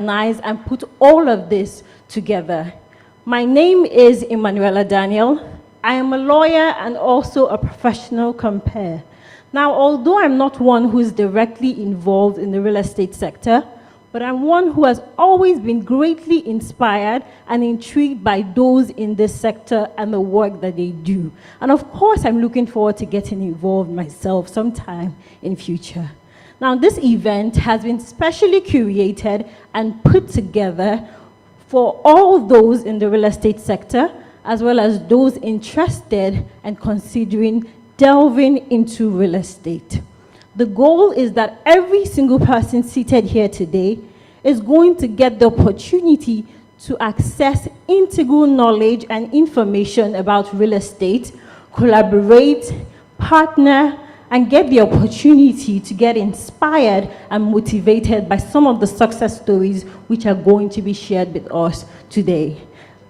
organize and put all of this together. My name is Emanuela Daniel. I am a lawyer and also a professional compere. Now, although I'm not one who is directly involved in the real estate sector, but I'm one who has always been greatly inspired and intrigued by those in this sector and the work that they do. And of course, I'm looking forward to getting involved myself sometime in future. Now, this event has been specially curated and put together for all those in the real estate sector, as well as those interested and considering delving into real estate. The goal is that every single person seated here today is going to get the opportunity to access integral knowledge and information about real estate, collaborate, partner, and get the opportunity to get inspired and motivated by some of the success stories which are going to be shared with us today.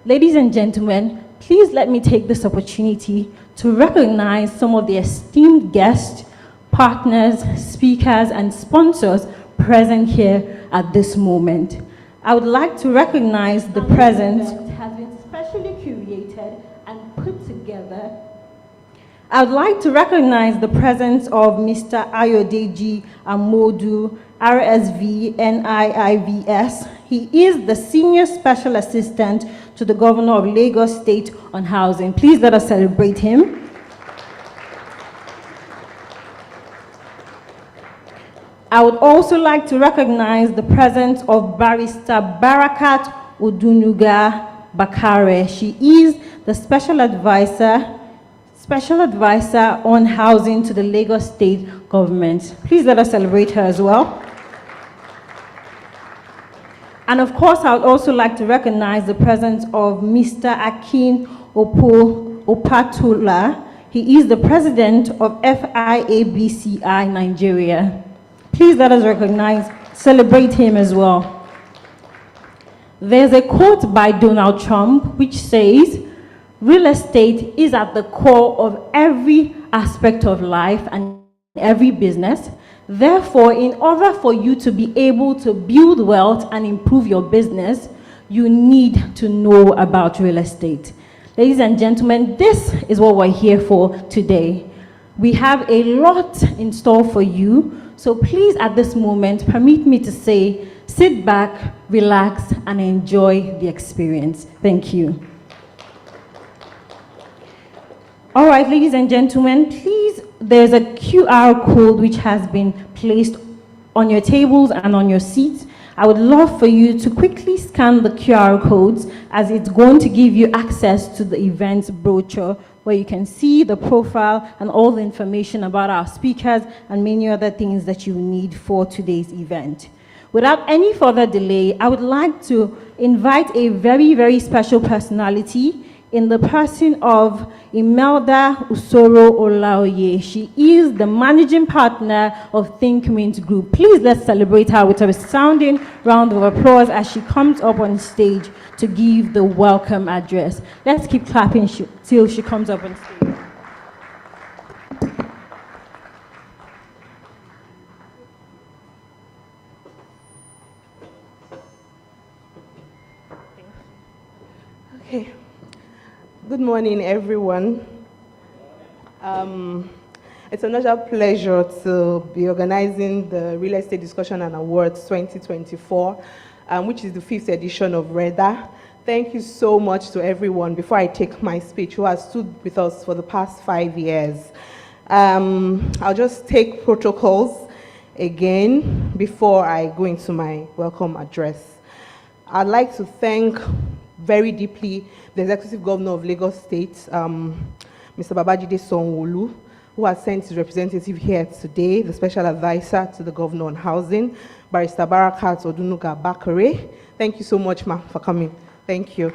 Ladies and gentlemen, please let me take this opportunity to recognize some of the esteemed guests, partners, speakers, and sponsors present here at this moment. I would like to recognize the presence has been specially curated and put together. I would like to recognize the presence of Mr. Ayodeji Amodu, RSV NIIVS. He is the Senior Special Assistant to the Governor of Lagos State on Housing. Please let us celebrate him. I would also like to recognize the presence of Barrister Barakat Odunuga Bakare. She is the Special Advisor on Housing to the Lagos State Government. Please let us celebrate her as well. And of course, I would also like to recognize the presence of Mr. Akin Opatola. He is the President of FIABCI Nigeria. Please let us celebrate him as well. There's a quote by Donald Trump which says, "Real estate is at the core of every aspect of life and every business. Therefore, in order for you to be able to build wealth and improve your business, you need to know about real estate." Ladies and gentlemen, this is what we're here for today. We have a lot in store for you. So please, at this moment, permit me to say, sit back, relax, and enjoy the experience. Thank you. All right, ladies and gentlemen, please, there's a QR code which has been placed on your tables and on your seats. I would love for you to quickly scan the QR codes, as it's going to give you access to the event brochure where you can see the profile and all the information about our speakers and many other things that you need for today's event. Without any further delay, I would like to invite a very, very special personality in the person of Imelda Usoro Olaoye. She is the managing partner of Think Mint Group. Please let's celebrate her with a resounding round of applause as she comes up on stage to give the welcome address. Let's keep clapping till she comes up on stage. Okay. Good morning, everyone. It's another pleasure to be organizing the Real Estate Discussion and Awards 2024, which is the 5th edition of REDA. Thank you so much to everyone, before I take my speech, who has stood with us for the past 5 years. I'll just take protocols again before I go into my welcome address. I'd like to thank very deeply the Executive Governor of Lagos State, Mr. Babajide Sanwo-Olu, who has sent his representative here today, the Special Advisor to the Governor on Housing, Barrister Barakat Odunuga Bakare. Thank you so much, ma'am, for coming. Thank you.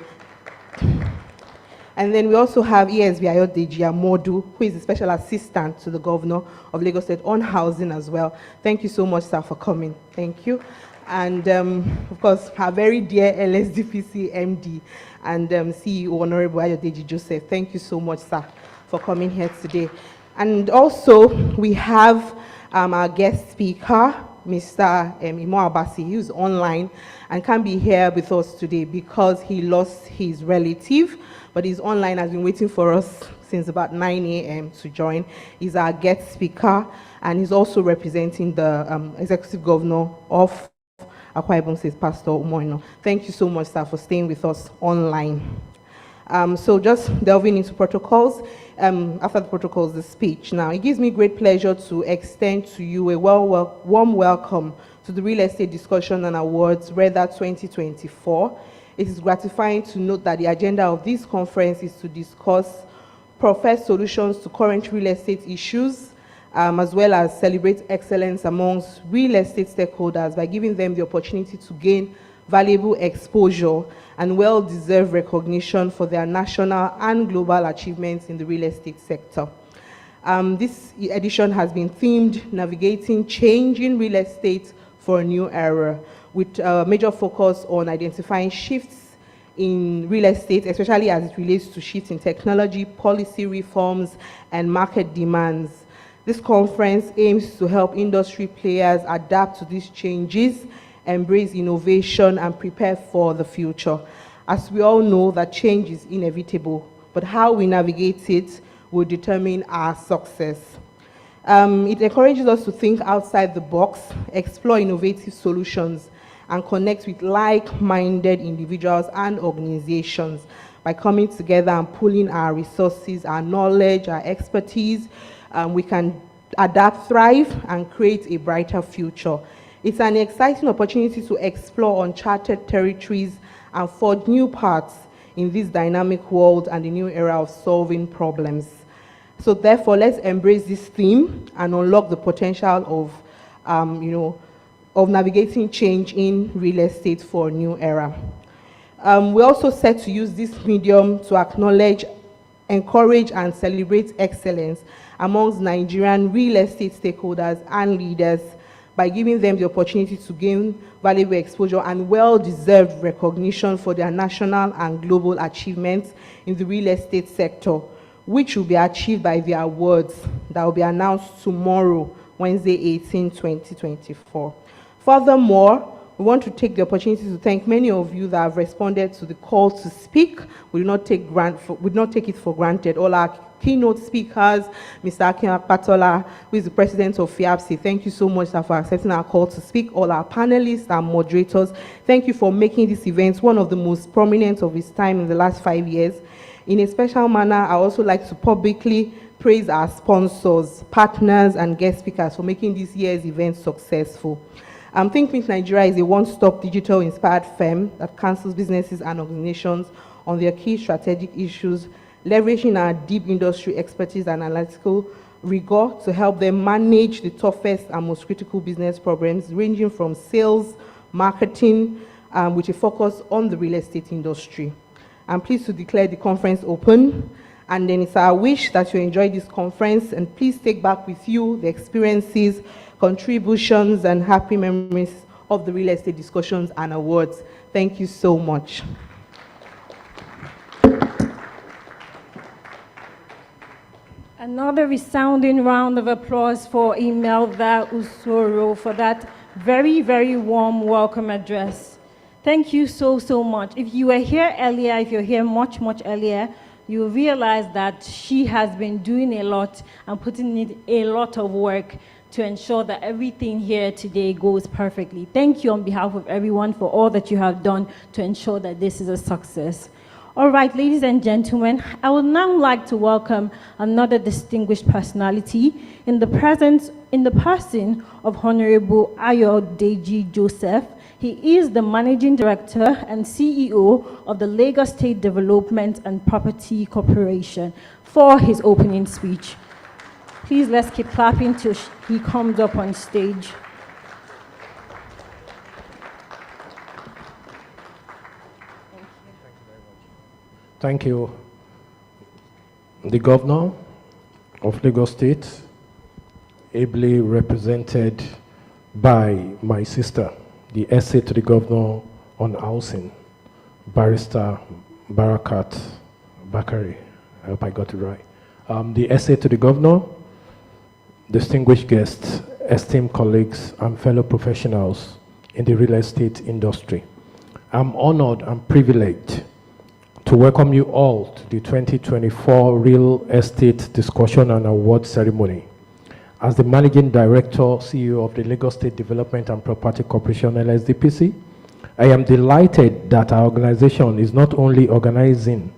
And then we also have ESB Ayodeji Amodu, who is the Special Assistant to the Governor of Lagos State on Housing as well. Thank you so much, sir, for coming. Thank you. And of course, our very dear LSDPC MD and CEO, Honorable Ayodeji Joseph. Thank you so much, sir, for coming here today. And also, we have our guest speaker, Mr. Imo Abasi, who's online and can't be here with us today because he lost his relative, but he's online, has been waiting for us since about 9 a.m. to join. He's our guest speaker, and he's also representing the executive governor of Akwa Ibom State, Pastor Umoino. Thank you so much, sir, for staying with us online. So just delving into protocols, after the protocols, the speech. Now, it gives me great pleasure to extend to you a warm welcome to the Real Estate Discussion and Awards, REDA 2024. It is gratifying to note that the agenda of this conference is to discuss profess solutions to current real estate issues, as well as celebrate excellence amongst real estate stakeholders by giving them the opportunity to gain valuable exposure and well-deserved recognition for their national and global achievements in the real estate sector. This edition has been themed Navigating Change in Real Estate for a New Era, with a major focus on identifying shifts in real estate, especially as it relates to shifts in technology, policy reforms, and market demands. This conference aims to help industry players adapt to these changes, embrace innovation, and prepare for the future. As we all know, that change is inevitable, but how we navigate it will determine our success. It encourages us to think outside the box, explore innovative solutions, and connect with like-minded individuals and organizations by coming together and pooling our resources, our knowledge, our expertise. We can adapt, thrive, and create a brighter future. It's an exciting opportunity to explore uncharted territories and forge new paths in this dynamic world and the new era of solving problems. So therefore, let's embrace this theme and unlock the potential of navigating change in real estate for a new era. We also set to use this medium to acknowledge, encourage, and celebrate excellence amongst Nigerian real estate stakeholders and leaders by giving them the opportunity to gain valuable exposure and well-deserved recognition for their national and global achievements in the real estate sector, which will be achieved by the awards that will be announced tomorrow, Wednesday 18, 2024. Furthermore, we want to take the opportunity to thank many of you that have responded to the call to speak. We do not take it for granted. All our keynote speakers, Mr. Akin Akpatola, who is the president of FIAPSI, thank you so much, sir, for accepting our call to speak. All our panelists and moderators, thank you for making this event one of the most prominent of its time in the last 5 years. In a special manner, I also like to publicly praise our sponsors, partners, and guest speakers for making this year's event successful. ThinkPink Nigeria is a one-stop digital-inspired firm that counsels businesses and organizations on their key strategic issues, leveraging our deep industry expertise and analytical rigor to help them manage the toughest and most critical business problems, ranging from sales, marketing, with a focus on the real estate industry. I'm pleased to declare the conference open, and then it's our wish that you enjoy this conference, and please take back with you the experiences, contributions, and happy memories of the Real Estate Discussions and Awards. Thank you so much. Another resounding round of applause for Imelda Usoro for that very, very warm welcome address. Thank you so, so much. If you were here earlier, if you're here much, much earlier, you realize that she has been doing a lot and putting in a lot of work to ensure that everything here today goes perfectly. Thank you on behalf of everyone for all that you have done to ensure that this is a success. All right, ladies and gentlemen, I would now like to welcome another distinguished personality in the person of Honorable Ayodeji Joseph. He is the Managing Director and CEO of the Lagos State Development and Property Corporation for his opening speech. Please let's keep clapping till he comes up on stage. Thank you. The Governor of Lagos State, ably represented by my sister, the essay to the Governor on housing, Barrister Barakat Bakari. I hope I got it right. The essay to the Governor, distinguished guests, esteemed colleagues, and fellow professionals in the real estate industry. I'm honored and privileged to welcome you all to the 2024 Real Estate Discussion and Award Ceremony. As the Managing Director, CEO of the Lagos State Development and Property Corporation, LSDPC, I am delighted that our organization is not only organizing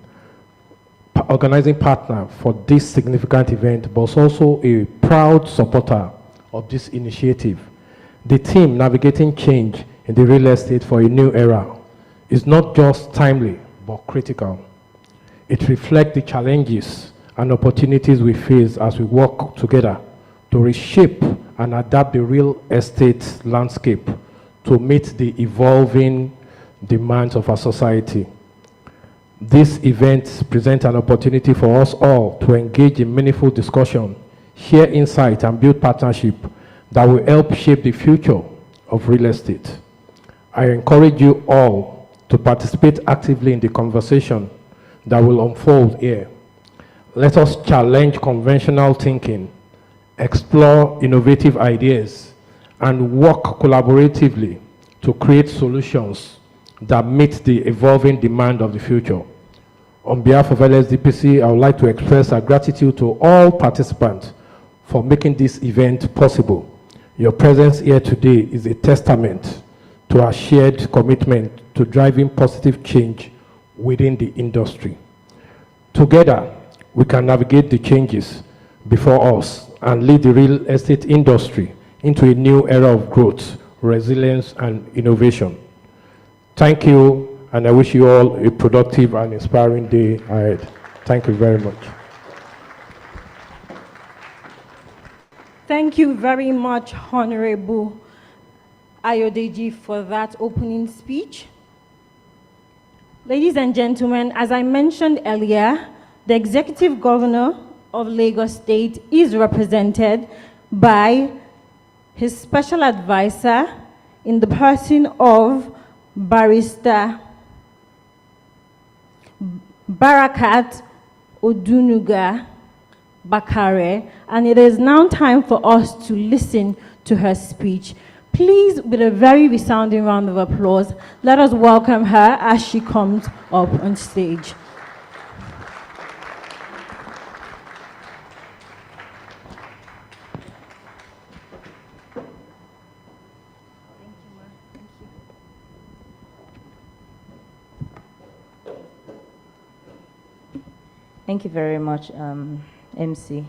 partner for this significant event, but also a proud supporter of this initiative. The team navigating change in the real estate for a new era is not just timely, but critical. It reflects the challenges and opportunities we face as we work together to reshape and adapt the real estate landscape to meet the evolving demands of our society. This event presents an opportunity for us all to engage in meaningful discussion, share insight, and build partnership that will help shape the future of real estate. I encourage you all to participate actively in the conversation that will unfold here. Let us challenge conventional thinking, explore innovative ideas, and work collaboratively to create solutions that meet the evolving demand of the future. On behalf of LSDPC, I would like to express our gratitude to all participants for making this event possible. Your presence here today is a testament to our shared commitment to driving positive change within the industry. Together, we can navigate the changes before us and lead the real estate industry into a new era of growth, resilience, and innovation. Thank you, and I wish you all a productive and inspiring day ahead. Thank you very much. Thank you very much, Honorable Ayodeji, for that opening speech. Ladies and gentlemen, as I mentioned earlier, the Executive Governor of Lagos State is represented by his special advisor in the person of Barrister Barakat Odunuga Bakare, and it is now time for us to listen to her speech. Please, with a very resounding round of applause, let us welcome her as she comes up on stage. Thank you very much, MC.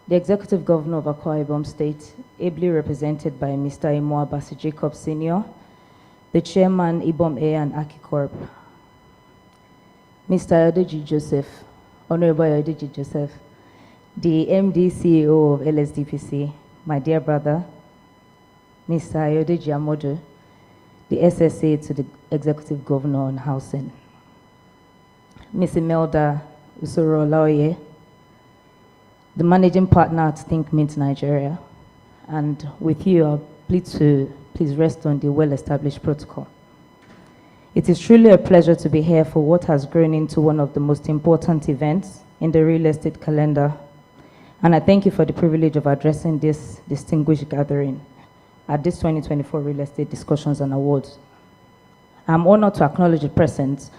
The Executive Governor of Akwa Ibom State, ably represented by Mr. Imo Abasi Jacob Sr., the Chairman, Ibom Air and Aki Corp, Mr. Ayodeji Joseph, Honorable Ayodeji Joseph, the MD CEO of LSDPC, my dear brother, Mr. Ayodeji Amodu, the SSA to the Executive Governor on Housing, Ms. Imelda Usoro Laoye, the Managing Partner at Think Mint Nigeria, and with you, I'll please rest on the well-established protocol. It is truly a pleasure to be here for what has grown into one of the most important events in the real estate calendar, and I thank you for the privilege of addressing this distinguished gathering at this 2024 Real Estate Discussions and Awards. I'm honored to acknowledge the presence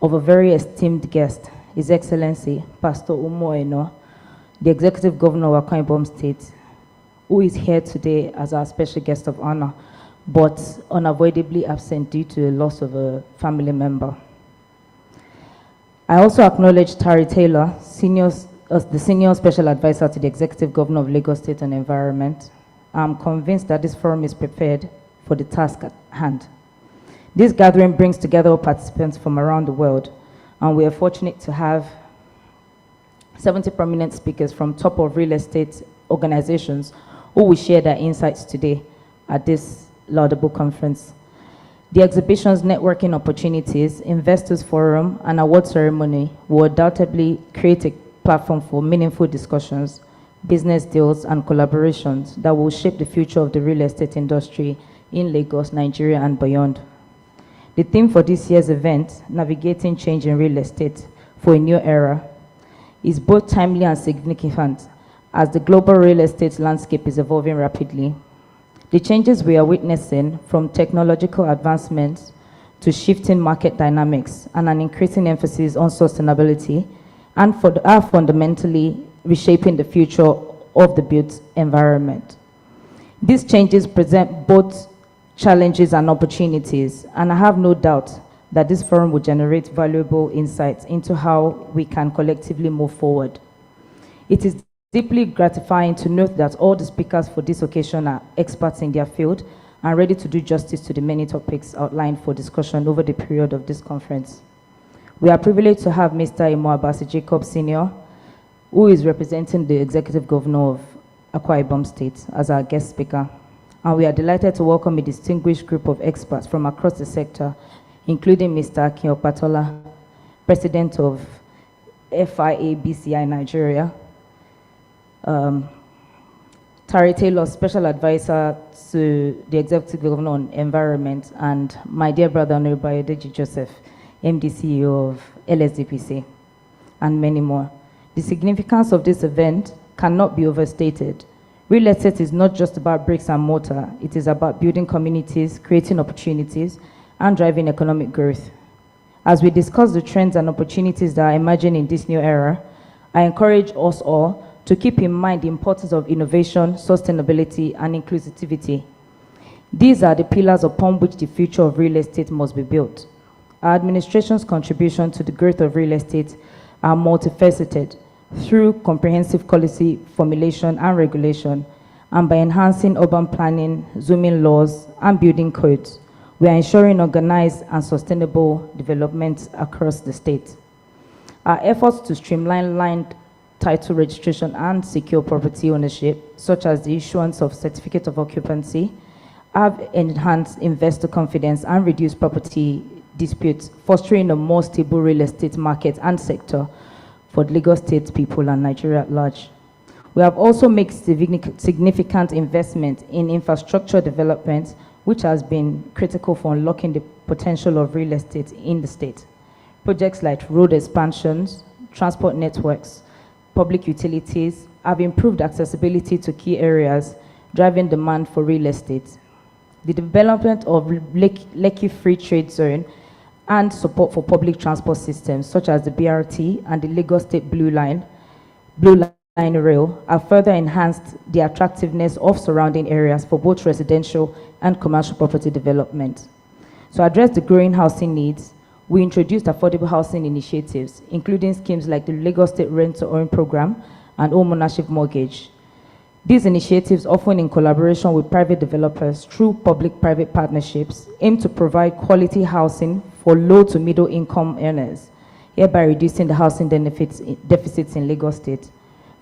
of a very esteemed guest, His Excellency Pastor Umo Eno, the Executive Governor of Akwa Ibom State, who is here today as our special guest of honor, but unavoidably absent due to a loss of a family member. I also acknowledge Tari Taylor, the Senior Special Advisor to the Executive Governor of Lagos State on Environment. I'm convinced that this forum is prepared for the task at hand. This gathering brings together all participants from around the world, and we are fortunate to have 70 prominent speakers from top of real estate organizations who will share their insights today at this laudable conference. The exhibition's networking opportunities, investors forum, and award ceremony will undoubtedly create a platform for meaningful discussions, business deals, and collaborations that will shape the future of the real estate industry in Lagos, Nigeria, and beyond. The theme for this year's event, Navigating Change in Real Estate for a New Era, is both timely and significant as the global real estate landscape is evolving rapidly. The changes we are witnessing, from technological advancements to shifting market dynamics and an increasing emphasis on sustainability, are fundamentally reshaping the future of the built environment. These changes present both challenges and opportunities, and I have no doubt that this forum will generate valuable insights into how we can collectively move forward. It is deeply gratifying to note that all the speakers for this occasion are experts in their field and ready to do justice to the many topics outlined for discussion over the period of this conference. We are privileged to have Mr. Imo Abasi Jacob Sr., who is representing the Executive Governor of Akwa Ibom State, as our guest speaker. And we are delighted to welcome a distinguished group of experts from across the sector, including Mr. Akin Opatola, President of FIA-BCI Nigeria, Tari Taylor, Special Advisor to the Executive Governor on Environment, and my dear brother, Honorable Ayodeji Joseph, MD CEO of LSDPC, and many more. The significance of this event cannot be overstated. Real estate is not just about bricks and mortar. It is about building communities, creating opportunities, and driving economic growth. As we discuss the trends and opportunities that are emerging in this new era, I encourage us all to keep in mind the importance of innovation, sustainability, and inclusivity. These are the pillars upon which the future of real estate must be built. Our administration's contribution to the growth of real estate are multifaceted through comprehensive policy formulation and regulation, and by enhancing urban planning, zoning laws, and building codes. We are ensuring organized and sustainable development across the state. Our efforts to streamline land title registration and secure property ownership, such as the issuance of certificate of occupancy, have enhanced investor confidence and reduced property disputes, fostering a more stable real estate market and sector for the Lagos State people and Nigeria at large. We have also made significant investment in infrastructure development, which has been critical for unlocking the potential of real estate in the state. Projects like road expansions, transport networks, public utilities have improved accessibility to key areas, driving demand for real estate. The development of Lekki Free Trade Zone and support for public transport systems such as the BRT and the Lagos State Blue Line Rail have further enhanced the attractiveness of surrounding areas for both residential and commercial property development. To address the growing housing needs, we introduced affordable housing initiatives, including schemes like the Lagos State Rent-to-Own Program and Home Ownership Mortgage. These initiatives, often in collaboration with private developers through public-private partnerships, aim to provide quality housing for low to middle income earners, hereby reducing the housing deficits in Lagos State.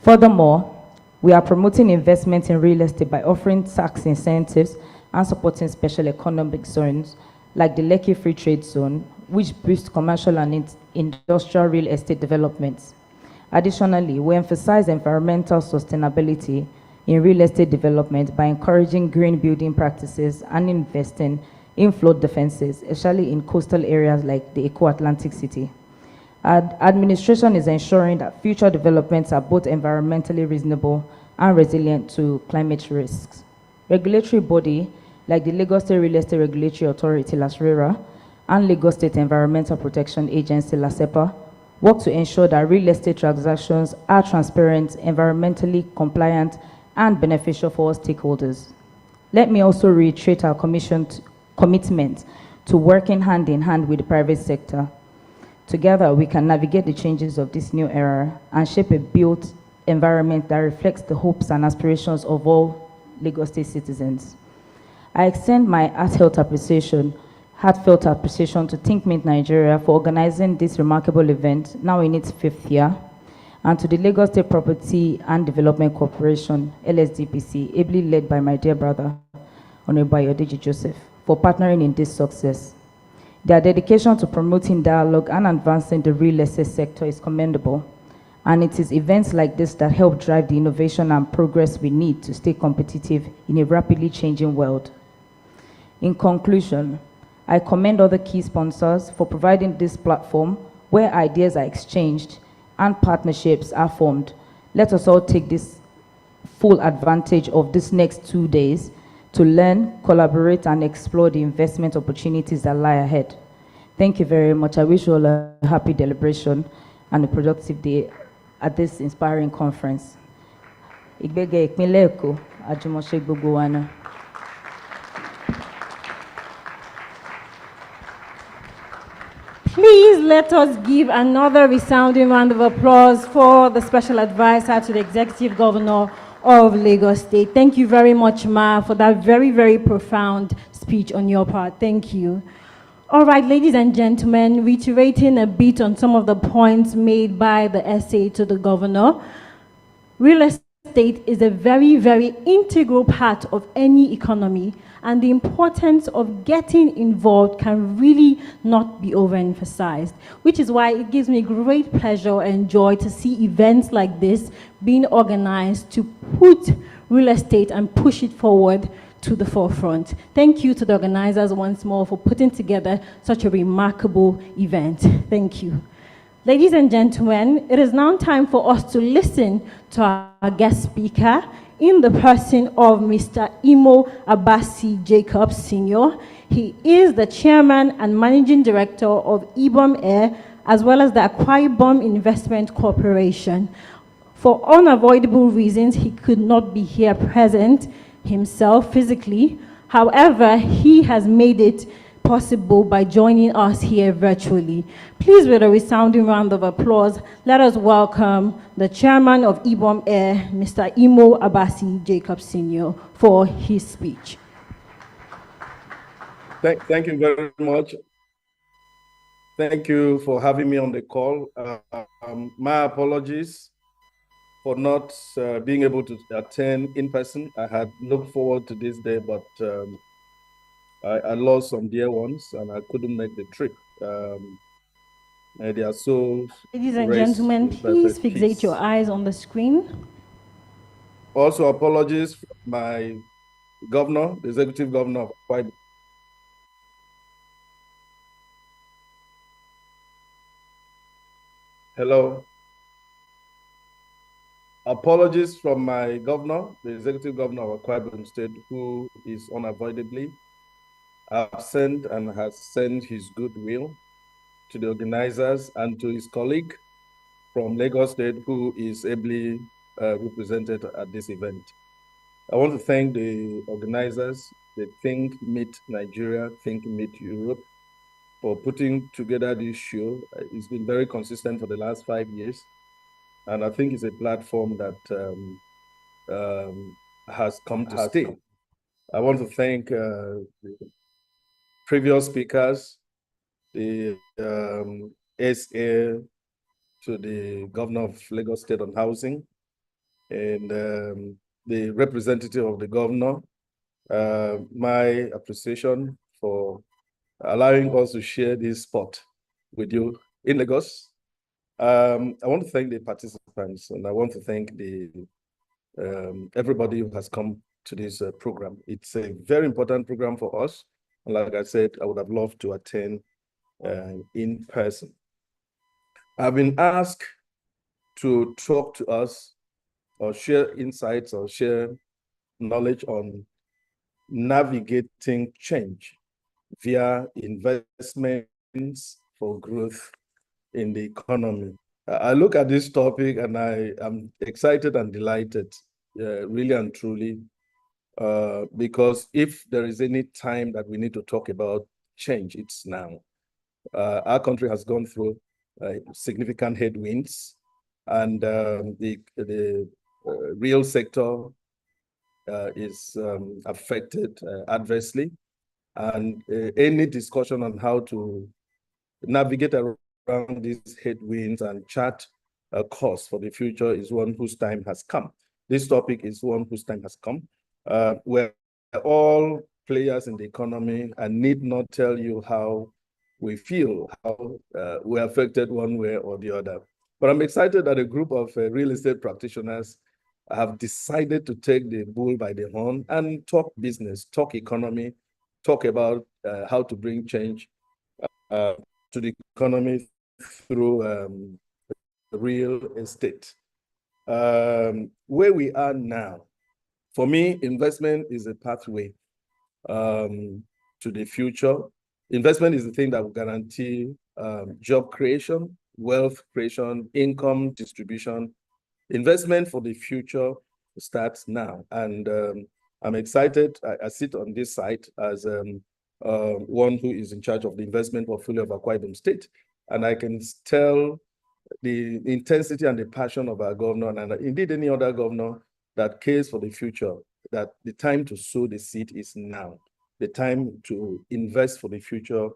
Furthermore, we are promoting investment in real estate by offering tax incentives and supporting special economic zones like the Lekki Free Trade Zone, which boosts commercial and industrial real estate developments. Additionally, we emphasize environmental sustainability in real estate development by encouraging green building practices and investing in flood defenses, especially in coastal areas like the Eco-Atlantic City. Our administration is ensuring that future developments are both environmentally reasonable and resilient to climate risks. Regulatory body like the Lagos State Real Estate Regulatory Authority, LASRERA, and Lagos State Environmental Protection Agency, LASEPA, work to ensure that real estate transactions are transparent, environmentally compliant, and beneficial for all stakeholders. Let me also reiterate our commitment to working hand in hand with the private sector. Together, we can navigate the changes of this new era and shape a built environment that reflects the hopes and aspirations of all Lagos State citizens. I extend my heartfelt appreciation to Think Mint Nigeria for organizing this remarkable event, now in its 5th year, and to the Lagos State Property and Development Corporation, LSDPC, ably led by my dear brother, Honorable Ayodeji Joseph, for partnering in this success. Their dedication to promoting dialogue and advancing the real estate sector is commendable, and it is events like this that help drive the innovation and progress we need to stay competitive in a rapidly changing world. In conclusion, I commend other key sponsors for providing this platform where ideas are exchanged and partnerships are formed. Let us all take this full advantage of this next 2 days to learn, collaborate, and explore the investment opportunities that lie ahead. Thank you very much. I wish you all a happy deliberation and a productive day at this inspiring conference. Ìgbéga ìpínlẹ̀ Èkó, àjùmọ̀ṣe gbogbo wa náà. Please let us give another resounding round of applause for the special advisor to the Executive Governor of Lagos State. Thank you very much, Ma, for that very, very profound speech on your part. Thank you. All right, ladies and gentlemen, reiterating a bit on some of the points made by the essay to the governor, real estate is a very, very integral part of any economy, and the importance of getting involved can really not be overemphasized, which is why it gives me great pleasure and joy to see events like this being organized to put real estate and push it forward to the forefront. Thank you to the organizers once more for putting together such a remarkable event. Thank you. Ladies and gentlemen, it is now time for us to listen to our guest speaker in the person of Mr. Imo Abasi Jacobs Sr. He is the chairman and managing director of IBOM Air, as well as the Akwa Ibom Investment Corporation. For unavoidable reasons, he could not be here present himself physically. However, he has made it possible by joining us here virtually. Please, with a resounding round of applause, let us welcome the chairman of IBOM Air, Mr. Imo Abasi Jacobs Sr., for his speech. Thank you very much. Thank you for having me on the call. My apologies for not being able to attend in person. I had looked forward to this day, but I lost some dear ones and I couldn't make the trip. They are so. Ladies and gentlemen, please fixate your eyes on the screen. Also, apologies for my governor, the executive governor of Akwa Ibom. Hello. Apologies from my governor, the executive governor of Akwa Ibom State, who is unavoidably absent and has sent his goodwill to the organizers and to his colleague from Lagos State, who is ably represented at this event. I want to thank the organizers, the Think Meet Nigeria, Think Meet Europe, for putting together this show. It's been very consistent for the last 5 years. And I think it's a platform that has come to stay. I want to thank the previous speakers, the SA to the governor of Lagos State on housing, and the representative of the governor. My appreciation for allowing us to share this spot with you in Lagos. I want to thank the participants, and I want to thank the everybody who has come to this program. It's a very important program for us. And like I said, I would have loved to attend in person. I've been asked to talk to us or share insights or share knowledge on navigating change via investments for growth in the economy. I look at this topic and I am excited and delighted, really and truly, because if there is any time that we need to talk about change, it's now. Our country has gone through significant headwinds, and the real sector is affected adversely. And any discussion on how to navigate around these headwinds and chart a course for the future is one whose time has come. This topic is one whose time has come. We're all players in the economy and need not tell you how we feel, how we're affected one way or the other. But I'm excited that a group of real estate practitioners have decided to take the bull by the horn and talk business, talk economy, talk about how to bring change to the economy through real estate. Where we are now, for me, investment is a pathway to the future. Investment is the thing that will guarantee job creation, wealth creation, income distribution. Investment for the future starts now. And I'm excited. I sit on this site as one who is in charge of the investment portfolio of Akwa Ibom State. And I can tell the intensity and the passion of our governor, and indeed any other governor that cares for the future, that the time to sow the seed is now. The time to invest for the future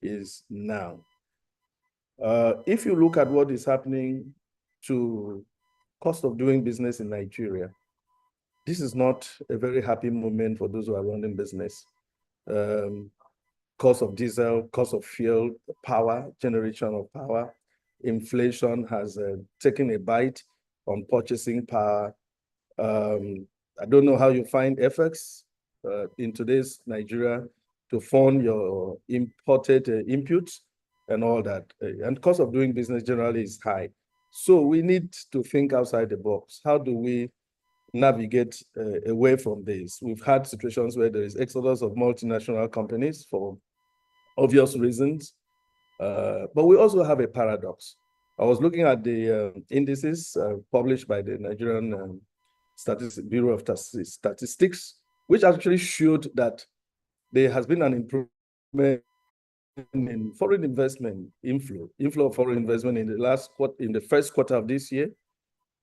is now. If you look at what is happening to cost of doing business in Nigeria, this is not a very happy moment for those who are running business. Cost of diesel, cost of fuel, power, generation of power, inflation has taken a bite on purchasing power. I don't know how you find FX in today's Nigeria to fund your imported inputs and all that. And cost of doing business generally is high. So we need to think outside the box. How do we navigate away from this? We've had situations where there is exodus of multinational companies for obvious reasons, but we also have a paradox. I was looking at the indices published by the Nigerian Bureau of Statistics, which actually showed that there has been an improvement in foreign investment inflow of foreign investment in the first quarter of this year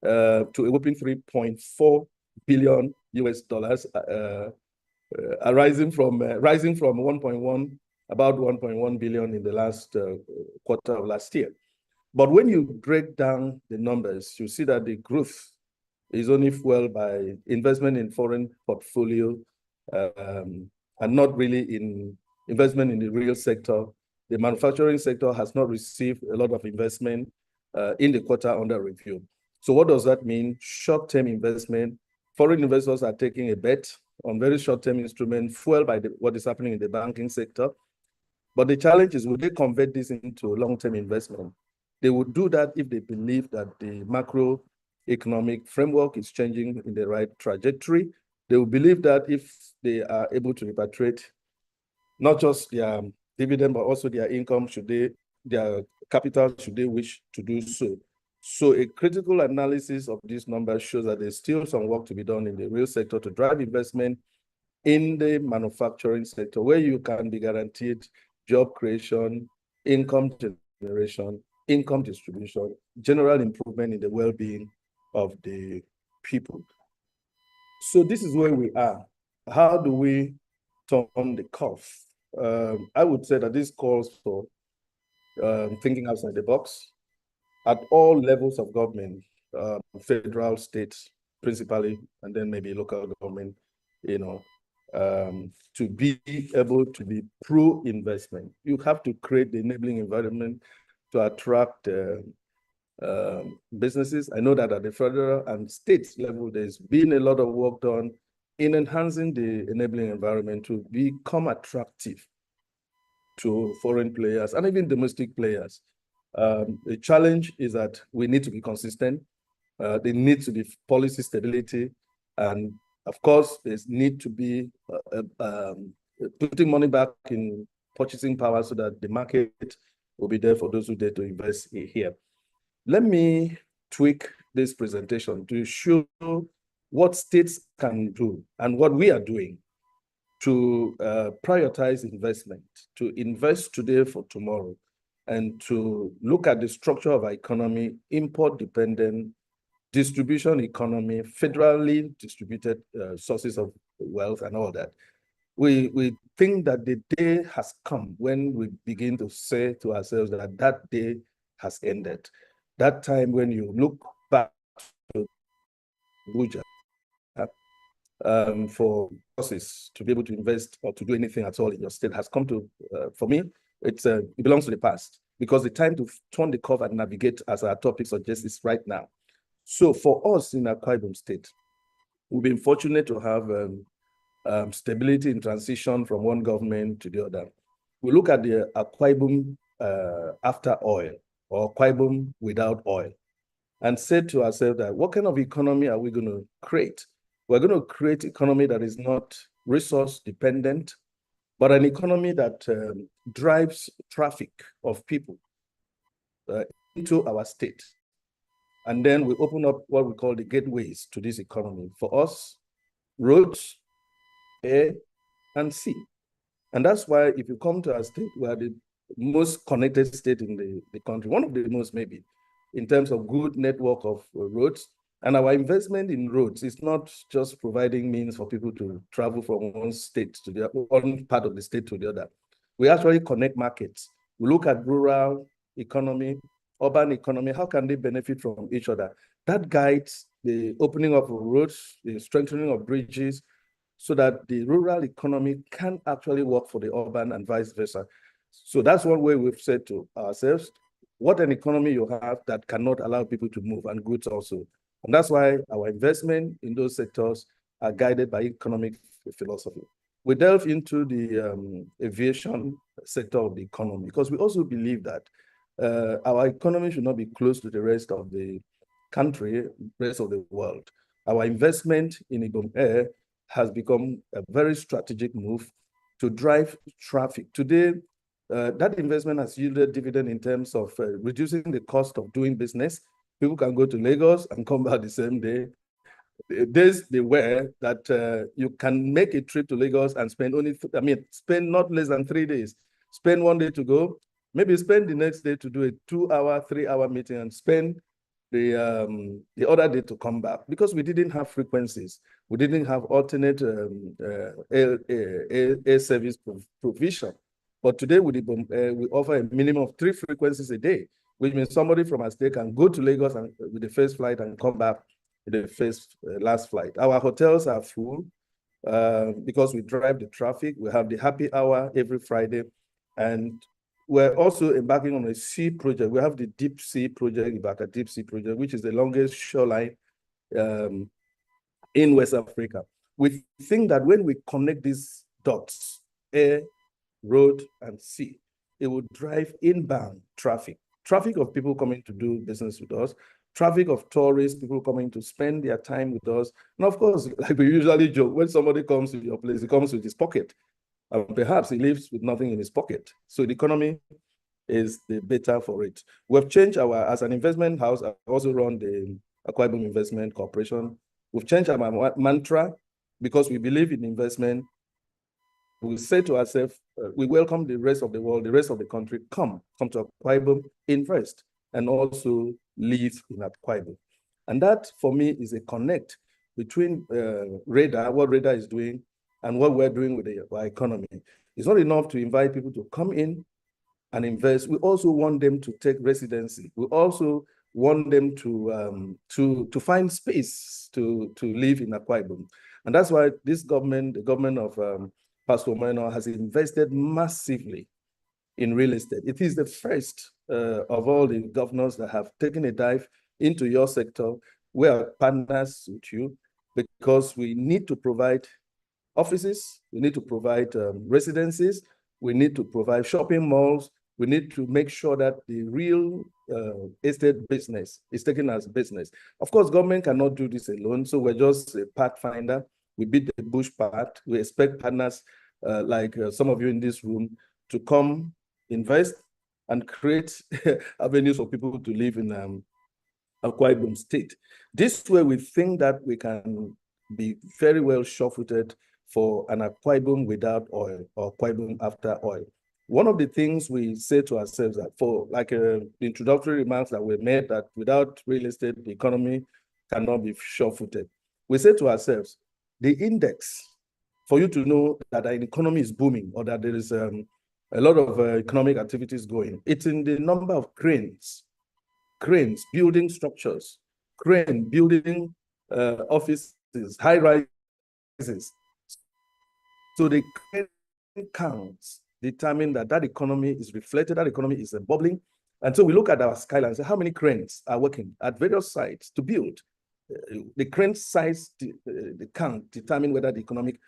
to a whopping 3.4 billion US dollars, rising from about 1.1 billion in the last quarter of last year. But when you break down the numbers, you see that the growth is only fueled by investment in foreign portfolio and not really in investment in the real sector. The manufacturing sector has not received a lot of investment in the quarter under review. So what does that mean? Short-term investment. Foreign investors are taking a bet on very short-term instruments fueled by what is happening in the banking sector. But the challenge is, will they convert this into long-term investment? They would do that if they believe that the macroeconomic framework is changing in the right trajectory. They will believe that if they are able to repatriate not just their dividend, but also their income, their capital, should they wish to do so. So a critical analysis of these numbers shows that there's still some work to be done in the real sector to drive investment in the manufacturing sector, where you can be guaranteed job creation, income generation, income distribution, general improvement in the well-being of the people. So this is where we are. How do we turn the curve? I would say that this calls for thinking outside the box at all levels of government, federal, state, principally, and then maybe local government, to be able to be pro-investment. You have to create the enabling environment to attract businesses. I know that at the federal and state level, there's been a lot of work done in enhancing the enabling environment to become attractive to foreign players and even domestic players. The challenge is that we need to be consistent. There needs to be policy stability. And of course, there's need to be putting money back in purchasing power so that the market will be there for those who dare to invest here. Let me tweak this presentation to show what states can do and what we are doing to prioritize investment, to invest today for tomorrow, and to look at the structure of our economy, import-dependent, distribution economy, federally distributed sources of wealth and all that. We think that the day has come when we begin to say to ourselves that that day has ended. That time when you look back to Abuja for resources to be able to invest or to do anything at all in your state has come to, for me, it belongs to the past, because the time to turn the curve and navigate, as our topic suggests, is right now. So for us in Akwa Ibom State, we've been fortunate to have stability in transition from one government to the other. We look at the Akwa Ibom after oil, or Akwa Ibom without oil. and said to ourselves that what kind of economy are we going to create? We're going to create economy that is not resource dependent, but an economy that drives traffic of people into our state. And then we open up what we call the gateways to this economy. For us, roads, air, and sea. And that's why if you come to our state, we are the most connected state in the country, one of the most maybe, in terms of good network of roads. And our investment in roads is not just providing means for people to travel from one state to the one part of the state to the other. We actually connect markets. We look at rural economy, urban economy, how can they benefit from each other? That guides the opening of roads, the strengthening of bridges, so that the rural economy can actually work for the urban and vice versa. So that's one way we've said to ourselves, what an economy you have that cannot allow people to move, and goods also. And that's why our investment in those sectors are guided by economic philosophy. We delve into the aviation sector of the economy because we also believe that our economy should not be close to the rest of the country, rest of the world. Our investment in Ibom Air has become a very strategic move to drive traffic. Today, that investment has yielded dividend in terms of reducing the cost of doing business. People can go to Lagos and come back the same day. Days they were that you can make a trip to Lagos and spend spend not less than 3 days. Spend 1 day to go, maybe spend the next day to do a 2-hour, 3-hour meeting, and spend the other day to come back, because we didn't have frequencies. We didn't have alternate air service provision. But today we offer a minimum of 3 frequencies a day, which means somebody from our state can go to Lagos and, with the first flight, and come back with the last flight. Our hotels are full because we drive the traffic. We have the happy hour every Friday. And we're also embarking on a sea project. We have the deep sea project, Ibaka Deep Sea Project, which is the longest shoreline in West Africa. We think that when we connect these dots, air, road, and sea, it will drive inbound traffic of people coming to do business with us, traffic of tourists, people coming to spend their time with us. And of course, like we usually joke, when somebody comes to your place, he comes with his pocket. And perhaps he lives with nothing in his pocket. So the economy is the better for it. We've changed as an investment house, I also run the Akwa Ibom Investment Corporation. We've changed our mantra because we believe in investment. We say to ourselves, we welcome the rest of the world, the rest of the country, come to Akwa Ibom, invest, and also live in Akwa Ibom. And that, for me, is a connect between REDA, what REDA is doing, and what we're doing with our economy. It's not enough to invite people to come in and invest. We also want them to take residency. We also want them to find space to live in Akwa Ibom. And that's why this government, the government of Pastor Omeno, has invested massively in real estate. It is the first of all the governors that have taken a dive into your sector. We are partners with you because we need to provide offices, we need to provide residencies, we need to provide shopping malls, we need to make sure that the real estate business is taken as business. Of course, government cannot do this alone, so we're just a pathfinder. We beat the bush path. We expect partners like some of you in this room to come invest and create avenues for people to live in Akwa Ibom State. This way, we think that we can be very well sure-footed for an Akwa Ibom without oil, or Akwa Ibom after oil. One of the things we say to ourselves that for like introductory remarks that were made, that without real estate, the economy cannot be sure-footed. We say to ourselves, the index for you to know that an economy is booming or that there is a lot of economic activities going, it's in the number of cranes building structures, building offices, high-rises. So the crane counts determine that economy is reflected, that economy is bubbling. And so we look at our skyline and say, how many cranes are working at various sites to build? The crane size, the count determine whether the economic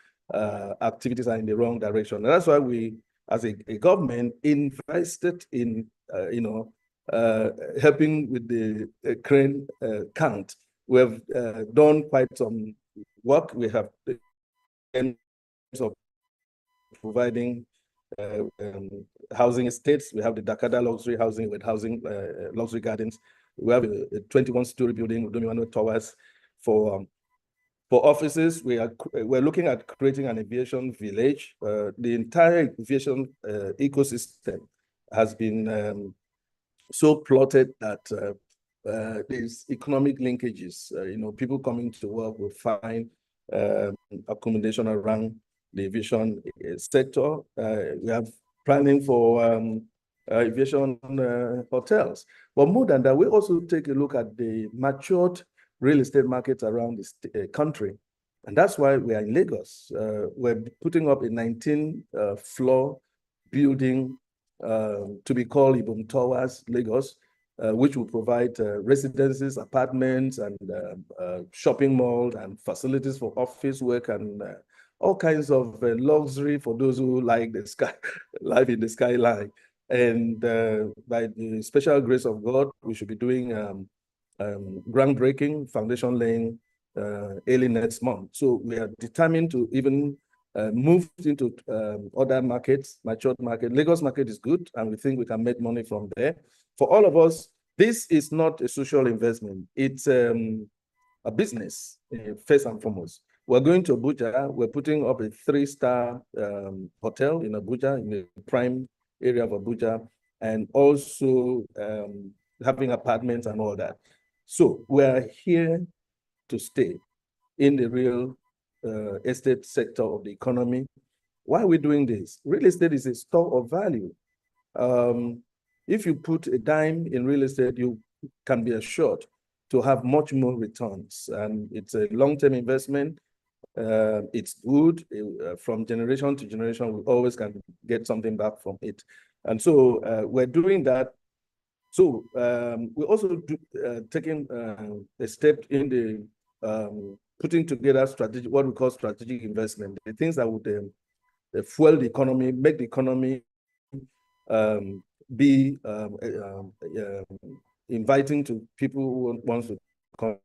activities are in the wrong direction. And that's why we, as a government, invested in helping with the crane count. We have done quite some work. We have in terms of providing housing estates. We have the Dakada luxury housing with housing luxury gardens. We have a 21-story building with Domiano Towers for offices. We're looking at creating an aviation village. The entire aviation ecosystem has been so plotted that there's economic linkages. People coming to work will find accommodation around the aviation sector. We have planning for aviation hotels. But more than that, we also take a look at the matured real estate markets around the country. And that's why we are in Lagos. We're putting up a 19-floor building to be called Ibom Towers, Lagos, which will provide residences, apartments, and shopping malls and facilities for office work and all kinds of luxury for those who like the sky, life in the skyline. And by the special grace of God, we should be doing groundbreaking, foundation laying early next month. So we are determined to even move into other markets, matured market. Lagos market is good, and we think we can make money from there. For all of us, this is not a social investment. It's a business, first and foremost. We're going to Abuja. We're putting up a 3-star hotel in Abuja, in the prime area of Abuja, and also having apartments and all that. So we're here to stay in the real estate sector of the economy. Why are we doing this? Real estate is a store of value. If you put a dime in real estate, you can be assured to have much more returns. And it's a long-term investment. It's good from generation to generation. We always can get something back from it. And so we're doing that. So we're also taking a step in the putting together strategic, what we call strategic investment, the things that would fuel the economy, make the economy be inviting to people who want to come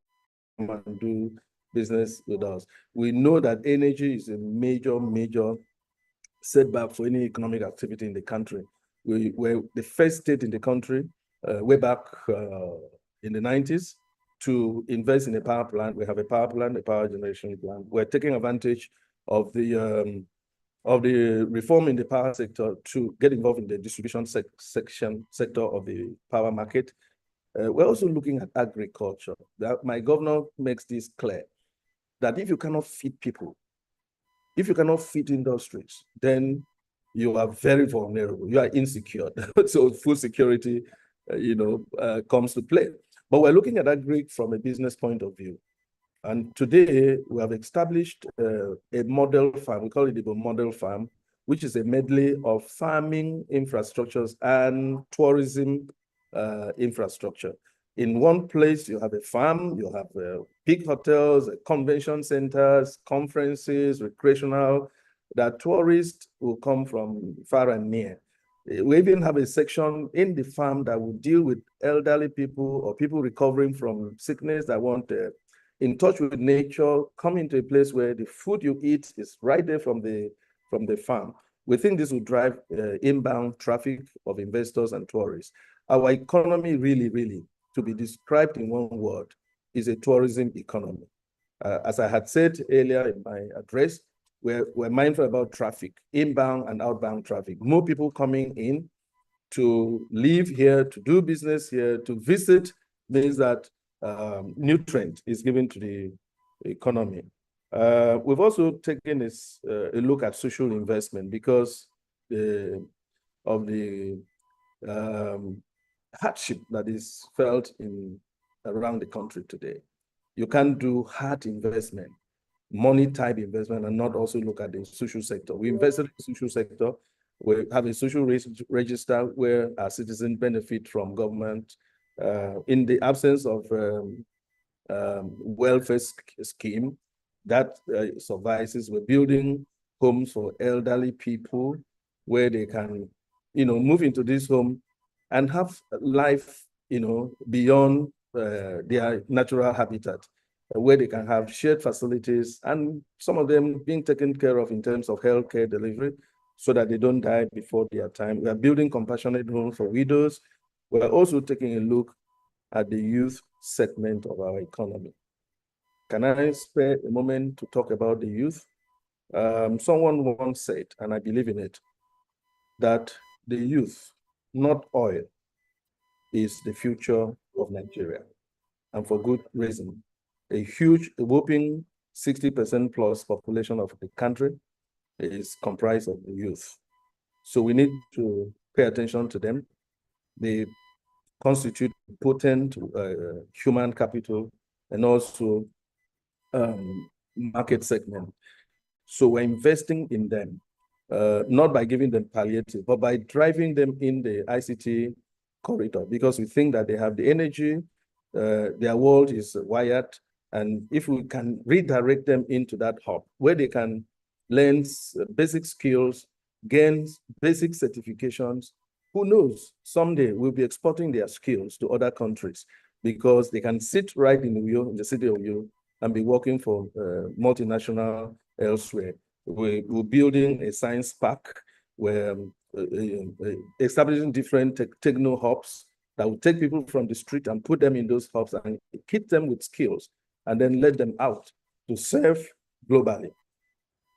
and do business with us. We know that energy is a major setback for any economic activity in the country. We're the first state in the country, way back in the 90s, to invest in a power plant. We have a power plant, a power generation plant. We're taking advantage of the reform in the power sector to get involved in the distribution sector of the power market. We're also looking at agriculture. My governor makes this clear, that if you cannot feed people, if you cannot feed industries, then you are very vulnerable. You are insecure. So food security, comes to play. But we're looking at agri from a business point of view. And today we have established a model farm. We call it the model farm, which is a medley of farming infrastructures and tourism infrastructure. In one place, you have a farm, you have big hotels, convention centers, conferences, recreational, that tourists will come from far and near. We even have a section in the farm that will deal with elderly people or people recovering from sickness that want in touch with nature, come into a place where the food you eat is right there from the farm. We think this will drive inbound traffic of investors and tourists. Our economy really, to be described in one word, is a tourism economy. As I had said earlier in my address, we're mindful about traffic, inbound and outbound traffic. More people coming in to live here, to do business here, to visit, means that nutrient is given to the economy. We've also taken a look at social investment because of the hardship that is felt around the country today. You can't do hard investment, money type investment, and not also look at the social sector. We invested in the social sector. We have a social register where our citizens benefit from government. In the absence of welfare scheme that suffices, we're building homes for elderly people where they can, move into this home and have life, beyond their natural habitat, where they can have shared facilities and some of them being taken care of in terms of healthcare delivery so that they don't die before their time. We are building compassionate homes for widows. We are also taking a look at the youth segment of our economy. Can I spare a moment to talk about the youth? Someone once said, and I believe in it, that the youth, not oil, is the future of Nigeria, and for good reason. A whopping 60% plus population of the country is comprised of the youth. So we need to pay attention to them. They constitute potent human capital and also market segment. So we're investing in them, not by giving them palliative, but by driving them in the ICT corridor, because we think that they have the energy, their world is wired, and if we can redirect them into that hub where they can learn basic skills, gain basic certifications, who knows, someday we'll be exporting their skills to other countries because they can sit right in Uyo, in the city of Uyo, and be working for multinational elsewhere. We're building a science park where establishing different techno hubs that will take people from the street and put them in those hubs and keep them with skills and then let them out to serve globally.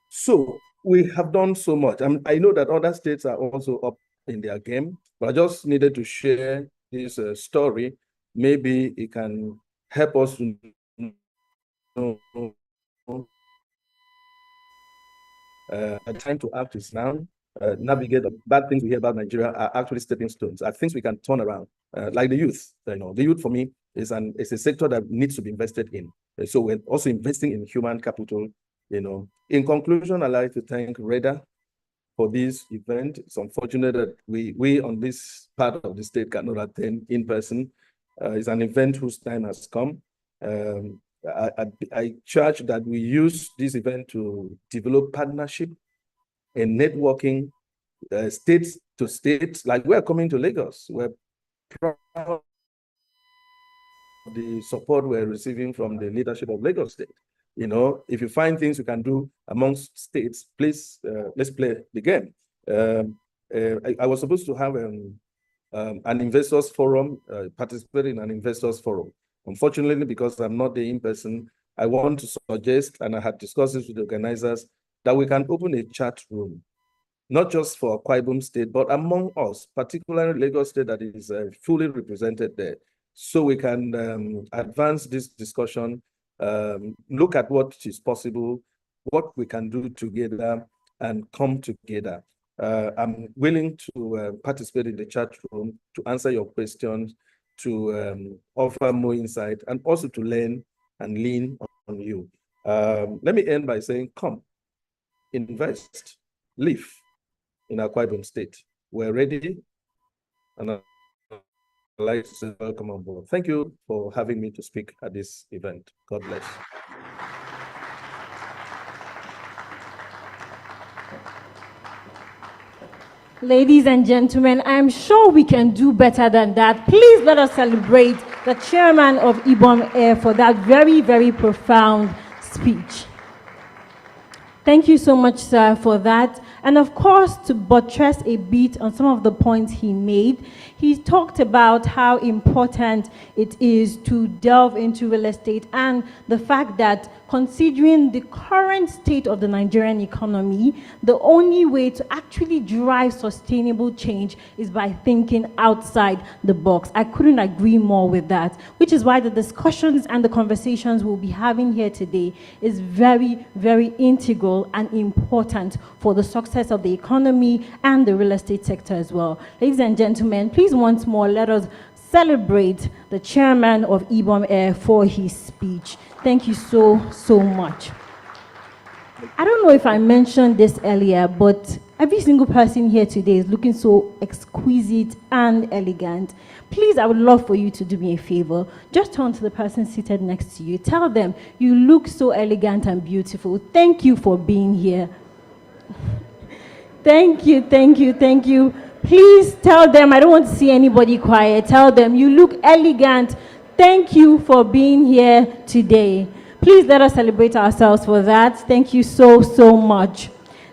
So we have done so much. I know that other states are also up in their game, but I just needed to share this story. Maybe it can help us to know the time to act is now. Navigate the bad things we hear about Nigeria are actually stepping stones, are things we can turn around, like the youth. The youth for me is a sector that needs to be invested in. So we're also investing in human capital. In conclusion, I'd like to thank REDA for this event. It's unfortunate that we on this part of the state cannot attend in person. It's an event whose time has come. I charge that we use this event to develop partnership and networking, states to states. Like we're coming to Lagos. We're proud of the support we're receiving from the leadership of Lagos State. If you find things you can do amongst states, please, let's play the game. I was supposed to have an investors forum, participate in an investors forum. Unfortunately, because I'm not the in-person, I want to suggest, and I had discussed this with the organizers, that we can open a chat room, not just for Akwa Ibom State, but among us, particularly Lagos State that is fully represented there. So we can advance this discussion, look at what is possible, what we can do together, and come together. I'm willing to participate in the chat room to answer your questions, to offer more insight, and also to learn and lean on you. Let me end by saying, come, invest, live in Akwa Ibom State. We're ready, and I'd like to say welcome on board. Thank you for having me to speak at this event. God bless. Ladies and gentlemen, I'm sure we can do better than that. Please let us celebrate the chairman of IBOM Air for that very, very profound speech. Thank you so much, sir, for that. And of course, to buttress a bit on some of the points he made, he talked about how important it is to delve into real estate and the fact that considering the current state of the Nigerian economy, the only way to actually drive sustainable change is by thinking outside the box. I couldn't agree more with that, which is why the discussions and the conversations we'll be having here today is very, very integral and important for the success of the economy and the real estate sector as well. Ladies and gentlemen, please once more let us celebrate the chairman of IBOM Air for his speech. Thank you so, so much. I don't know if I mentioned this earlier, but every single person here today is looking so exquisite and elegant. Please, I would love for you to do me a favor. Just turn to the person seated next to you. Tell them, you look so elegant and beautiful. Thank you for being here. Thank you, thank you, thank you. Please tell them, I don't want to see anybody quiet. Tell them, you look elegant. Thank you for being here today. Please let us celebrate ourselves for that. Thank you so, so much.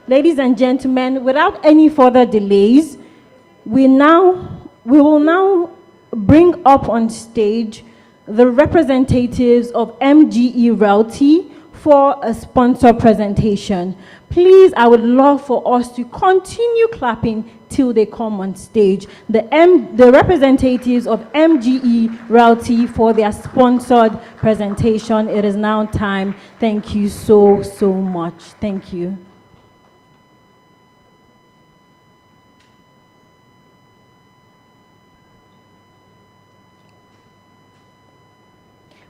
Ladies and gentlemen, without any further delays, we will now bring up on stage the representatives of MGE Realty for a sponsor presentation. Please, I would love for us to continue clapping till they come on stage. The representatives of MGE Realty for their sponsored presentation. It is now time. Thank you so, so much. Thank you.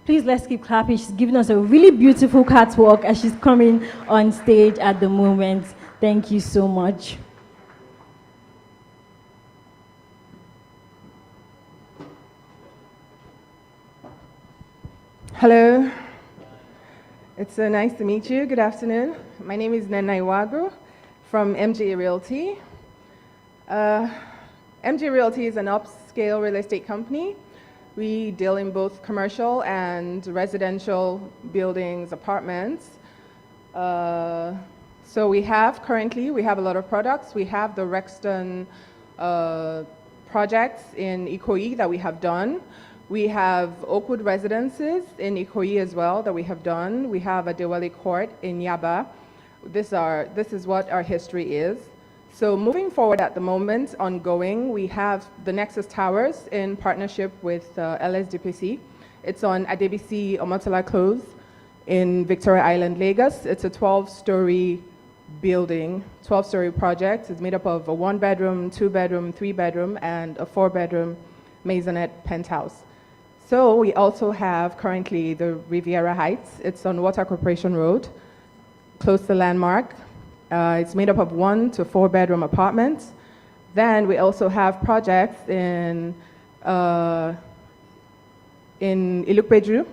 Please, let's keep clapping. She's giving us a really beautiful catwalk as she's coming on stage at the moment. Thank you so much. Hello. It's so nice to meet you. Good afternoon. My name is Nena Iwagu from MGE Realty. MGE Realty is an upscale real estate company. We deal in both commercial and residential buildings, apartments. So we have a lot of products. We have the Rexton projects in Ikoyi that we have done. We have Oakwood Residences in Ikoyi as well that we have done. We have a Dewali Court in Yaba. This is what our history is. So moving forward at the moment, ongoing, we have the Nexus Towers in partnership with LSDPC. It's on Adebisi Omotola Close in Victoria Island, Lagos. It's a 12-story building, 12-story project. It's made up of a 1-bedroom, 2-bedroom, 3-bedroom, and a 4-bedroom maisonette penthouse. So we also have currently the Riviera Heights. It's on Water Corporation Road, close to Landmark. It's made up of 1 to 4-bedroom apartments. Then we also have projects in Ilukpeju.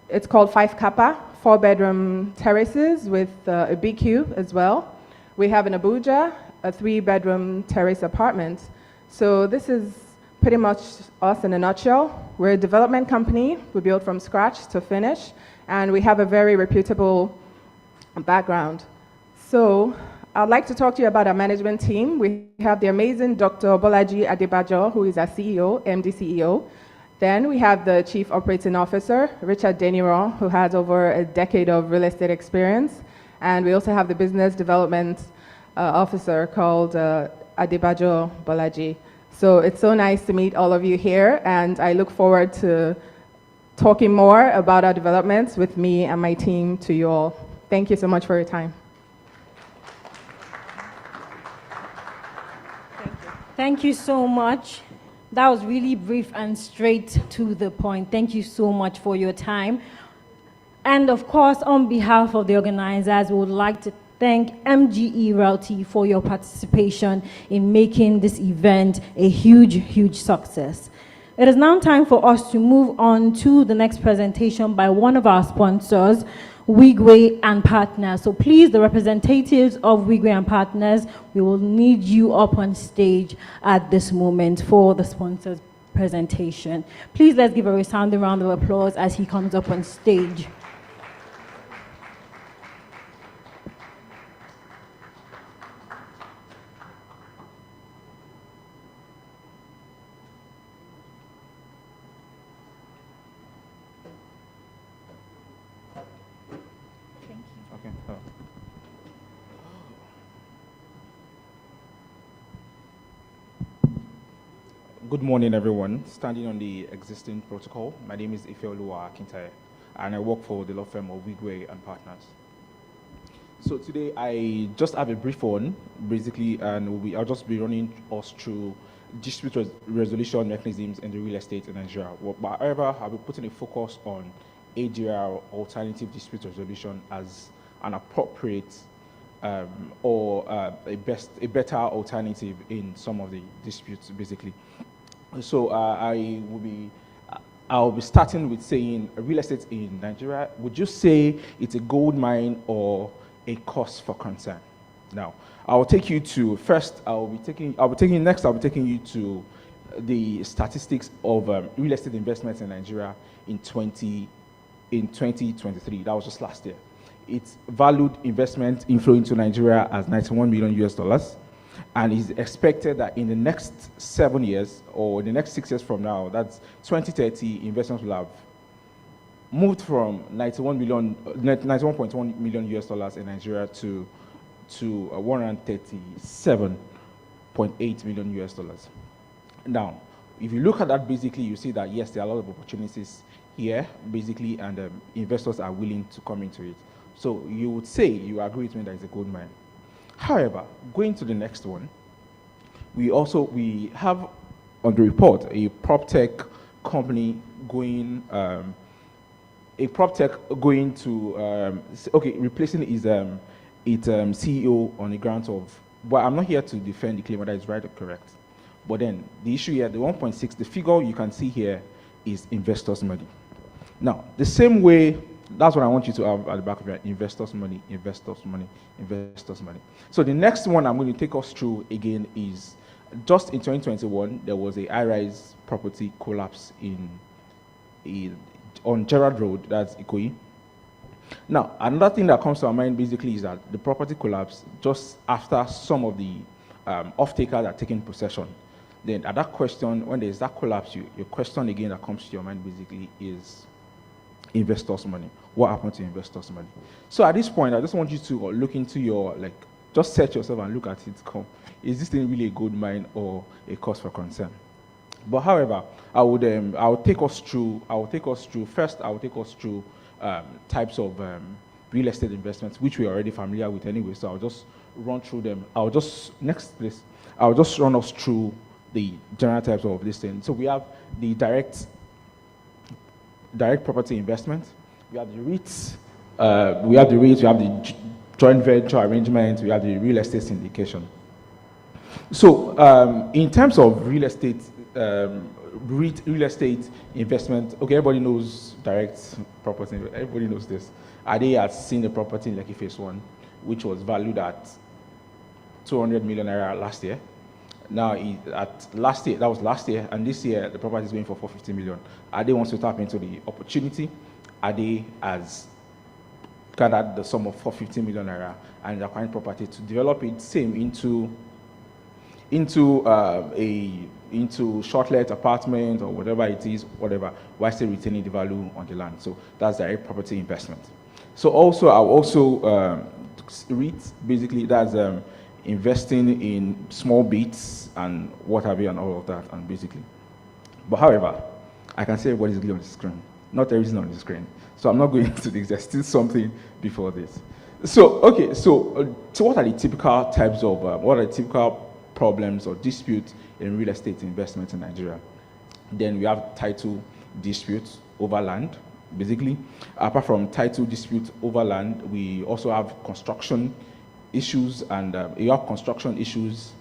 It's called 5 Kappa, 4-bedroom terraces with a BQ as well. We have in Abuja a 3-bedroom terrace apartment. So this is pretty much us in a nutshell. We're a development company. We build from scratch to finish, and we have a very reputable background. So I'd like to talk to you about our management team. We have the amazing Dr. Bolaji Adebajo, who is our CEO, MD CEO. Then we have the Chief Operating Officer, Richard Deniron, who has over a decade of real estate experience. And we also have the Business Development Officer called Adebajo Bolaji. So it's so nice to meet all of you here, and I look forward to talking more about our developments with me and my team to you all. Thank you so much for your time. Thank you so much. That was really brief and straight to the point. Thank you so much for your time. And of course, on behalf of the organizers, we would like to thank MGE Realty for your participation in making this event a huge, huge success. It is now time for us to move on to the next presentation by one of our sponsors, Wigwe and Partners. So please, the representatives of Wigwe and Partners, we will need you up on stage at this moment for the sponsor's presentation. Please, let's give a resounding round of applause as he comes up on stage. Good morning, everyone. Standing on the existing protocol, my name is Ifeoluwa Akintaye, and I work for the law firm of Wigwe and Partners. So today, I just have a brief one, basically, and I'll just be running us through dispute resolution mechanisms in the real estate in Nigeria. However, I'll be putting a focus on ADR, alternative dispute resolution, as an appropriate or a better alternative in some of the disputes, basically. So I'll be starting with saying real estate in Nigeria. Would you say it's a gold mine or a cause for concern? Now, I'll take you to first. I'll be taking you to the statistics of real estate investments in Nigeria in 2023. That was just last year. Its valued investment inflow into Nigeria as 91 million US dollars, and is expected that in the next 7 years or the next 6 years from now, that's 2030, investments will have moved from 91.1 million US dollars in Nigeria to 137.8 million US dollars. Now, if you look at that, basically, you see that yes, there are a lot of opportunities here, basically, and investors are willing to come into it. So you would say you agree with me that it's a gold mine. However, going to the next one, we have on the report a prop tech company going. Replacing its CEO on the grounds of. Well, I'm not here to defend the claim whether it's right or correct. But then the issue here, the 1.6, the figure you can see here is investors' money. Now, the same way, that's what I want you to have at the back of your investors' money, investors' money, investors' money. So the next one I'm going to take us through again is just in 2021, there was a high-rise property collapse on Gerard Road, that's Ikoyi. Now, another thing that comes to our mind basically is that the property collapsed just after some of the off-takers are taking possession. Then at that question, when there's that collapse, your question again that comes to your mind basically is investors' money. What happened to investors' money? So at this point, I just want you to look into your, just search yourself and look at it. Is this thing really a gold mine or a cause for concern? But however, I'll take us through types of real estate investments, which we're already familiar with anyway. So I'll just run through them. I'll just run us through the general types of this thing. So we have the direct property investment. We have the REITs. We have the joint venture arrangement. We have the real estate syndication. So in terms of real estate investment, okay, everybody knows direct property. Everybody knows this. Ade has seen the property in Lekki Phase 1, which was valued at 200 million naira last year. Now, that was last year, and this year the property is going for 450 million. Ade wants to tap into the opportunity. Ade has gathered the sum of 450 million naira and is acquiring property to develop it same into short-let apartment or whatever it is, while still retaining the value on the land. So that's direct property investment. So also, REIT, basically that's investing in small bits and what have you and all of that, and basically. But however, I can see everybody's on the screen. Not everything on the screen. So I'm not going into this. There's still something before this. So, okay, so what are the typical types of, what are the typical problems or disputes in real estate investments in Nigeria? Then we have title disputes over land, basically. Apart from title disputes over land, we also have construction issues, and you have construction issues.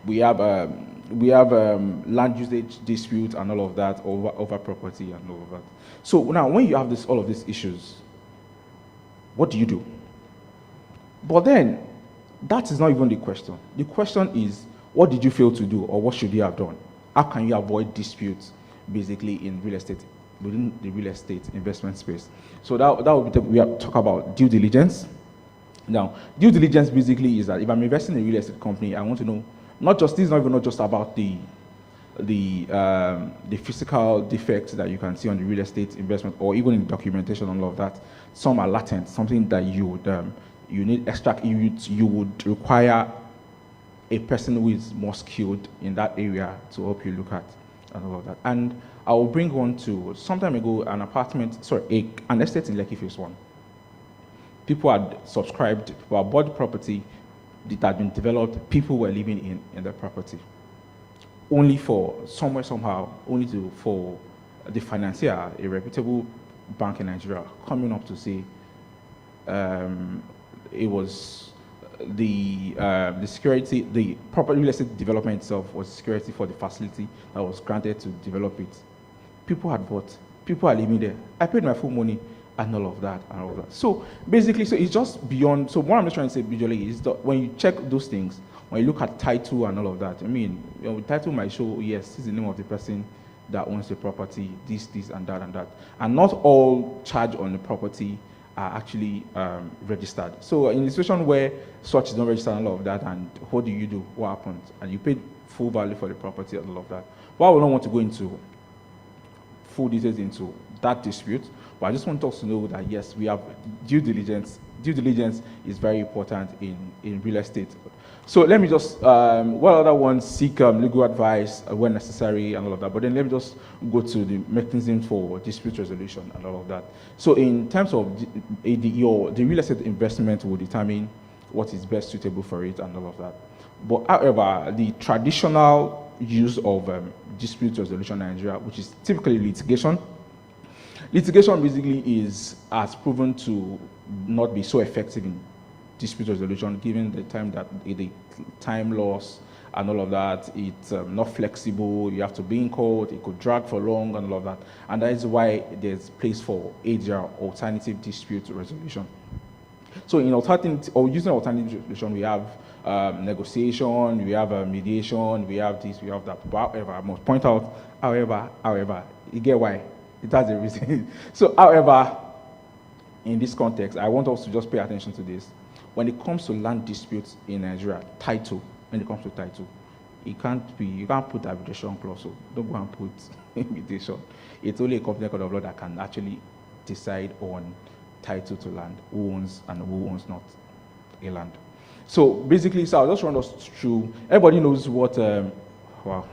We have land usage disputes and all of that over property and all of that. So now, when you have all of these issues, what do you do? But then, that is not even the question. The question is, what did you fail to do, or what should you have done? How can you avoid disputes, basically, in real estate, within the real estate investment space? So that would be we have to talk about due diligence. Now, due diligence basically is that if I'm investing in a real estate company, I want to know this is not just about the physical defects that you can see on the real estate investment, or even in documentation and all of that. Some are latent, something that you would require a person who is more skilled in that area to help you look at and all of that. And I will bring one to some time ago, an estate in Lekki Phase 1. People had subscribed, people had bought the property that had been developed, people were living in the property. Only for the financier, a reputable bank in Nigeria, coming up to say it was the security, the property real estate development itself was security for the facility that was granted to develop it. People had bought, people are living there. I paid my full money, and all of that, and all of that. So basically, so it's just beyond. So what I'm just trying to say visually is that when you check those things, when you look at title and all of that, I mean, title might show, yes, this is the name of the person that owns the property, this, and that, and not all charge on the property are actually registered. So in a situation where such is not registered and all of that, and what do you do? What happens? And you paid full value for the property and all of that. But I would not want to go into full details into that dispute, but I just want us to know that yes, we have due diligence. Due diligence is very important in real estate. So let me just, what other ones seek legal advice when necessary and all of that, but then let me just go to the mechanism for dispute resolution and all of that. So in terms of the real estate investment will determine what is best suitable for it and all of that. But however, the traditional use of dispute resolution in Nigeria, which is typically litigation basically has proven to not be so effective in dispute resolution, given the time that the time loss and all of that. It's not flexible. You have to be in court. It could drag for long and all of that. And that is why there's place for ADR, alternative dispute resolution. So in using alternative resolution, we have negotiation, we have mediation, we have this, we have that. But however, I must point out, however, you get why? It has a reason. So however, in this context, I want us to just pay attention to this. When it comes to land disputes in Nigeria, when it comes to title, you can't put arbitration clause, so don't go and put mediation. It's only a company code of law that can actually decide on title to land, who owns and who owns not a land. So basically, so I'll just run us through. Everybody knows what, wow,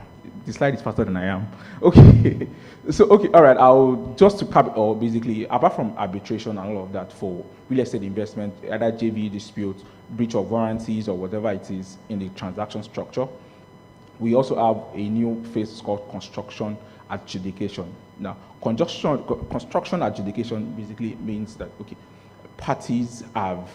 the slide is faster than I am. Okay, so, okay, all right, I'll just to cap it all, basically, apart from arbitration and all of that for real estate investment, either JV dispute, breach of warranties, or whatever it is in the transaction structure, we also have a new phase called construction adjudication. Now, construction adjudication basically means that, okay, parties have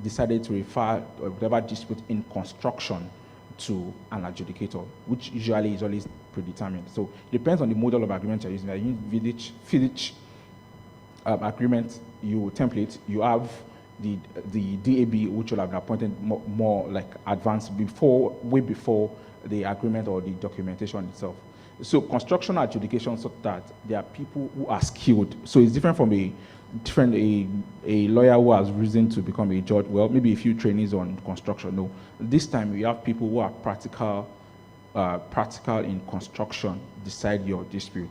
decided to refer whatever dispute in construction to an adjudicator, which usually is always predetermined. So it depends on the model of agreement you're using. In each agreement template, you have the DAB, which will have been appointed more like advanced way before the agreement or the documentation itself. So construction adjudication, so that there are people who are skilled. So it's different from a lawyer who has risen to become a judge. Well, maybe a few trainees on construction. No, this time we have people who are practical in construction decide your dispute.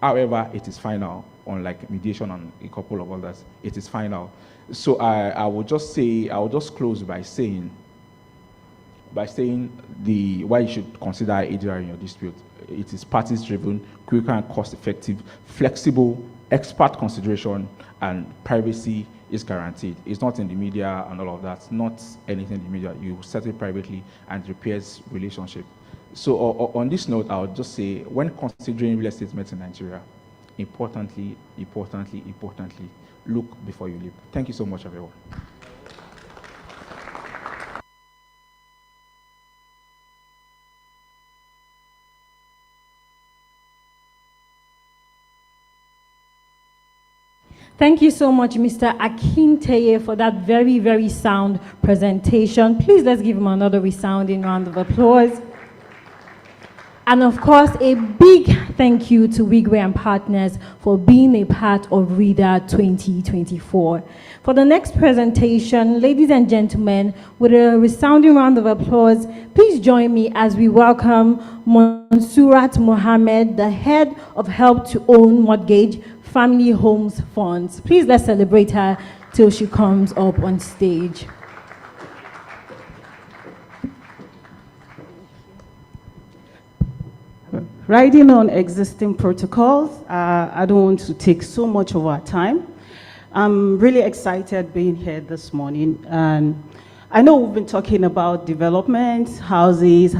However, it is final, unlike mediation and a couple of others. It is final. So I will just close by saying why you should consider ADR in your dispute. It is parties driven, quicker and cost effective, flexible, expert consideration, and privacy is guaranteed. It's not in the media and all of that. Not anything in the media. You settle privately and repairs relationship. So on this note, I would just say, when considering real estate investment in Nigeria, importantly, look before you leap. Thank you so much, everyone. Thank you so much, Mr. Akinteye, for that very, very sound presentation. Please let's give him another resounding round of applause. And of course, a big thank you to Wigwe and Partners for being a part of REDA 2024. For the next presentation, ladies and gentlemen, with a resounding round of applause, please join me as we welcome Monsurat Mohammed, the head of Help to Own Mortgage Family Homes Funds. Please let's celebrate her till she comes up on stage. Riding on existing protocols, I don't want to take so much of our time. I'm really excited being here this morning. And I know we've been talking about development, houses.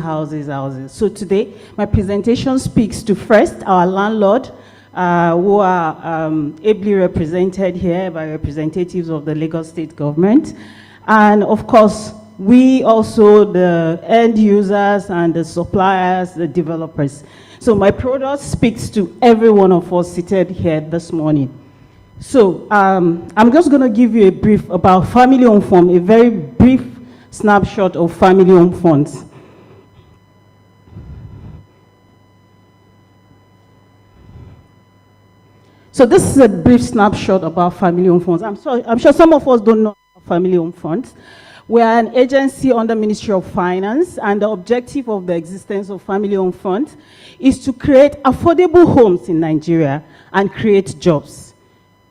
So today, my presentation speaks to first our landlord, who are ably represented here by representatives of the Lagos State government. And of course, we also, the end users and the suppliers, the developers. So my product speaks to every one of us seated here this morning. So I'm just going to give you a brief about family-owned fund, a very brief snapshot of family-owned funds. So this is a brief snapshot about family-owned funds. I'm sure some of us don't know about family-owned funds. We are an agency under Ministry of Finance, and the objective of the existence of family-owned funds is to create affordable homes in Nigeria and create jobs.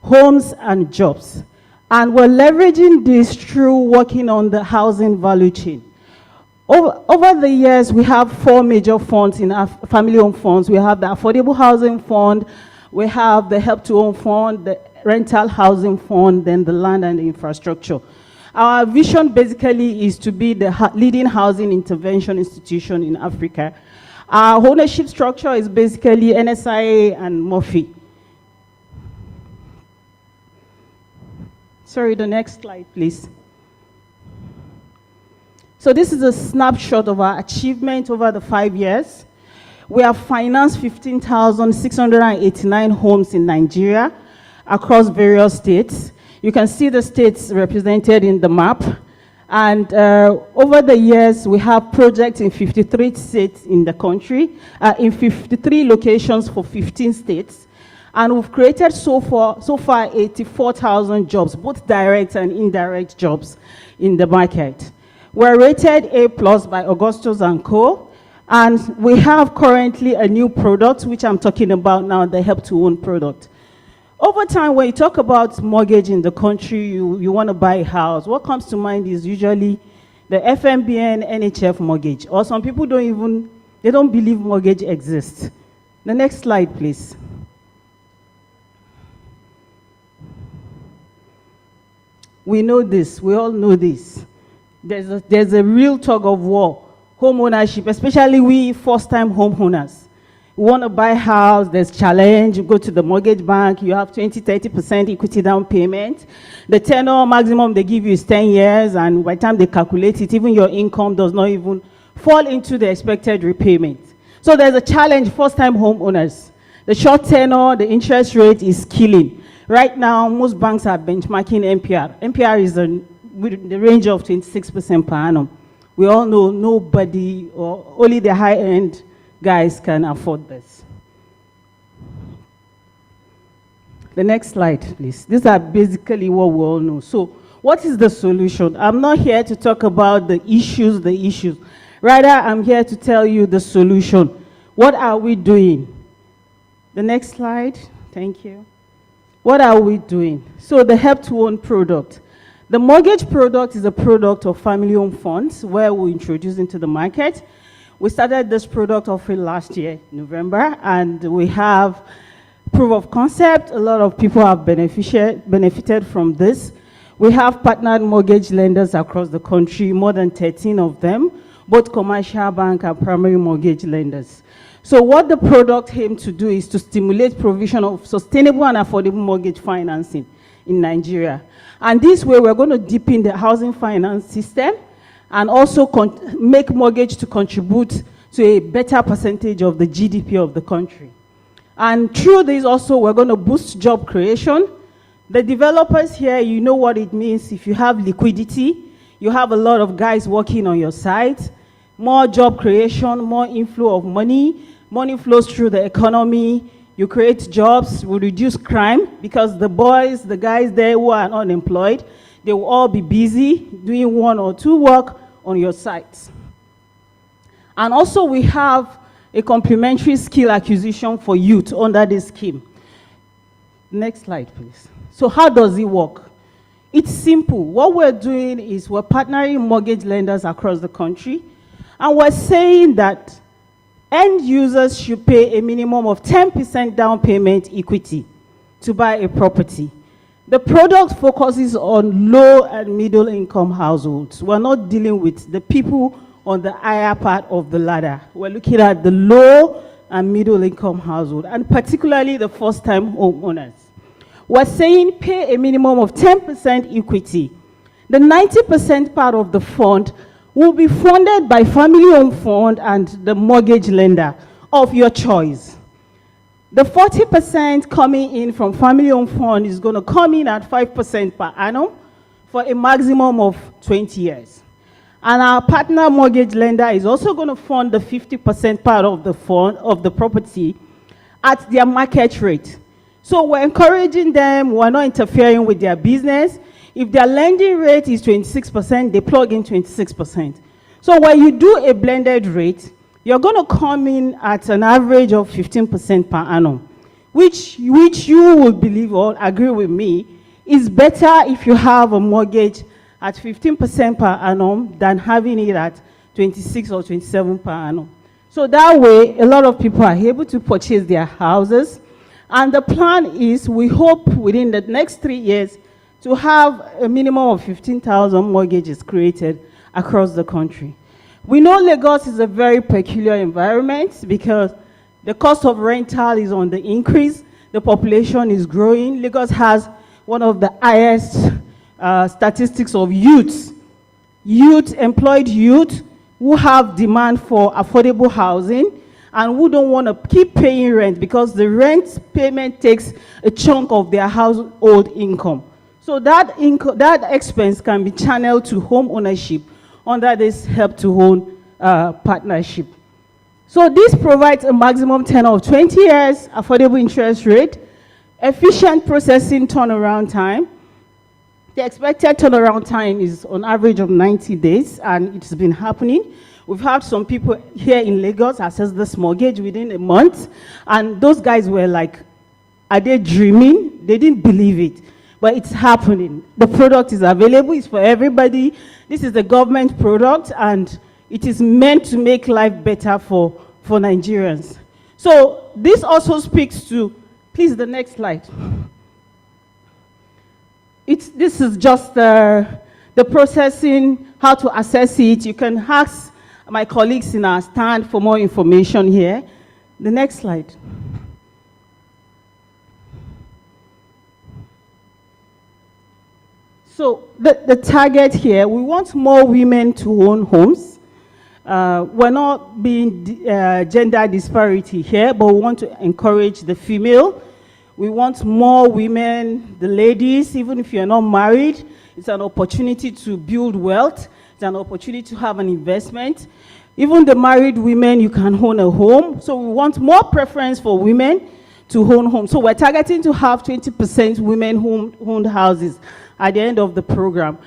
Homes and jobs. And we're leveraging this through working on the housing value chain. Over the years, we have 4 major funds in our family-owned funds. We have the Affordable Housing Fund, we have the Help to Own Fund, the Rental Housing Fund, then the Land and the Infrastructure. Our vision basically is to be the leading housing intervention institution in Africa. Our ownership structure is basically NSIA and Murphy. Sorry, the next slide, please. So this is a snapshot of our achievement over the 5 years. We have financed 15,689 homes in Nigeria across various states. You can see the states represented in the map. And over the years, we have projects in 53 states in the country, in 53 locations for 15 states. And we've created so far 84,000 jobs, both direct and indirect jobs in the market. We're rated A+ by Augustus & Co. And we have currently a new product, which I'm talking about now, the Help to Own product. Over time, when you talk about mortgage in the country, you want to buy a house, what comes to mind is usually the FMBN NHF mortgage. Or some people don't believe mortgage exists. The next slide, please. We know this, we all know this. There's a real tug of war. Home ownership, especially we first-time homeowners. You want to buy a house, there's challenge, you go to the mortgage bank, you have 20-30% equity down payment. The tenor maximum they give you is 10 years, and by the time they calculate it, even your income does not even fall into the expected repayment. So there's a challenge, first-time homeowners. The short tenor, the interest rate is killing. Right now, most banks are benchmarking NPR. NPR is with the range of 26% per annum. We all know nobody or only the high-end guys can afford this. The next slide, please. These are basically what we all know. So what is the solution? I'm not here to talk about the issues. Rather, I'm here to tell you the solution. What are we doing? The next slide. Thank you. What are we doing? So the Help to Own product. The mortgage product is a product of family-owned funds where we introduced into the market. We started this product offering last year, November, and we have proof of concept. A lot of people have benefited from this. We have partnered mortgage lenders across the country, more than 13 of them, both commercial bank and primary mortgage lenders. So what the product aims to do is to stimulate provision of sustainable and affordable mortgage financing in Nigeria. And this way, we're going to deepen the housing finance system and also make mortgage to contribute to a better percentage of the GDP of the country. And through this also, we're going to boost job creation. The developers here, you know what it means. If you have liquidity, you have a lot of guys working on your site, more job creation, more inflow of money flows through the economy, you create jobs, we reduce crime, because the guys there who are unemployed, they will all be busy doing 1 or 2 work on your sites. And also we have a complementary skill acquisition for youth under this scheme. Next slide, please. So how does it work? It's simple. What we're doing is we're partnering mortgage lenders across the country, and we're saying that end users should pay a minimum of 10% down payment equity to buy a property. The product focuses on low and middle income households. We're not dealing with the people on the higher part of the ladder. We're looking at the low and middle income household, and particularly the first-time homeowners. We're saying pay a minimum of 10% equity. The 90% part of the fund will be funded by family-owned fund and the mortgage lender of your choice. The 40% coming in from family-owned fund is going to come in at 5% per annum for a maximum of 20 years. And our partner mortgage lender is also going to fund the 50% part of the fund of the property at their market rate. So we're encouraging them, we're not interfering with their business. If their lending rate is 26%, they plug in 26%. So when you do a blended rate, you're going to come in at an average of 15% per annum, which you will believe or agree with me is better if you have a mortgage at 15% per annum than having it at 26 or 27 per annum. So that way, a lot of people are able to purchase their houses. And the plan is, we hope within the next 3 years to have a minimum of 15,000 mortgages created across the country. We know Lagos is a very peculiar environment because the cost of rental is on the increase, the population is growing. Lagos has one of the highest statistics of employed youth who have demand for affordable housing and who don't want to keep paying rent because the rent payment takes a chunk of their household income. So that expense can be channeled to home ownership under this help to own partnership. So this provides a maximum tenure of 20 years, affordable interest rate, efficient processing turnaround time. The expected turnaround time is on average of 90 days, and it's been happening. We've had some people here in Lagos access this mortgage within a month, and those guys were like, are they dreaming? They didn't believe it, but it's happening. The product is available, it's for everybody. This is a government product, and it is meant to make life better for Nigerians. So this also speaks to, please, the next slide. This is just the processing, how to assess it. You can ask my colleagues in our stand for more information here. The next slide. So the target here, we want more women to own homes. We're not being gender disparity here, but we want to encourage the female. We want more women, the ladies, even if you're not married, it's an opportunity to build wealth. It's an opportunity to have an investment. Even the married women, you can own a home. So we want more preference for women to own homes. So we're targeting to have 20% women-owned houses at the end of the program.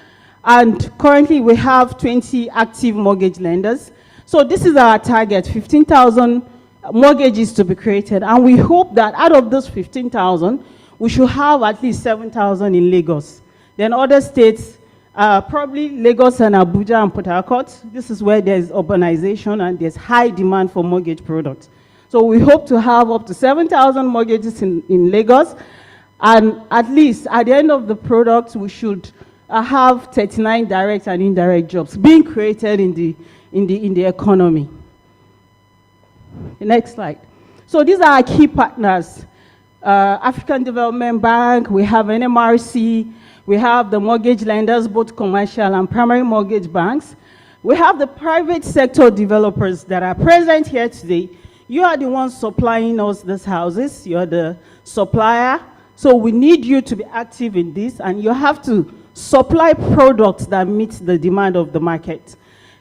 And currently we have 20 active mortgage lenders. So this is our target, 15,000 mortgages to be created. And we hope that out of those 15,000, we should have at least 7,000 in Lagos. Then other states, probably Lagos and Abuja and Port Harcourt. This is where there's urbanization and there's high demand for mortgage products. So we hope to have up to 7,000 mortgages in Lagos. And at least at the end of the product, we should have 39 direct and indirect jobs being created in the economy. The next slide. So these are our key partners. African Development Bank, we have NMRC, we have the mortgage lenders, both commercial and primary mortgage banks. We have the private sector developers that are present here today. You are the ones supplying us these houses. You're the supplier. So we need you to be active in this, and you have to supply products that meet the demand of the market.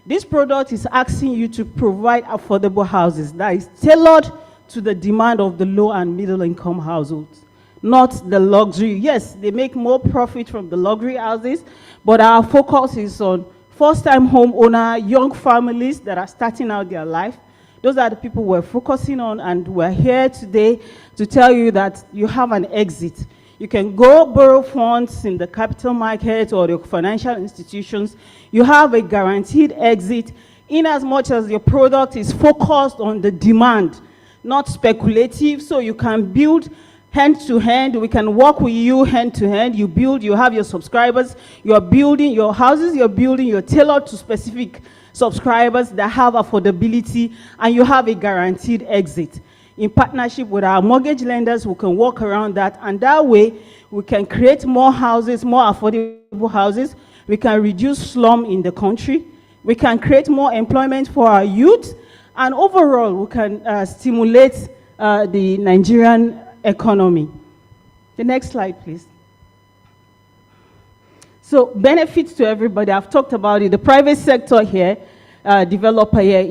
This product is asking you to provide affordable houses that is tailored to the demand of the low and middle income households, not the luxury. Yes, they make more profit from the luxury houses, but our focus is on first-time homeowner, young families that are starting out their life. Those are the people we're focusing on, and we're here today to tell you that you have an exit. You can go borrow funds in the capital market or the financial institutions. You have a guaranteed exit in as much as your product is focused on the demand, not speculative, so you can build hand to hand. We can work with you hand to hand. You build, you have your subscribers, you're building your houses, you're tailored to specific subscribers that have affordability, and you have a guaranteed exit. In partnership with our mortgage lenders, we can work around that, and that way we can create more houses, more affordable houses. We can reduce slum in the country. We can create more employment for our youth, and overall we can stimulate the Nigerian economy. The next slide, please. So benefits to everybody. I've talked about it. The private sector here, developer here.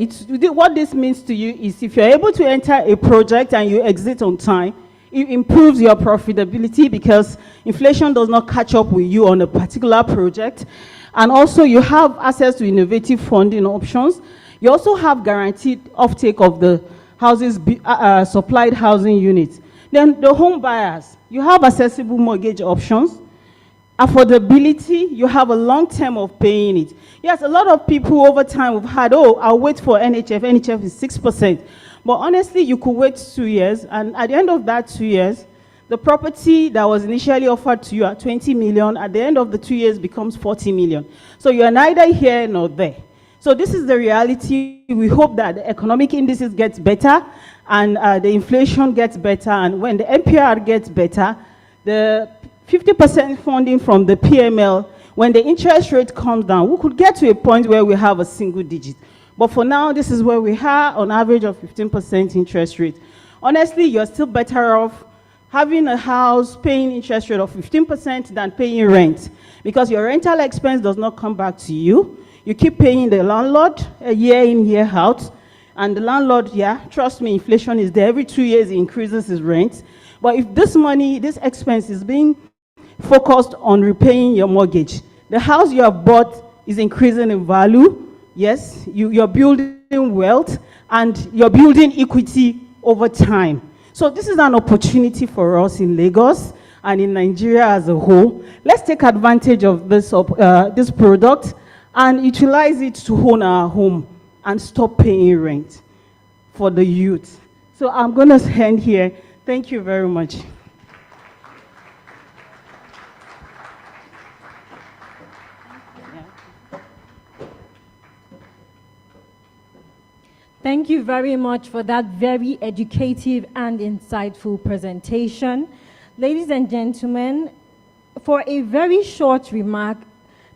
What this means to you is if you're able to enter a project and you exit on time, it improves your profitability because inflation does not catch up with you on a particular project. And also you have access to innovative funding options. You also have guaranteed offtake of the houses, supplied housing units. Then the home buyers, you have accessible mortgage options. Affordability, you have a long term of paying it. Yes, a lot of people over time have had, oh, I'll wait for NHF. NHF is 6%. But honestly, you could wait 2 years, and at the end of that 2 years, the property that was initially offered to you at 20 million, at the end of the 2 years becomes 40 million. So you're neither here nor there. So this is the reality. We hope that the economic indices gets better, and the inflation gets better, and when the MPR gets better, the 50% funding from the PML, when the interest rate comes down, we could get to a point where we have a single digit. But for now, this is where we are, on average of 15% interest rate. Honestly, you're still better off having a house paying interest rate of 15% than paying rent, because your rental expense does not come back to you. You keep paying the landlord a year in, year out, and the landlord, yeah, trust me, inflation is there. Every 2 years, he increases his rent. But if this money, this expense is being focused on repaying your mortgage, the house you have bought is increasing in value. Yes, you're building wealth and you're building equity over time. So this is an opportunity for us in Lagos and in Nigeria as a whole. Let's take advantage of this product and utilize it to own our home and stop paying rent for the youth. So I'm going to end here. Thank you very much. Thank you very much for that very educative and insightful presentation. Ladies and gentlemen, for a very short remark,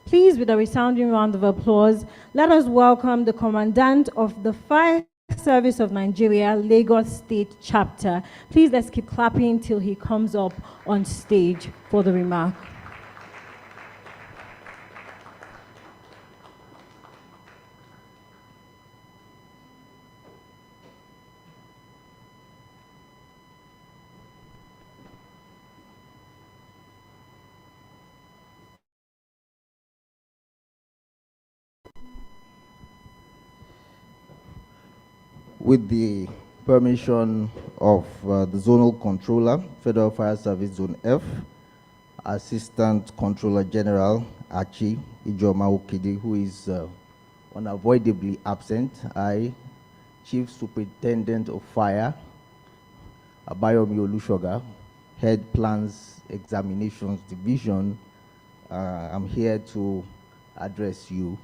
please, with a resounding round of applause, let us welcome the Commandant of the Fire Service of Nigeria, Lagos State Chapter. Please, let's keep clapping till he comes up on stage for the remark. With the permission of the Zonal Controller, Federal Fire Service Zone F, Assistant Controller General Achi Ijoma Okidi, who is unavoidably absent, I, Chief Superintendent of Fire, Abayomi Olushoga, Head Plans Examinations Division, I'm here to address you.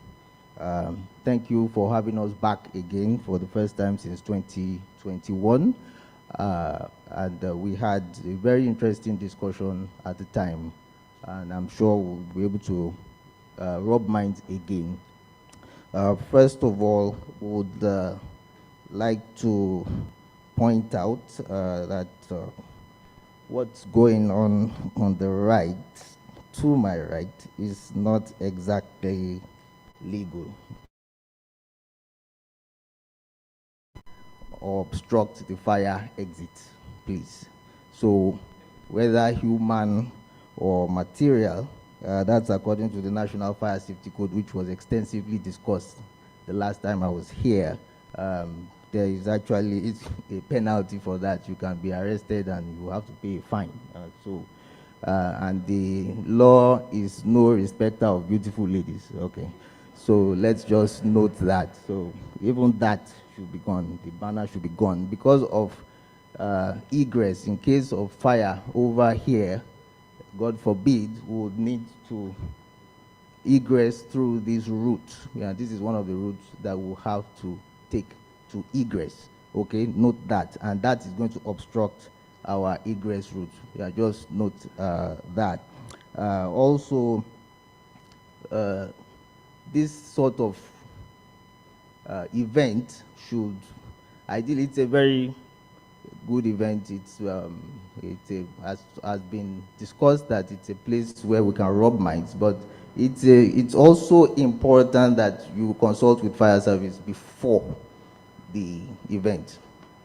Thank you for having us back again for the first time since 2021. We had a very interesting discussion at the time, and I'm sure we'll be able to rub minds again. First of all, would like to point out that what's going on the right, to my right, is not exactly legal or obstruct the fire exit, please. So whether human or material, that's according to the National Fire Safety Code, which was extensively discussed the last time I was here. There is actually a penalty for that. You can be arrested and you have to pay a fine. And the law is no respecter of beautiful ladies. Okay. So let's just note that. So even that should be gone. The banner should be gone because of egress. In case of fire over here, God forbid, we would need to egress through this route. Yeah, this is one of the routes that we'll have to take to egress. Okay, note that. And that is going to obstruct our egress route. Yeah, just note that. Also, this sort of event should, ideally, it's a very good event. Has been discussed that it's a place where we can rub minds, but it's also important that you consult with fire service before the event.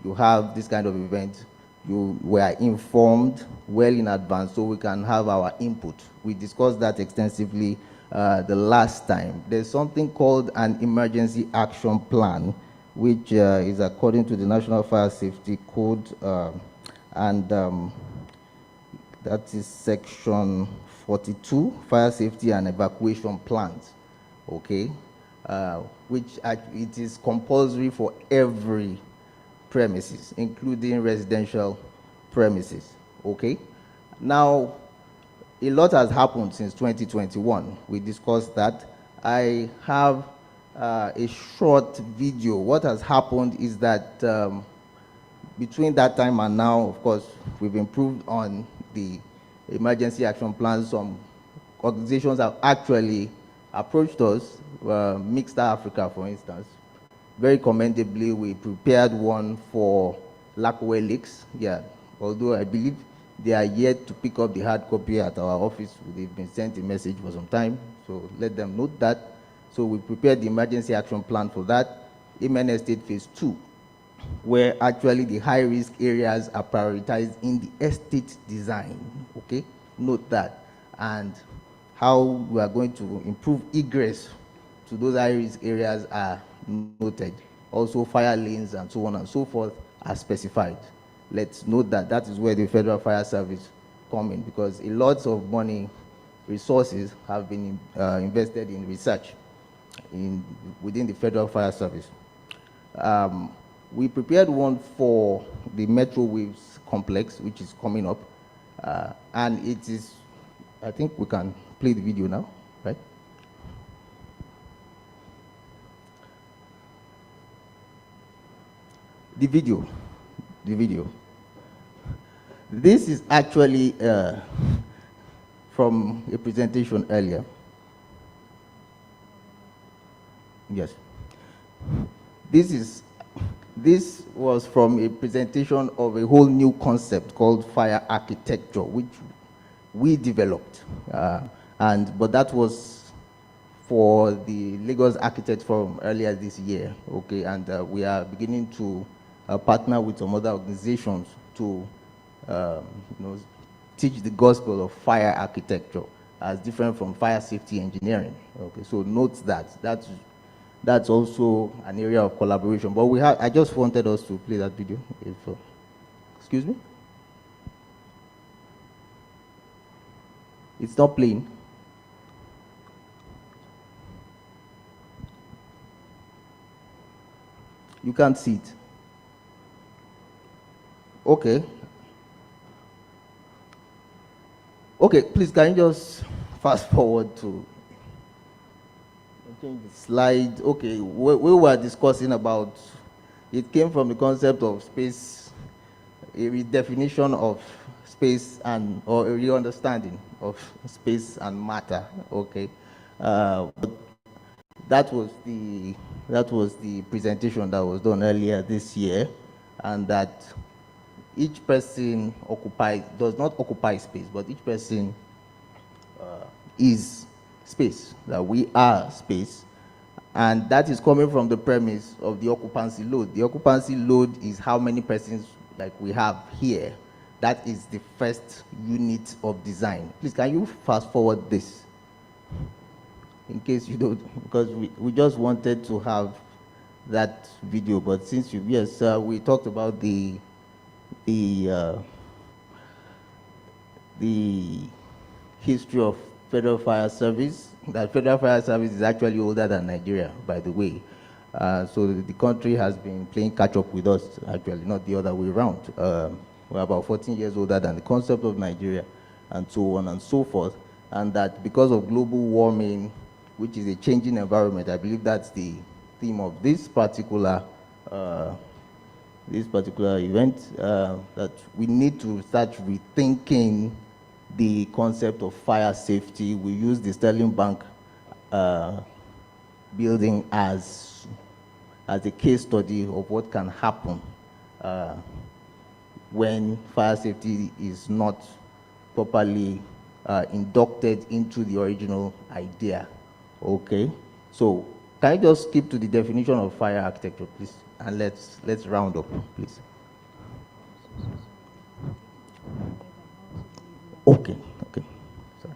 You have this kind of event, you were informed well in advance so we can have our input. We discussed that extensively the last time. There's something called an emergency action plan, which is according to the National Fire Safety Code, and that is section 42, fire safety and evacuation plans, okay? Which it is compulsory for every premises, including residential premises, okay? Now, a lot has happened since 2021. We discussed that. I have a short video. What has happened is that between that time and now, of course, we've improved on the emergency action plans. Some organizations have actually approached us, Mixed Africa, for instance. Very commendably, we prepared one for Lakwe Lakes, yeah. Although I believe they are yet to pick up the hard copy at our office. They've been sent a message for some time, so let them note that. So we prepared the emergency action plan for that. Amen Estate Phase 2, where actually the high-risk areas are prioritized in the estate design, okay? Note that. And how we are going to improve egress to those high-risk areas are noted. Also, fire lanes and so on and so forth are specified. Let's note that that is where the Federal Fire Service come in, because a lot of money, resources have been invested in research within the Federal Fire Service. We prepared one for the Metro Waves complex, which is coming up, and it is, I think we can play the video now, right? The video. This is actually from a presentation earlier. Yes. This was from a presentation of a whole new concept called fire architecture, which we developed. But that was for the Lagos Architect Forum earlier this year, okay? And we are beginning to partner with some other organizations to teach the gospel of fire architecture as different from fire safety engineering. Okay, so note that's also an area of collaboration. But I just wanted us to play that video. Excuse me? It's not playing. You can't see it. Okay. Okay, please, can you just fast forward to change the slide? Okay, we were discussing about, it came from the concept of space, a redefinition of space or a re-understanding of space and matter, okay? But that was the presentation that was done earlier this year, and that each person does not occupy space, but each person is space, that we are space. And that is coming from the premise of the occupancy load. The occupancy load is how many persons like we have here. That is the first unit of design. Please, can you fast forward this? In case you don't, because we just wanted to have that video, but since we talked about the history of Federal Fire Service. That Federal Fire Service is actually older than Nigeria, by the way. So the country has been playing catch up with us, actually, not the other way around. We're about 14 years older than the concept of Nigeria, and so on and so forth. And that because of global warming, which is a changing environment, I believe that's the theme of this particular event, that we need to start rethinking the concept of fire safety. We use the Sterling Bank building as a case study of what can happen when fire safety is not properly inducted into the original idea. Okay, so can I just skip to the definition of fire architecture, please, and let's round up, please. Okay, okay, sorry.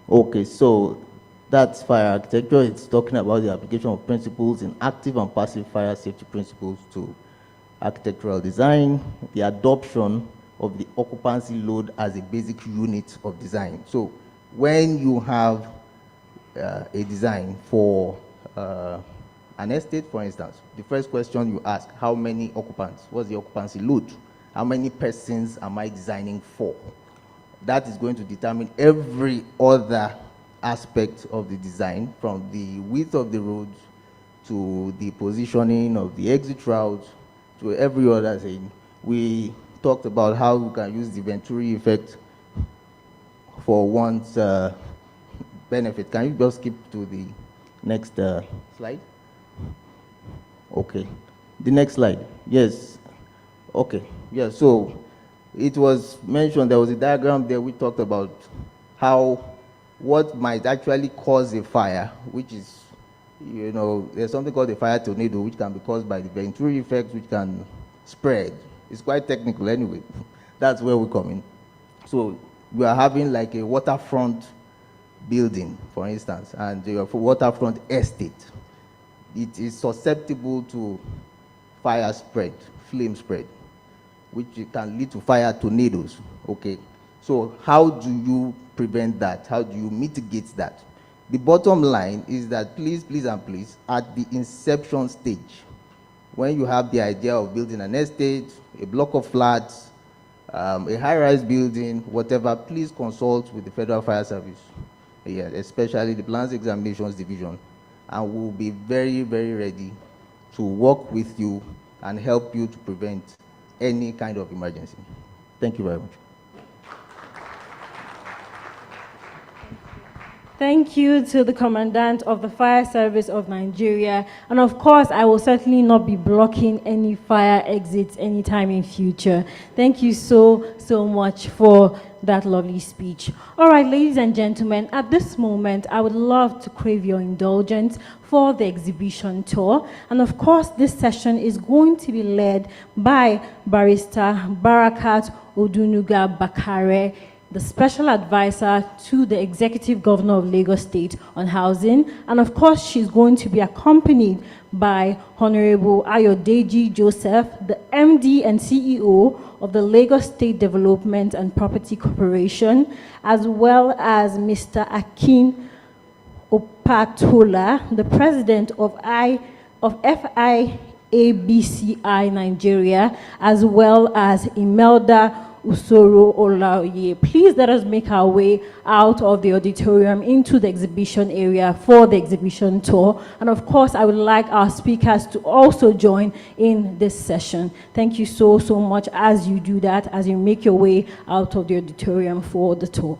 Okay, so that's fire architecture. It's talking about the application of principles in active and passive fire safety principles to architectural design, the adoption of the occupancy load as a basic unit of design. So when you have a design for an estate, for instance, the first question you ask, how many occupants? What's the occupancy load? How many persons am I designing for? That is going to determine every other aspect of the design, from the width of the roads to the positioning of the exit routes to every other thing. We talked about how we can use the Venturi effect for one's benefit. Can you just skip to the next slide? Okay. The next slide. Yes. Okay. Yeah, so it was mentioned, there was a diagram there we talked about how what might actually cause a fire, which is, you know, there's something called a fire tornado, which can be caused by the Venturi effect, which can spread. It's quite technical anyway. That's where we come in. So we are having like a waterfront building, for instance, and a waterfront estate. It is susceptible to fire spread, flame spread, which can lead to fire tornadoes. Okay, so how do you prevent that? How do you mitigate that? The bottom line is that please, please, and please, at the inception stage, when you have the idea of building an estate, a block of flats, a high-rise building, whatever, please consult with the Federal Fire Service, yeah, especially the Plans Examinations Division, and we'll be very, very ready to work with you and help you to prevent any kind of emergency. Thank you very much. Thank you to the Commandant of the Fire Service of Nigeria. And of course, I will certainly not be blocking any fire exits anytime in future. Thank you so, so much for that lovely speech. All right, ladies and gentlemen, at this moment, I would love to crave your indulgence for the exhibition tour. And of course, this session is going to be led by Barrister Barakat Odunuga Bakare, the Special Advisor to the Executive Governor of Lagos State on Housing. And of course, she's going to be accompanied by Honorable Ayodeji Joseph, the MD and CEO of the Lagos State Development and Property Corporation, as well as Mr. Akin Opatola, the President of FIABCI Nigeria, as well as Imelda Usoro Olaoye. Please let us make our way out of the auditorium into the exhibition area for the exhibition tour. And of course, I would like our speakers to also join in this session. Thank you so, so much as you do that, as you make your way out of the auditorium for the tour.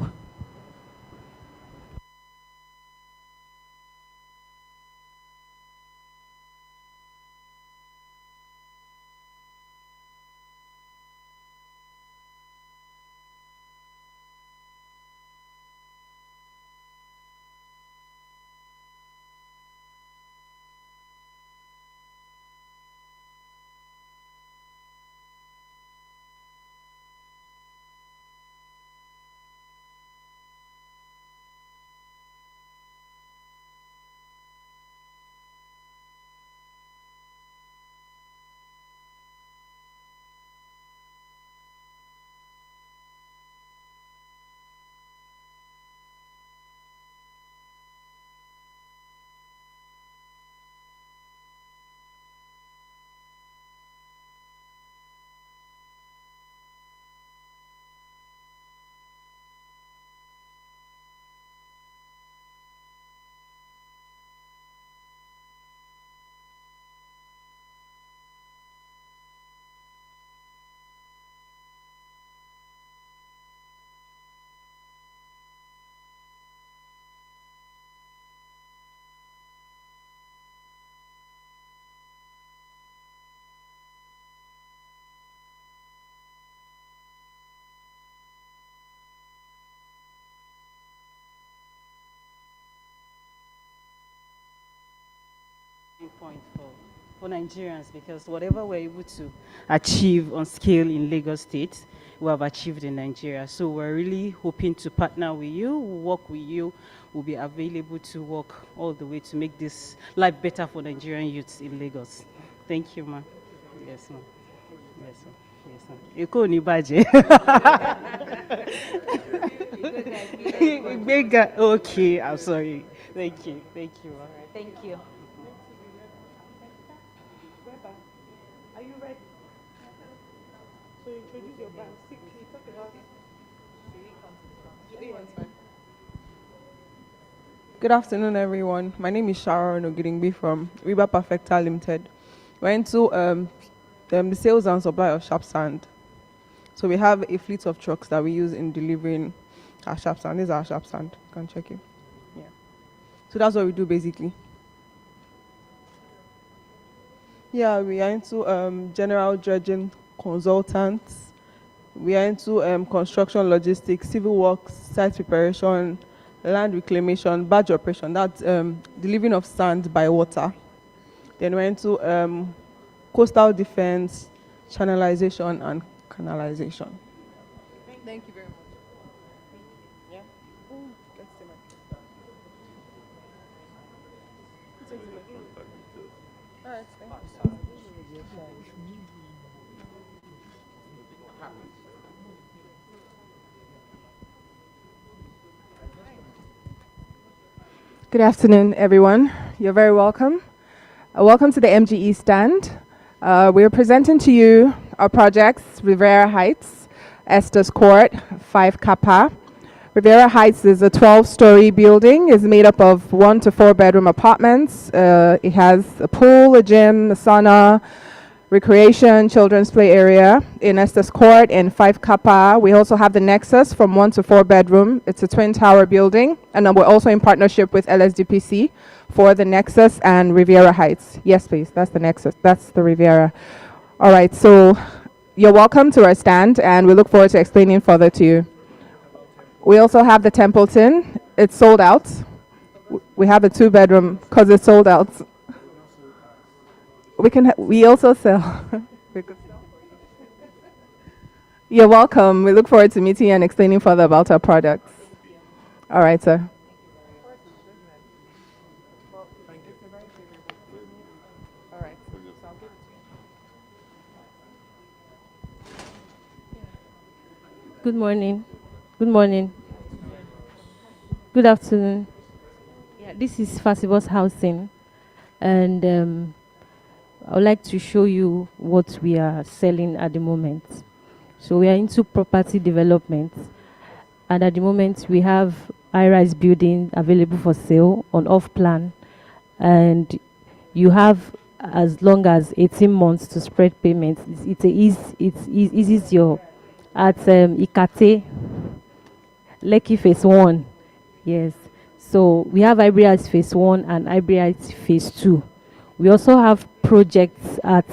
point for Nigerians, because whatever we're able to achieve on scale in Lagos State, we have achieved in Nigeria. So we're really hoping to partner with you, work with you. We'll be available to work all the way to make this life better for Nigerian youths in Lagos. Thank you, ma'am. Yes, ma'am. Yes, ma'am. Yes, ma'am. Eko ni baje. Okay, I'm sorry. Thank you. Thank you. All right. Thank you. Are you ready? So introduce your brand. Talk about it. Good afternoon, everyone. My name is Sharon Ogidingbi from REDA Perfecta Limited. We're into the sales and supply of sharp sand. So we have a fleet of trucks that we use in delivering our sharp sand. This is our sharp sand. You can check it. Yeah. So that's what we do basically. Yeah, we are into general dredging consultants. We are into construction logistics, civil works, site preparation, land reclamation, barge operation. That's delivering of sand by water. Then we're into coastal defense, channelization, and canalization. Thank you very much. Yeah. All right, thank you. Good afternoon, everyone. You're very welcome. Welcome to the MGE stand. We are presenting to you our projects, Riviera Heights, Estes Court, 5 Kappa. Riviera Heights is a 12-story building. It's made up of 1 to 4 bedroom apartments. It has a pool, a gym, a sauna, recreation, children's play area in Estes Court and 5 Kappa. We also have the Nexus from 1 to 4 bedroom. It's a twin tower building. And then we're also in partnership with LSDPC for the Nexus and Riviera Heights. Yes, please, that's the Nexus. That's the Riviera. All right, so you're welcome to our stand and we look forward to explaining further to you. We also have the Templeton. It's sold out. We have a 2-bedroom because it's sold out. We also sell. You're welcome. We look forward to meeting you and explaining further about our products. All right, sir. Good morning. Good morning. Good afternoon. Yeah, this is Fasibos Housing, and I would like to show you what we are selling at the moment. So we are into property development, and at the moment we have high-rise building available for sale on off-plan, and you have as long as 18 months to spread payments. It's easier at Ikate, Lekki Phase 1. Yes. So we have Hybrid Phase 1 and Hybrid Phase 2. We also have projects at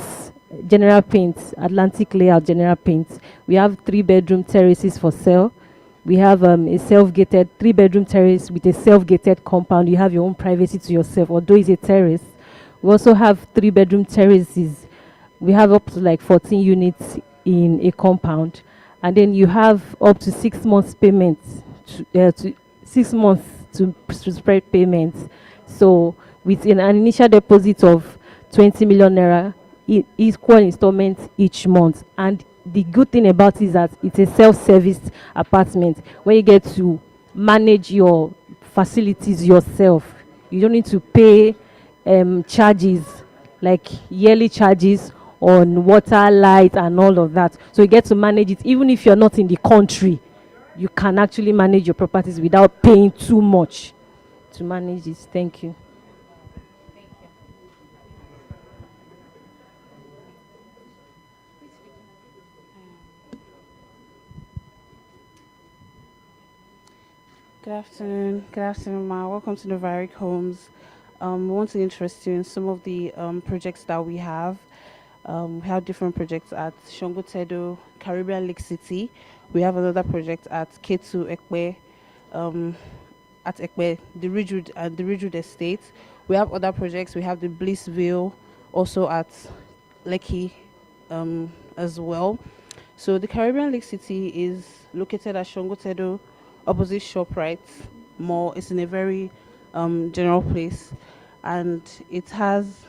General Paints, Atlantic Layout General Paints. We have 3-bedroom terraces for sale. We have a self-gated 3-bedroom terrace with a self-gated compound. You have your own privacy to yourself, although it's a terrace. We also have 3-bedroom terraces. We have up to like 14 units in a compound. And then you have up to 6 months payments, to 6 months to spread payments. So with an initial deposit of 20 million naira, equal installments each month. And the good thing about it is that it's a self-serviced apartment where you get to manage your facilities yourself. You don't need to pay charges, like yearly charges on water, light, and all of that. So you get to manage it. Even if you're not in the country, you can actually manage your properties without paying too much to manage it. Thank you. Good afternoon, Ma. Welcome to Novaric Homes. We want to interest you in some of the projects that we have. We have different projects at Shongotedo, Caribbean Lake City. We have another project at Ketu Ekpe, at Ekpe, the Ridgewood Estate. We have other projects. We have the Blissville, also at Lekki as well. So the Caribbean Lake City is located at Shongotedo, opposite ShopRite Mall. It's in a very general place, and it has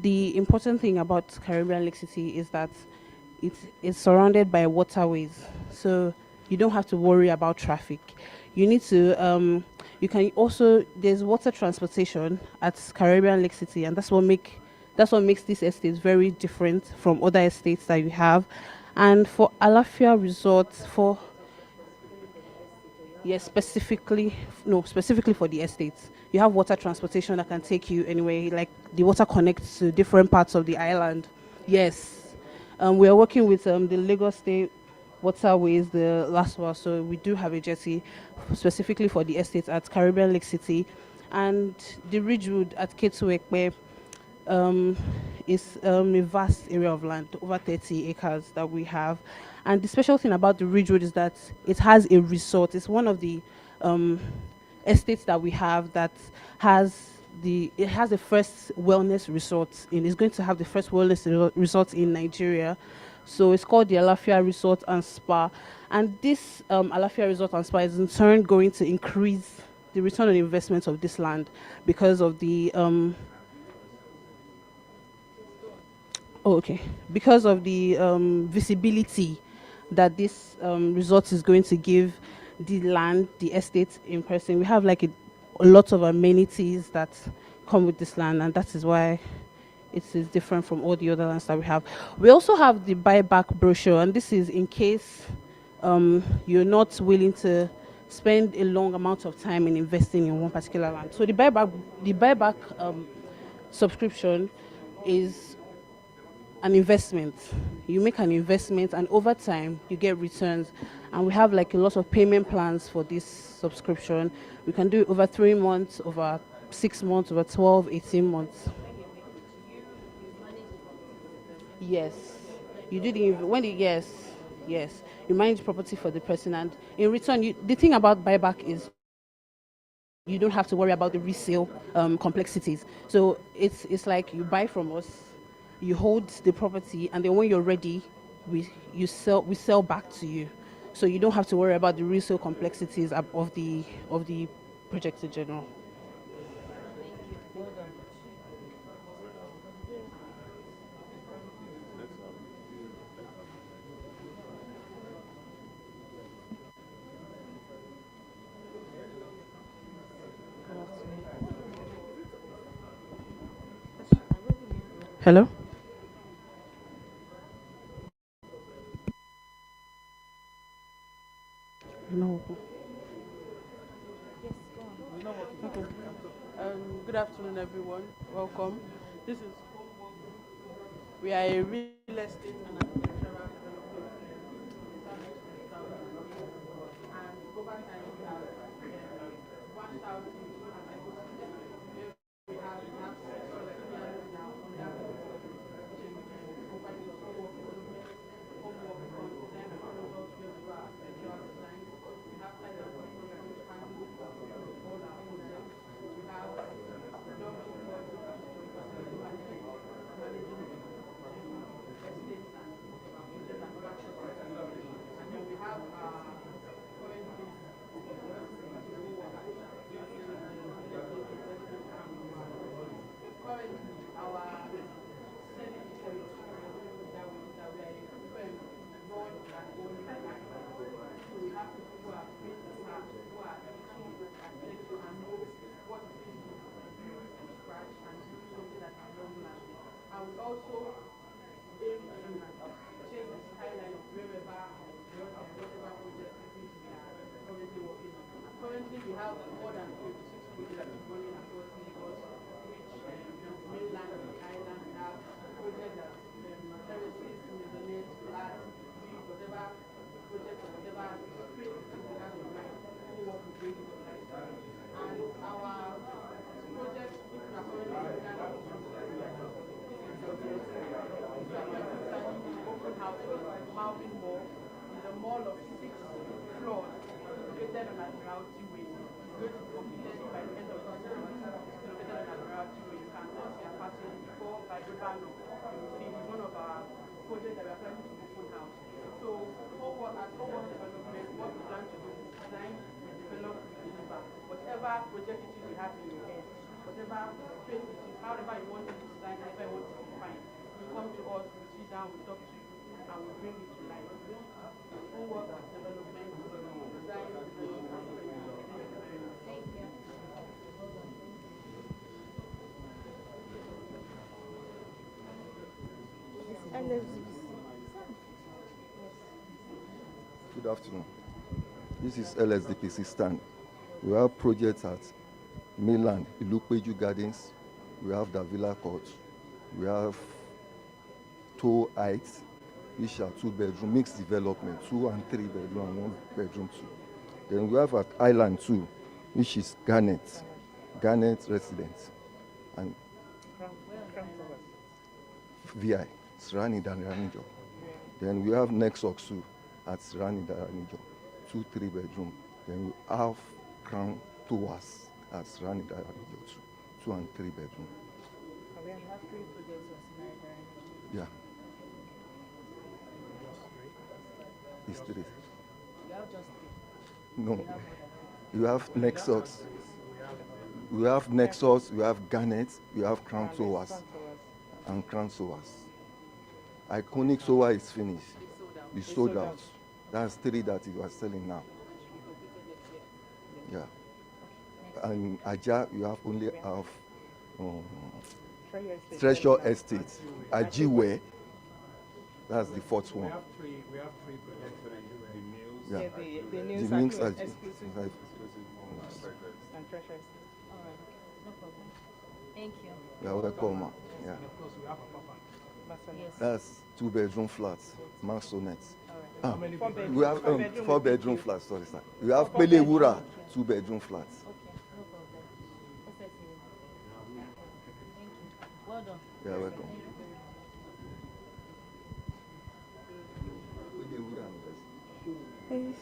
the important thing about Caribbean Lake City is that it is surrounded by waterways, so you don't have to worry about traffic. You need to you can also, there's water transportation at Caribbean Lake City, and that's what makes this estate very different from other estates that you have. And for Alafia Resorts, for yes, specifically for the estates, you have water transportation that can take you anywhere. Like the water connects to different parts of the island. Yes, we are working with the Lagos State Waterways, the last one. So we do have a jetty specifically for the estates at Caribbean Lake City, and the Ridgewood at Ketuekpe is a vast area of land, over 30 acres that we have. And the special thing about the Ridgewood is that it has a resort. It's one of the estates that we have that has the first wellness resort in. It's going to have the first wellness resort in Nigeria. So it's called the Alafia Resort and Spa. And this Alafia Resort and Spa is in turn going to increase the return on investment of this land because of the because of the visibility that this resort is going to give the land, the estate in person. We have like a lot of amenities that come with this land, and that is why it is different from all the other lands that we have. We also have the buyback brochure, and this is in case you're not willing to spend a long amount of time in investing in one particular land. So the buyback subscription is an investment. You make an investment, and over time you get returns. And we have like a lot of payment plans for this subscription. We can do it over 3 months, over 6 months, over 12, 18 months. Yes, you do yes, you manage property for the person, and in return, the thing about buyback is you don't have to worry about the resale complexities. So it's like you buy from us, you hold the property, and then when you're ready, we sell back to you. So you don't have to worry about the resale complexities of the project in general. Hello? No. Okay. Good afternoon, everyone. Welcome. This is we are a real estate and agricultural and over time we have 1,000 we have currently we have more than 26 projects running across Lagos, which mainland and the island. We have projects that terraces, maisonette, flats, whatever project or whatever space we have in mind, we work with building of lifestyle. And our projects which are currently in Ghana, open houses, Malvin Mall, is a mall of 6 floors located on Admiralty Way. It's going to be completed by the end of once you are passing before by river law, you will see it's one of our projects that we are planning to open house. So all what development, what we plan to do is design and develop and deliver whatever project it is you have in your head, whatever space it is, however you want it to design, however you want it to define. You come to us, we sit down, we talk to you, and we bring it to life. All work as development, design, development. Thank you. Good afternoon. This is LSDPC stand. We have projects at Mainland, Ilupeju Gardens. We have the Villa Court. We have Toe Heights, which are 2-bedroom mixed development, 2 and 3 bedroom and 1 bedroom 2. Then we have at Island 2, which is Garnet Residence, and VI, Srani Daranijo. Then we have Nexox 2 at Srani Daranijo, 2 3-bedroom. Then we have Crown Towers at Srani Daranijo 2 and 3 bedroom. We have 3 projects at Srani Daranijo. Yeah. It's 3. You have just 3. No. You have Nexus. We have Nexus, we have Garnet, we have Crown Towers and Crown Towers. Iconic Sowa is finished. It's sold out. That's 3 that you are selling now. Yeah. And Aja, you have only have Treasure Estate. Ajiwe, that's the 4th one. We have 3 projects for Nigeria. Yeah. The The links are exclusive and Treasure Estate. All right. No problem. Thank you. You are welcome, ma. Yeah. Of course, we have a papa. Yes. That's 2-bedroom flats, Masonet. How many people? We have 4-bedroom flats, sorry, sir. We have Pelewura, 2-bedroom flats. Okay, no problem. Thank you. Well done. You are welcome.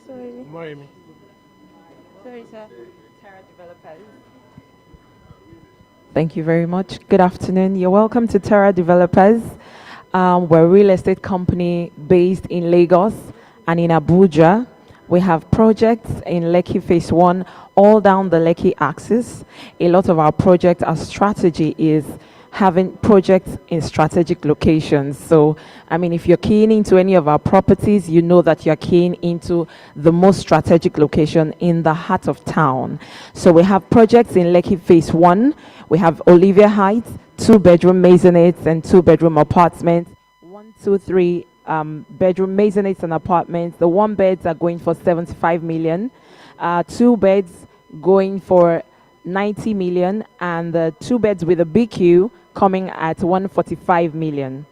Sorry. Moremi. Sorry, sir. Terra Developers. Thank you very much. Good afternoon. You're welcome to Terra Developers. We're a real estate company based in Lagos and in Abuja. We have projects in Lekki Phase 1 all down the Lekki axis. A lot of our projects, our strategy is having projects in strategic locations. So, I mean, if you're keying into any of our properties, you know that you're keying into the most strategic location in the heart of town. So we have projects in Lekki Phase 1. We have Olivia Heights, 2-bedroom maisonettes and 2-bedroom apartments. 1, 2, 3 bedroom maisonettes and apartments. The 1 beds are going for 75 million. 2 beds going for 90 million, and the 2 beds with a BQ coming at 145 million.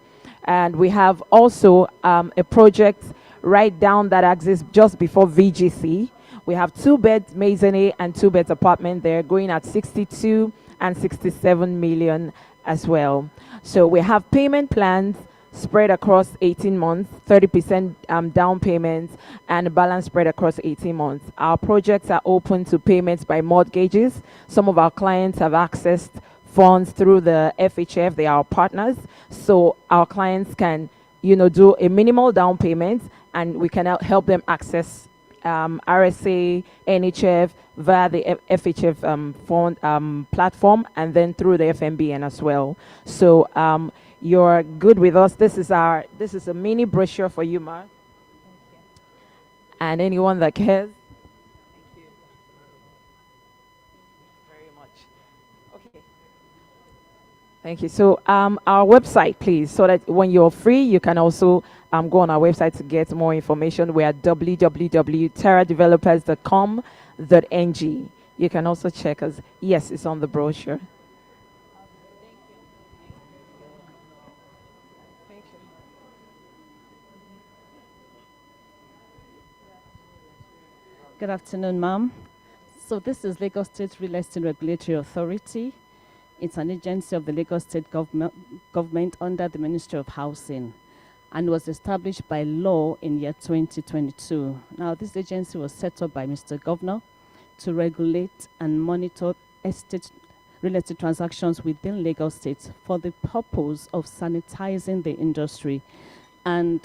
And we have also a project right down that axis just before VGC. We have 2 beds maisonette and 2 beds apartment there going at 62 and 67 million as well. So we have payment plans spread across 18 months, 30% down payments, and a balance spread across 18 months. Our projects are open to payments by mortgages. Some of our clients have accessed funds through the FHF. They are our partners. So our clients can, do a minimal down payment, and we can help them access RSA, NHF via the FHF fund platform, and then through the FMBN as well. So you're good with us. This is a mini brochure for you, Ma. And anyone that cares. Thank you very much. Okay. Thank you. So our website, please, so that when you're free, you can also go on our website to get more information. We're at www.terradevelopers.com.ng. You can also check us. Yes, it's on the brochure. Good afternoon, ma'am. So this is Lagos State Real Estate Regulatory Authority. It's an agency of the Lagos State government under the Ministry of Housing, and was established by law in year 2022. Now, this agency was set up by Mr. Governor to regulate and monitor estate real estate transactions within Lagos State for the purpose of sanitizing the industry. And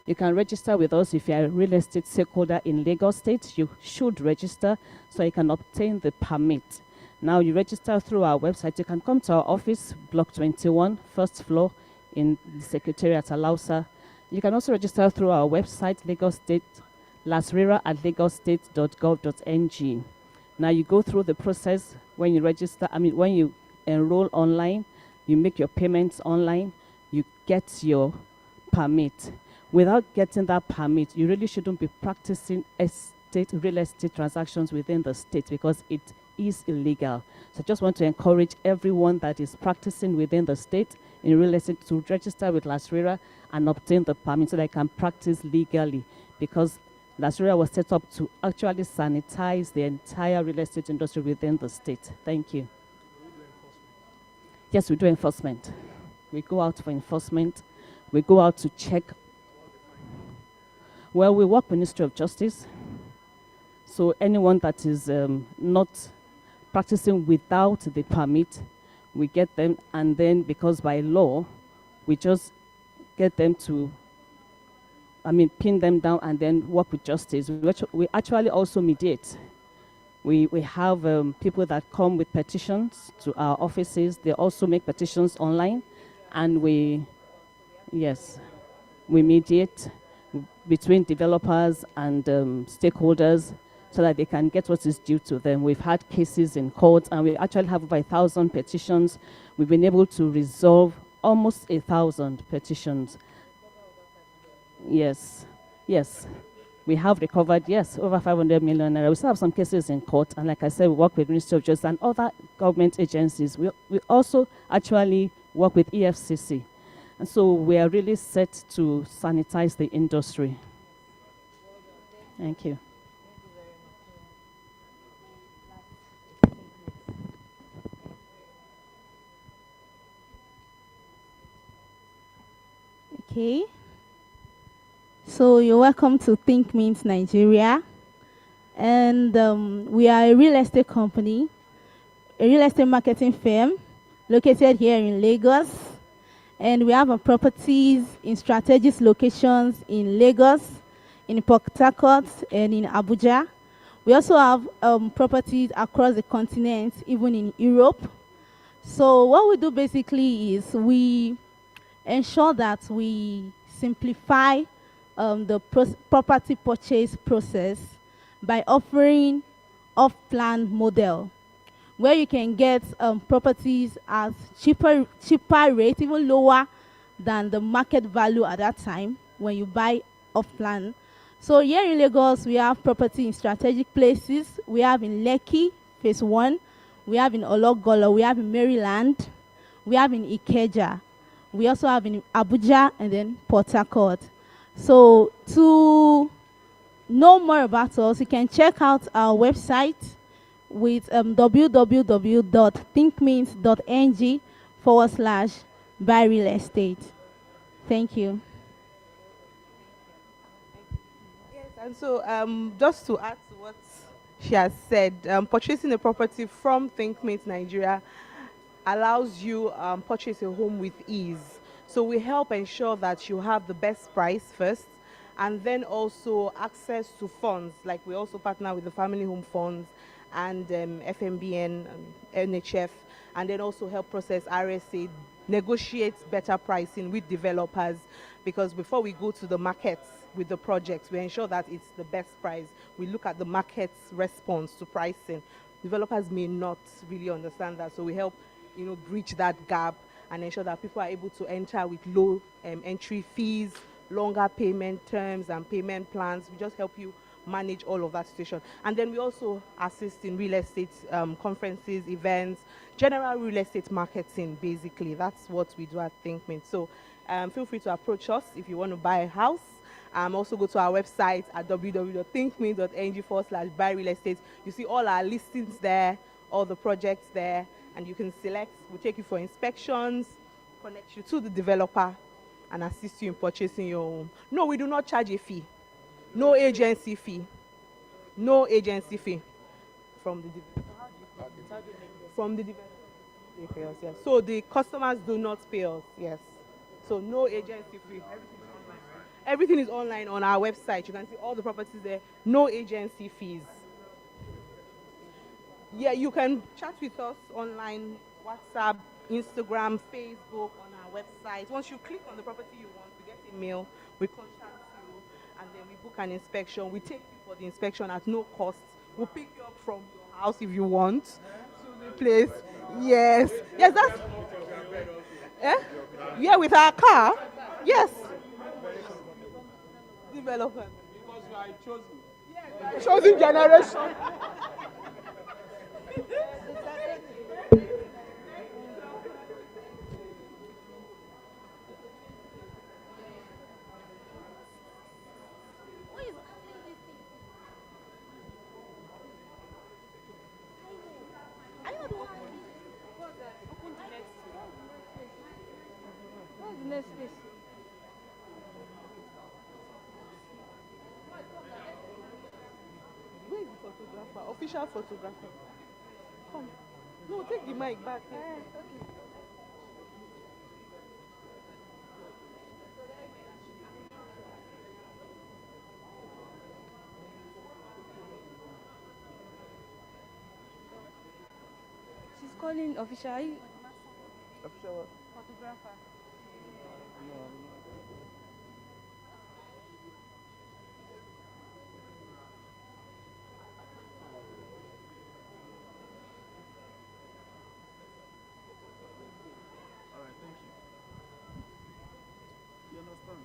you can register with us if you're a real estate stakeholder in Lagos State. You should register so you can obtain the permit. Now you register through our website. You can come to our office, Block 21, first floor in the Secretariat Alausa. You can also register through our website, Lagos State, lasrera@lagostate.gov.ng. Now you go through the process when you register, when you enroll online, you make your payments online, you get your permit. Without getting that permit, you really shouldn't be practicing real estate transactions within the state because it is illegal. So I just want to encourage everyone that is practicing within the state in real estate to register with LASRERA and obtain the permit so they can practice legally, because LASRERA was set up to actually sanitize the entire real estate industry within the state. Thank you. Yes, we do enforcement. We go out for enforcement. We go out to check. Well, we work with Ministry of Justice. So anyone that is not practicing without the permit, we get them, and then because by law, we just get them to, pin them down and then work with justice. We actually also mediate. We have people that come with petitions to our offices. They also make petitions online, and we mediate between developers and stakeholders so that they can get what is due to them. We've had cases in court, and we actually have over 1,000 petitions. We've been able to resolve almost 1,000 petitions. Yes. We have recovered, over 500 million naira. We still have some cases in court, and like I said, we work with Ministry of Justice and other government agencies. We also actually work with EFCC. And so we are really set to sanitize the industry. Thank you. Okay. So you're welcome to Think Mint Nigeria. And we are a real estate company, a real estate marketing firm located here in Lagos. And we have properties in strategic locations in Lagos, in Port Harcourt, and in Abuja. We also have properties across the continent, even in Europe. So what we do basically is we ensure that we simplify the property purchase process by offering off-plan model, where you can get properties at cheaper rate, even lower than the market value at that time when you buy off-plan. So here in Lagos, we have property in strategic places. We have in Lekki, phase 1. We have in Ologolo. We have in Maryland. We have in Ikeja. We also have in Abuja and then Port Harcourt. So to know more about us, you can check out our website with www.thinkmint.ng/buy real estate. Thank you. Yes, and so just to add to what she has said, purchasing a property from Think Mint Nigeria allows you purchase a home with ease. So we help ensure that you have the best price first, and then also access to funds. Like we also partner with the Family Home Funds and FMBN, NHF, and then also help process RSA, negotiate better pricing with developers, because before we go to the markets with the projects, we ensure that it's the best price. We look at the market's response to pricing. Developers may not really understand that, so we help bridge that gap and ensure that people are able to enter with low entry fees, longer payment terms and payment plans. We just help you manage all of that situation. And then we also assist in real estate conferences, events, general real estate marketing, basically. That's what we do at Think Mint. So feel free to approach us if you want to buy a house. Also go to our website at www.thinkmint.ng/buy real estate. You see all our listings there, all the projects there, and you can select. We'll take you for inspections, connect you to the developer, and assist you in purchasing your home. No, we do not charge a fee. No agency fee. No agency fee from the developer. They pay us, yes. So the customers do not pay us, yes. So no agency fee. Everything is online on our website. You can see all the properties there. No agency fees. Yeah, you can chat with us online, WhatsApp, Instagram, Facebook, on our website. Once you click on the property you want, we get a mail, we contact you, and then we book an inspection. We take you for the inspection at no cost. We'll pick you up from your house if you want to the place. Yes. Yes, that's. Eh? Yeah, with our car. Yes. Development. Because you are chosen. Chosen generation. What's the next place? Where is the photographer? Official photographer. Come. No, take the mic back. Okay. She's calling official. Are you Official. photographer? All right, thank you. You understand?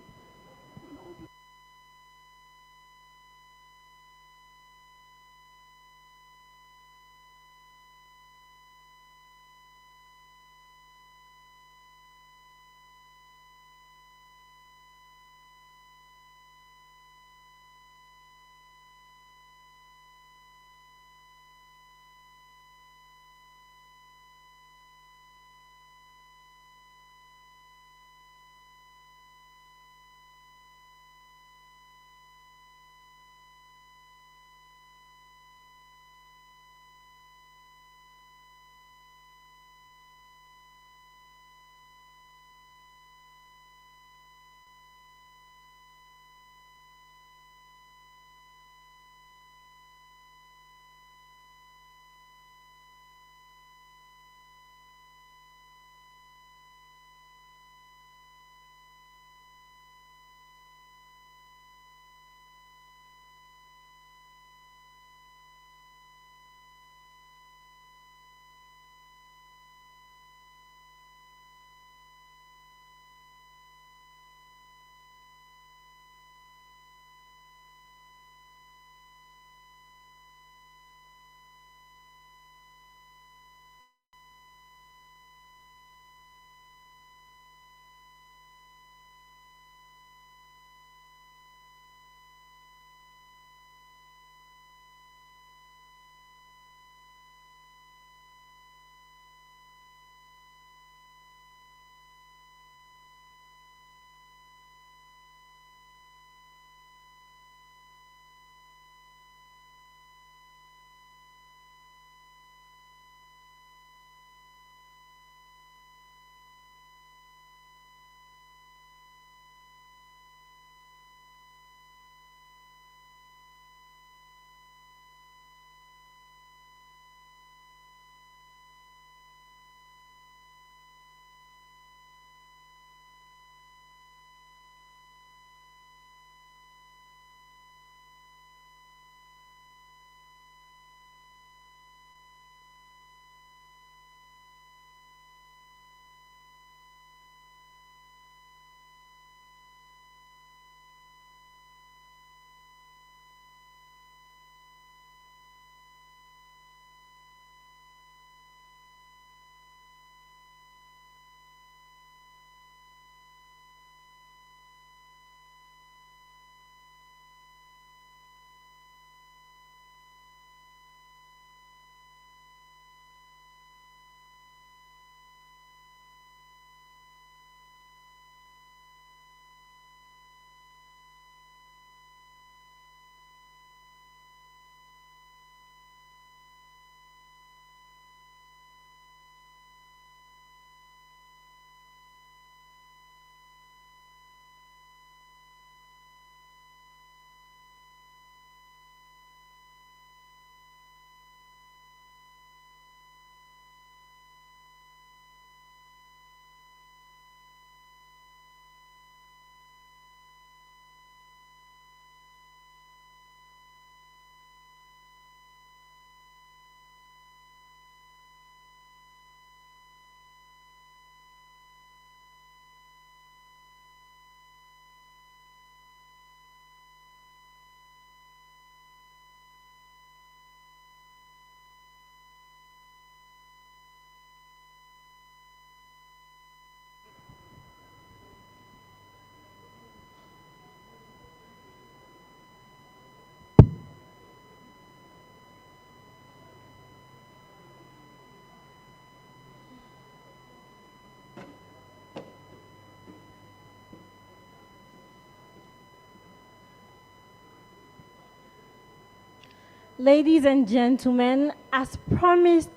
Ladies and gentlemen, as promised,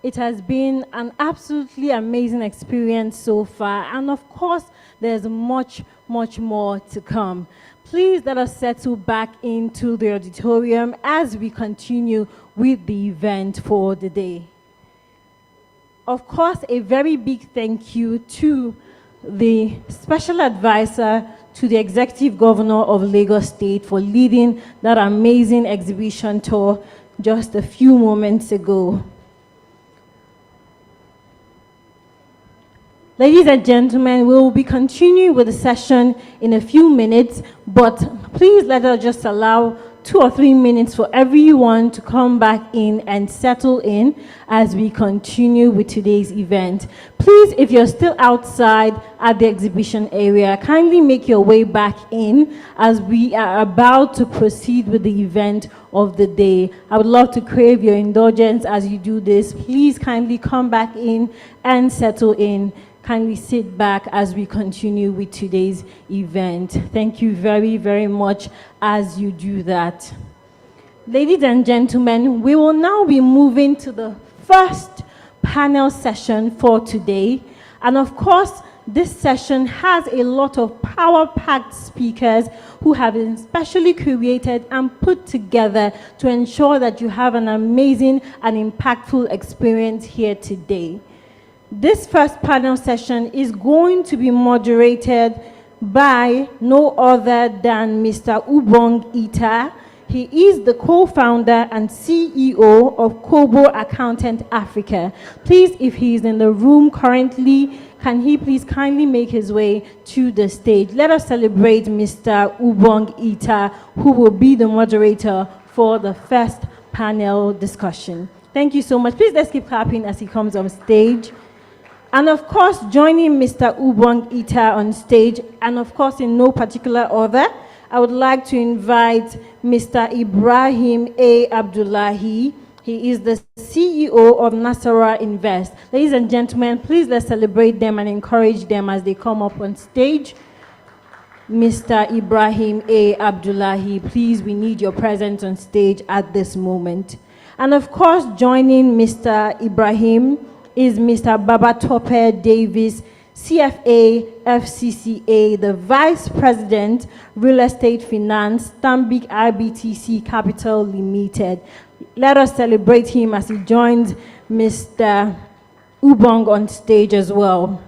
it has been an absolutely amazing experience so far. And of course, there's much, much more to come. Please let us settle back into the auditorium as we continue with the event for the day. Of course, a very big thank you to the special advisor to the executive governor of Lagos State for leading that amazing exhibition tour just a few moments ago. Ladies and gentlemen, we will be continuing with the session in a few minutes, but please let us just allow 2 or 3 minutes for everyone to come back in and settle in as we continue with today's event. Please, if you're still outside at the exhibition area, kindly make your way back in as we are about to proceed with the event of the day. I would love to crave your indulgence as you do this. Please kindly come back in and settle in. Kindly sit back as we continue with today's event. Thank you very, very much as you do that. Ladies and gentlemen, we will now be moving to the first panel session for today. And of course, this session has a lot of power-packed speakers who have been specially curated and put together to ensure that you have an amazing and impactful experience here today. This first panel session is going to be moderated by no other than Mr. Ubong Ita. He is the co-founder and CEO of Kobo Accountant Africa. Please, if he is in the room currently, can he please kindly make his way to the stage? Let us celebrate Mr. Ubong Ita, who will be the moderator for the first panel discussion. Thank you so much. Please let's keep clapping as he comes on stage. And of course, joining Mr. Ubong Ita on stage, and of course in no particular order, I would like to invite Mr. Ibrahim A. Abdullahi. He is the CEO of Nasara Invest. Ladies and gentlemen, please let's celebrate them and encourage them as they come up on stage. Mr. Ibrahim A. Abdullahi, please, we need your presence on stage at this moment. And of course, joining Mr. Ibrahim is Mr. Babatope Davis, CFA, FCCA, the Vice President, Real Estate Finance, Stanbic IBTC Capital Limited. Let us celebrate him as he joins Mr. Ubong on stage as well.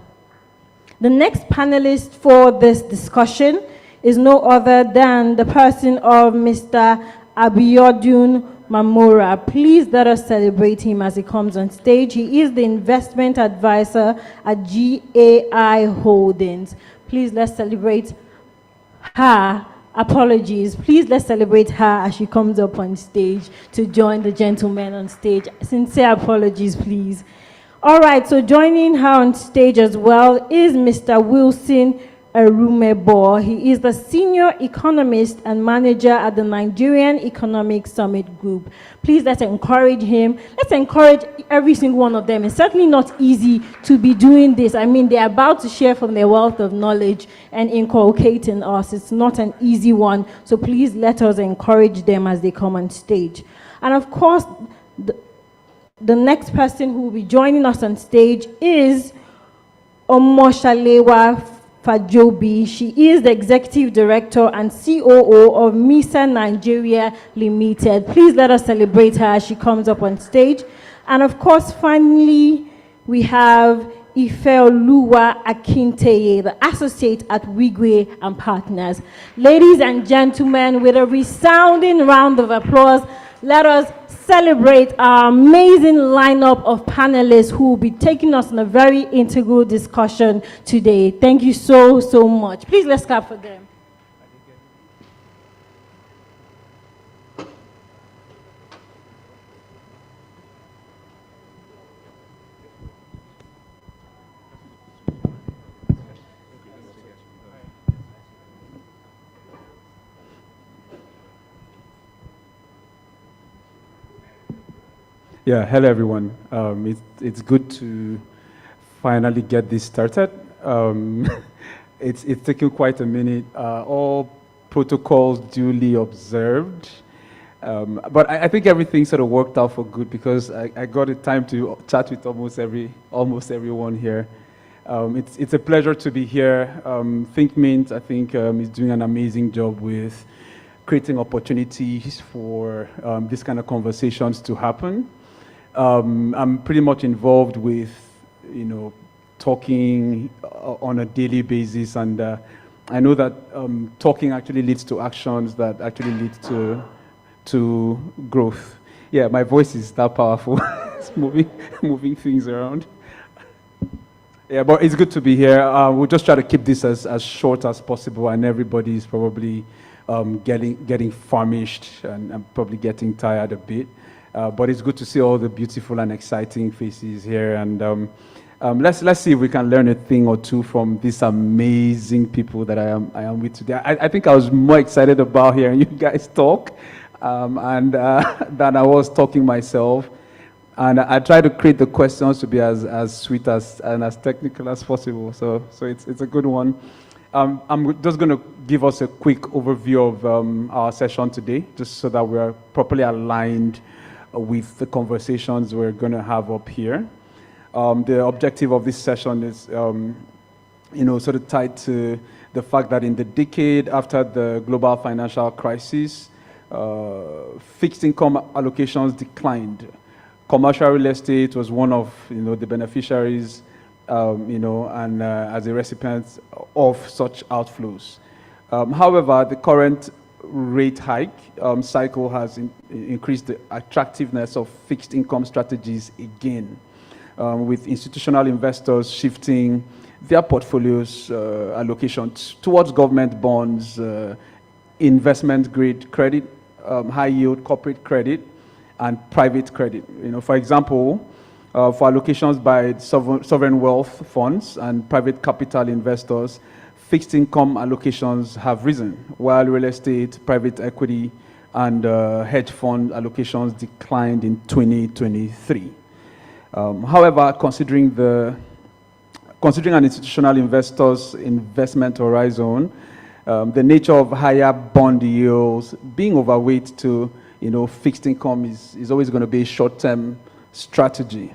The next panelist for this discussion is no other than the person of Mr. Abiodun Mamora. Please let us celebrate him as he comes on stage. He is the investment advisor at GAI Holdings. Please let's celebrate her. Apologies. Please let's celebrate her as she comes up on stage to join the gentlemen on stage. Sincere apologies, please. All right, so joining her on stage as well is Mr. Wilson Erumebo. He is the senior economist and manager at the Nigerian Economic Summit Group. Please let's encourage him. Let's encourage every single one of them. It's certainly not easy to be doing this. I mean, they're about to share from their wealth of knowledge and inculcate in us. It's not an easy one. So please let us encourage them as they come on stage. And of course, the next person who will be joining us on stage is Omoshalewa Fajobi. She is the Executive Director and COO of MISA Nigeria Limited. Please let us celebrate her as she comes up on stage. And of course, finally, we have Ifeoluwa Akinteye, the Associate at Wigwe and Partners. Ladies and gentlemen, with a resounding round of applause, let us celebrate our amazing lineup of panelists who will be taking us on a very integral discussion today. Thank you so, so much. Please let's clap for them. Yeah, hello everyone. It's good to finally get this started. It's taken quite a minute. All protocols duly observed. But I think everything sort of worked out for good because I got the time to chat with almost everyone here. It's a pleasure to be here. Think Mint, I think, is doing an amazing job with creating opportunities for these kind of conversations to happen. I'm pretty much involved with, talking on a daily basis, and I know that talking actually leads to actions that actually lead to growth. Yeah, my voice is that powerful. It's moving things around. Yeah, but it's good to be here. We'll just try to keep this as short as possible, and everybody is probably getting famished and probably getting tired a bit. But it's good to see all the beautiful and exciting faces here, and let's see if we can learn a thing or two from these amazing people that I am with today. I think I was more excited about hearing you guys talk and than I was talking myself. And I try to create the questions to be as sweet and as technical as possible. So it's a good one. I'm just going to give us a quick overview of our session today, just so that we're properly aligned with the conversations we're going to have up here. The objective of this session is, sort of tied to the fact that in the decade after the global financial crisis, fixed income allocations declined. Commercial real estate was one of the beneficiaries, and as a recipient of such outflows. However, the current rate hike cycle has increased the attractiveness of fixed income strategies again, with institutional investors shifting their portfolios allocation towards government bonds, investment grade credit, high yield corporate credit, and private credit. For example, for allocations by sovereign wealth funds and private capital investors, fixed income allocations have risen, while real estate, private equity, and hedge fund allocations declined in 2023. However, considering an institutional investor's investment horizon, the nature of higher bond yields, being overweight to fixed income is always going to be a short-term strategy.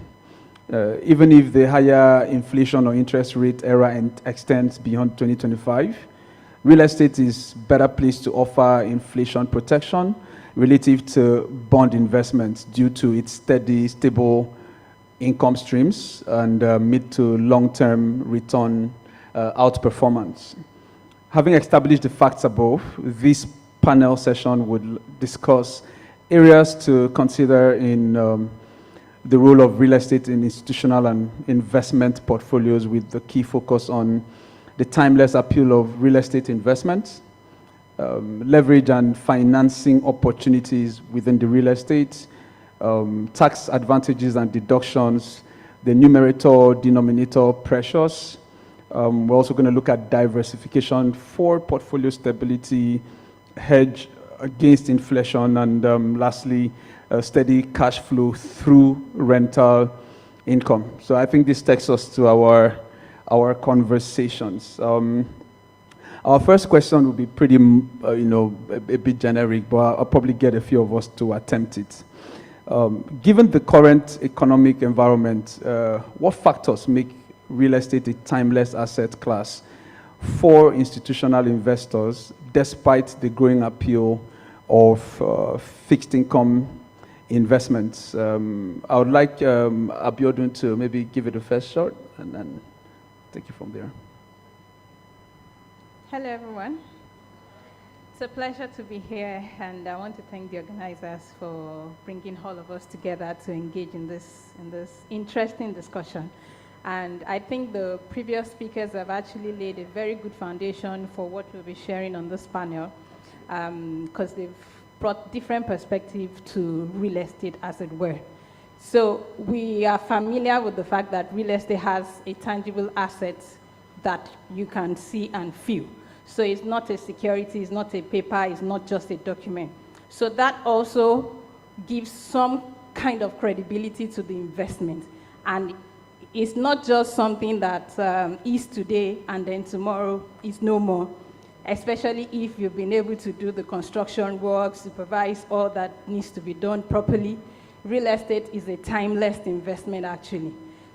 Even if the higher inflation or interest rate era extends beyond 2025, real estate is better placed to offer inflation protection relative to bond investments due to its steady, stable income streams and mid to long-term return outperformance. Having established the facts above, this panel session would discuss areas to consider in the role of real estate in institutional and investment portfolios, with the key focus on the timeless appeal of real estate investments, leverage and financing opportunities within the real estate, tax advantages and deductions, the numerator-denominator pressures. We're also going to look at diversification for portfolio stability, hedge against inflation, and lastly, steady cash flow through rental income. So I think this takes us to our conversations. Our first question will be pretty, a bit generic, but I'll probably get a few of us to attempt it. Given the current economic environment, what factors make real estate a timeless asset class for institutional investors, despite the growing appeal of fixed income investments? I would like Abiodun to maybe give it a first shot and then take it from there. Hello, everyone. It's a pleasure to be here, and I want to thank the organizers for bringing all of us together to engage in this interesting discussion. And I think the previous speakers have actually laid a very good foundation for what we'll be sharing on this panel, because they've brought different perspectives to real estate, as it were. So we are familiar with the fact that real estate has a tangible asset that you can see and feel. So it's not a security, it's not a paper, it's not just a document. So that also gives some kind of credibility to the investment. And it's not just something that is today and then tomorrow is no more. especially if you've been able to do the construction work, supervise all that needs to be done properly. Real estate is a timeless investment, actually.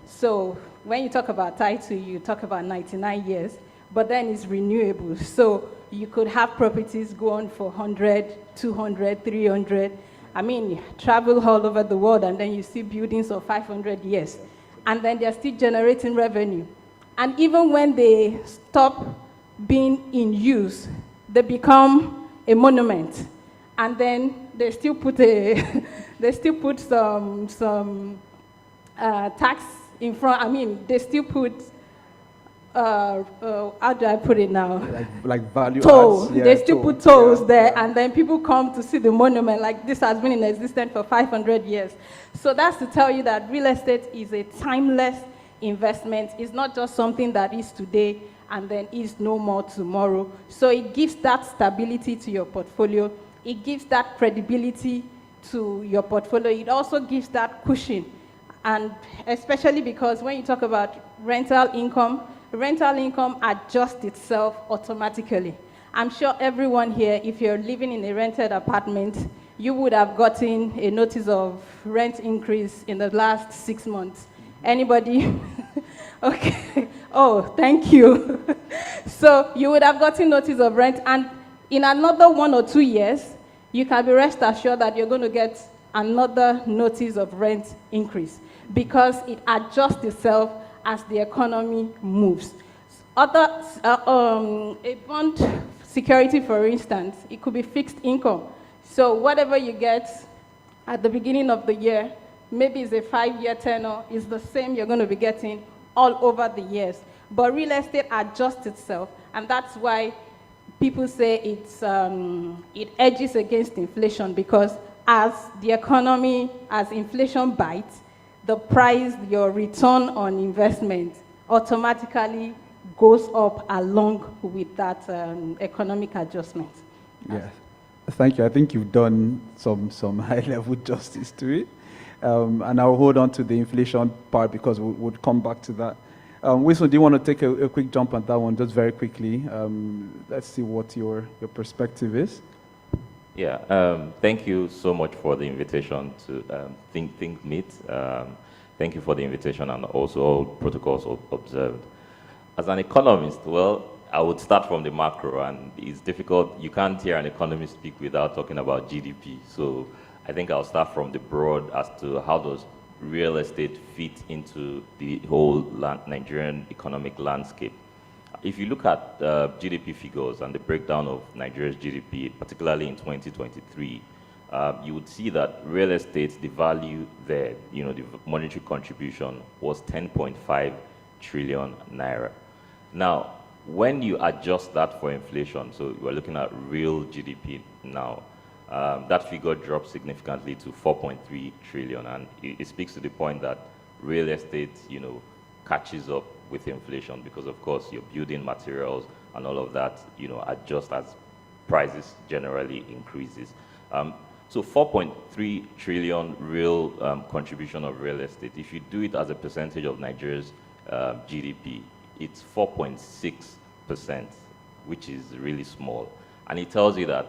So when you talk about title, you talk about 99 years, but then it's renewable. So you could have properties go on for 100, 200, 300. I mean, you travel all over the world and then you see buildings of 500 years. And then they're still generating revenue. And even when they stop being in use, they become a monument. And then they still put some tax in front. I mean, they still put how do I put it now? Like value toll. adds, yeah, They still toll. put tolls there, and then people come to see the monument. Like this has been in existence for 500 years. So that's to tell you that real estate is a timeless investment. It's not just something that is today and then is no more tomorrow. So it gives that stability to your portfolio. It gives that credibility to your portfolio. It also gives that cushion. And especially because when you talk about rental income adjusts itself automatically. I'm sure everyone here, if you're living in a rented apartment, you would have gotten a notice of rent increase in the last 6 months. Anybody? Okay. Oh, thank you. So you would have gotten notice of rent, and in another 1 or 2 years, you can be rest assured that you're going to get another notice of rent increase because it adjusts itself as the economy moves. A bond security, for instance, it could be fixed income. So whatever you get at the beginning of the year, maybe it's a 5-year tenor, is the same you're going to be getting all over the years. But real estate adjusts itself, and that's why people say it edges against inflation, because as the economy, as inflation bites, the price, your return on investment automatically goes up along with that economic adjustment. Yeah, thank you. I think you've done some high-level justice to it. And I'll hold on to the inflation part because we'll come back to that. Wilson, do you want to take a quick jump on that one just very quickly? Let's see what your perspective is. Yeah, thank you so much for the invitation to Think Meet. Thank you for the invitation and also all protocols observed. As an economist, well, I would start from the macro, and it's difficult. You can't hear an economist speak without talking about GDP. So I think I'll start from the broad as to how does real estate fit into the whole Nigerian economic landscape. If you look at GDP figures and the breakdown of Nigeria's GDP, particularly in 2023, you would see that real estate, the value there, the monetary contribution was 10.5 trillion naira. Now, when you adjust that for inflation, so we're looking at real GDP now, that figure drops significantly to 4.3 trillion, and it speaks to the point that real estate, catches up with inflation because, of course, your building materials and all of that, adjust as prices generally increases. So 4.3 trillion real contribution of real estate. If you do it as a percentage of Nigeria's GDP, it's 4.6%, which is really small. And it tells you that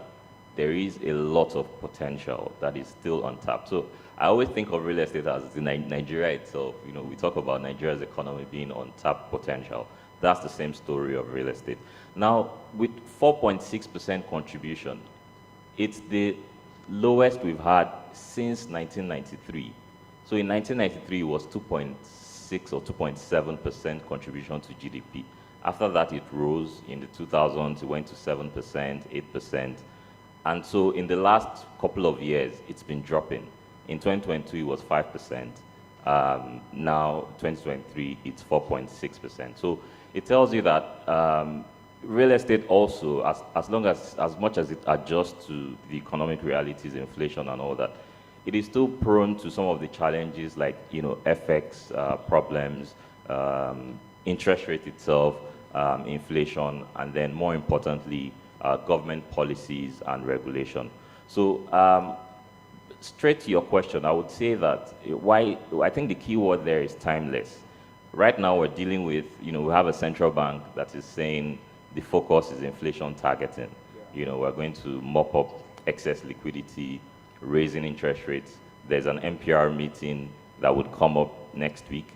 there is a lot of potential that is still untapped. So I always think of real estate as Nigeria itself. We talk about Nigeria's economy being untapped potential. That's the same story of real estate. Now, with 4.6% contribution, it's the lowest we've had since 1993. So in 1993, it was 2.6 or 2.7% contribution to GDP. After that, it rose. In the 2000s, it went to 7%, 8%. And so in the last couple of years, it's been dropping. In 2022, it was 5%. Now, 2023, it's 4.6%. So it tells you that real estate also, as much as it adjusts to the economic realities, inflation and all that, it is still prone to some of the challenges like, FX problems, interest rate itself, inflation, and then more importantly, government policies and regulation. So straight to your question, I would say that I think the key word there is timeless. Right now we're dealing with, we have a central bank that is saying the focus is inflation targeting. We're going to mop up excess liquidity, raising interest rates. There's an NPR meeting that would come up next week.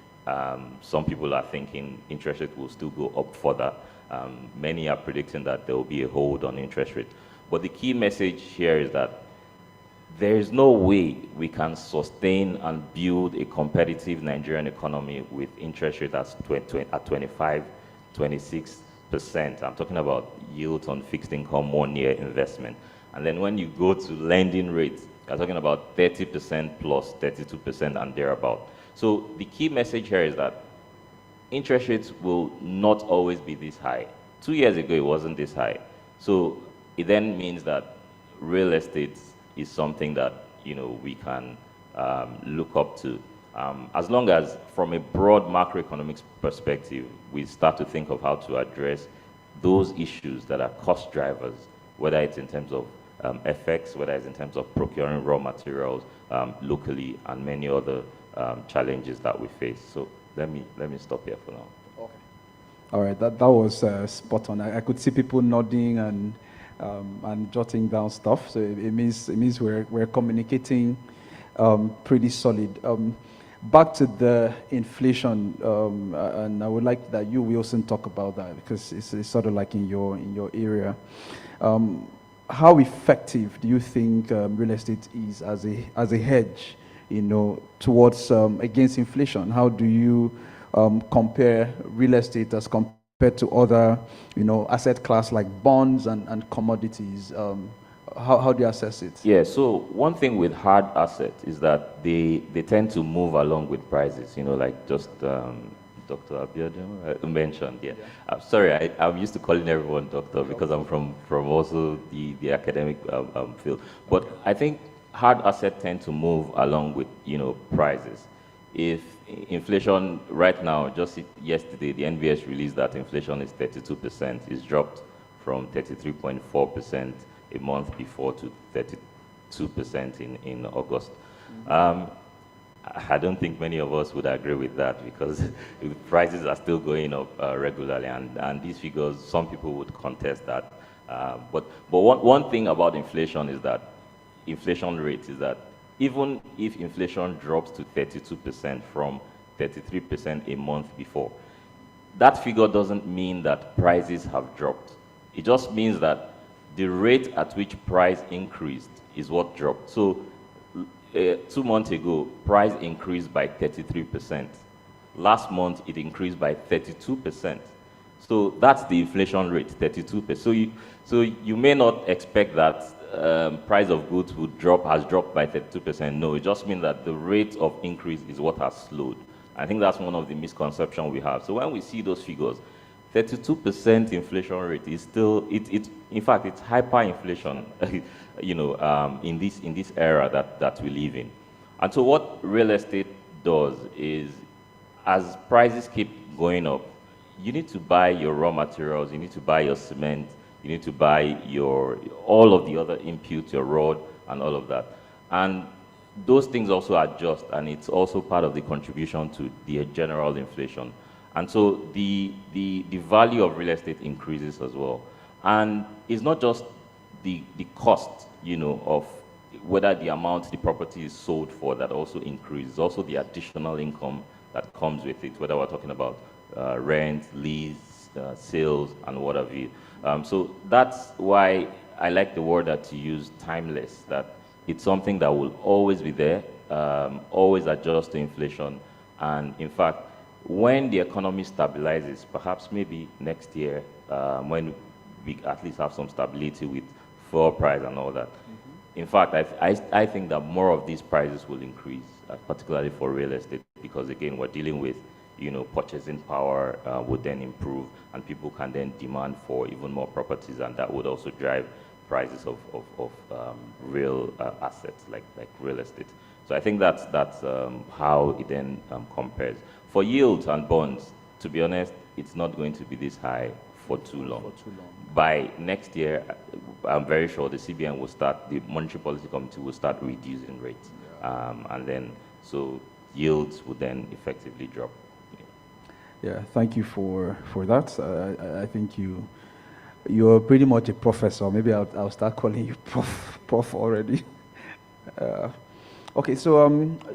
Some people are thinking interest rate will still go up further. Many are predicting that there will be a hold on interest rate. But the key message here is that there is no way we can sustain and build a competitive Nigerian economy with interest rate at 25, 26%. I'm talking about yields on fixed income, 1-year investment. And then when you go to lending rates, you're talking about 30% plus 32% and thereabout. So the key message here is that interest rates will not always be this high. 2 years ago, it wasn't this high. So it then means that real estate is something that we can look up to. As long as, from a broad macroeconomics perspective, we start to think of how to address those issues that are cost drivers, whether it's in terms of FX, whether it's in terms of procuring raw materials locally, and many other challenges that we face. So let me stop here for now. Okay. All right, that was spot on. I could see people nodding and jotting down stuff. So it means we're communicating pretty solid. Back to the inflation, and I would like that you, Wilson, talk about that because it's sort of like in your area. How effective do you think real estate is as a hedge, towards against inflation? How do you compare real estate as compared to other, asset class like bonds and commodities? How do you assess it? Yeah, so one thing with hard assets is that they tend to move along with prices, like just Dr. Abiodun mentioned. Yeah. Sorry, I'm used to calling everyone doctor because I'm from also the academic field. But I think hard assets tend to move along with, prices. If inflation right now, just yesterday, the NBS released that inflation is 32%. It's dropped from 33.4% a month before to 32% in August. I don't think many of us would agree with that because prices are still going up regularly, and these figures, some people would contest that. But one thing about inflation is that inflation rate is that even if inflation drops to 32% from 33% a month before, that figure doesn't mean that prices have dropped. It just means that the rate at which price increased is what dropped. So 2 months ago, price increased by 33%. Last month, it increased by 32%. So that's the inflation rate, 32%. So you may not expect that price of goods has dropped by 32%. No, it just means that the rate of increase is what has slowed. I think that's one of the misconceptions we have. So when we see those figures, 32% inflation rate is still, in fact, it's hyperinflation, in this era that we live in. And so what real estate does is, as prices keep going up, you need to buy your raw materials, you need to buy your cement, you need to buy all of the other inputs, your rod, and all of that. And those things also adjust, and it's also part of the contribution to the general inflation. And so the value of real estate increases as well. And it's not just the cost, of whether the amount the property is sold for that also increases, also the additional income that comes with it, whether we're talking about rent, lease, sales, and what have you. So that's why I like the word that you use, timeless, that it's something that will always be there, always adjust to inflation. And in fact, when the economy stabilizes, perhaps maybe next year, when we at least have some stability with fuel price and all that. In fact, I think that more of these prices will increase, particularly for real estate, because again, we're dealing with, purchasing power would then improve, and people can then demand for even more properties, and that would also drive prices of real assets like real estate. So I think that's how it then compares. For yields and bonds, to be honest, it's not going to be this high for too long. By next year, I'm very sure the CBN will start, the Monetary Policy Committee will start reducing rates. And then, so yields will then effectively drop. Yeah, thank you for that. I think you you're pretty much a professor. Maybe I'll start calling you prof already. Okay, so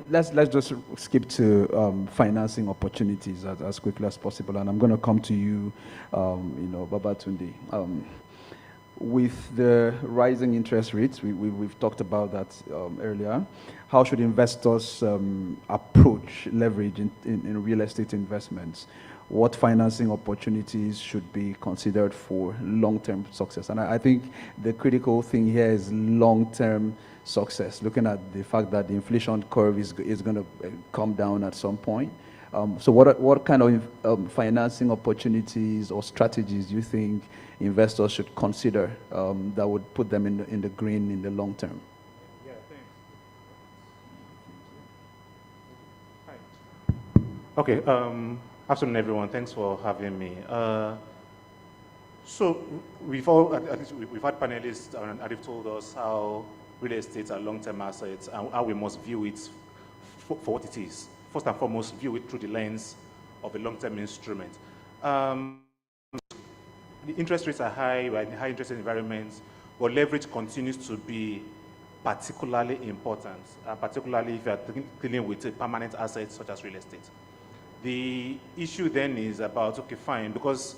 let's just skip to financing opportunities as quickly as possible, and I'm going to come to you, Babatunde. With the rising interest rates, we've talked about that earlier. How should investors approach leverage in real estate investments? What financing opportunities should be considered for long-term success? And I think the critical thing here is long-term success, looking at the fact that the inflation curve is going to come down at some point. So what kind of financing opportunities or strategies do you think investors should consider that would put them in the green in the long term? Yeah, thanks. Hi. Okay, afternoon everyone, thanks for having me. So we've had panelists and they've told us how real estate are long-term assets and how we must view it for what it is. First and foremost, view it through the lens of a long-term instrument. The interest rates are high, we're in high interest environments, but leverage continues to be particularly important, particularly if you're dealing with a permanent asset such as real estate. The issue then is about, okay, fine, because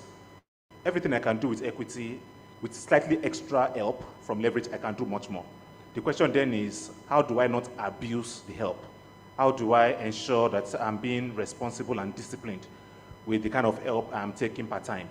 everything I can do with equity, with slightly extra help from leverage, I can do much more. The question then is, how do I not abuse the help? How do I ensure that I'm being responsible and disciplined with the kind of help I'm taking per time?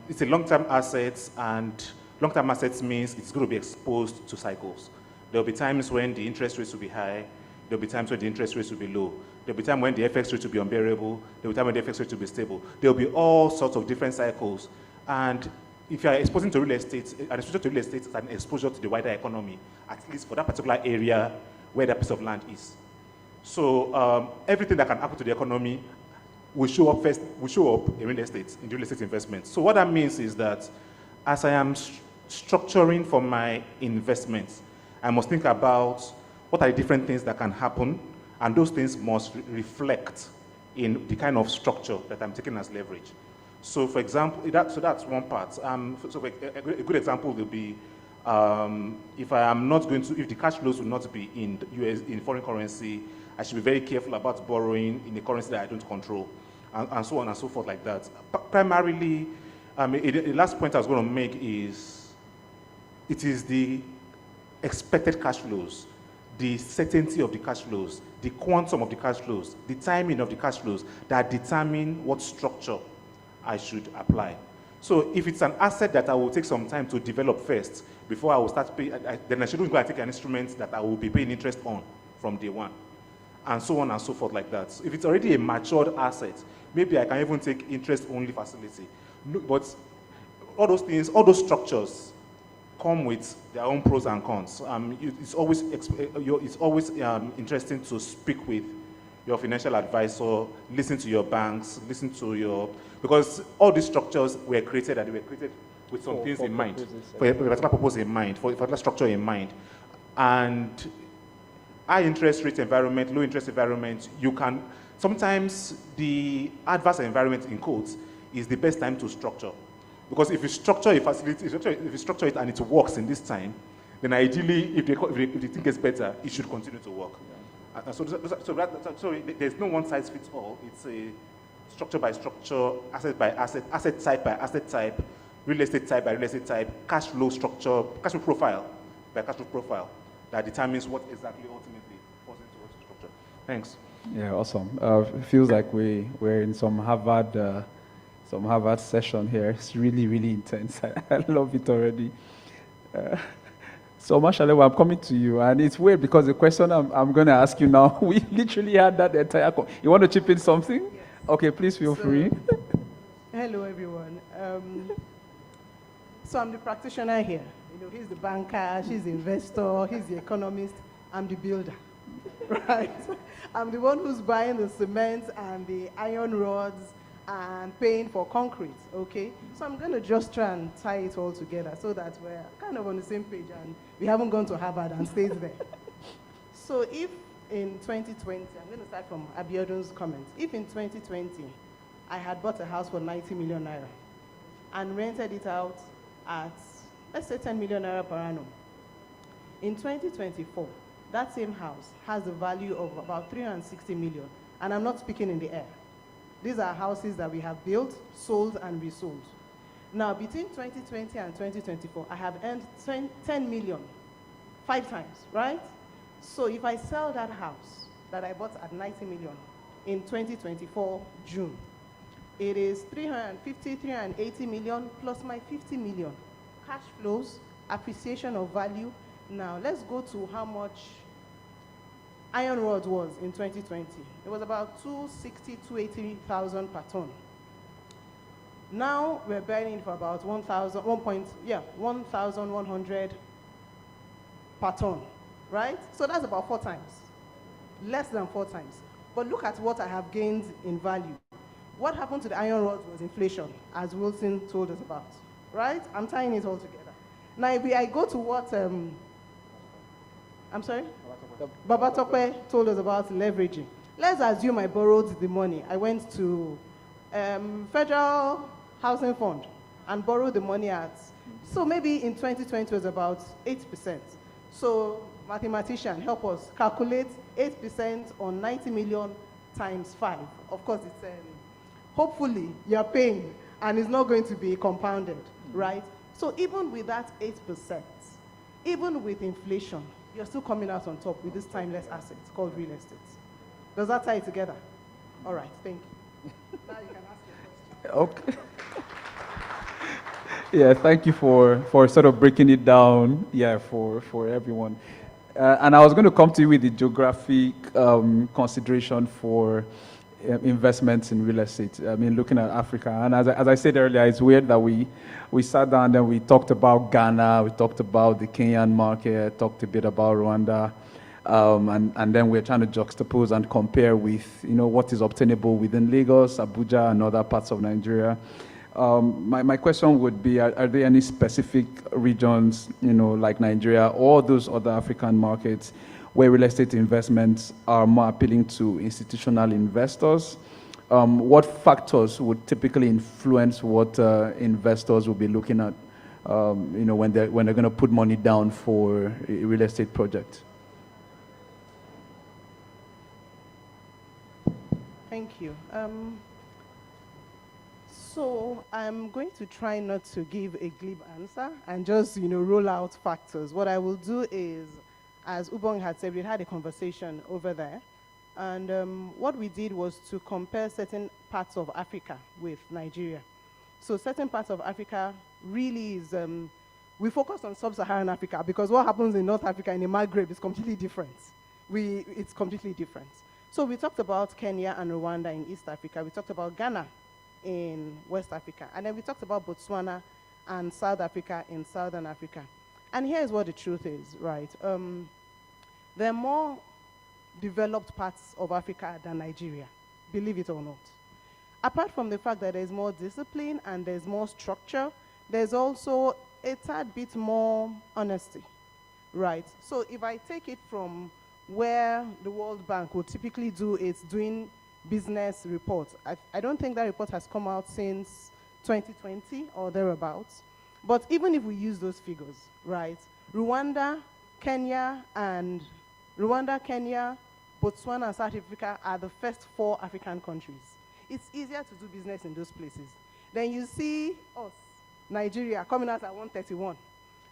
It's a long-term asset, and long-term assets means it's going to be exposed to cycles. There'll be times when the interest rates will be high. There'll be times when the interest rates will be low. There'll be times when the FX rate will be unbearable. There'll be times when the FX rate will be stable. There'll be all sorts of different cycles. And if you're exposing to real estate, an exposure to real estate is an exposure to the wider economy, at least for that particular area where that piece of land is. So everything that can happen to the economy will show up in real estate investments. So what that means is that as I am structuring for my investments, I must think about what are the different things that can happen, and those things must reflect in the kind of structure that I'm taking as leverage. So for example, that's one part. A good example will be if the cash flows will not be in foreign currency, I should be very careful about borrowing in a currency that I don't control, and so on and so forth like that. Primarily, the last point I was going to make is, it is the expected cash flows, the certainty of the cash flows, the quantum of the cash flows, the timing of the cash flows that determine what structure I should apply. So if it's an asset that I will take some time to develop first before I will start paying, then I shouldn't go and take an instrument that I will be paying interest on from day one, and so on and so forth like that. So if it's already a matured asset, maybe I can even take interest-only facility. But all those things, all those structures come with their own pros and cons. It's always interesting to speak with your financial advisor, listen to your banks, because all these structures were created with some things in mind, for a particular purpose in mind, for a particular structure in mind. And high interest rate environment, low interest environment, sometimes the adverse environment in quotes is the best time to structure. Because if you structure a facility, if you structure it and it works in this time, then ideally, if the thing gets better, it should continue to work. Yeah. So there's no one size fits all. It's a structure by structure, asset by asset, asset type by asset type, real estate type by real estate type, cash flow structure, cash flow profile by cash flow profile that determines what exactly ultimately falls into what structure. Thanks. Yeah, awesome. It feels like we're in some Harvard session here. It's really, really intense. I love it already. So, Mashalewa, I'm coming to you, and it's weird because the question I'm going to ask you now, we literally had that entire. You want to chip in something? Yes. Okay, please feel free. Hello, everyone. So I'm the practitioner here. He's the banker, she's the investor, he's the economist, I'm the builder, right? I'm the one who's buying the cement and the iron rods and paying for concrete, okay? So I'm going to just try and tie it all together so that we're kind of on the same page and we haven't gone to Harvard and stayed there. So if in 2020, I'm going to start from Abiodun's comments. If in 2020, I had bought a house for 90 million naira, and rented it out at, let's say, 10 million naira per annum. In 2024, that same house has a value of about 360 million, and I'm not speaking in the air. These are houses that we have built, sold, and resold. Now, between 2020 and 2024, I have earned 10 million, 5 times, right? So if I sell that house that I bought at 90 million in 2024, June, it is 350, 380 million plus my 50 million. Cash flows, appreciation of value. Now, let's go to how much iron rod was in 2020. It was about 260, 280,000 per ton. Now we're buying it for about 1,100 per ton, right? So that's about 4 times, less than 4 times. But look at what I have gained in value. What happened to the iron rod was inflation, as Wilson told us about, right? I'm tying it all together. Now, if I go to what, I'm sorry? Babatope told us about leveraging. Let's assume I borrowed the money. I went to Federal Housing Fund and borrowed the money at, so maybe in 2020 was about 8%. So mathematician, help us calculate 8% on 90 million times 5. Of course, it's hopefully you're paying and it's not going to be compounded, right? So even with that 8%, even with inflation, you're still coming out on top with this timeless asset called real estate. Does that tie it together? All right, thank you. Now you can ask your question. Okay. Yeah, thank you for sort of breaking it down, yeah, for everyone. And I was going to come to you with the geographic consideration for investments in real estate. I mean, looking at Africa. And as I said earlier, it's weird that we sat down and we talked about Ghana, we talked about the Kenyan market, talked a bit about Rwanda, and then we're trying to juxtapose and compare with, what is obtainable within Lagos, Abuja, and other parts of Nigeria. My question would be, are there any specific regions, like Nigeria or those other African markets where real estate investments are more appealing to institutional investors? What factors would typically influence what investors will be looking at, when they're going to put money down for a real estate project? Thank you. So I'm going to try not to give a glib answer and just, roll out factors. What I will do is, as Ubong had said, we had a conversation over there. And what we did was to compare certain parts of Africa with Nigeria. So certain parts of Africa really is, we focus on sub-Saharan Africa because what happens in North Africa and in Maghreb is completely different. It's completely different. So we talked about Kenya and Rwanda in East Africa. We talked about Ghana in West Africa. And then we talked about Botswana and South Africa in Southern Africa. And here's what the truth is, right? There are more developed parts of Africa than Nigeria, believe it or not. Apart from the fact that there's more discipline and there's more structure, there's also a tad bit more honesty, right? So if I take it from where the World Bank would typically do its doing business report, I don't think that report has come out since 2020 or thereabouts. But even if we use those figures, right, Rwanda, Kenya, Botswana, and South Africa are the first 4 African countries. It's easier to do business in those places. Then you see us, Nigeria, coming out at 131.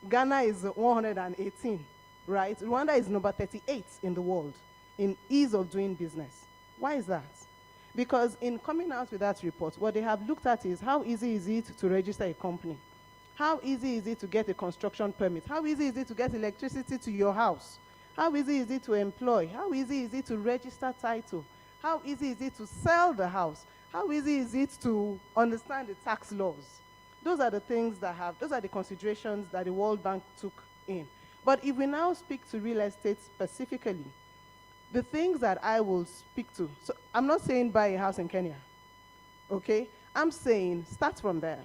Ghana is 118, right? Rwanda is number 38 in the world in ease of doing business. Why is that? Because in coming out with that report, what they have looked at is how easy is it to register a company? How easy is it to get a construction permit? How easy is it to get electricity to your house? How easy is it to employ? How easy is it to register title? How easy is it to sell the house? How easy is it to understand the tax laws? Those are the things those are the considerations that the World Bank took in. But if we now speak to real estate specifically, the things that I will speak to, so I'm not saying buy a house in Kenya, okay? I'm saying start from there,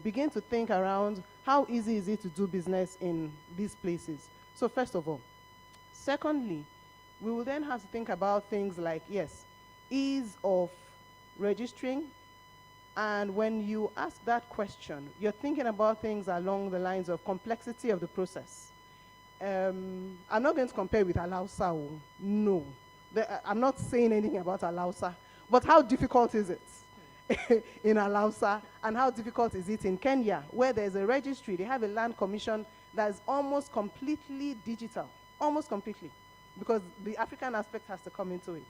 begin to think around how easy is it to do business in these places. So first of all. Secondly, we will then have to think about things like, yes, ease of registering, And when you ask that question, you're thinking about things along the lines of complexity of the process. I'm not going to compare with Alausa. No. I'm not saying anything about Alausa. But how difficult is it in Alausa? And how difficult is it in Kenya, where there's a registry? They have a land commission that is almost completely digital. Almost completely. Because the African aspect has to come into it.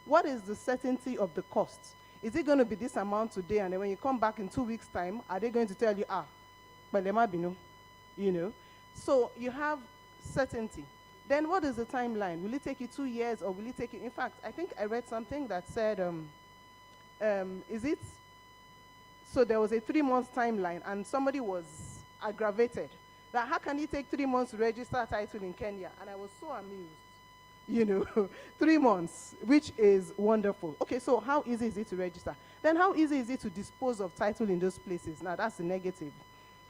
What is the certainty of the cost? Is it going to be this amount today, and then when you come back in 2 weeks' time, are they going to tell you, but there might be no, you know? So you have certainty. Then what is the timeline? Will it take you 2 years, or will it take you, in fact, I think I read something that said, so there was a 3-month timeline, and somebody was aggravated. That how can it take 3 months to register a title in Kenya? And I was so amused. You know, 3 months, which is wonderful. Okay, so how easy is it to register? Then how easy is it to dispose of title in those places? Now, that's the negative.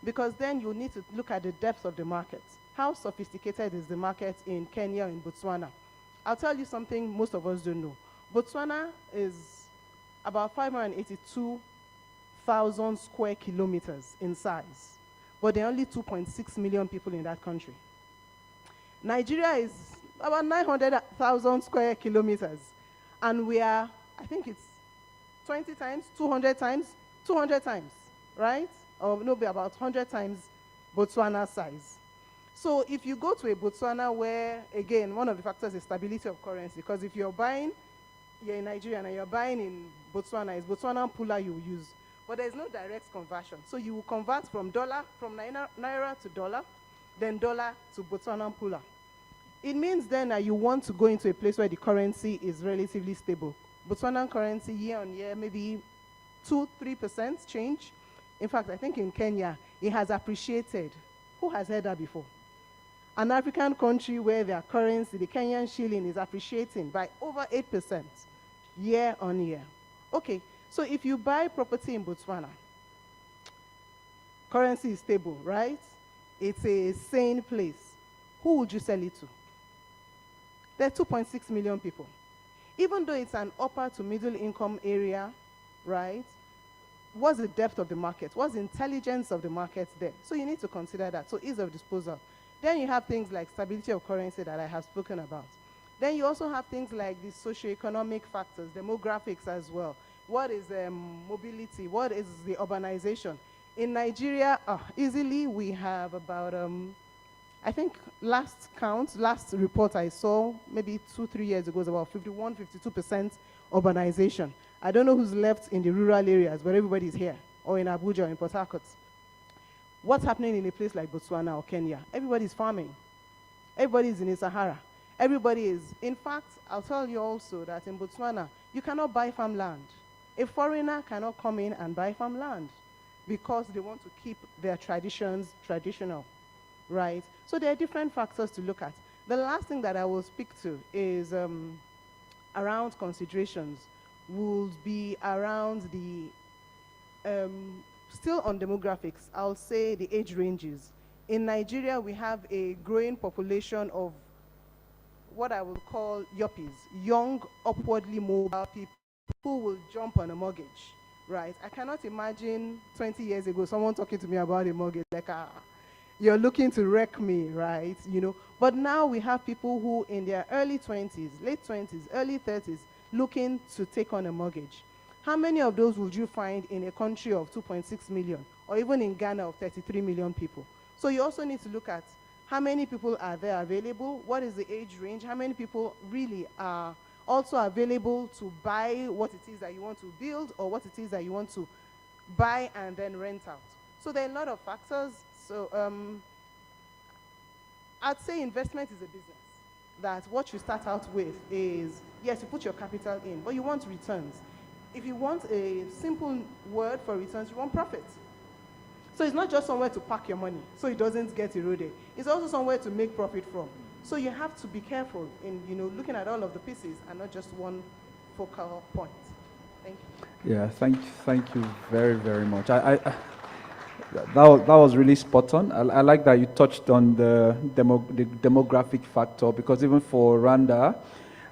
Because then you need to look at the depth of the market. How sophisticated is the market in Kenya and Botswana? I'll tell you something most of us don't know. Botswana is about 582,000 square kilometers in size. But there are only 2.6 million people in that country. Nigeria is about 900,000 square kilometers. And we are, I think it's 20 times, 200 times, right? Or maybe about 100 times Botswana size. So if you go to a Botswana where, again, one of the factors is stability of currency, because if you're buying, you're in Nigeria and you're buying in Botswana, it's Botswana pula you use. But there's no direct conversion. So you will convert from naira to dollar, then dollar to Botswana pula. It means then that you want to go into a place where the currency is relatively stable. Botswana currency year on year, maybe 2-3% change. In fact, I think in Kenya, it has appreciated. Who has heard that before? An African country where their currency, the Kenyan shilling, is appreciating by over 8% year on year. Okay, so if you buy property in Botswana, currency is stable, right? It's a sane place. Who would you sell it to? There are 2.6 million people. Even though it's an upper to middle income area, right? What's the depth of the market? What's the intelligence of the market there? So you need to consider that. So ease of disposal. Then you have things like stability of currency that I have spoken about. Then you also have things like the socioeconomic factors, demographics as well. What is mobility? What is the urbanization? In Nigeria, easily we have about, I think last report I saw, maybe 2-3 years ago, was about 51-52% urbanization. I don't know who's left in the rural areas, but everybody's here, or in Abuja, or in Port Harcourt. What's happening in a place like Botswana or Kenya? Everybody's farming. Everybody's in the Sahara. Everybody is. In fact, I'll tell you also that in Botswana, you cannot buy farmland. A foreigner cannot come in and buy farmland because they want to keep their traditions traditional, right? So there are different factors to look at. The last thing that I will speak to is around considerations would be around the, still on demographics, I'll say the age ranges. In Nigeria, we have a growing population of what I would call yuppies, young, upwardly mobile people who will jump on a mortgage, right? I cannot imagine 20 years ago someone talking to me about a mortgage, like, you're looking to wreck me, right? You know, but now we have people who in their early 20s, late 20s, early 30s, looking to take on a mortgage. How many of those would you find in a country of 2.6 million, or even in Ghana of 33 million people? So you also need to look at how many people are there available, what is the age range, how many people really are also available to buy what it is that you want to build, or what it is that you want to buy and then rent out. So there are a lot of factors. So I'd say investment is a business. That what you start out with is, yes, you put your capital in, but you want returns. If you want a simple word for returns, you want profit. So it's not just somewhere to park your money so it doesn't get eroded. It's also somewhere to make profit from. So you have to be careful in, you know, looking at all of the pieces and not just one focal point. Thank you. Yeah, thank you very, very much. That was really spot on. I like that you touched on the demographic factor, because even for Rwanda,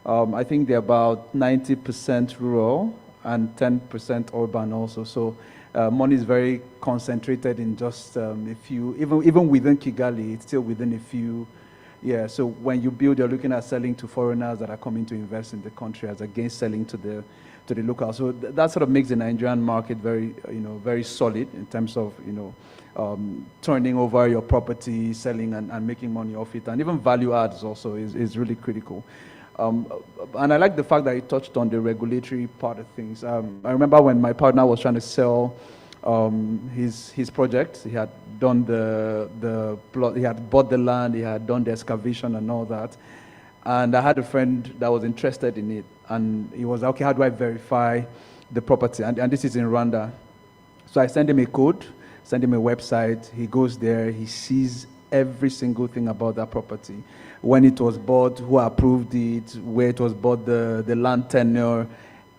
I think they're about 90% rural and 10% urban also. So money is very concentrated in just a few, even within Kigali, it's still within a few. Yeah, so when you build, you're looking at selling to foreigners that are coming to invest in the country as against selling to the local. So that sort of makes the Nigerian market very, very solid in terms of, turning over your property, selling and making money off it, and even value adds also is really critical. And I like the fact that you touched on the regulatory part of things. I remember when my partner was trying to sell his project. He had done the plot, he had bought the land, he had done the excavation and all that. And I had a friend that was interested in it, and he was like, okay, how do I verify the property? And this is in Rwanda. So I sent him a code, send him a website. He goes there, he sees every single thing about that property. When it was bought, who approved it, where it was bought, the land tenure,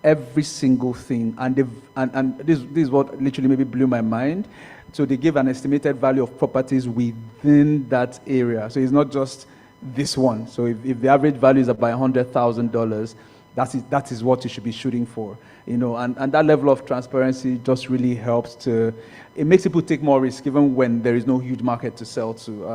every single thing. And this is what literally maybe blew my mind. So they give an estimated value of properties within that area. So it's not just this one. So if the average value is about $100,000, that is what you should be shooting for. And that level of transparency just really helps it makes people take more risk even when there is no huge market to sell to,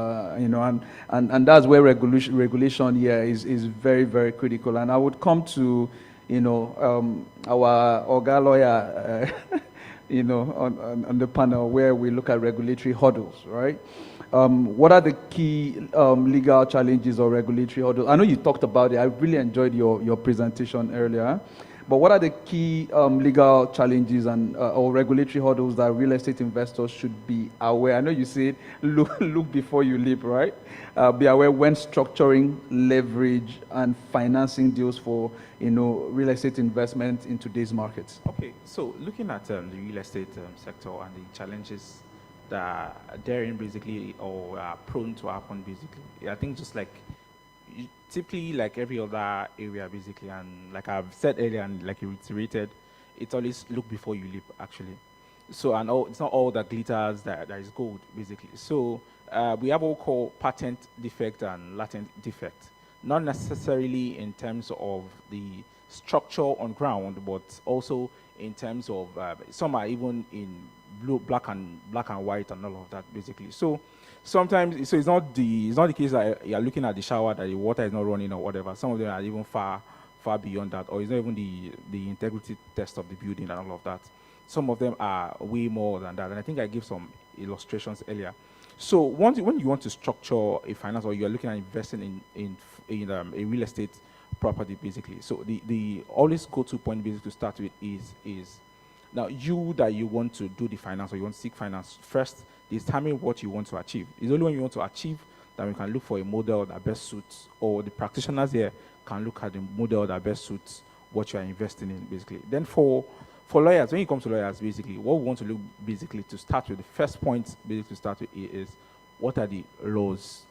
and that's where regulation here is very, very critical. And I would come to, our Oga lawyer, on the panel where we look at regulatory hurdles, right? What are the key legal challenges or regulatory hurdles? I know you talked about it. I really enjoyed your presentation earlier. But what are the key legal challenges and or regulatory hurdles that real estate investors should be aware? I know you said look before you leap, right? Be aware when structuring, leverage, and financing deals for real estate investment in today's markets. Okay, so looking at the real estate sector and the challenges that are therein basically or are prone to happen basically, I think just like typically like every other area basically, and like I've said earlier and like you reiterated, it's always look before you leap actually. So it's not all that glitters that is gold basically. So we have what we call patent defect and latent defect, not necessarily in terms of the structure on ground, but also in terms of some are even in black and white and all of that basically. So sometimes it's not the case that you're looking at the shower that the water is not running or whatever. Some of them are even far beyond that, or it's not even the integrity test of the building and all of that. Some of them are way more than that, and I think I gave some illustrations earlier. So when you want to structure a finance or you're looking at investing in a real estate property basically, so the always go-to point basically to start with is now you want to do the finance or you want to seek finance first. Determine what you want to achieve. It's only when you want to achieve that we can look for a model that best suits, or the practitioners here can look at the model that best suits what you are investing in, basically. Then for lawyers, when it comes to lawyers, basically, what we want to look basically to start with, the first point basically to start with is what are the laws.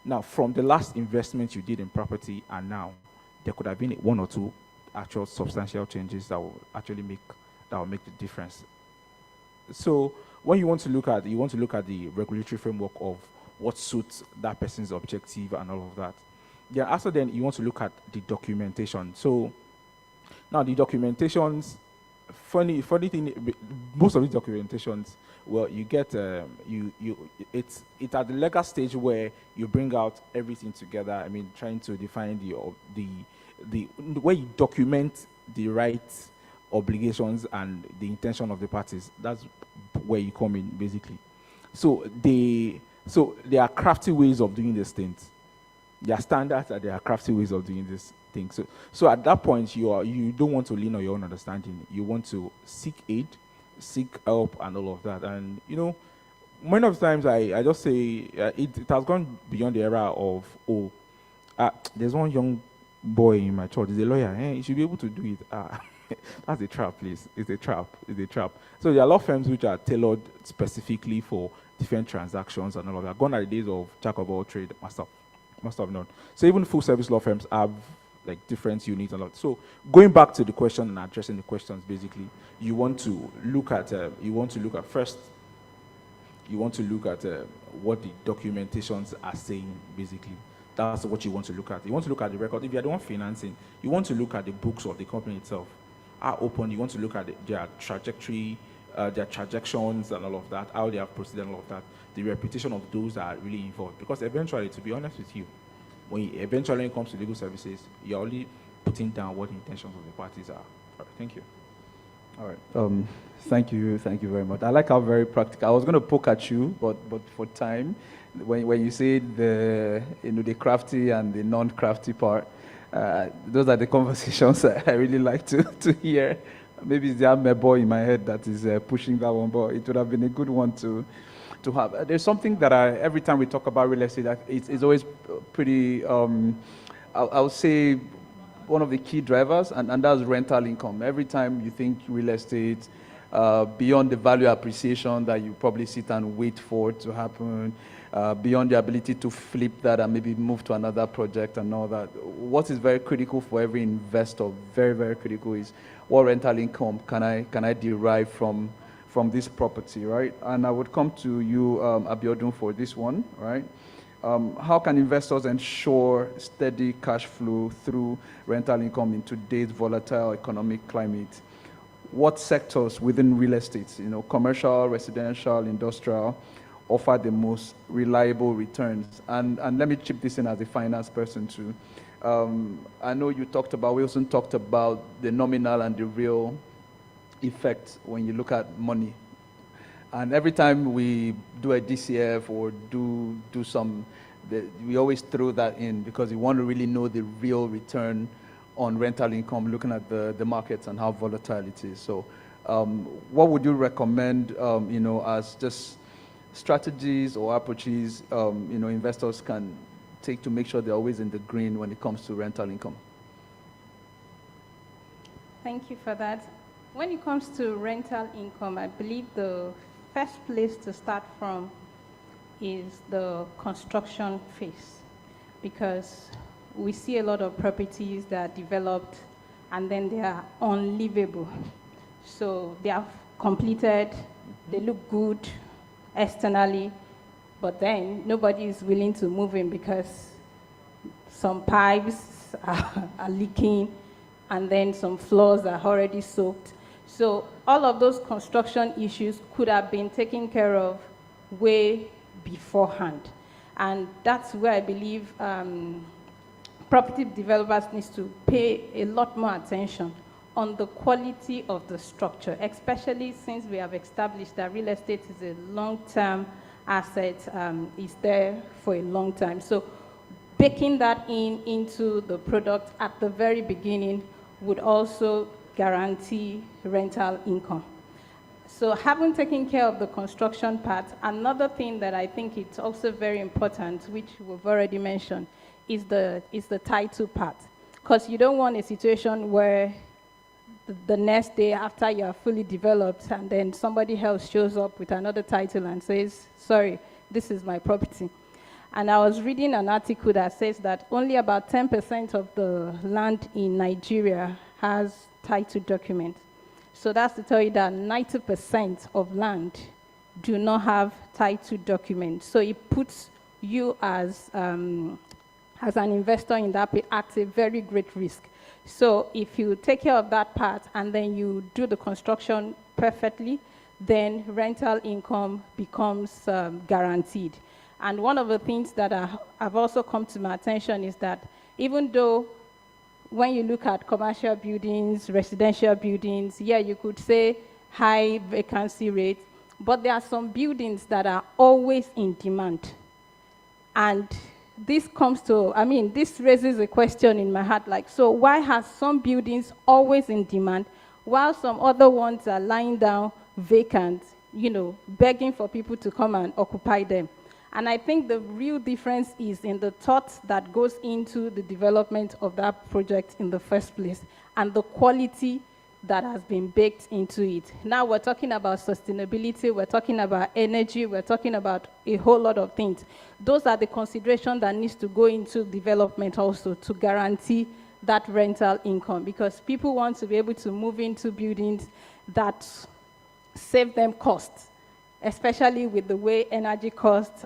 Now, from the last investment you did in property and now, there could have been one or two actual substantial changes that will actually make the difference. So when you want to look at the regulatory framework of what suits that person's objective and all of that. Yeah, after then you want to look at the documentation. So now the documentations, funny thing, most of these documentations, well, you get it's at the legal stage where you bring out everything together. I mean, trying to define the way you document the rights, obligations, and the intention of the parties. That's where you come in, basically. So there are crafty ways of doing these things. There are standards and there are crafty ways of doing this thing. So at that point, you don't want to lean on your own understanding. You want to seek aid, seek help, and all of that. And many of the times I just say it has gone beyond the era of there's one young boy in my church. He's a lawyer. He should be able to do it. That's a trap, please. It's a trap. So there are a lot of firms which are tailored specifically for different transactions and all of that. Gone are the days of jack of all trade, must have known. So even full service law firms have like different units and all. So going back to the question and addressing the questions, basically, you want to look at first. You want to look at what the documentations are saying, basically. That's what you want to look at. You want to look at the record. If you don't want financing, you want to look at the books of the company itself. Are open. You want to look at their trajectory, their transactions and all of that, how they have proceeded and all of that, the reputation of those that are really involved. Because eventually, to be honest with you, when eventually it comes to legal services, you're only putting down what the intentions of the parties are. All right, thank you. All right. Thank you very much. I like how very practical. I was going to poke at you, but for time, when you say the crafty and the non-crafty part, those are the conversations I really like to hear. Maybe it's the boy in my head that is pushing that one, but it would have been a good one to have. There's something that every time we talk about real estate, it's always pretty, I'll say, one of the key drivers, and that's rental income. Every time you think real estate, beyond the value appreciation that you probably sit and wait for to happen, beyond the ability to flip that and maybe move to another project and all that, what is very critical for every investor, very, very critical, is what rental income can I derive from this property, right? And I would come to you, Abiodun, for this one, right? How can investors ensure steady cash flow through rental income in today's volatile economic climate? What sectors within real estate, commercial, residential, industrial, offer the most reliable returns? And let me chip this in as a finance person too. I know Wilson talked about the nominal and the real effect when you look at money. And every time we do a DCF or do some, we always throw that in because we want to really know the real return on rental income, looking at the markets and how volatile it is. So what would you recommend, as just strategies or approaches, investors can take to make sure they're always in the green when it comes to rental income? Thank you for that. When it comes to rental income, I believe the first place to start from is the construction phase, because we see a lot of properties that are developed and then they are unlivable. So they are completed, they look good externally, but then nobody is willing to move in because some pipes are leaking and then some floors are already soaked. So all of those construction issues could have been taken care of way beforehand. And that's where I believe property developers need to pay a lot more attention on the quality of the structure, especially since we have established that real estate is a long-term asset, is there for a long time. So baking that into the product at the very beginning would also guarantee rental income. So having taken care of the construction part, another thing that I think it's also very important, which we've already mentioned, is the title part. Because you don't want a situation where the next day after you are fully developed and then somebody else shows up with another title and says, sorry, this is my property. And I was reading an article that says that only about 10% of the land in Nigeria has title documents. So that's to tell you that 90% of land do not have title documents. So it puts you as an investor in that at a very great risk. So if you take care of that part and then you do the construction perfectly, then rental income becomes guaranteed. And one of the things that have also come to my attention is that even though when you look at commercial buildings, residential buildings, yeah, you could say high vacancy rate, but there are some buildings that are always in demand. And this raises a question in my heart, like, so why have some buildings always in demand while some other ones are lying down vacant, begging for people to come and occupy them? And I think the real difference is in the thought that goes into the development of that project in the first place and the quality that has been baked into it. Now we're talking about sustainability, we're talking about energy, we're talking about a whole lot of things. Those are the considerations that needs to go into development also to guarantee that rental income, because people want to be able to move into buildings that save them costs, especially with the way energy costs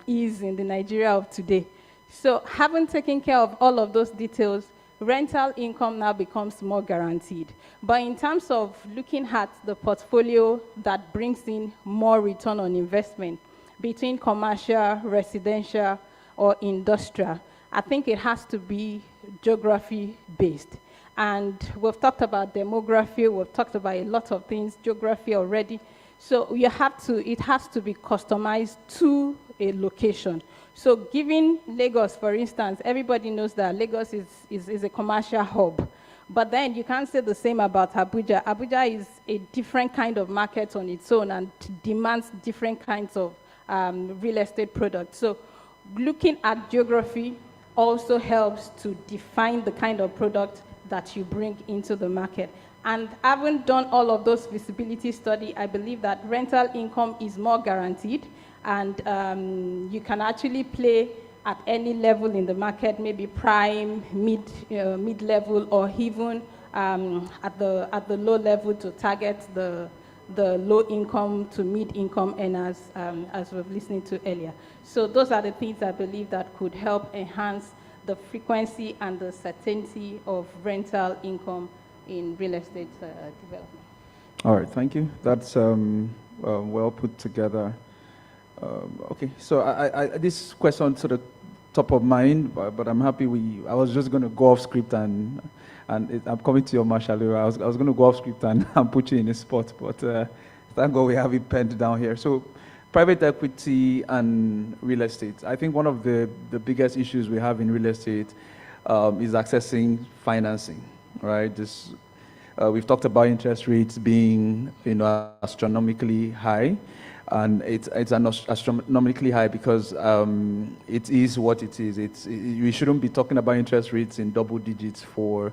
is in the Nigeria of today. So having taken care of all of those details, rental income now becomes more guaranteed. But in terms of looking at the portfolio that brings in more return on investment between commercial, residential, or industrial, I think it has to be geography based. And we've talked about demography, we've talked about a lot of things, geography already. So it has to be customized to a location. So given Lagos, for instance, everybody knows that Lagos is a commercial hub. But then you can't say the same about Abuja. Abuja is a different kind of market on its own and demands different kinds of real estate products. So looking at geography also helps to define the kind of product that you bring into the market. And having done all of those feasibility study, I believe that rental income is more guaranteed, and you can actually play at any level in the market, maybe prime, mid-level, or even at the low level to target the low-income to mid-income earners, as we've listened to earlier. So those are the things I believe that could help enhance the frequency and the certainty of rental income in real estate development. All right, thank you. That's well put together. Okay, so this question sort of top of mind, but I'm happy I was just going to go off script and I'm coming to your Marshall. I was going to go off script and put you in a spot, but thank God we have it penned down here. So private equity and real estate. I think one of the biggest issues we have in real estate is accessing financing, right? We've talked about interest rates being, astronomically high, and it's astronomically high because it is what it is. We shouldn't be talking about interest rates in double digits for,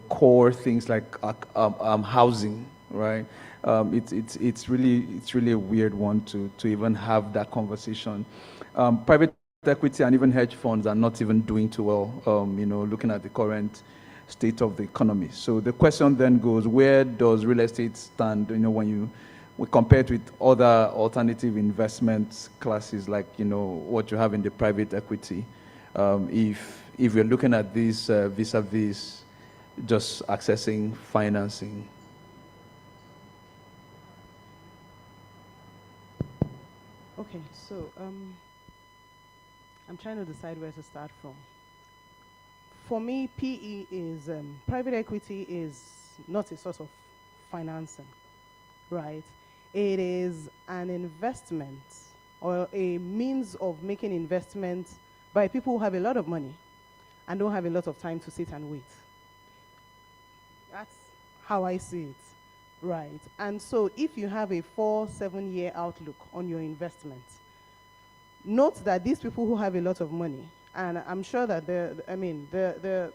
core things like housing, right? It's really a weird one to even have that conversation. Private equity and even hedge funds are not even doing too well, looking at the current state of the economy. So the question then goes, where does real estate stand, when we compare it with other alternative investment classes like, what you have in the private equity? If you're looking at this vis-a-vis just accessing financing. Okay, so I'm trying to decide where to start from. For me, PE is, private equity is not a source of financing, right? It is an investment or a means of making investments by people who have a lot of money and don't have a lot of time to sit and wait. That's how I see it, right? And so if you have a 4-7 year outlook on your investment, note that these people who have a lot of money, and I'm sure that the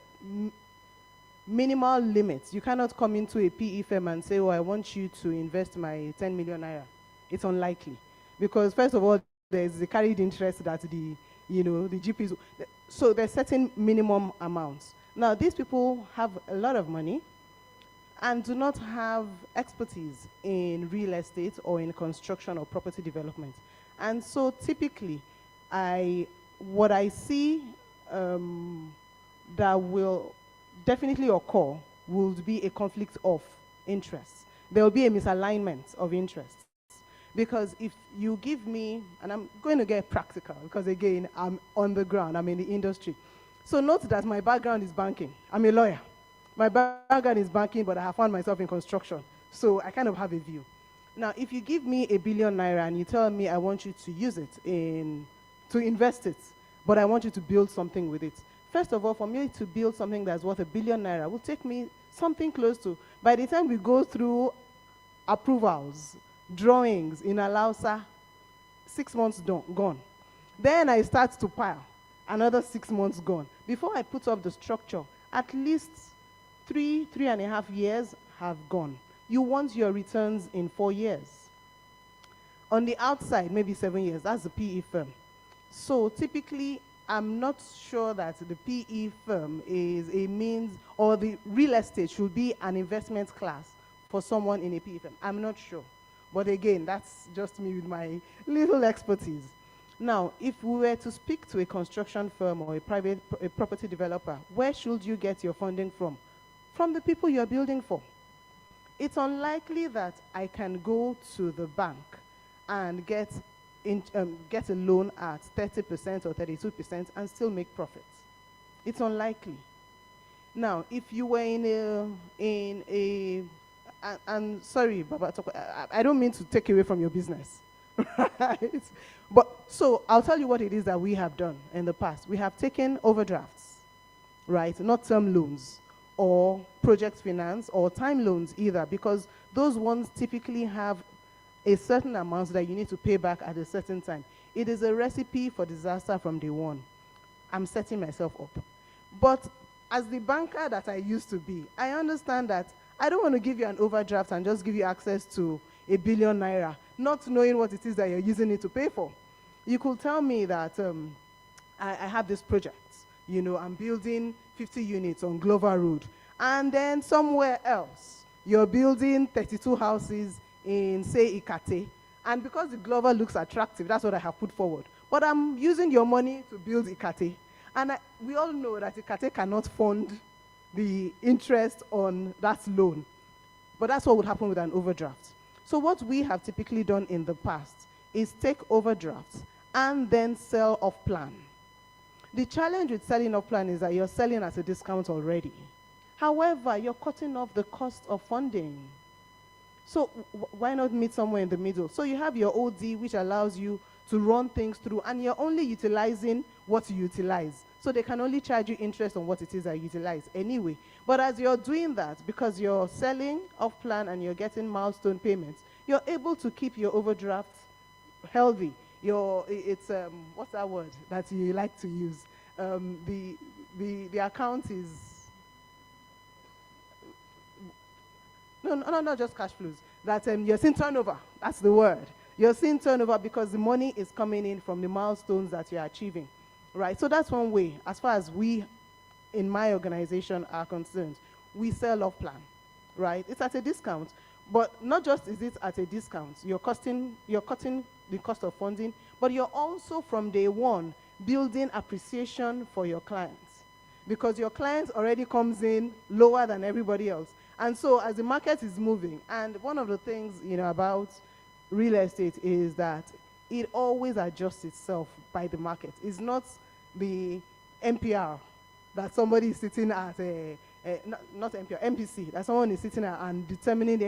minimal limits, you cannot come into a PE firm and say, oh, I want you to invest my 10 million naira. It's unlikely. Because first of all, there's the carried interest that the GPs, so there's certain minimum amounts. Now, these people have a lot of money and do not have expertise in real estate or in construction or property development. And so typically, what I see that will definitely occur will be a conflict of interests. There will be a misalignment of interests. Because if you give me, and I'm going to get practical, because again, I'm on the ground, I'm in the industry. So note that my background is banking. I'm a lawyer. My background is banking, but I have found myself in construction. So I kind of have a view. Now, if you give me ₦1 billion and you tell me I want you to use it to invest it, but I want you to build something with it. First of all, for me to build something that's worth ₦1 billion will take me something close to, by the time we go through approvals, drawings in Alausa, 6 months gone. Then I start to pile, another 6 months gone. Before I put up the structure, at least 3.5 years have gone. You want your returns in 4 years. On the outside, maybe 7 years. That's the PE firm. So typically, I'm not sure that the PE firm is a means, or the real estate should be an investment class for someone in a PE firm. I'm not sure. But again, that's just me with my little expertise. Now, if we were to speak to a construction firm or a property developer, where should you get your funding from? From the people you're building for. It's unlikely that I can go to the bank and get a loan at 30% or 32% and still make profits. It's unlikely. Now, if you were and sorry, Baba, I don't mean to take away from your business, right? But so I'll tell you what it is that we have done in the past. We have taken overdrafts, right? Not term loans or project finance or time loans either, because those ones typically have a certain amount that you need to pay back at a certain time. It is a recipe for disaster from day one. I'm setting myself up. But as the banker that I used to be, I understand that I don't want to give you an overdraft and just give you access to ₦1 billion, not knowing what it is that you're using it to pay for. You could tell me that I have this project, you know, I'm building 50 units on Glover Road, and then somewhere else, you're building 32 houses in, say, Ikate, and because the Glover looks attractive, that's what I have put forward. But I'm using your money to build Ikate, and we all know that Ikate cannot fund the interest on that loan. But that's what would happen with an overdraft. So what we have typically done in the past is take overdrafts and then sell off plan. The challenge with selling off plan is that you're selling at a discount already. However, you're cutting off the cost of funding. So why not meet somewhere in the middle? So you have your OD, which allows you to run things through, and you're only utilizing what you utilize. So they can only charge you interest on what it is that you utilize anyway. But as you're doing that, because you're selling off plan and you're getting milestone payments, you're able to keep your overdraft healthy. It's what's that word that you like to use? The account is not just cash flows. That you're seeing turnover. That's the word. You're seeing turnover because the money is coming in from the milestones that you're achieving, right? So that's one way. As far as we, in my organization, are concerned, we sell off plan, right? It's at a discount, but not just is it at a discount. You're cutting the cost of funding, but you're also from day one building appreciation for your clients, because your client already comes in lower than everybody else. And so as the market is moving, and one of the things, you know, about real estate is that it always adjusts itself by the market. It's not the MPR that somebody is sitting at not MPR, MPC, that someone is sitting at and determining the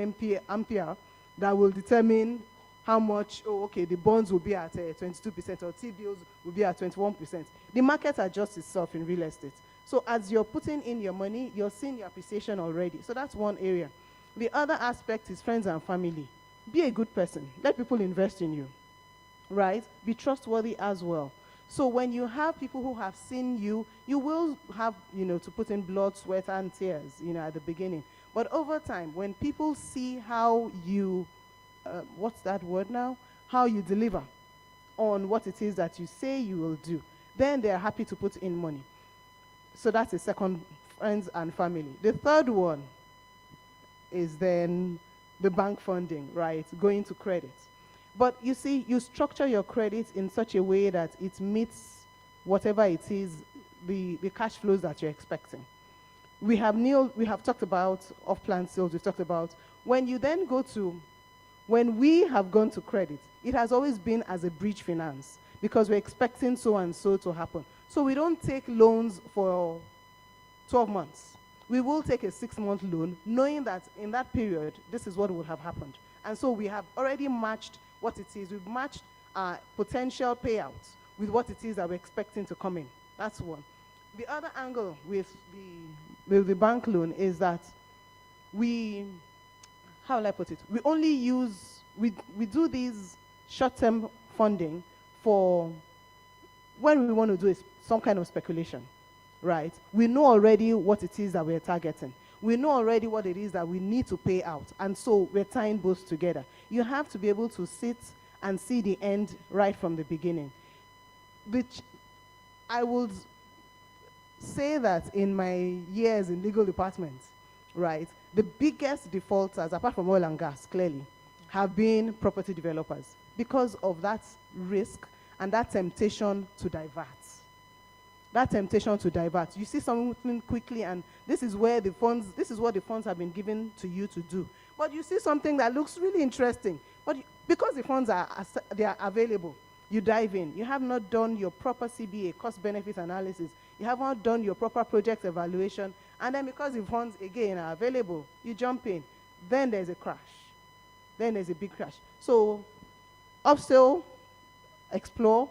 MPR that will determine how much, the bonds will be at 22% or T-bills will be at 21%. The market adjusts itself in real estate. So as you're putting in your money, you're seeing your appreciation already. So that's one area. The other aspect is friends and family. Be a good person. Let people invest in you, right? Be trustworthy as well. So when you have people who have seen you, you will have, to put in blood, sweat, and tears, at the beginning. But over time, when people see how you, what's that word now? How you deliver on what it is that you say you will do, then they're happy to put in money. So that's the second, friends and family. The third one is then the bank funding, right? Going to credit. But you see, you structure your credit in such a way that it meets whatever it is, the cash flows that you're expecting. We have talked about off-plan sales, we've talked about, when we have gone to credit, it has always been as a bridge finance, because we're expecting so and so to happen. So we don't take loans for 12 months. We will take a 6-month loan, knowing that in that period, this is what would have happened. And so we have already matched what it is. We've matched our potential payouts with what it is that we're expecting to come in. That's one. The other angle with the bank loan is that how will I put it? We only we do these short-term funding for when we want to do some kind of speculation, right? We know already what it is that we're targeting. We know already what it is that we need to pay out, and so we're tying both together. You have to be able to sit and see the end right from the beginning. Which I would say that in my years in legal department, right, the biggest defaulters, apart from oil and gas, clearly, have been property developers because of that risk and that temptation to divert. That temptation to divert. You see something quickly, and this is what the funds have been given to you to do. But you see something that looks really interesting, but because the funds they are available, you dive in. You have not done your proper CBA, cost benefit analysis. You have not done your proper project evaluation, and then because the funds again are available, you jump in. Then there's a crash. Then there's a big crash. So, upsell, explore,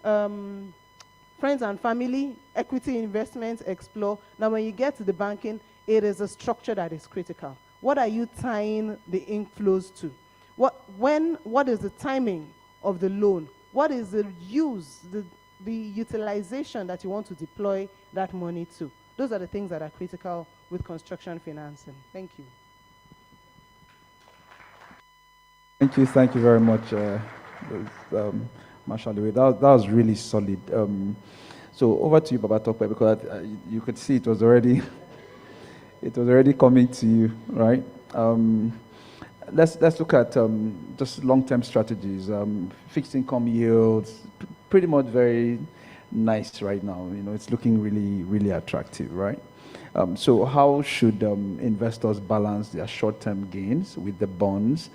friends and family, equity investments, explore. Now, when you get to the banking, it is a structure that is critical. What are you tying the inflows to? What is the timing of the loan? What is the utilization that you want to deploy that money to? Those are the things that are critical with construction financing. Thank you. Thank you very much, Marshal. That was really solid. So over to you, Baba Tokwe, because you could see it was already coming to you, right? Let's look at just long-term strategies. Fixed income yields, pretty much very nice right now. You know, it's looking really, really attractive, right? So how should investors balance their short-term gains with the bonds,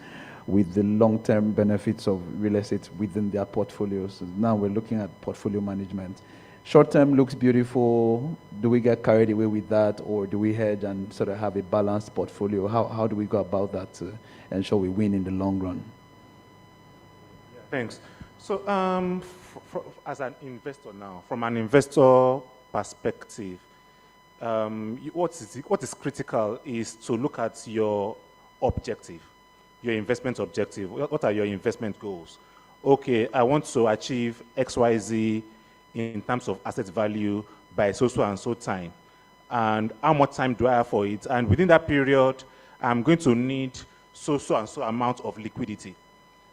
with the long-term benefits of real estate within their portfolios? Now we're looking at portfolio management. Short-term looks beautiful. Do we get carried away with that, or do we hedge and sort of have a balanced portfolio? How do we go about that to ensure we win in the long run? Thanks. So as an investor now, from an investor perspective, what is critical is to look at your objective, your investment objective. What are your investment goals? Okay, I want to achieve XYZ in terms of asset value by so and so time. And how much time do I have for it? And within that period, I'm going to need so and so amount of liquidity.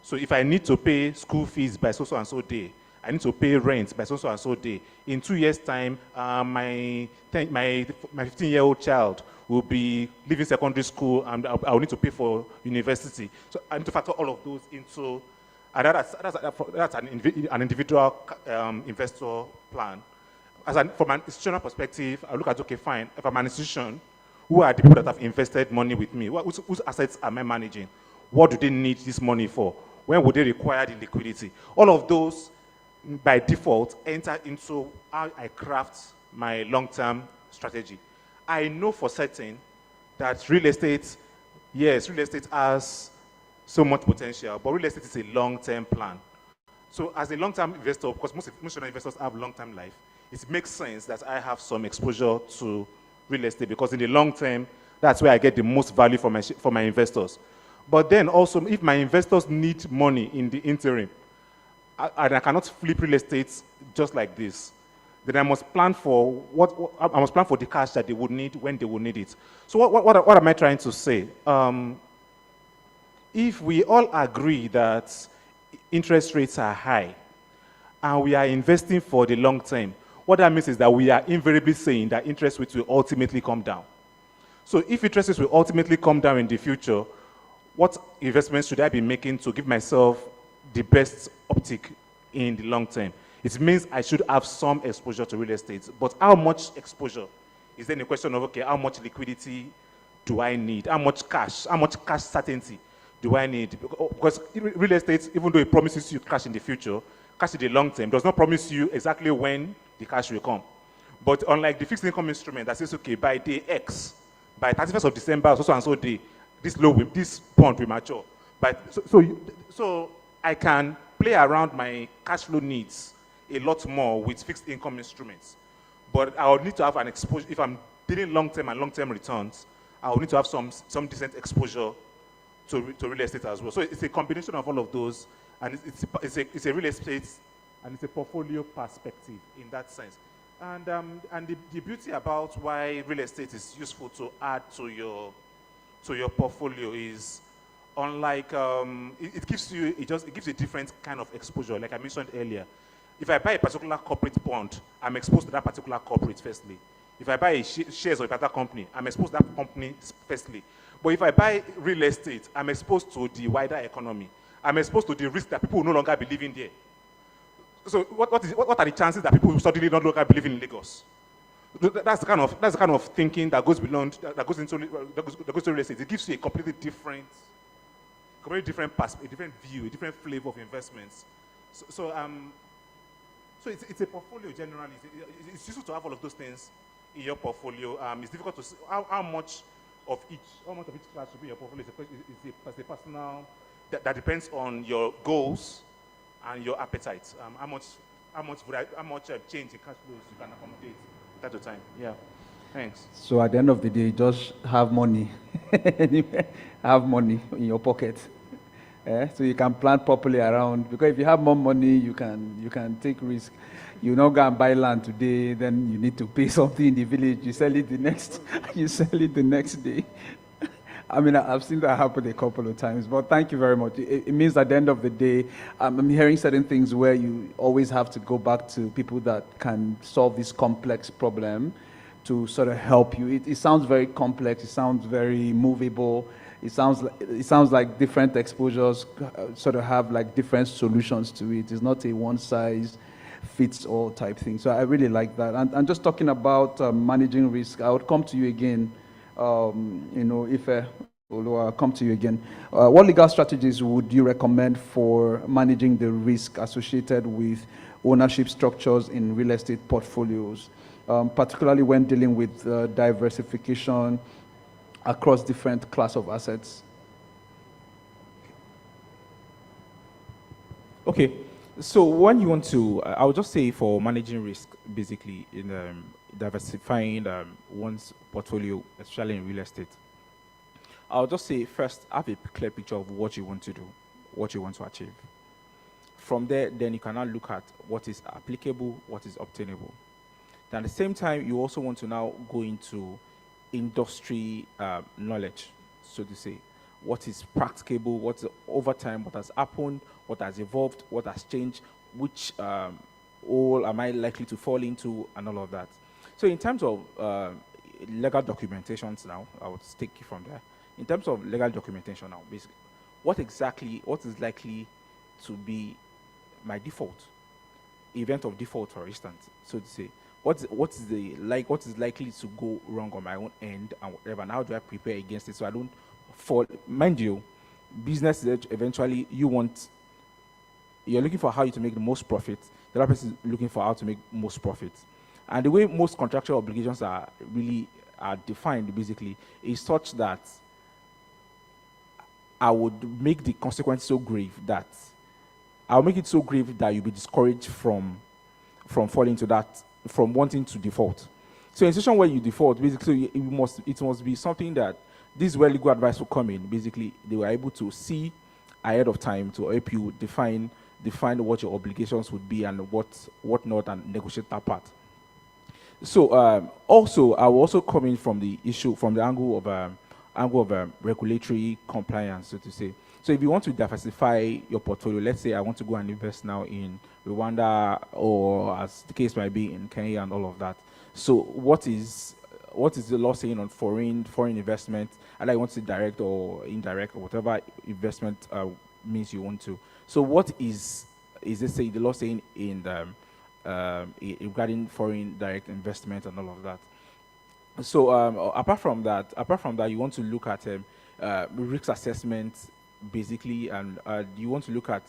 So if I need to pay school fees by so and so day, I need to pay rent by so and so day. In 2 years' time, my 15-year-old child will be leaving secondary school, and I'll need to pay for university. So I need to factor all of those into, and that's an individual investor plan. From an institutional perspective, I look at, okay, fine, if I'm an institution, who are the people that have invested money with me? Whose assets am I managing? What do they need this money for? When would they require the liquidity? All of those, by default, enter into how I craft my long-term strategy. I know for certain that real estate has so much potential, but real estate is a long-term plan. So as a long-term investor, because most investors have long-term life, it makes sense that I have some exposure to real estate, because in the long term, that's where I get the most value for my investors. But then also, if my investors need money in the interim, and I cannot flip real estate just like this, then I must plan for I must plan for the cash that they would need when they would need it. So what am I trying to say? If we all agree that interest rates are high and we are investing for the long term, what that means is that we are invariably saying that interest rates will ultimately come down. So if interest rates will ultimately come down in the future, what investments should I be making to give myself the best optic in the long term? It means I should have some exposure to real estate. But how much exposure? Is then a question of, okay, how much liquidity do I need? How much cash certainty do I need? Because real estate, even though it promises you cash in the future, cash in the long term does not promise you exactly when the cash will come. But unlike the fixed income instrument that says, okay, by day X, by 31st of December, so and so day, this bond will mature. So I can play around my cash flow needs a lot more with fixed income instruments. But I will need to have an exposure. If I'm dealing long-term and long-term returns, I will need to have some decent exposure to real estate as well. So it's a combination of all of those, and it's a real estate, and it's a portfolio perspective in that sense. And the beauty about why real estate is useful to add to your portfolio is, unlike it gives you a different kind of exposure. Like I mentioned earlier, if I buy a particular corporate bond, I'm exposed to that particular corporate firstly. If I buy shares of a particular company, I'm exposed to that company firstly. But if I buy real estate, I'm exposed to the wider economy. I'm exposed to the risk that people will no longer be living there. So what are the chances that people who suddenly don't look believe in Lagos? That's the kind of thinking that goes beyond, that goes into real estate. It gives you a completely different perspective, a different view, a different flavor of investments. So it's a portfolio generally. It's useful to have all of those things in your portfolio. It's difficult to see how much of each class should be in your portfolio. It's a personal, that depends on your goals and your appetite. How much change in cash flows you can accommodate at the time. Yeah. Thanks. So at the end of the day, just have money. Have money in your pocket. So you can plan properly around, because if you have more money, you can take risk. You not go and buy land today, then you need to pay something in the village. You sell it the next day. I mean, I've seen that happen a couple of times, but thank you very much. It means at the end of the day, I'm hearing certain things where you always have to go back to people that can solve this complex problem to sort of help you. It sounds very complex. It sounds very movable. It sounds like different exposures sort of have like different solutions to it. It's not a one-size-fits-all type thing. So I really like that. And just talking about managing risk, I would come to you again. If I'll come to you again. What legal strategies would you recommend for managing the risk associated with ownership structures in real estate portfolios, particularly when dealing with diversification across different class of assets? Okay, so when you want to, I would just say for managing risk, basically in diversifying one's portfolio, especially in real estate, I'll just say first, have a clear picture of what you want to do, what you want to achieve. From there, then you can now look at what is applicable, what is obtainable. Then at the same time, you also want to now go into industry knowledge, so to say. What is practicable, what's over time, what has happened, what has evolved, what has changed, which all am I likely to fall into, and all of that. So in terms of legal documentations now, I would take it from there. In terms of legal documentation now, basically, what is likely to be my default, event of default, for instance, so to say. What is likely to go wrong on my own end and whatever, and how do I prepare against it so I don't fall? Mind you, business is eventually you're looking for how to make the most profit. The other person is looking for how to make most profit. And the way most contractual obligations are defined basically is such that I would make the consequence so grave that I'll make it so grave that you'll be discouraged from falling into that, from wanting to default. So in a situation where you default, basically it must be something that this is where legal advice will come in. Basically, they were able to see ahead of time to help you define what your obligations would be and what not, and negotiate that part. So also, I will also come in from the angle of regulatory compliance, so to say. So if you want to diversify your portfolio, let's say I want to go and invest now in Rwanda, or as the case might be in Kenya and all of that. So what is the law saying on foreign investment? And I want to direct or indirect or whatever investment means you want to. So what is the law saying in regarding foreign direct investment and all of that? So apart from that, you want to look at risk assessment, basically, and you want to look at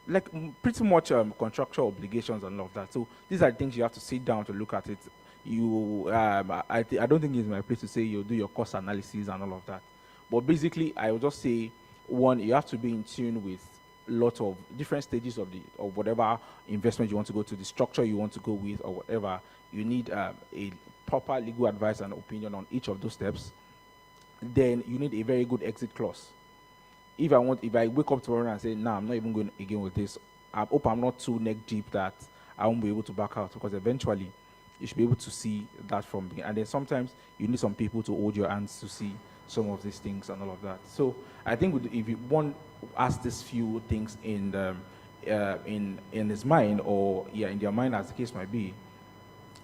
like pretty much contractual obligations and all of that. So these are things you have to sit down to look at it. I don't think it's my place to say you do your cost analysis and all of that. But basically, I would just say, one, you have to be in tune with lots of different stages of whatever investment you want to go to, the structure you want to go with, or whatever. You need a proper legal advice and opinion on each of those steps. Then you need a very good exit clause. If I wake up tomorrow and say, nah, I'm not even going again with this, I hope I'm not too neck deep that I won't be able to back out, because eventually you should be able to see that from the, and then sometimes you need some people to hold your hands to see some of these things and all of that. So I think if you want to ask these few things in his mind, or in their mind, as the case might be,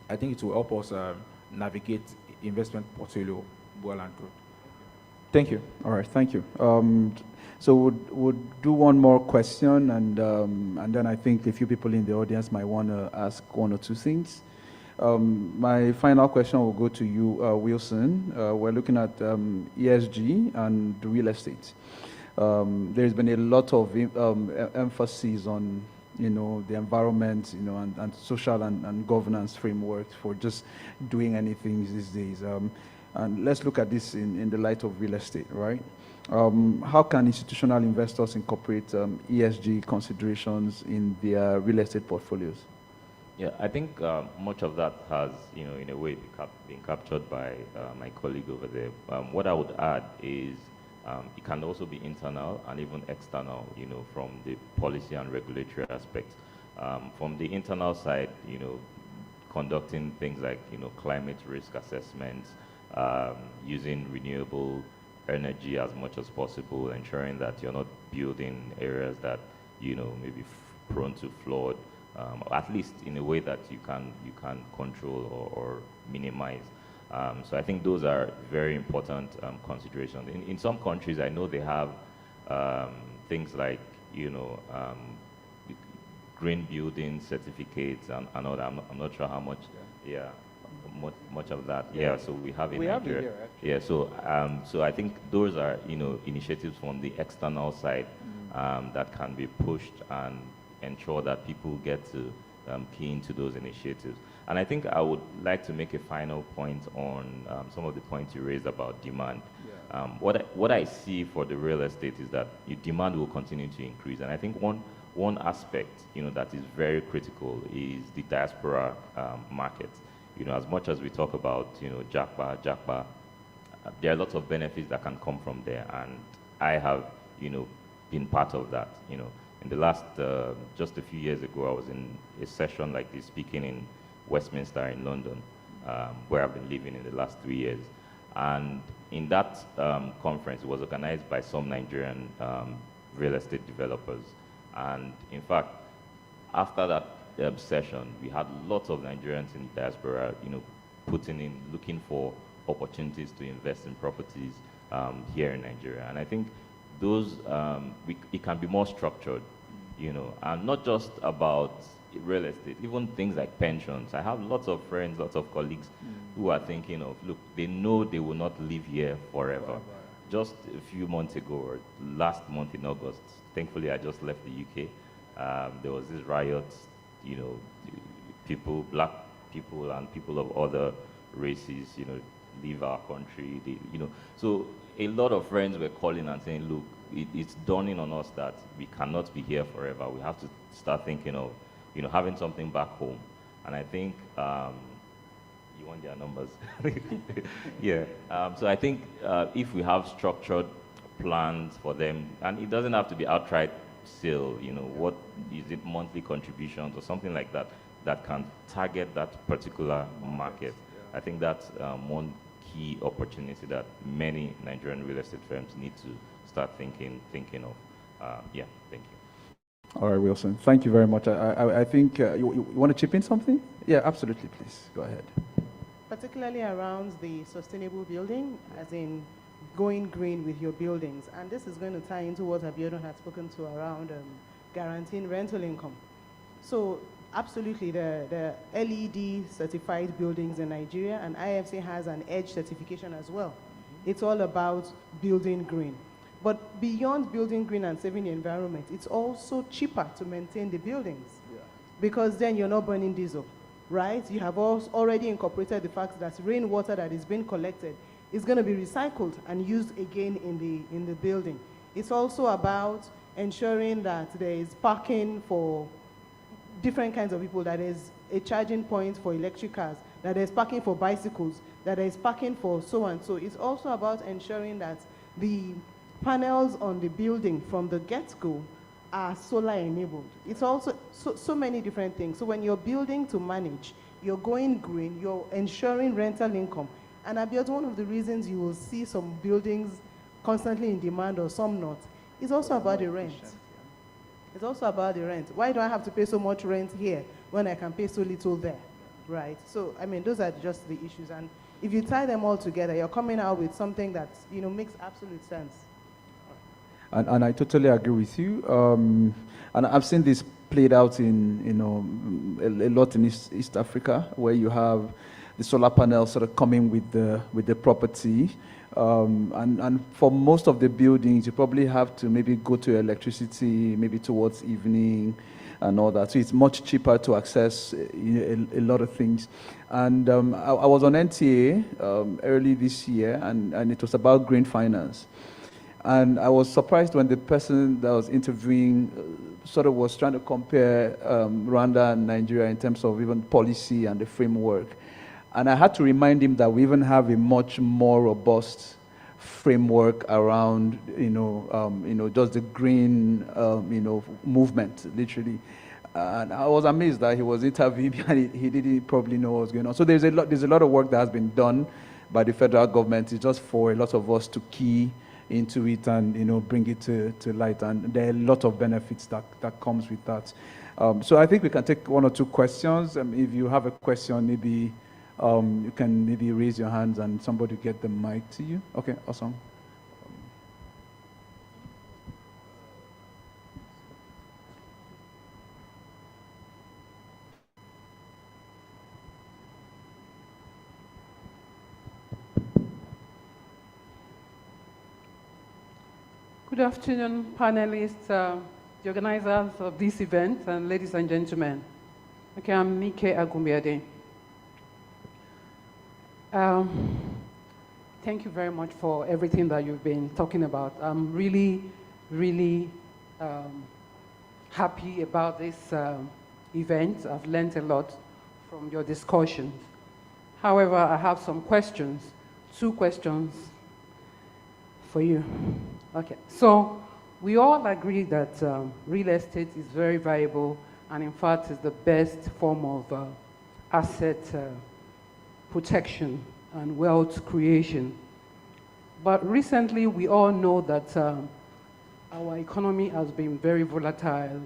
I think it will help us navigate investment portfolio well and good. Thank you. All right, thank you. So we'll do one more question, and then I think a few people in the audience might want to ask one or two things. My final question will go to you, Wilson. We're looking at ESG and real estate. There's been a lot of emphasis on, the environment, and social and governance frameworks for just doing anything these days. And let's look at this in the light of real estate, right? How can institutional investors incorporate ESG considerations in their real estate portfolios? Yeah, I think much of that has, in a way been captured by my colleague over there. What I would add is it can also be internal and even external, from the policy and regulatory aspect. From the internal side, conducting things like, climate risk assessments, using renewable energy as much as possible, ensuring that you're not building areas that, may be prone to flood, at least in a way that you can control or minimize. So I think those are very important considerations. In some countries, I know they have things like, green building certificates and all that. I'm not sure how much, much of that. Yeah, so we have in Nigeria. Here, actually. Yeah, so I think those are, initiatives from the external side that can be pushed and ensure that people get to key into those initiatives. And I think I would like to make a final point on some of the points you raised about demand. Yeah. What I see for the real estate is that demand will continue to increase. And I think one aspect, that is very critical is the diaspora market. As much as we talk about, JACPA, there are lots of benefits that can come from there. And I have, been part of that, In the last, just a few years ago, I was in a session like this, speaking in Westminster in London, where I've been living in the last 3 years. And in that conference, it was organized by some Nigerian real estate developers. And in fact, after that session, we had lots of Nigerians in diaspora, looking for opportunities to invest in properties here in Nigeria. And I think those, it can be more structured, and not just about real estate, even things like pensions. I have lots of friends, lots of colleagues who are thinking of, look, they know they will not live here forever. Just a few months ago, or last month in August, thankfully I just left the UK, there was this riot, black people and people of other races, leave our country, so a lot of friends were calling and saying, look, it's dawning on us that we cannot be here forever. We have to start thinking of, having something back home. And I think, you want their numbers? Yeah. So I think if we have structured plans for them, and it doesn't have to be outright sale, what is it, monthly contributions or something like that, that can target that particular market. I think that's one key opportunity that many Nigerian real estate firms need to start thinking of. Yeah, thank you. All right, Wilson. Thank you very much. I think you want to chip in something? Yeah, absolutely. Please go ahead. Particularly around the sustainable building, as in going green with your buildings. And this is going to tie into what Abiodun had spoken to around guaranteeing rental income. So absolutely, the LED certified buildings in Nigeria, and IFC has an EDGE certification as well. It's all about building green. But beyond building green and saving the environment, it's also cheaper to maintain the buildings, because then you're not burning diesel, right? You have already incorporated the fact that rainwater that is being collected is going to be recycled and used again in the building. It's also about ensuring that there is parking for different kinds of people, that is a charging point for electric cars, that there's parking for bicycles, that there is parking for so and so. It's also about ensuring that the panels on the building from the get-go are solar enabled. It's also so many different things. So when you're building to manage, you're going green, you're ensuring rental income. And Abiodun, one of the reasons you will see some buildings constantly in demand or some not, is also about the rent. It's also about the rent. Why do I have to pay so much rent here when I can pay so little there, right? So, I mean, those are just the issues. And if you tie them all together, you're coming out with something that, makes absolute sense. And I totally agree with you. And I've seen this played out in, a lot in East Africa, where you have the solar panels sort of coming with the property. And for most of the buildings, you probably have to maybe go to electricity, maybe towards evening and all that. So it's much cheaper to access a lot of things. And I was on NTA early this year, and it was about green finance. And I was surprised when the person that was interviewing sort of was trying to compare Rwanda and Nigeria in terms of even policy and the framework. And I had to remind him that we even have a much more robust framework around, just the green, movement, literally. And I was amazed that he was interviewing me and he didn't probably know what was going on. So there's a lot of work that has been done by the federal government. It's just for a lot of us to key into it and bring it to light, and there are a lot of benefits that comes with that. So I think we can take one or two questions. If you have a question, maybe you can maybe raise your hands and somebody will get the mic to you. Okay, awesome. Good afternoon, panelists, the organizers of this event, and ladies and gentlemen. Okay, I'm Nike Agumbiade. Thank you very much for everything that you've been talking about. I'm really, really happy about this event. I've learned a lot from your discussions. However, I have some questions, 2 questions for you. Okay, so we all agree that real estate is very valuable, and in fact is the best form of asset protection and wealth creation. But recently we all know that our economy has been very volatile,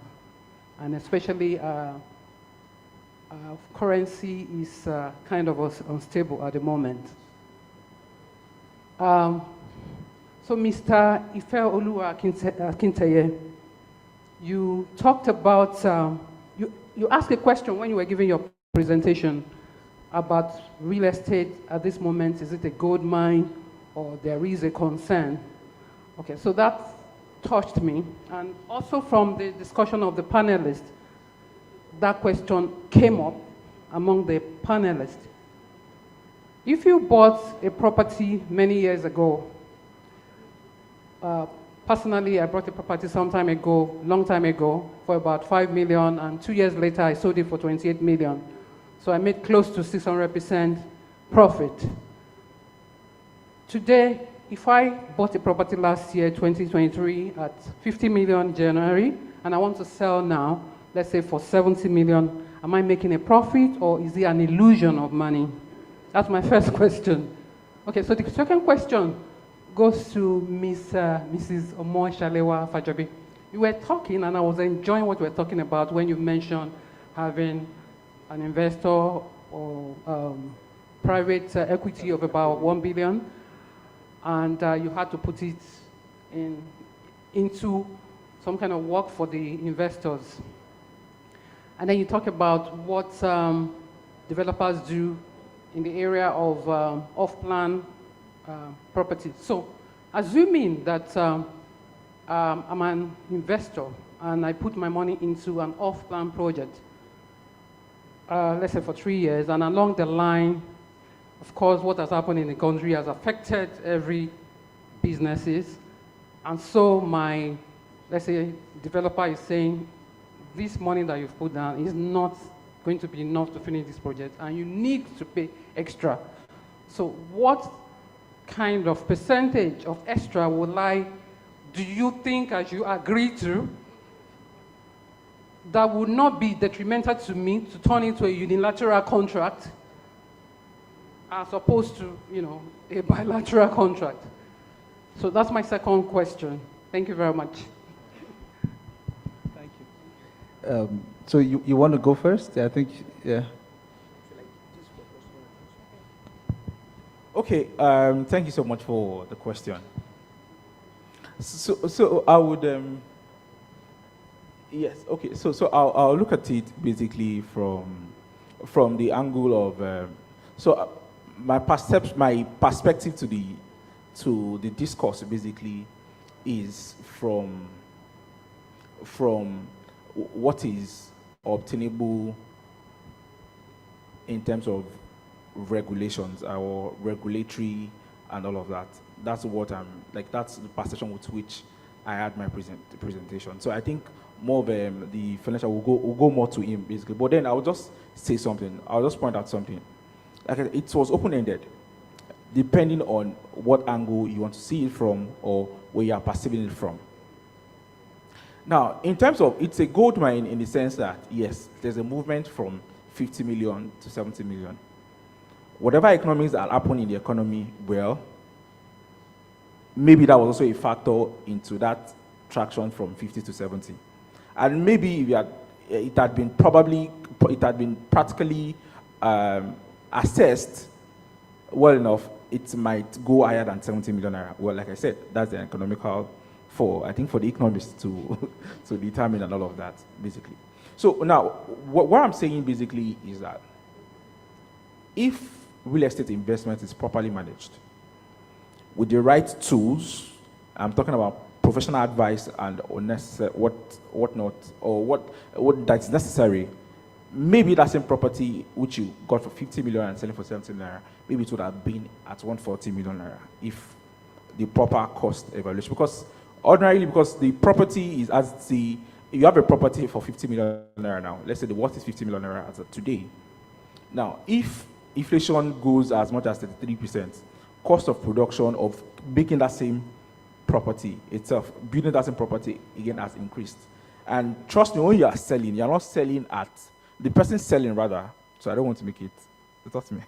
and especially our currency is kind of unstable at the moment. So Mr. Ifeoluwa Akintaye, you talked about, you asked a question when you were giving your presentation about real estate at this moment. Is it a gold mine or there is a concern? Okay, so that touched me. And also from the discussion of the panelists, that question came up among the panelists. If you bought a property many years ago, personally, I bought a property long time ago, for about 5 million, and 2 years later, I sold it for 28 million. So I made close to 600% profit. Today, if I bought a property last year, 2023, at 50 million January, and I want to sell now, let's say for 70 million, am I making a profit, or is it an illusion of money? That's my first question. Okay, so the second question goes to Mrs. Omoshalewa Fajobi. You were talking, and I was enjoying what you were talking about when you mentioned having an investor or private equity of about 1 billion, and you had to put it into some kind of work for the investors. And then you talk about what developers do in the area of off-plan property. So, assuming that I'm an investor and I put my money into an off-plan project, let's say for 3 years, and along the line, of course, what has happened in the country has affected every businesses, and so my, let's say, developer is saying, this money that you've put down is not going to be enough to finish this project, and you need to pay extra. So what kind of percentage of extra do you think I should agree to that would not be detrimental to me to turn into a unilateral contract as opposed to, a bilateral contract? So that's my second question. Thank you very much. Thank you. So you want to go first? I think, yeah. Okay, thank you so much for the question. So I would, yes, okay, so I'll look at it basically from the angle of, my perspective to the discourse basically is from what is obtainable in terms of regulations or regulatory and all of that. That's what that's the perception with which I had my presentation. So I think more of the financial will go more to him basically. But then I'll just say something. I'll just point out something. Like it was open-ended, depending on what angle you want to see it from or where you are perceiving it from. Now, in terms of, it's a gold mine in the sense that, yes, there's a movement from 50 million to 70 million. Whatever economics that happen in the economy, well, maybe that was also a factor into that traction from 50 to 70. And maybe if it had been practically assessed well enough, it might go higher than 70 million naira. Well, like I said, that's the economical for the economists to determine and all of that, basically. So now, what I'm saying basically is that if real estate investment is properly managed with the right tools, I'm talking about professional advice and whatnot, or what that's necessary, maybe that same property which you got for 50 million and selling for 70 naira, maybe it would have been at 140 million naira if the proper cost evaluation. Because ordinarily, because the property is you have a property for 50 million naira now. Let's say the worth is 50 million naira as of today. Now, if inflation goes as much as 33%, cost of production of making that same property itself, building that same property again has increased. And trust me, when you are selling, you're not selling at the person selling rather. So I don't want to make it. That's me.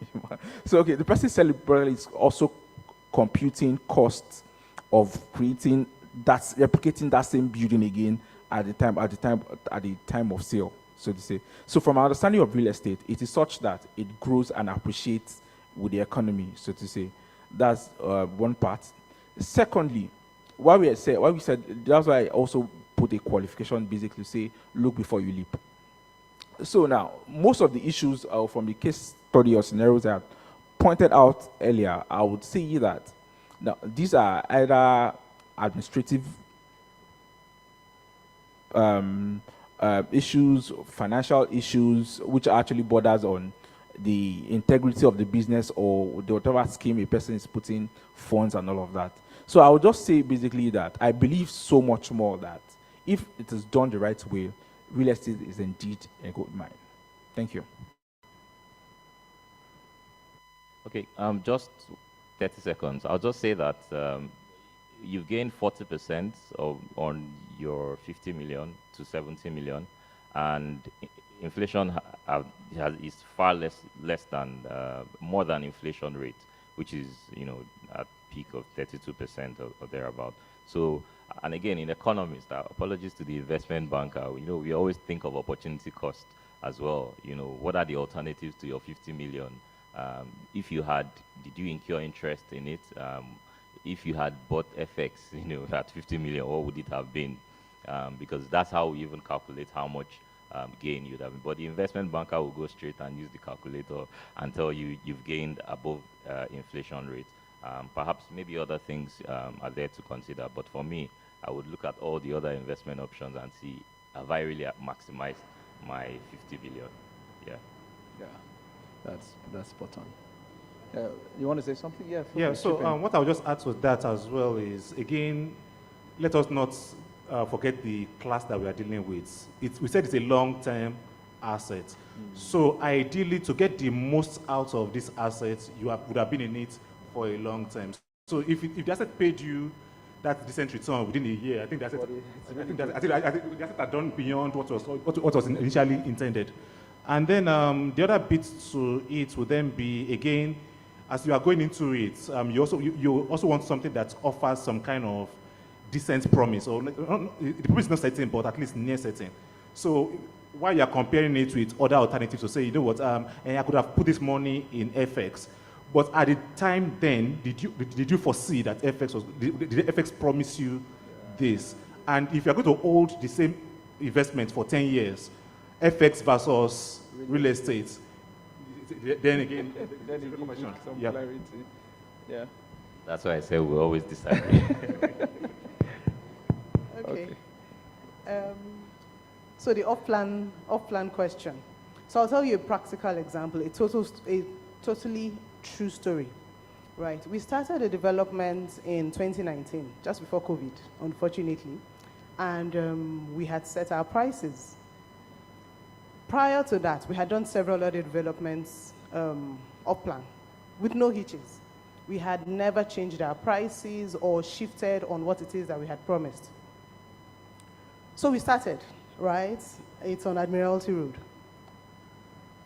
So okay, the person selling probably is also computing costs of creating replicating that same building again at the time of sale, so to say. So from our understanding of real estate, it is such that it grows and appreciates with the economy, so to say. That's one part. Secondly, what we said, that's why I also put a qualification basically say, look before you leap. So now, most of the issues from the case study or scenarios that I pointed out earlier, I would say that now these are either administrative issues, financial issues, which actually borders on the integrity of the business or whatever scheme a person is putting funds and all of that. So I would just say basically that I believe so much more that if it is done the right way, real estate is indeed a gold mine. Thank you. Okay, just 30 seconds. I'll just say that you've gained 40% on your 50 million to 70 million, and inflation is far less than more than inflation rate, which is at peak of 32% or thereabout. So, and again, in economists, apologies to the investment banker, we always think of opportunity cost as well. What are the alternatives to your 50 million? If you did you incur interest in it? If you had bought FX, at 50 million, what would it have been? Because that's how we even calculate how much gain you'd have. But the investment banker will go straight and use the calculator and tell you you've gained above inflation rate. Perhaps maybe other things are there to consider. But for me, I would look at all the other investment options and see, have I really maximized my 50 billion? Yeah. Yeah, that's spot on. You want to say something? Yeah. Yeah, so what I'll just add to that as well is, again, let us not forget the class that we are dealing with. We said it's a long-term asset. So ideally, to get the most out of this asset, would have been in it for a long time. So if the asset paid you that decent return within a year, I think the asset had done beyond what was initially intended. And then the other bit to it would then be, again, as you are going into it, you also want something that offers some kind of decent promise, or the promise is not certain, but at least near certain. So while you are comparing it with other alternatives, to say, you know what, I could have put this money in FX, But at the time then, did you foresee that FX was, did FX promise you this? And if you're going to hold the same investment for 10 years, FX versus real estate, then again, some yeah. clarity. Yeah. That's why I say we always disagree. Okay. So the off-plan question. So I'll tell you a practical example, a totally true story, right? We started the development in 2019, just before COVID, unfortunately, and we had set our prices. Prior to that, we had done several other developments off-plan with no hitches. We had never changed our prices or shifted on what it is that we had promised. So we started, right? It's on Admiralty Road.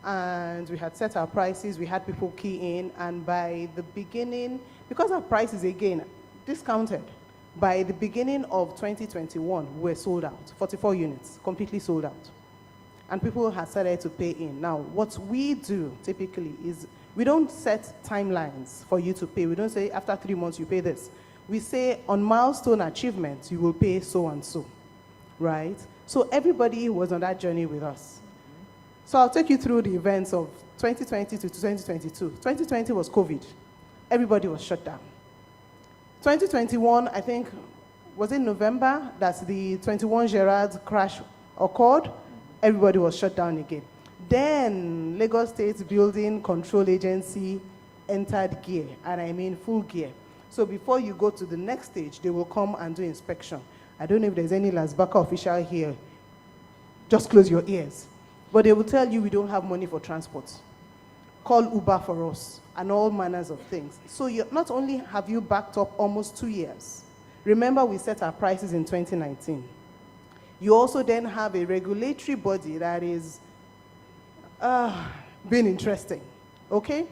And we had set our prices, we had people key in, and by the beginning, because our prices, again, discounted, by the beginning of 2021, we were sold out, 44 units, completely sold out. And people had started to pay in. Now, what we do typically is we don't set timelines for you to pay. We don't say after 3 months you pay this. We say on milestone achievement, you will pay so and so, right? So everybody was on that journey with us. So I'll take you through the events of 2020 to 2022. 2020 was COVID. Everybody was shut down. 2021, I think, was in November that the 21 Gerard crash occurred. Everybody was shut down again. Then Lagos State Building Control Agency entered gear, and I mean full gear. So before you go to the next stage, they will come and do inspection. I don't know if there's any Lasbaka official here. Just close your ears. But they will tell you we don't have money for transport. Call Uber for us, and all manners of things. So not only have you backed up almost 2 years, remember we set our prices in 2019. You also then have a regulatory body that is being interesting, okay?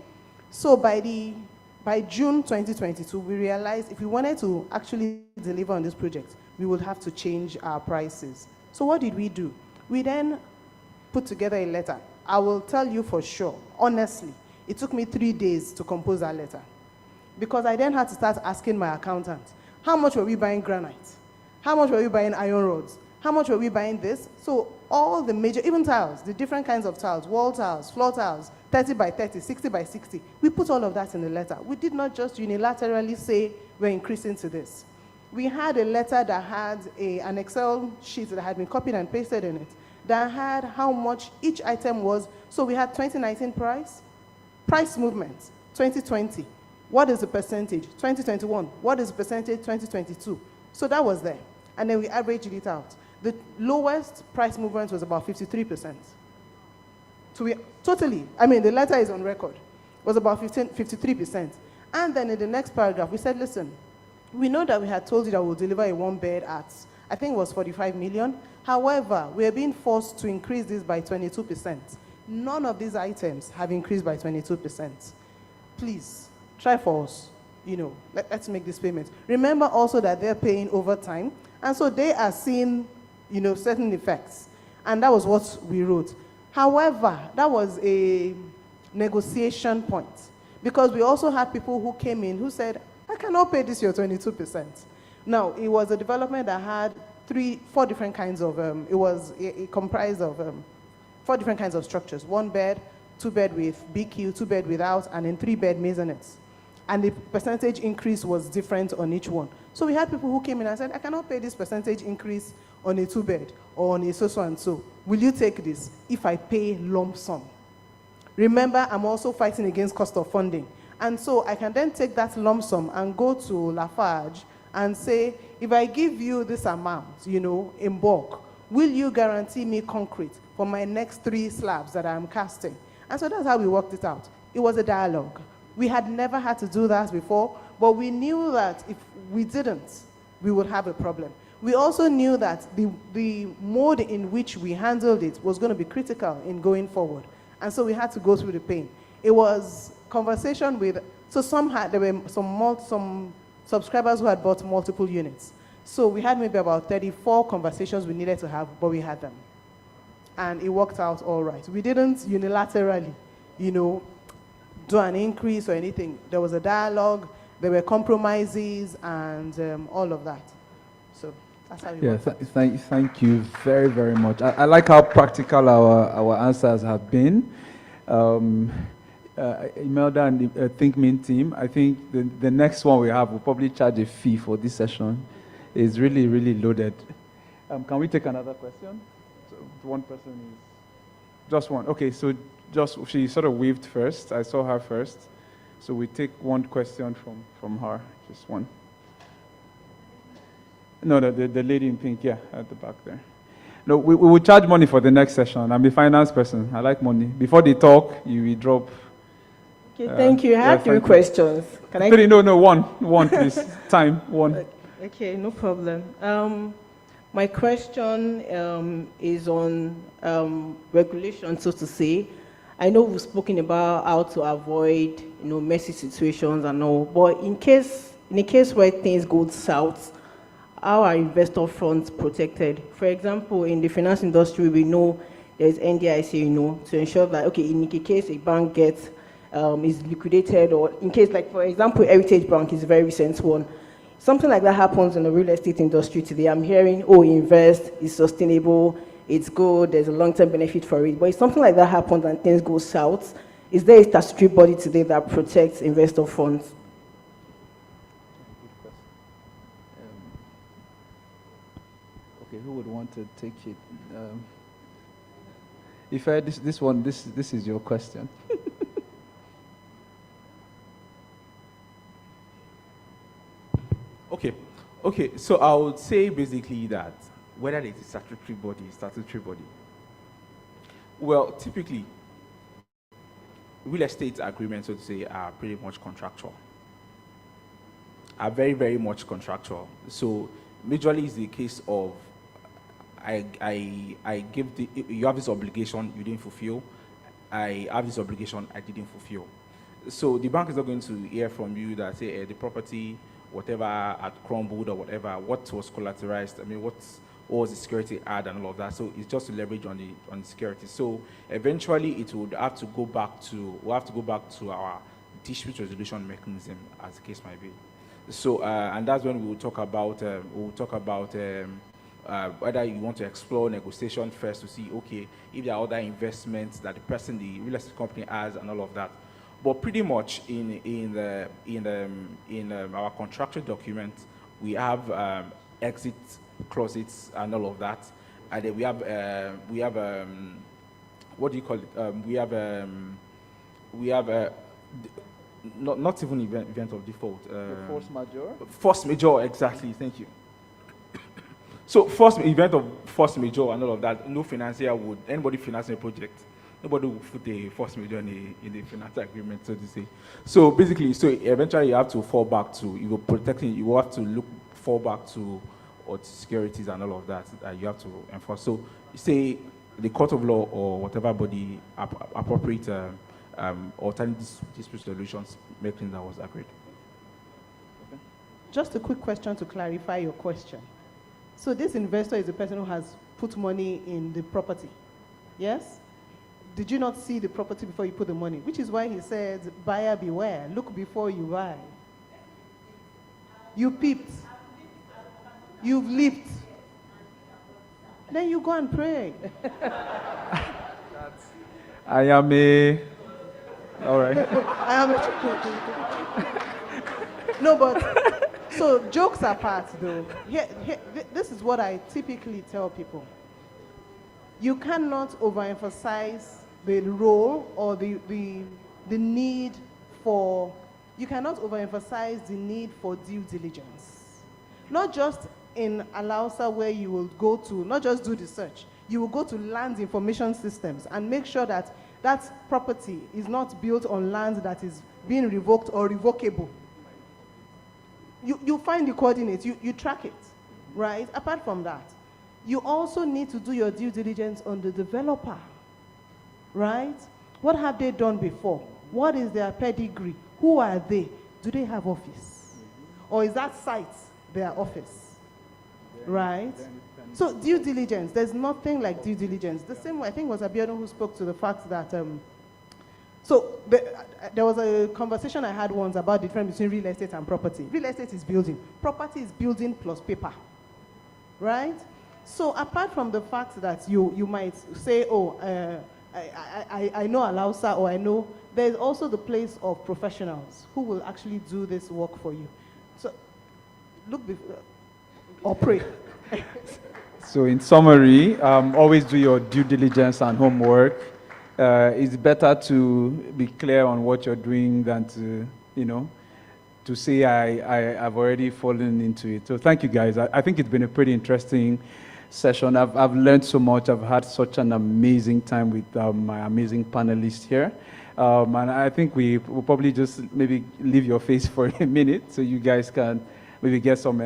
So by June 2022, we realized if we wanted to actually deliver on this project, we would have to change our prices. So what did we do? We then put together a letter. I will tell you for sure, honestly, it took me 3 days to compose that letter. Because I then had to start asking my accountant, how much were we buying granite? How much were we buying iron rods? How much were we buying this? So all the major, even tiles, the different kinds of tiles, wall tiles, floor tiles, 30 by 30, 60 by 60, we put all of that in the letter. We did not just unilaterally say we're increasing to this. We had a letter that had an Excel sheet that had been copied and pasted in it that had how much each item was. So we had 2019 price movement, 2020. What is the percentage? 2021. What is the percentage? 2022. So that was there. And then we averaged it out. The lowest price movement was about 53%. So we totally, I mean, the letter is on record, was about 53%. And then in the next paragraph, we said, listen, we know that we had told you that we'll deliver a one bed at, I think it was 45 million. However, we are being forced to increase this by 22%. None of these items have increased by 22%. Please, try for us. You know, let's make this payment. Remember also that they're paying overtime, and so they are seeing, you know, certain effects. And that was what we wrote. However, that was a negotiation point, because we also had people who came in who said, I cannot pay this your 22%. Now, it was a development that had four different kinds of, it comprised of 4 different kinds of structures. 1 bed, 2 bed with BQ, 2 bed without, and then 3 bed maisonettes. And the percentage increase was different on each one. So we had people who came in and said, I cannot pay this percentage increase on a 2 bed or on a so and so. Will you take this if I pay lump sum? Remember, I'm also fighting against cost of funding. And so I can then take that lump sum and go to Lafarge and say, if I give you this amount, you know, in bulk, will you guarantee me concrete for my next 3 slabs that I'm casting? And so that's how we worked it out. It was a dialogue. We had never had to do that before, but we knew that if we didn't, we would have a problem. We also knew that the mode in which we handled it was going to be critical in going forward. And so we had to go through the pain. It was conversation with, so there were some subscribers who had bought multiple units. So we had maybe about 34 conversations we needed to have, but we had them. And it worked out all right. We didn't unilaterally, you know, do an increase or anything. There was a dialogue, there were compromises, and all of that. So that's how you work. Thank you very, very much. I like how practical our answers have been. Imelda and the Think Mint team, I think the next one we have will probably charge a fee for this session. It's really, really loaded. Can we take another question? So one person is... Just one. Okay, so she sort of waved first. I saw her first. So we take one question from her. Just one. No, the lady in pink, yeah, at the back there. No, we will charge money for the next session. I'm a finance person. I like money. Before they talk, you will drop. Okay, thank you. I have three questions. Can I? No, one, please. Time, one. Okay, no problem. My question is on regulation, so to say. I know we've spoken about how to avoid, messy situations and all, but in a case where things go south, how are investor funds protected? For example, in the finance industry, we know there's NDIC, to ensure that, okay, in case a bank gets is liquidated, or in case, like, for example, Heritage Bank is a very recent one. Something like that happens in the real estate industry today. I'm hearing, invest, it's sustainable, it's good, there's a long-term benefit for it. But if something like that happens and things go south, is there a statutory body today that protects investor funds? Okay, who would want to take it? If I this is your question. Okay. So I would say basically that whether it's a statutory body. Well, typically, real estate agreements, so to say, are pretty much contractual. Are very, very much contractual. So majorly is the case of you have this obligation you didn't fulfill. I have this obligation I didn't fulfill. So the bank is not going to hear from you that say the property, whatever had crumbled or whatever, what was collateralized, what was the security ad and all of that. So it's just to leverage on the security. So eventually it would have to go back to our dispute resolution mechanism, as the case might be. So and that's when we will talk about whether you want to explore negotiation first to see, okay, if there are other investments that the real estate company has and all of that. But pretty much in our contractual document, we have exit clauses and all of that, and then we have what do you call it? We have not even event of default. Force majeure. Force majeure, exactly. Thank you. So event of force majeure and all of that, no financier would, anybody financing a project, nobody will put a force majeure in the financial agreement, so to say. So basically, eventually you have to fall back to, you will have to fall back to securities and all of that you have to enforce. So say the court of law or whatever body appropriate alternative dispute solutions mechanism that was agreed. Okay. Just a quick question to clarify your question. So this investor is the person who has put money in the property, yes? Did you not see the property before you put the money? Which is why he said, buyer beware, look before you buy. You peeped. You've leaped. Then you go and pray. I am a... All right. I am a... No, but... So jokes apart, though, this is what I typically tell people. You cannot overemphasize the role or the need for, you cannot overemphasize the need for due diligence. Not just in Alausa where you will go to, not just do the search, you will go to land information systems and make sure that that property is not built on land that is being revoked or revocable. You find the coordinates, you track it, right? Apart from that, you also need to do your due diligence on the developer, right? What have they done before? What is their pedigree? Who are they? Do they have office? Or is that site their office, right? So due diligence, there's nothing like due diligence. The same way, I think it was Abiodun who spoke to the fact that So there was a conversation I had once about the difference between real estate and property. Real estate is building. Property is building plus paper, right? So apart from the fact that you might say, oh, I know Alausa, or I know, there's also the place of professionals who will actually do this work for you. So look before, or pray. So in summary, always do your due diligence and homework. It's better to be clear on what you're doing than to, to say I've already fallen into it. So thank you guys. I think it's been a pretty interesting session. I've learned so much. I've had such an amazing time with my amazing panelists here. And I think we'll probably just maybe leave your face for a minute so you guys can maybe get some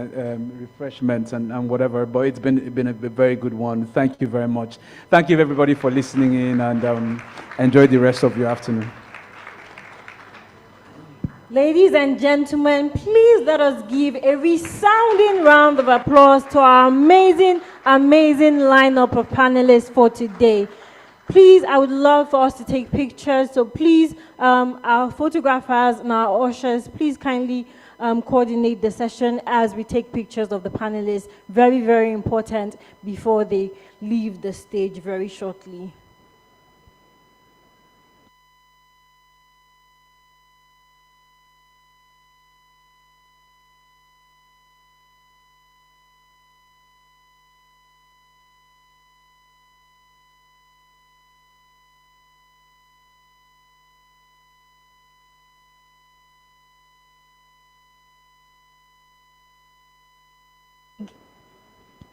refreshments and whatever. But it's been a very good one. Thank you very much. Thank you everybody for listening in, and enjoy the rest of your afternoon. Ladies and gentlemen, please let us give a resounding round of applause to our amazing lineup of panelists for today. Please, I would love for us to take pictures, so please, our photographers and our ushers, please kindly coordinate the session as we take pictures of the panelists. Very, very important before they leave the stage very shortly.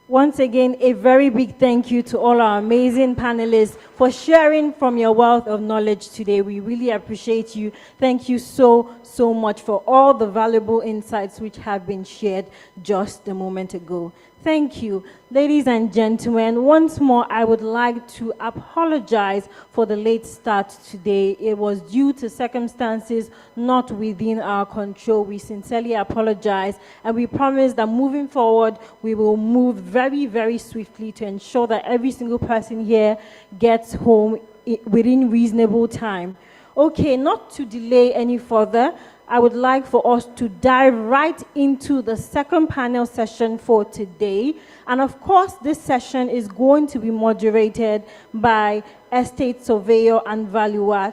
Once again, a very big thank you to all our amazing panelists for sharing from your wealth of knowledge today. We really appreciate you. Thank you so much for all the valuable insights which have been shared just a moment ago. Thank you. Ladies and gentlemen, once more, I would like to apologize for the late start today. It was due to circumstances not within our control. We sincerely apologize, and we promise that moving forward, we will move very, very swiftly to ensure that every single person here gets home within reasonable time. Okay, not to delay any further, I would like for us to dive right into the second panel session for today. And of course, this session is going to be moderated by Estate Surveyor and Valuer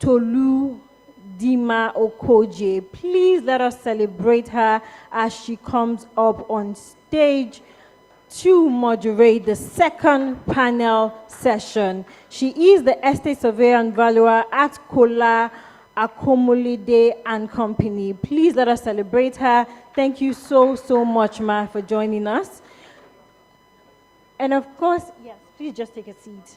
Tolu Dima Okoje. Please let us celebrate her as she comes up on stage to moderate the second panel session. She is the Estate Surveyor and Valuer at Kola Akomolide and Company. Please let us celebrate her. Thank you so much, Ma, for joining us. And of course, yes, please just take a seat.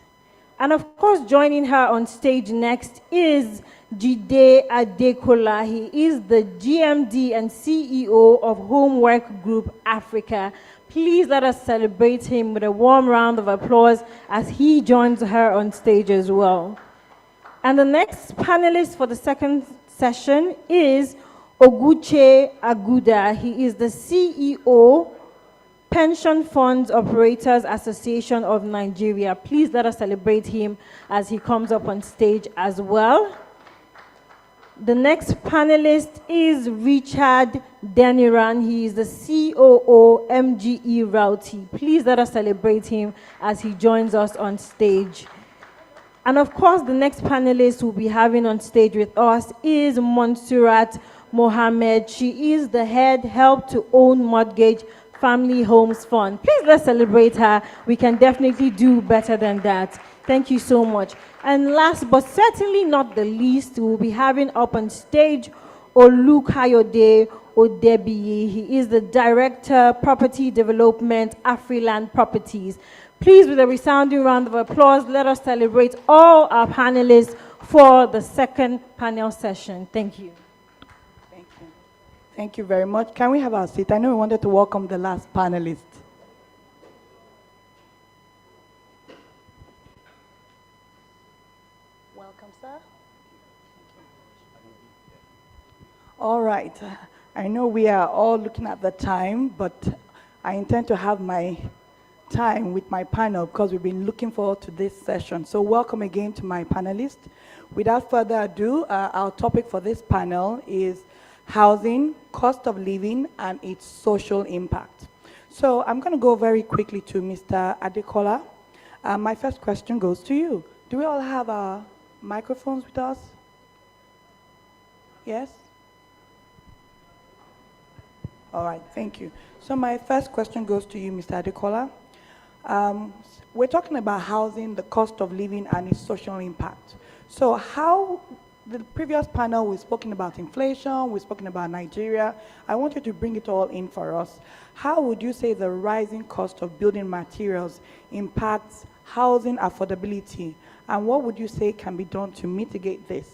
And of course, joining her on stage next is Jide Adekola. He is the GMD and CEO of Homework Group Africa. Please let us celebrate him with a warm round of applause as he joins her on stage as well. And the next panelist for the second session is Oguche Aguda. He is the CEO, Pension Funds Operators Association of Nigeria. Please let us celebrate him as he comes up on stage as well. The next panelist is Richard Deniran. He is the COO, MGE Routy. Please let us celebrate him as he joins us on stage. And of course, the next panelist we'll be having on stage with us is Monsurat Mohammed. She is the head Help to Own Mortgage Family Homes Fund. Please let's celebrate her. We can definitely do better than that. Thank you so much. And last but certainly not the least, we'll be having up on stage Olukayode Odebiyi. He is the Director, Property Development, Afriland Properties. Please, with a resounding round of applause, let us celebrate all our panelists for the second panel session. Thank you. Thank you. Thank you very much. Can we have our seat? I know we wanted to welcome the last panelist. Welcome, sir. All right. I know we are all looking at the time, but I intend to have my time with my panel because we've been looking forward to this session. So welcome again to my panelists. Without further ado, our topic for this panel is housing, cost of living, and its social impact. So I'm going to go very quickly to Mr. Adekola. My first question goes to you. Do we all have our microphones with us? Yes? All right, thank you. So my first question goes to you, Mr. Adekola. We're talking about housing, the cost of living, and its social impact. So how, the previous panel, we've spoken about inflation, we've spoken about Nigeria. I want you to bring it all in for us. How would you say the rising cost of building materials impacts housing affordability? And what would you say can be done to mitigate this?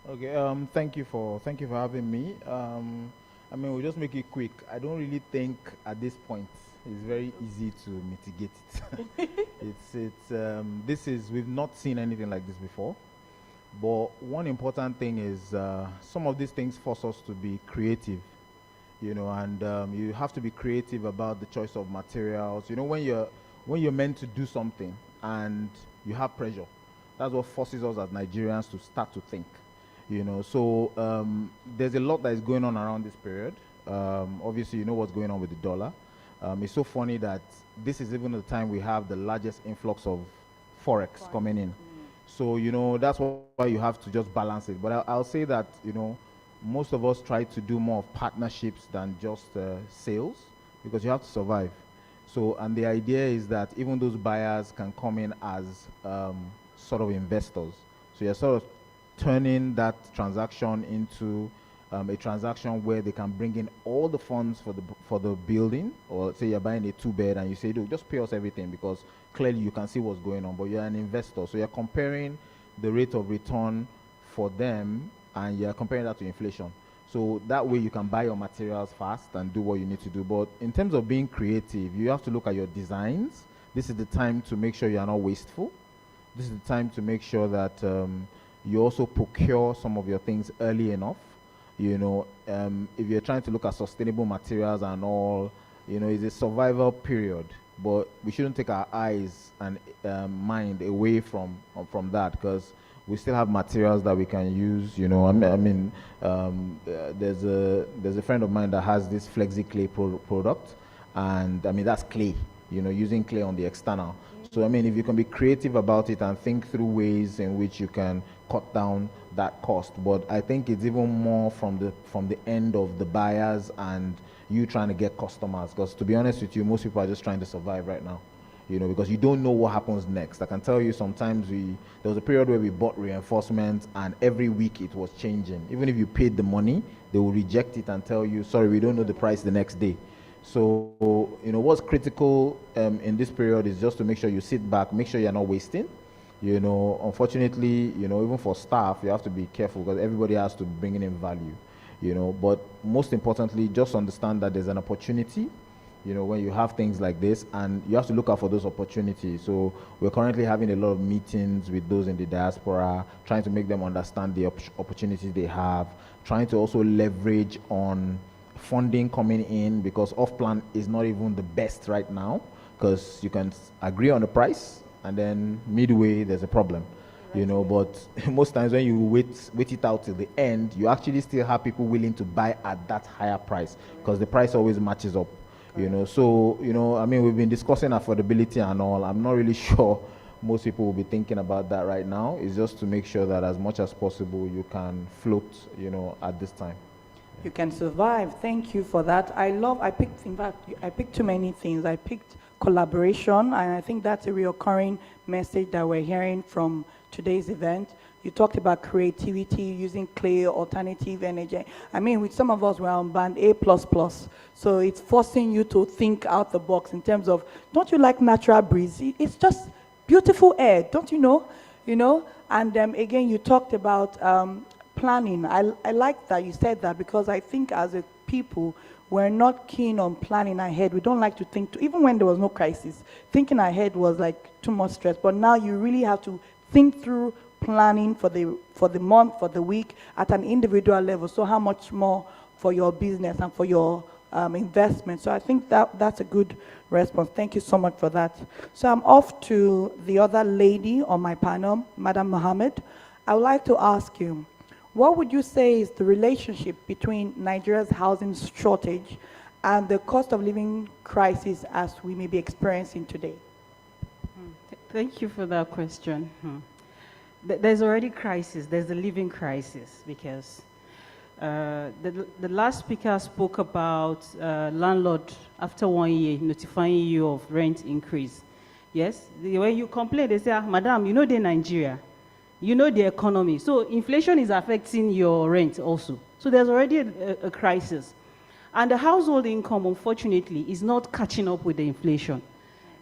Okay, thank you for having me. I mean, we'll just make it quick. I don't really think at this point it's very easy to mitigate it. We've not seen anything like this before. But one important thing is some of these things force us to be creative, and you have to be creative about the choice of materials. When you're meant to do something and you have pressure, that's what forces us as Nigerians to start to think. So there's a lot that is going on around this period. Obviously, you know what's going on with the dollar. It's so funny that this is even the time we have the largest influx of forex coming in. So that's why you have to just balance it. But I'll say that most of us try to do more of partnerships than just sales, because you have to survive. So, and the idea is that even those buyers can come in as sort of investors. So you're sort of turning that transaction into a transaction where they can bring in all the funds for the building, or say you're buying a 2-bed and you say, look, just pay us everything, because clearly you can see what's going on, but you're an investor. So you're comparing the rate of return for them and you're comparing that to inflation. So that way you can buy your materials fast and do what you need to do. But in terms of being creative, you have to look at your designs. This is the time to make sure you're not wasteful. This is the time to make sure that you also procure some of your things early enough. If you're trying to look at sustainable materials and all, it's a survival period, but we shouldn't take our eyes and mind away from that, because we still have materials that we can use. There's a friend of mine that has this flexi clay product, and that's clay, using clay on the external. So if you can be creative about it and think through ways in which you can cut down that cost. But I think it's even more from the end of the buyers and you trying to get customers. Because to be honest with you, most people are just trying to survive right now. Because you don't know what happens next. I can tell you sometimes there was a period where we bought reinforcements and every week it was changing. Even if you paid the money, they will reject it and tell you, sorry, we don't know the price the next day. So, what's critical in this period is just to make sure you sit back, make sure you're not wasting. Unfortunately, even for staff, you have to be careful because everybody has to bring in value, But most importantly, just understand that there's an opportunity, when you have things like this, and you have to look out for those opportunities. So we're currently having a lot of meetings with those in the diaspora, trying to make them understand the opportunities they have, trying to also leverage on funding coming in, because off-plan is not even the best right now, because you can agree on the price and then midway there's a problem, but most times when you wait it out till the end, you actually still have people willing to buy at that higher price, because the price always matches up. So we've been discussing affordability and all. I'm not really sure most people will be thinking about that right now. It's just to make sure that as much as possible you can float at this time. You can survive. Thank you for that. I picked too many things. I picked collaboration, and I think that's a recurring message that we're hearing from today's event. You talked about creativity, using clay, alternative energy. With some of us, we're on band A++. So it's forcing you to think out the box in terms of, don't you like natural breeze? It's just beautiful air, don't you know? And again, you talked about planning. I like that you said that, because I think as a people, we're not keen on planning ahead. We don't like to think, even when there was no crisis, thinking ahead was like too much stress. But now you really have to think through planning for the month, for the week, at an individual level. So how much more for your business and for your investment. So I think that's a good response. Thank you so much for that. So I'm off to the other lady on my panel, Madam Mohammed. I would like to ask you, what would you say is the relationship between Nigeria's housing shortage and the cost of living crisis as we may be experiencing today? Thank you for that question. There's already crisis. There's a living crisis because the last speaker spoke about landlord after 1 year notifying you of rent increase. Yes, when you complain, they say, Madam, you know the Nigeria, you know the economy. So inflation is affecting your rent also. So there's already a crisis. And the household income, unfortunately, is not catching up with the inflation.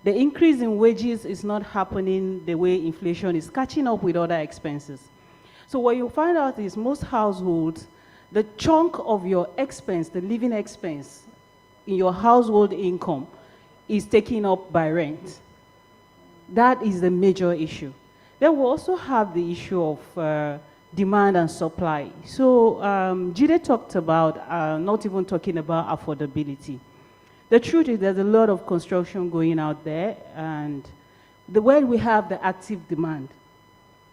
The increase in wages is not happening the way inflation is catching up with other expenses. So what you find out is most households, the chunk of your expense, the living expense in your household income is taken up by rent. That is the major issue. Then we also have the issue of demand and supply. So Jide talked about not even talking about affordability. The truth is there's a lot of construction going out there, and where we have the active demand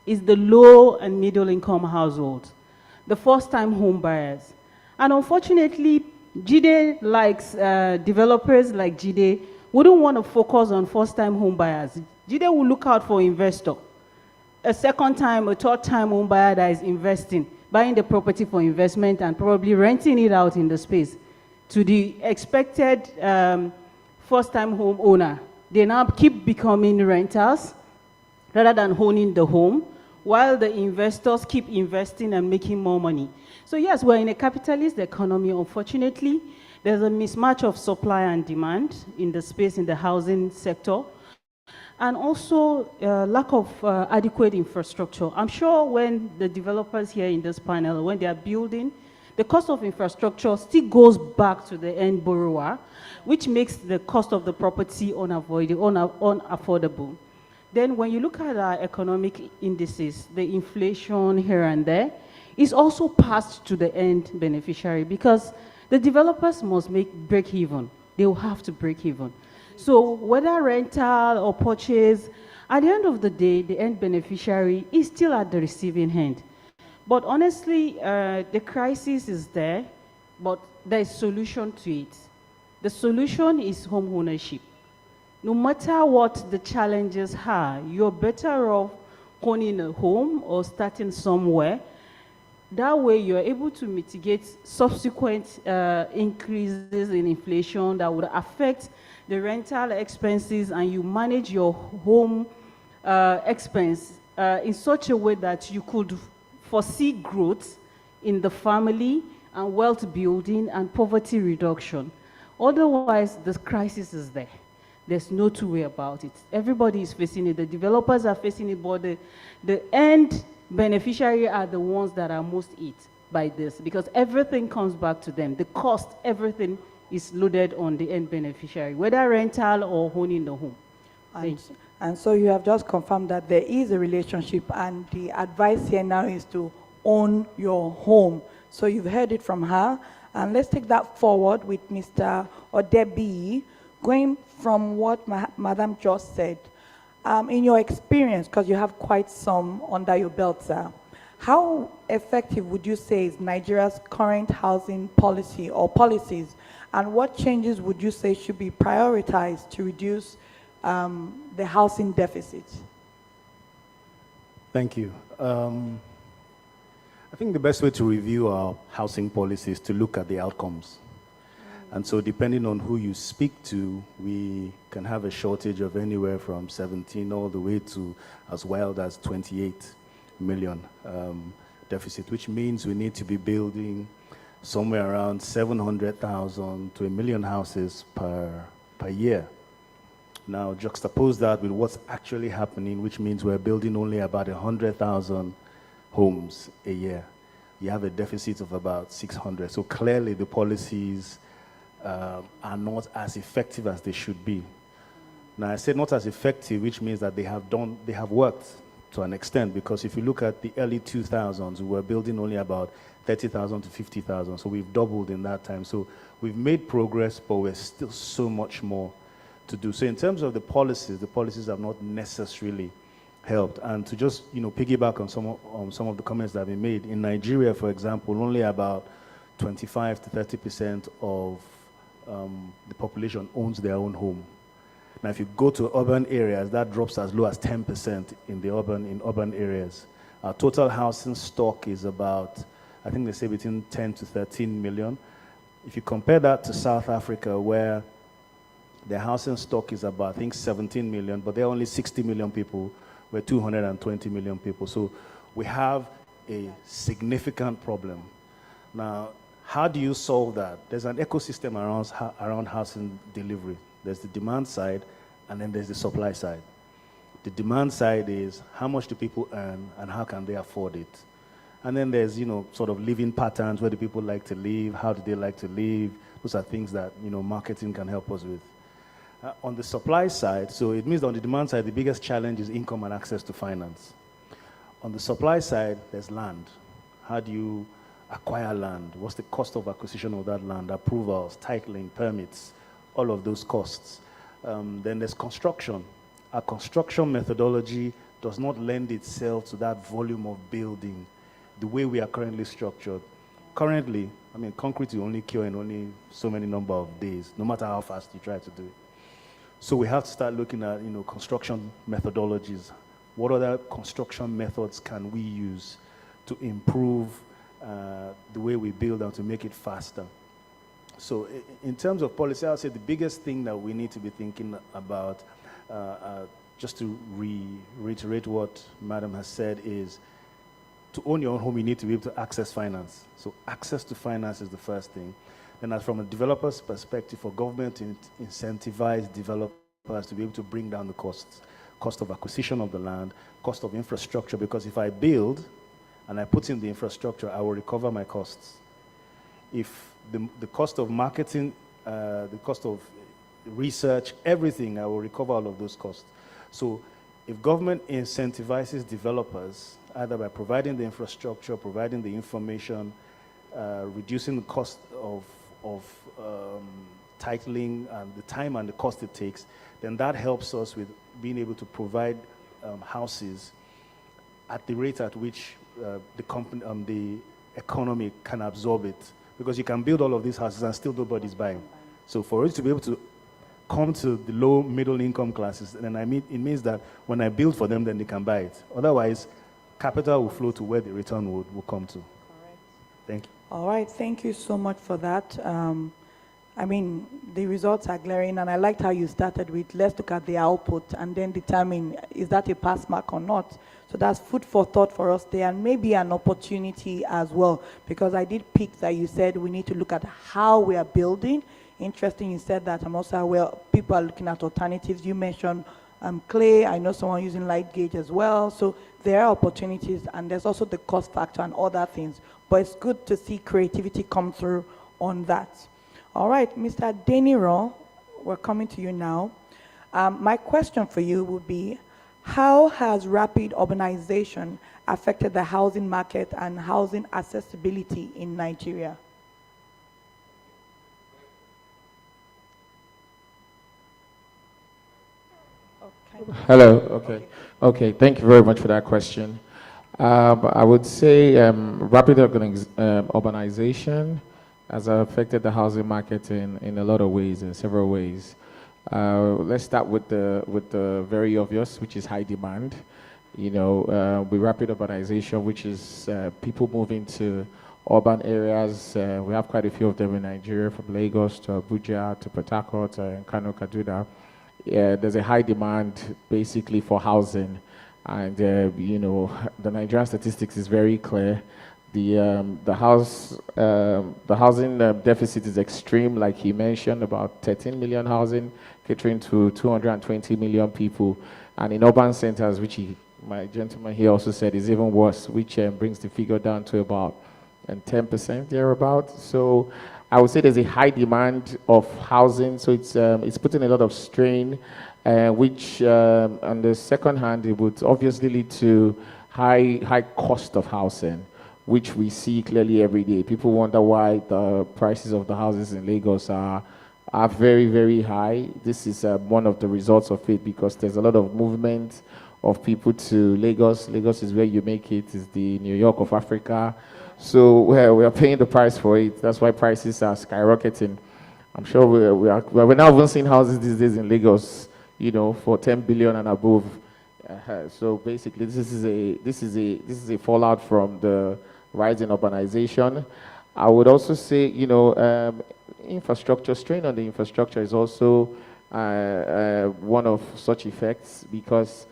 is the low and middle income households, the first-time home buyers. And unfortunately, Jide likes developers like Jide wouldn't want to focus on first-time home buyers. Jide will look out for investor, a second-time, a third-time home buyer that is investing, buying the property for investment and probably renting it out in the space to the expected first-time home owner. They now keep becoming renters rather than owning the home, while the investors keep investing and making more money. So yes, we're in a capitalist economy, unfortunately. There's a mismatch of supply and demand in the space in the housing sector, and also lack of adequate infrastructure. I'm sure when the developers here in this panel, when they are building, the cost of infrastructure still goes back to the end borrower, which makes the cost of the property unaffordable. Then when you look at our economic indices, the inflation here and there is also passed to the end beneficiary because the developers must break even. They will have to break even. So whether rental or purchase, at the end of the day, the end beneficiary is still at the receiving end. But honestly, the crisis is there, but there is a solution to it. The solution is home ownership. No matter what the challenges are, you're better off owning a home or starting somewhere. That way, you're able to mitigate subsequent increases in inflation that would affect the rental expenses, and you manage your home expense in such a way that you could foresee growth in the family and wealth building and poverty reduction. Otherwise, the crisis is there. There's no two way about it. Everybody is facing it. The developers are facing it, but the end beneficiary are the ones that are most hit by this because everything comes back to them. The cost, everything is loaded on the end beneficiary, whether rental or owning the home. And so you have just confirmed that there is a relationship, and the advice here now is to own your home. So you've heard it from her, and let's take that forward with Mr. Odebi, going from what Madam just said. In your experience, because you have quite some under your belt, sir, how effective would you say is Nigeria's current housing policy or policies, and what changes would you say should be prioritized to reduce the housing deficit? Thank you. I think the best way to review our housing policy is to look at the outcomes. And so depending on who you speak to, we can have a shortage of anywhere from 17 all the way to as wild as 28 million deficit, which means we need to be building somewhere around 700,000 to 1 million houses per year. Now juxtapose that with what's actually happening, which means we're building only about 100,000 homes a year. You have a deficit of about 600. So clearly the policies are not as effective as they should be. Now I said not as effective, which means that they have worked. to an extent, because if you look at the early 2000s, we were building only about 30,000 to 50,000. So we've doubled in that time. So we've made progress, but we're still so much more to do. So in terms of the policies have not necessarily helped. And to just, piggyback on some of the comments that have been made, in Nigeria, for example, only about 25 to 30% of the population owns their own home. Now, if you go to urban areas, that drops as low as 10% in urban areas. Our total housing stock is about, I think they say between 10 to 13 million. If you compare that to South Africa, where their housing stock is about, I think, 17 million, but there are only 60 million people, we're 220 million people. So we have a significant problem. Now, how do you solve that? There's an ecosystem around housing delivery. There's the demand side, and then there's the supply side. The demand side is how much do people earn, and how can they afford it? And then there's, sort of living patterns. Where do people like to live? How do they like to live? Those are things that, marketing can help us with. On the supply side, so it means that on the demand side, the biggest challenge is income and access to finance. On the supply side, there's land. How do you acquire land? What's the cost of acquisition of that land? Approvals, titling, permits, all of those costs. Then there's construction. Our construction methodology does not lend itself to that volume of building the way we are currently structured. Currently, concrete will only cure in only so many number of days, no matter how fast you try to do it. So we have to start looking at, construction methodologies. What other construction methods can we use to improve the way we build and to make it faster? So in terms of policy, I would say the biggest thing that we need to be thinking about, just to reiterate what Madam has said, is to own your own home, you need to be able to access finance. So access to finance is the first thing. And as from a developer's perspective, for government to incentivize developers to be able to bring down the costs, cost of acquisition of the land, cost of infrastructure, because if I build and I put in the infrastructure, I will recover my costs. If the cost of marketing, the cost of research, everything, I will recover all of those costs. So if government incentivizes developers, either by providing the infrastructure, providing the information, reducing the cost of titling and the time and the cost it takes, then that helps us with being able to provide houses at the rate at which the economy can absorb it. Because you can build all of these houses and still nobody's buying. So for us to be able to come to the low middle income classes, then it means that when I build for them, then they can buy it. Otherwise, capital will flow to where the return will come to. Correct. Thank you. All right, thank you so much for that. The results are glaring, and I liked how you started with, let's look at the output and then determine, is that a pass mark or not? So that's food for thought for us there, and maybe an opportunity as well, because I did pick that you said we need to look at how we are building. Interesting, you said that. I'm also aware people are looking at alternatives. You mentioned clay. I know someone using light gauge as well. So there are opportunities, and there's also the cost factor and other things. But it's good to see creativity come through on that. All right, Mr. Deniro, we're coming to you now. My question for you would be, how has rapid urbanization affected the housing market and housing accessibility in Nigeria? Hello, okay, thank you very much for that question. I would say rapid urbanization has affected the housing market in a lot of ways, in several ways. Let's start with the very obvious, which is high demand. With rapid urbanization, which is people moving to urban areas. We have quite a few of them in Nigeria, from Lagos to Abuja to Port Harcourt and Kano, Kaduna. There's a high demand basically for housing, and the Nigerian statistics is very clear. The housing deficit is extreme, like he mentioned, about 13 million housing catering to 220 million people, and in urban centers, which my gentleman here also said is even worse, which brings the figure down to about 10% thereabout. So I would say there's a high demand of housing, so it's putting a lot of strain, which on the second hand, it would obviously lead to high cost of housing, which we see clearly every day. People wonder why the prices of the houses in Lagos are very, very high. This is one of the results of it, because there's a lot of movement of people to Lagos. Lagos is where you make it, is the New York of Africa. So we are paying the price for it. That's why prices are skyrocketing. I'm sure we're now even seeing houses these days in Lagos, for 10 billion and above. So basically, this is a fallout from the rise in urbanization. I would also say, infrastructure strain on the infrastructure is also one of such effects, because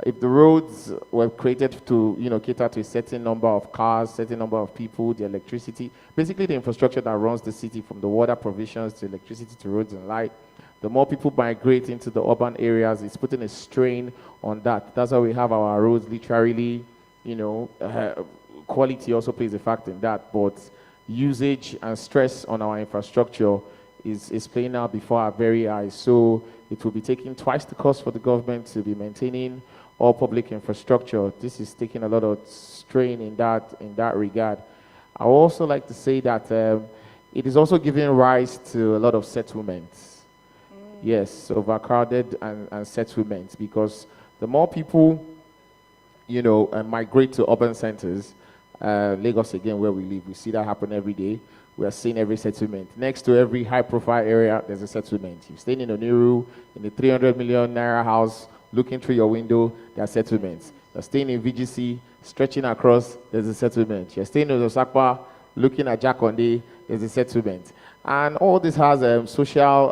if the roads were created to, cater to a certain number of cars, certain number of people, the electricity, basically the infrastructure that runs the city, from the water provisions to electricity to roads and light, the more people migrate into the urban areas, it's putting a strain on that. That's why we have our roads literally, quality also plays a factor in that, but usage and stress on our infrastructure is playing out before our very eyes. So it will be taking twice the cost for the government to be maintaining all public infrastructure. This is taking a lot of strain in that regard. I would also like to say that it is also giving rise to a lot of settlements. Yes, overcrowded and settlements, because the more people, migrate to urban centers, Lagos again, where we live, we see that happen every day. We are seeing every settlement. Next to every high-profile area, there's a settlement. You're staying in Oniru, in a 300 million naira house, looking through your window, there are settlements. You're staying in VGC, stretching across, there's a settlement. You're staying in Osakpa, looking at Jakonde, there's a settlement. And all this has social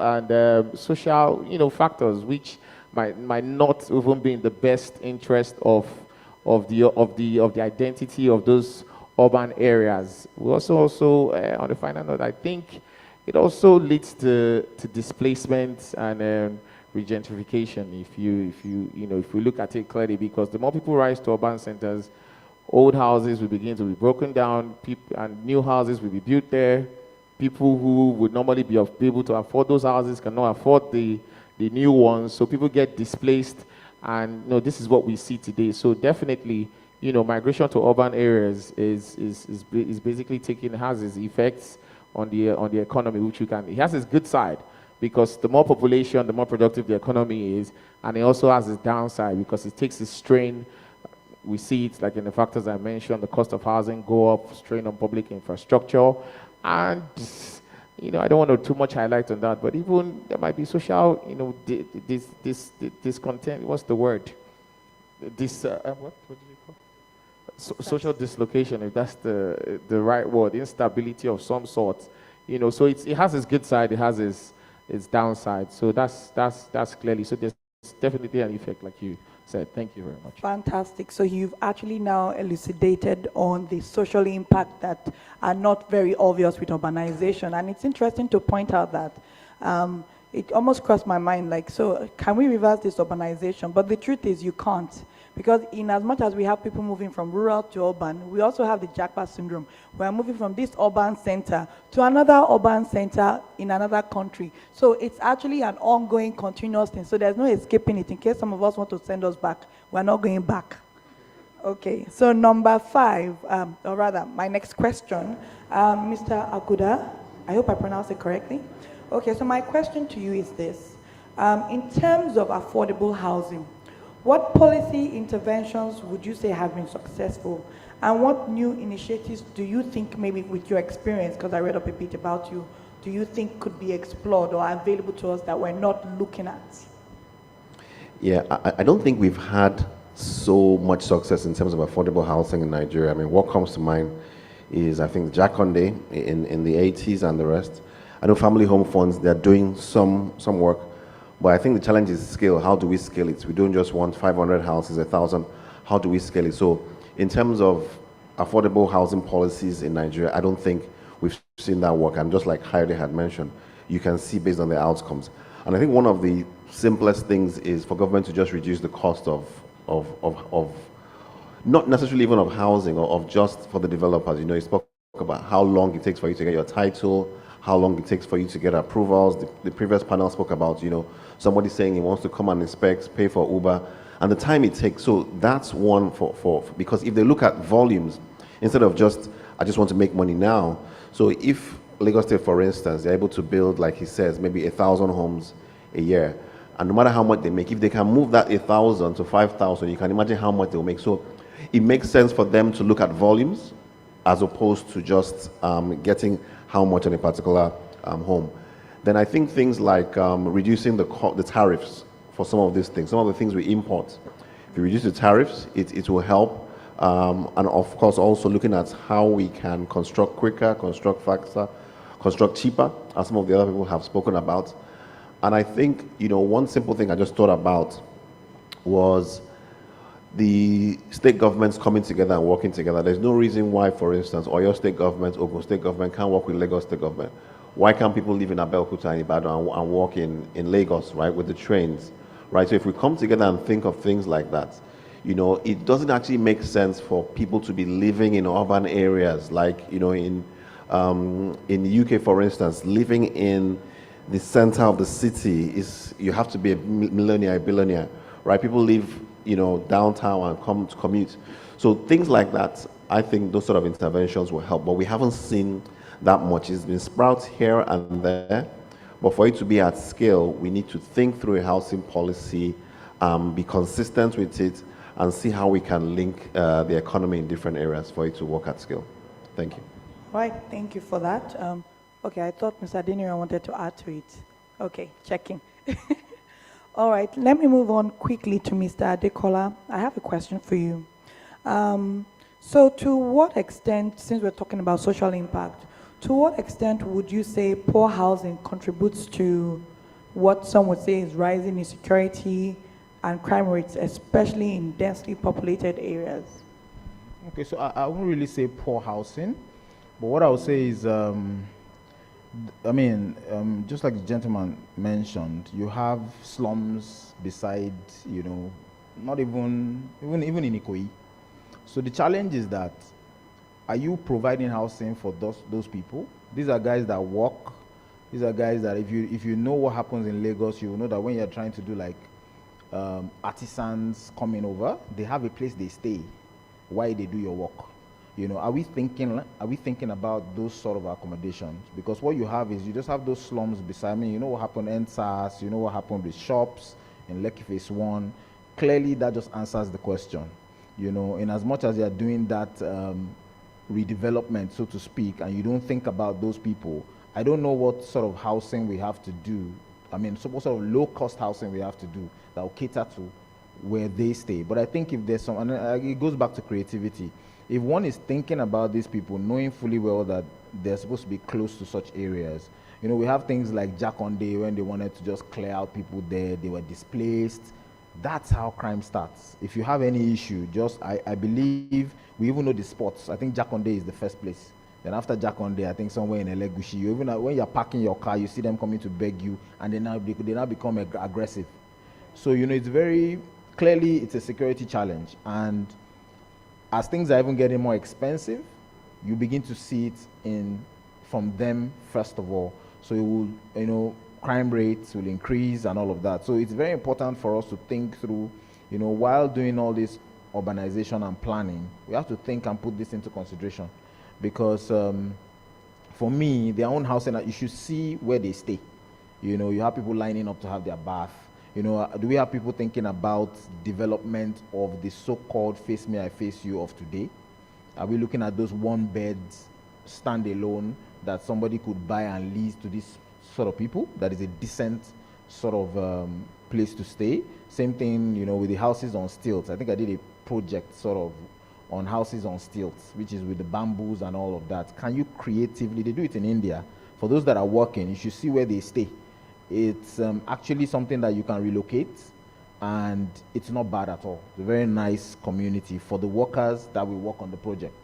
factors which might not even be in the best interest of the identity of those urban areas. We also on the final note, I think it also leads to displacement and regentrification. If you look at it clearly, because the more people rise to urban centers, old houses will begin to be broken down, and new houses will be built there. People who would normally be able to afford those houses cannot afford the new ones, so people get displaced. And this is what we see today. So definitely, migration to urban areas is basically has its effects on the economy, which it has its good side, because the more population, the more productive the economy is, and it also has its downside, because it takes a strain. We see it like in the factors I mentioned, the cost of housing go up, strain on public infrastructure, and I don't want to too much highlight on that, but even there might be social, this content. What's the word? What did you call? Social dislocation, if that's the right word. Instability of some sort. So it has its good side, it has its downside. So that's clearly. So there's definitely an effect, like you said. Thank you very much. Fantastic. So you've actually now elucidated on the social impact that are not very obvious with urbanization. And it's interesting to point out that it almost crossed my mind, like, so can we reverse this urbanization? But the truth is you can't. Because in as much as we have people moving from rural to urban, we also have the jackpot syndrome. We are moving from this urban center to another urban center in another country. So it's actually an ongoing, continuous thing. So there's no escaping it. In case some of us want to send us back, we're not going back. Okay, so number 5, or rather, my next question, Mr. Aguda, I hope I pronounced it correctly. Okay, so my question to you is this. In terms of affordable housing, what policy interventions would you say have been successful? And what new initiatives do you think, maybe with your experience, because I read up a bit about you, do you think could be explored or available to us that we're not looking at? Yeah, I don't think we've had so much success in terms of affordable housing in Nigeria. I mean, what comes to mind is, I think, Jakonde in the 80s and the rest. I know family home funds, they're doing some work. But I think the challenge is scale. How do we scale it? We don't just want 500 houses, 1,000. How do we scale it? So in terms of affordable housing policies in Nigeria, I don't think we've seen that work. And just like Heidi had mentioned, you can see based on the outcomes. And I think one of the simplest things is for government to just reduce the cost of not necessarily even of housing or of just for the developers. You spoke about how long it takes for you to get your title, how long it takes for you to get approvals. The previous panel spoke about, somebody saying he wants to come and inspect, pay for Uber, and the time it takes. So that's one because if they look at volumes, instead of just, I just want to make money now. So if Lagos State, for instance, they're able to build, like he says, maybe 1,000 homes a year, and no matter how much they make, if they can move that 1,000 to 5,000, you can imagine how much they'll make. So it makes sense for them to look at volumes as opposed to just getting how much on a particular home. Then I think things like reducing the tariffs for some of these things, some of the things we import. If you reduce the tariffs, it will help. And of course, also looking at how we can construct quicker, construct faster, construct cheaper, as some of the other people have spoken about. And I think, one simple thing I just thought about was the state governments coming together and working together. There's no reason why, for instance, Oyo State Government, Ogun State Government can't work with Lagos State Government. Why can't people live in Abeokuta and Ibadan and work in Lagos, right, with the trains, right? So if we come together and think of things like that, it doesn't actually make sense for people to be living in urban areas, like, in the UK, for instance, living in the center of the city you have to be a millionaire, a billionaire, right? People live, downtown and come to commute. So things like that, I think those sort of interventions will help, but we haven't seen that much. It's been sprouts here and there, but for it to be at scale, we need to think through a housing policy, be consistent with it, and see how we can link the economy in different areas for it to work at scale. Thank you. Right, thank you for that. Okay, I thought Mr. Adeniran wanted to add to it. Okay, checking. All right, let me move on quickly to Mr. Adekola. I have a question for you. So to what extent, since we're talking about social impact, to what extent would you say poor housing contributes to what some would say is rising insecurity and crime rates, especially in densely populated areas? Okay, so I won't really say poor housing, but what I would say is, just like the gentleman mentioned, you have slums beside, not even in Ikoyi. So the challenge is that, are you providing housing for those people? These are guys that walk. These are guys that if you know what happens in Lagos, you will know that when you're trying to do like artisans coming over, they have a place they stay while they do your work. Are we thinking about those sort of accommodations? Because what you have is you just have those slums beside me. You know what happened in SARS, you know what happened with shops in Lekki Phase 1. Clearly that just answers the question. In as much as you're doing that redevelopment, so to speak, and you don't think about those people, I don't know what sort of housing we have to do. So what sort of low-cost housing we have to do that will cater to where they stay. But I think if there's some, and it goes back to creativity. If one is thinking about these people, knowing fully well that they're supposed to be close to such areas, we have things like Jakonde, when they wanted to just clear out people there, they were displaced. That's how crime starts. If you have any issue, I believe, we even know the spots. I think Jakonde is the first place. Then after Jakonde, I think somewhere in Elegushi, even when you're parking your car, you see them coming to beg you, and they now become aggressive. So, it's very, clearly it's a security challenge. And as things are even getting more expensive, you begin to see it from them first of all. So it will, crime rates will increase and all of that. So it's very important for us to think through, while doing all this urbanization and planning, we have to think and put this into consideration. Because for me, their own housing, you should see where they stay. You have people lining up to have their bath. Do we have people thinking about development of the so-called face me, I face you of today? Are we looking at those one beds, standalone, that somebody could buy and lease to this sort of people? That is a decent sort of place to stay. Same thing, with the houses on stilts. I think I did a project sort of on houses on stilts, which is with the bamboos and all of that. Can you creatively, they do it in India. For those that are working, you should see where they stay. It's actually something that you can relocate, and it's not bad at all. It's a very nice community for the workers that will work on the project.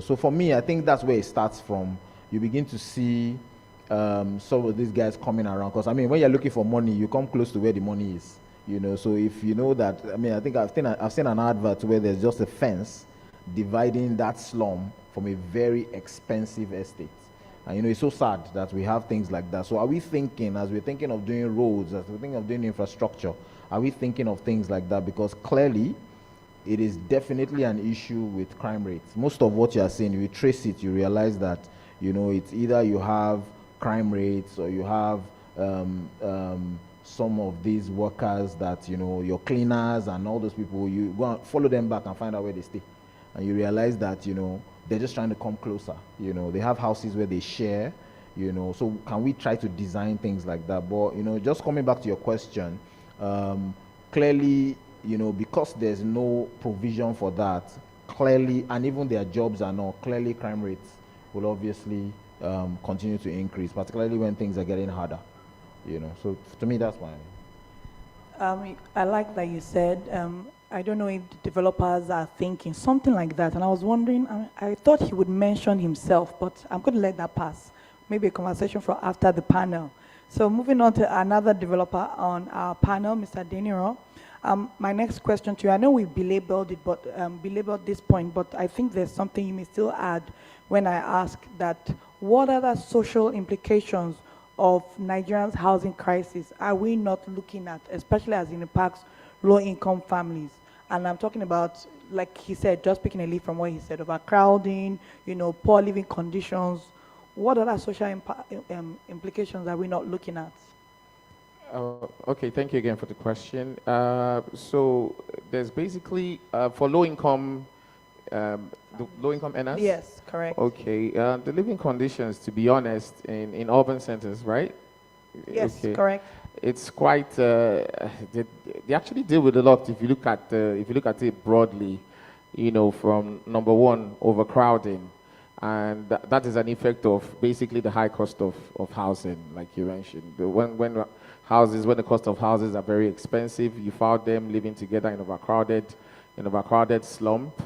So for me, I think that's where it starts from. You begin to see some of these guys coming around, because when you're looking for money, you come close to where the money is. So if you know that, I think I've seen an advert where there's just a fence, dividing that slum from a very expensive estate. And it's so sad that we have things like that. So are we thinking, as we're thinking of doing roads, as we're thinking of doing infrastructure, are we thinking of things like that? Because clearly, it is definitely an issue with crime rates. Most of what you are saying, if you trace it, you realize that, it's either you have crime rates or you have some of these workers that, your cleaners and all those people, you go and follow them back and find out where they stay. And you realize that, they're just trying to come closer. They have houses where they share, so can we try to design things like that? But, just coming back to your question, clearly, because there's no provision for that, clearly, and even their jobs are not, clearly crime rates will obviously continue to increase, particularly when things are getting harder. So to me, that's why. I like that you said, I don't know if the developers are thinking something like that, and I was wondering, I thought he would mention himself, but I'm going to let that pass. Maybe a conversation for after the panel. So moving on to another developer on our panel, Mr. Deniro. My next question to you, I know we've belabeled it, but belabeled this point, but I think there's something you may still add when I ask that, what are the social implications of Nigeria's housing crisis are we not looking at, especially as it impacts low-income families? And I'm talking about, like he said, just picking a leaf from what he said, overcrowding, poor living conditions. What other social implications are we not looking at? Okay, thank you again for the question. So there's basically, for low-income low-income earners? Yes, correct. Okay, the living conditions, to be honest, in urban centers, right? Yes, okay. Correct. It's quite. They actually deal with a lot. If you look at it broadly, from number one, overcrowding, and that is an effect of basically the high cost of housing, like you mentioned. When the cost of houses are very expensive, you found them living together in overcrowded slump,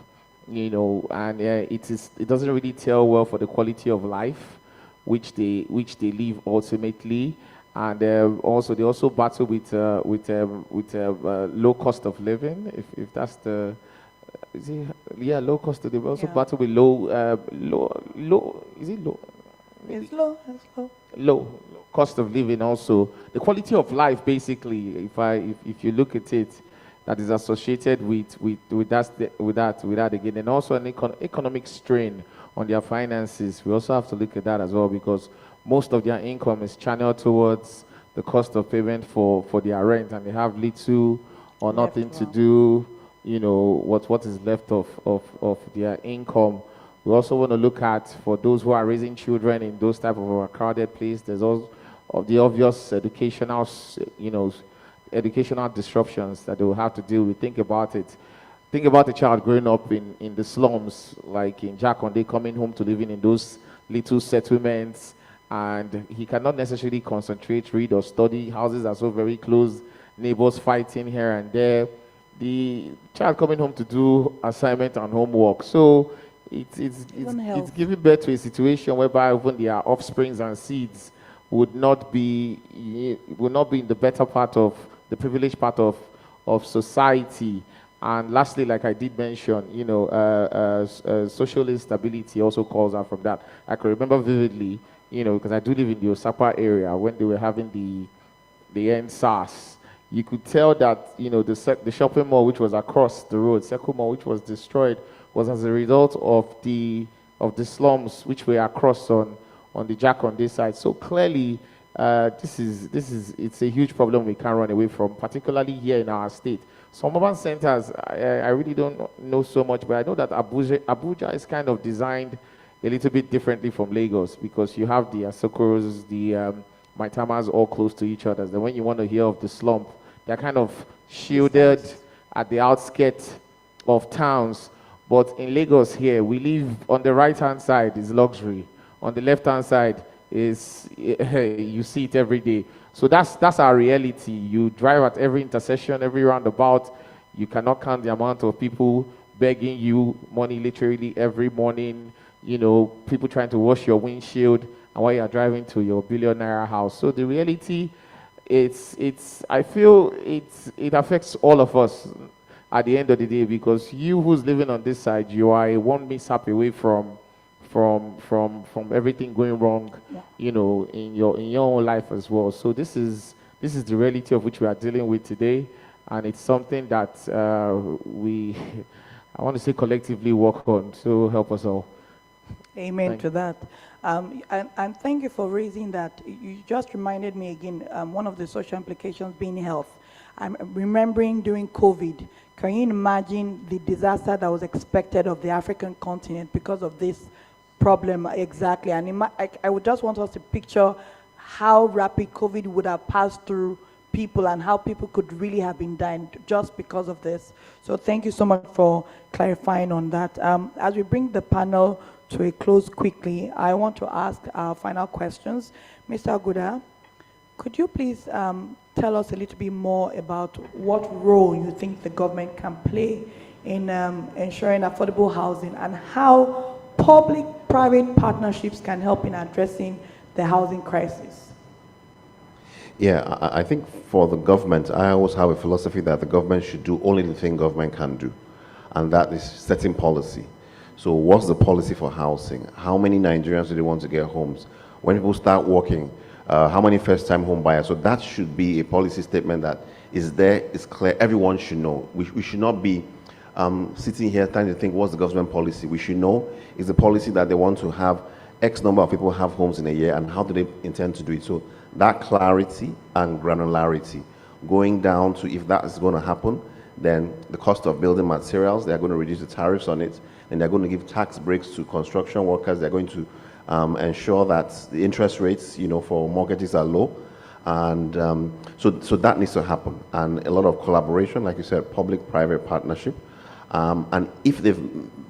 and it doesn't really tell well for the quality of life which they live ultimately. And they also battle with low cost of living, if that's the low cost of living. They also battle with low It's low. Low cost of living. Also, the quality of life, basically, if you look at it, that is associated with that again, and also an economic strain on their finances. We also have to look at that as well, because most of their income is channeled towards the cost of payment for their rent, and they have little or nothing to do, what is left of their income. We also want to look at, for those who are raising children in those type of overcrowded places, there's also of the obvious educational disruptions that they will have to deal with. Think about it. Think about a child growing up in the slums, like in Jakonde, coming home to living in those little settlements, and he cannot necessarily concentrate, read, or study. Houses are so very close, neighbors fighting here and there. The child coming home to do assignment and homework. So it's giving birth to a situation whereby even their offsprings and seeds would not be in the better part of the privileged part of society. And lastly, like I did mention, social instability also calls out from that. I can remember vividly, because I do live in the Osapa area, when they were having the NSAS. You could tell that, the shopping mall, which was across the road, Circle Mall, which was destroyed, was as a result of the slums which were across on the Jakonde side. So clearly, it's a huge problem we can't run away from, particularly here in our state. Some urban centers, I really don't know so much, but I know that Abuja is kind of designed a little bit differently from Lagos, because you have the Asokoros, the Maitamas all close to each other. Then when you want to hear of the slump, they're kind of shielded at the outskirts of towns. But in Lagos here, we live on the right-hand side is luxury. On the left-hand side is, you see it every day. So that's our reality. You drive at every intersection, every roundabout. You cannot count the amount of people begging you money literally every morning. People trying to wash your windshield, and while you're driving to your billionaire house. So the reality, I feel it affects all of us, at the end of the day, because you who's living on this side, you are a one mishap away from everything going wrong, you know, in your own life as well. So this is the reality of which we are dealing with today, and it's something that we, I want to say, collectively work on. So help us all. Amen to that. And thank you for raising that. You just reminded me again, one of the social implications being health. I'm remembering during COVID, can you imagine the disaster that was expected of the African continent because of this problem exactly? And I would just want us to picture how rapid COVID would have passed through people and how people could really have been dying just because of this. So thank you so much for clarifying on that. As we bring the panel to a close quickly, I want to ask our final questions. Mr. Aguda, could you please tell us a little bit more about what role you think the government can play in ensuring affordable housing and how public-private partnerships can help in addressing the housing crisis? Yeah, I think for the government, I always have a philosophy that the government should do only the thing government can do, and that is setting policy. So what's the policy for housing? How many Nigerians do they want to get homes? When people start working, how many first-time home buyers? So that should be a policy statement that is there, is clear, everyone should know. We should not be sitting here trying to think, what's the government policy? We should know, is the policy that they want to have X number of people have homes in a year, and how do they intend to do it? So that clarity and granularity, going down to if that is going to happen, then the cost of building materials, they're going to reduce the tariffs on it, and they're going to give tax breaks to construction workers. They're going to ensure that the interest rates, you know, for mortgages are low. And so that needs to happen. And a lot of collaboration, like you said, public-private partnership. And if they've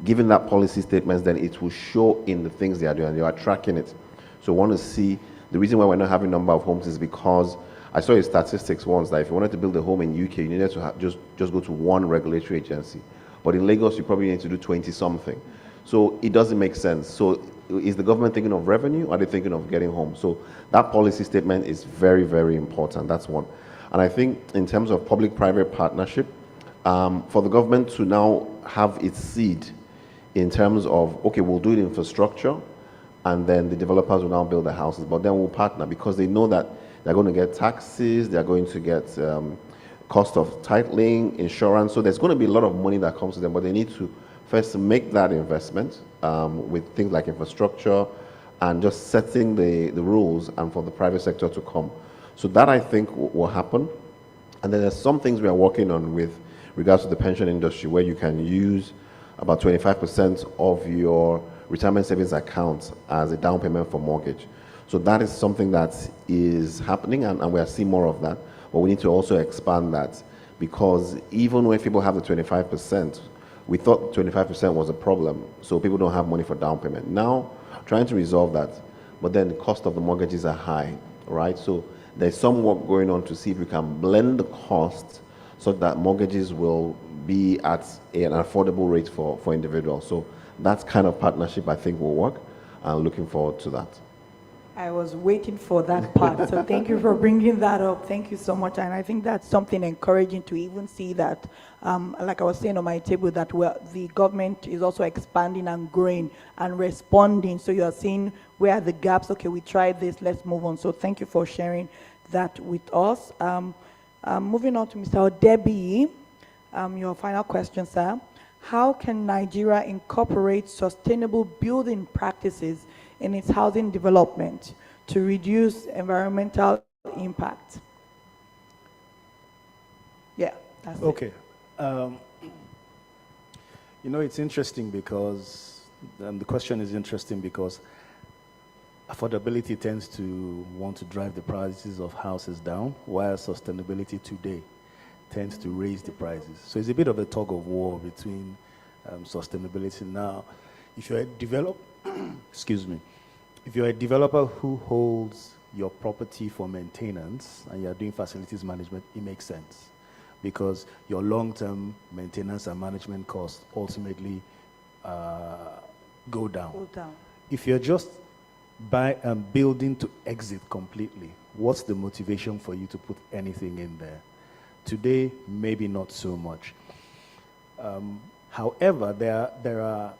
given that policy statements, then it will show in the things they are doing. They are tracking it. So we want to see, the reason why we're not having a number of homes is because I saw a statistics once that if you wanted to build a home in UK, you needed to just go to one regulatory agency. But in Lagos, you probably need to do 20-something. So it doesn't make sense. So is the government thinking of revenue, or are they thinking of getting home? So that policy statement is very, very important. That's one. And I think in terms of public-private partnership, for the government to now have its seed in terms of, okay, we'll do it infrastructure, and then the developers will now build the houses, but then we'll partner because they know that they're going to get taxes, they're going to get cost of titling, insurance. So there's going to be a lot of money that comes to them, but they need to first make that investment with things like infrastructure and just setting the rules and for the private sector to come. So that I think will happen. And then there's some things we are working on with regards to the pension industry where you can use about 25% of your retirement savings account as a down payment for mortgage. So that is something that is happening, and we are seeing more of that. But we need to also expand that, because even when people have the 25%, we thought 25% was a problem, so people don't have money for down payment. Now, trying to resolve that, but then the cost of the mortgages are high, right? So there's some work going on to see if we can blend the cost so that mortgages will be at an affordable rate for individuals. So that kind of partnership I think will work, and looking forward to that. I was waiting for that part, so thank you for bringing that up. Thank you so much, and I think that's something encouraging to even see that, like I was saying on my table, that the government is also expanding and growing and responding, so you're seeing where are the gaps. Okay, we tried this, let's move on. So thank you for sharing that with us. Moving on to Mr. Odebi, your final question, sir. How can Nigeria incorporate sustainable building practices in its housing development to reduce environmental impact? Yeah, that's okay. You know, it's interesting because, the question is interesting because affordability tends to want to drive the prices of houses down, while sustainability today tends to raise the prices. So it's a bit of a tug of war between sustainability. Now, if you're a developer, excuse me, if you're a developer who holds your property for maintenance and you're doing facilities management, it makes sense because your long-term maintenance and management costs ultimately go down. If you're just building to exit completely, what's the motivation for you to put anything in there? Today, maybe not so much. However, there are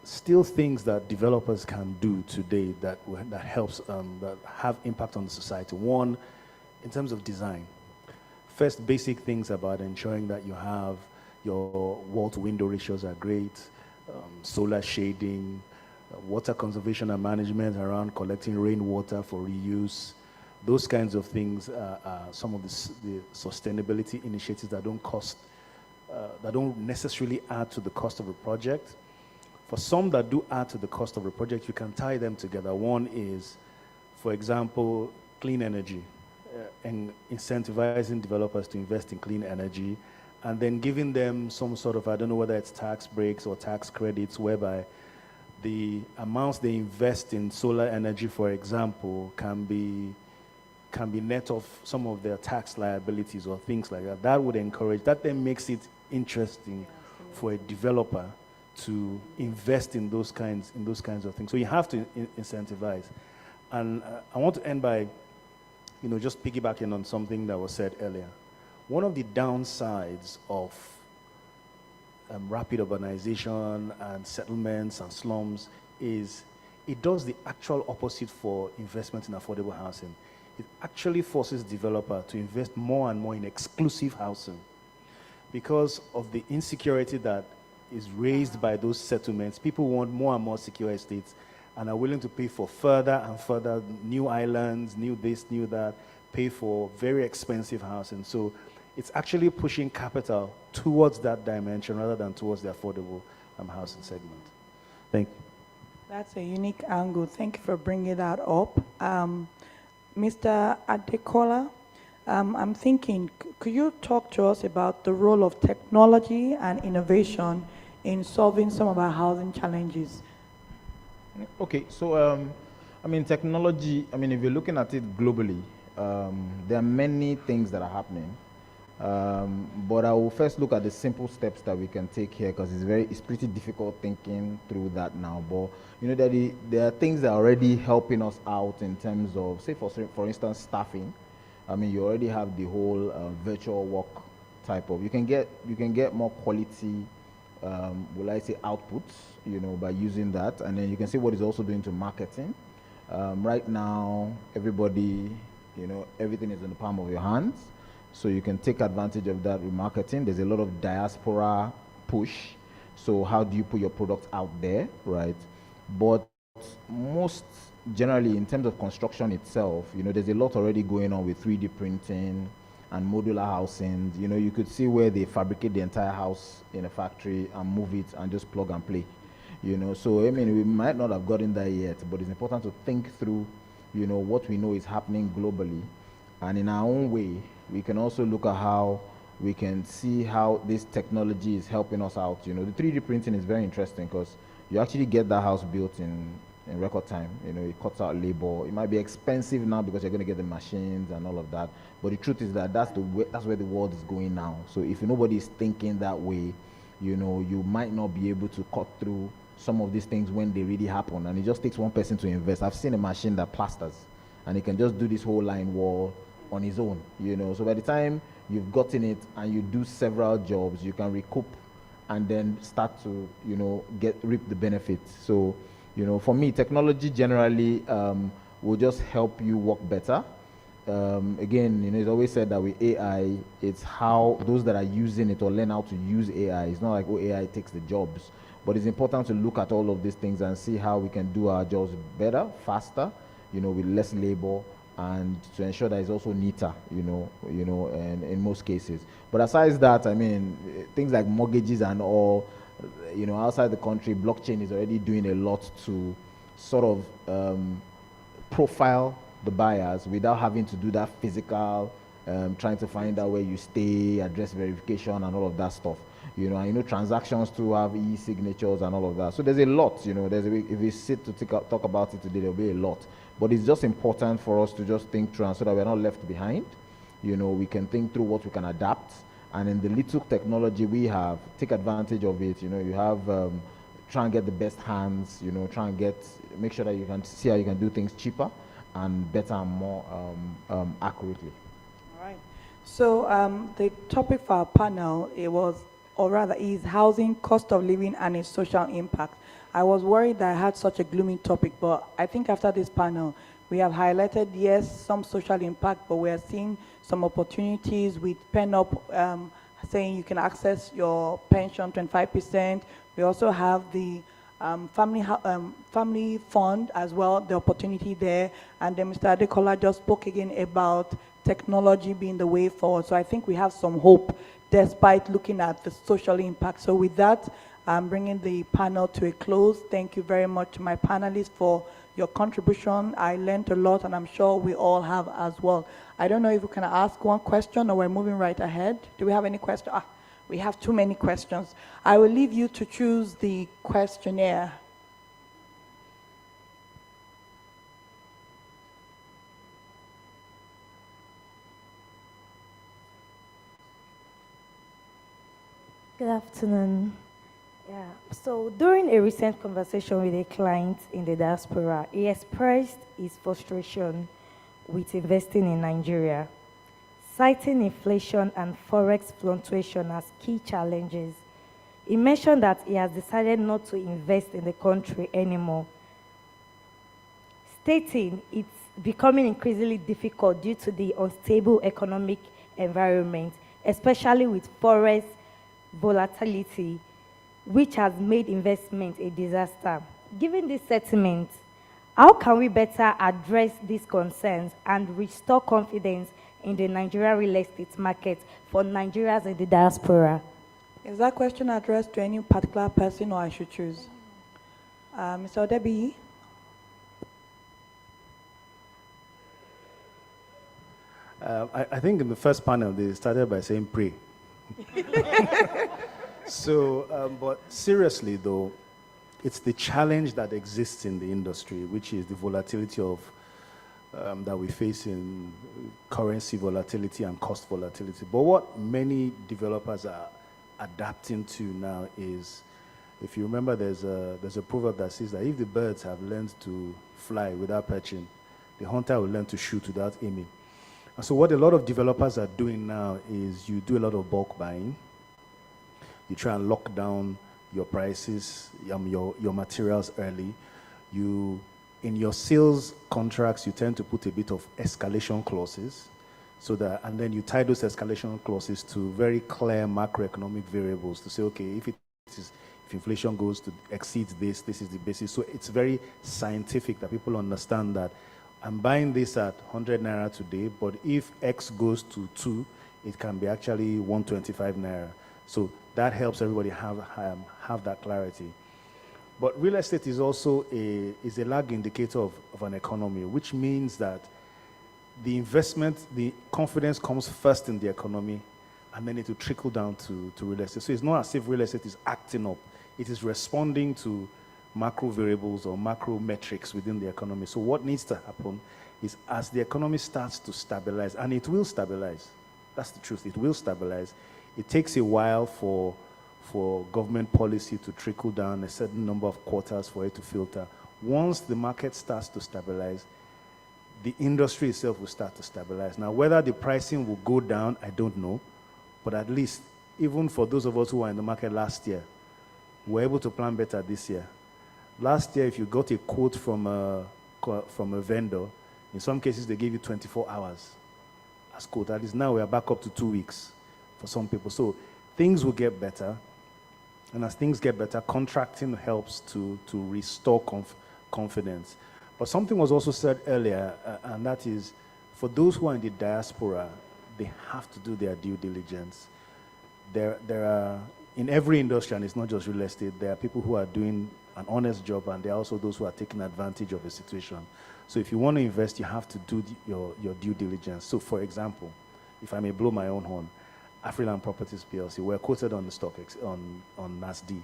still things that developers can do today that helps, that have impact on the society. One, in terms of design. First, basic things about ensuring that you have your wall-to-window ratios are great, solar shading, water conservation and management around collecting rainwater for reuse. Those kinds of things are some of the sustainability initiatives that don't cost, that don't necessarily add to the cost of a project. For some that do add to the cost of a project, you can tie them together. One is, for example, clean energy, and incentivizing developers to invest in clean energy, and then giving them some sort of, I don't know whether it's tax breaks or tax credits, whereby the amounts they invest in solar energy, for example, can be net off some of their tax liabilities or things like that. That would encourage, that then makes it interesting for a developer to invest in those kinds of things. So you have to incentivize. And I want to end by, just piggybacking on something that was said earlier. One of the downsides of rapid urbanization and settlements and slums is it does the actual opposite for investment in affordable housing. It actually forces developer to invest more and more in exclusive housing because of the insecurity that is raised by those settlements. People want more and more secure estates and are willing to pay for further and further new islands, new this, new that, pay for very expensive housing. So it's actually pushing capital towards that dimension rather than towards the affordable housing segment. Thank you. That's a unique angle. Thank you for bringing that up. Mr. Adekola, I'm thinking, could you talk to us about the role of technology and innovation in solving some of our housing challenges? Okay, so technology, if you're looking at it globally, there are many things that are happening. But I will first look at the simple steps that we can take here because it's pretty difficult thinking through that now. But there are things that are already helping us out in terms of, say for instance, staffing. You already have the whole virtual work type of. You can get more quality, will I say, outputs, by using that, and then you can see what it's also doing to marketing. Right now, everybody, everything is in the palm of your hands. So you can take advantage of that with marketing. There's a lot of diaspora push. So how do you put your product out there, right? But most generally, in terms of construction itself, there's a lot already going on with 3D printing and modular housing. You could see where they fabricate the entire house in a factory and move it and just plug and play. So we might not have gotten there yet, but it's important to think through, what we know is happening globally. And in our own way, we can also look at how we can see how this technology is helping us out. The 3D printing is very interesting because you actually get that house built in record time. It cuts out labor. It might be expensive now because you're going to get the machines and all of that. But the truth is that that's where the world is going now. So if nobody is thinking that way, you might not be able to cut through some of these things when they really happen. And it just takes one person to invest. I've seen a machine that plasters, and it can just do this whole line wall on his own, So by the time you've gotten it and you do several jobs, you can recoup and then start to, reap the benefits. So, for me, technology generally will just help you work better. Again, it's always said that with AI, it's how those that are using it or learn how to use AI. It's not like, AI takes the jobs. But it's important to look at all of these things and see how we can do our jobs better, faster, with less labor, and to ensure that it's also neater, and in most cases. But aside that, things like mortgages and all, outside the country, blockchain is already doing a lot to sort of profile the buyers without having to do that physical, trying to find out where you stay, address verification, and all of that stuff. Transactions to have e-signatures and all of that. So there's a lot, if we sit to talk about it today, there'll be a lot. But it's just important for us to just think through, and so that we're not left behind. We can think through what we can adapt. And in the little technology we have, take advantage of it. You have, try and get the best hands, try and make sure that you can see how you can do things cheaper and better and more accurately. All right. So the topic for our panel, it was or rather is housing, cost of living, and its social impact. I was worried that I had such a gloomy topic, but I think after this panel, we have highlighted, yes, some social impact, but we are seeing some opportunities with pen up, saying you can access your pension 25%. We also have the family fund as well, the opportunity there. And then Mr. Adekola just spoke again about technology being the way forward. So I think we have some hope despite looking at the social impact. So with that, I'm bringing the panel to a close. Thank you very much to my panelists for your contribution. I learned a lot, and I'm sure we all have as well. I don't know if we can ask one question or we're moving right ahead. Do we have any questions? We have too many questions. I will leave you to choose the questionnaire. Good afternoon. Yeah. So during a recent conversation with a client in the diaspora, he expressed his frustration with investing in Nigeria, citing inflation and forex fluctuation as key challenges. He mentioned that he has decided not to invest in the country anymore, stating it's becoming increasingly difficult due to the unstable economic environment, especially with forex volatility, which has made investment a disaster. Given this sentiment, how can we better address these concerns and restore confidence in the Nigerian real estate market for Nigerians in the diaspora? Is that question addressed to any particular person, or I should choose? Mr. Odebi? I think in the first panel, they started by saying pray. So, but seriously though, it's the challenge that exists in the industry, which is the volatility of that we face in currency volatility and cost volatility. But what many developers are adapting to now is, if you remember, there's a proverb that says that if the birds have learned to fly without perching, the hunter will learn to shoot without aiming. And so what a lot of developers are doing now is you do a lot of bulk buying. You try and lock down your prices, your materials early. In your sales contracts, you tend to put a bit of escalation clauses, and then you tie those escalation clauses to very clear macroeconomic variables to say, okay, if inflation goes to exceeds this is the basis. So it's very scientific that people understand that I'm buying this at 100 naira today, but if X goes to 2, it can be actually 125 naira. So that helps everybody have that clarity. But real estate is also a lag indicator of an economy, which means that the investment, the confidence comes first in the economy, and then it will trickle down to real estate. So it's not as if real estate is acting up. It is responding to macro variables or macro metrics within the economy. So what needs to happen is, as the economy starts to stabilize, and it will stabilize, that's the truth, it will stabilize. It takes a while for government policy to trickle down, a certain number of quarters for it to filter. Once the market starts to stabilize, the industry itself will start to stabilize. Now, whether the pricing will go down, I don't know, but at least, even for those of us who were in the market last year, we're able to plan better this year. Last year, if you got a quote from a vendor, in some cases they gave you 24 hours as quote. At least now we are back up to 2 weeks for some people. So things will get better. And as things get better, contracting helps to restore confidence. But something was also said earlier, and that is, for those who are in the diaspora, they have to do their due diligence. There are, in every industry, and it's not just real estate, there are people who are doing an honest job, and there are also those who are taking advantage of a situation. So if you want to invest, you have to do your due diligence. So for example, if I may blow my own horn, Afriland Properties PLC, we're quoted on the stock on NASD.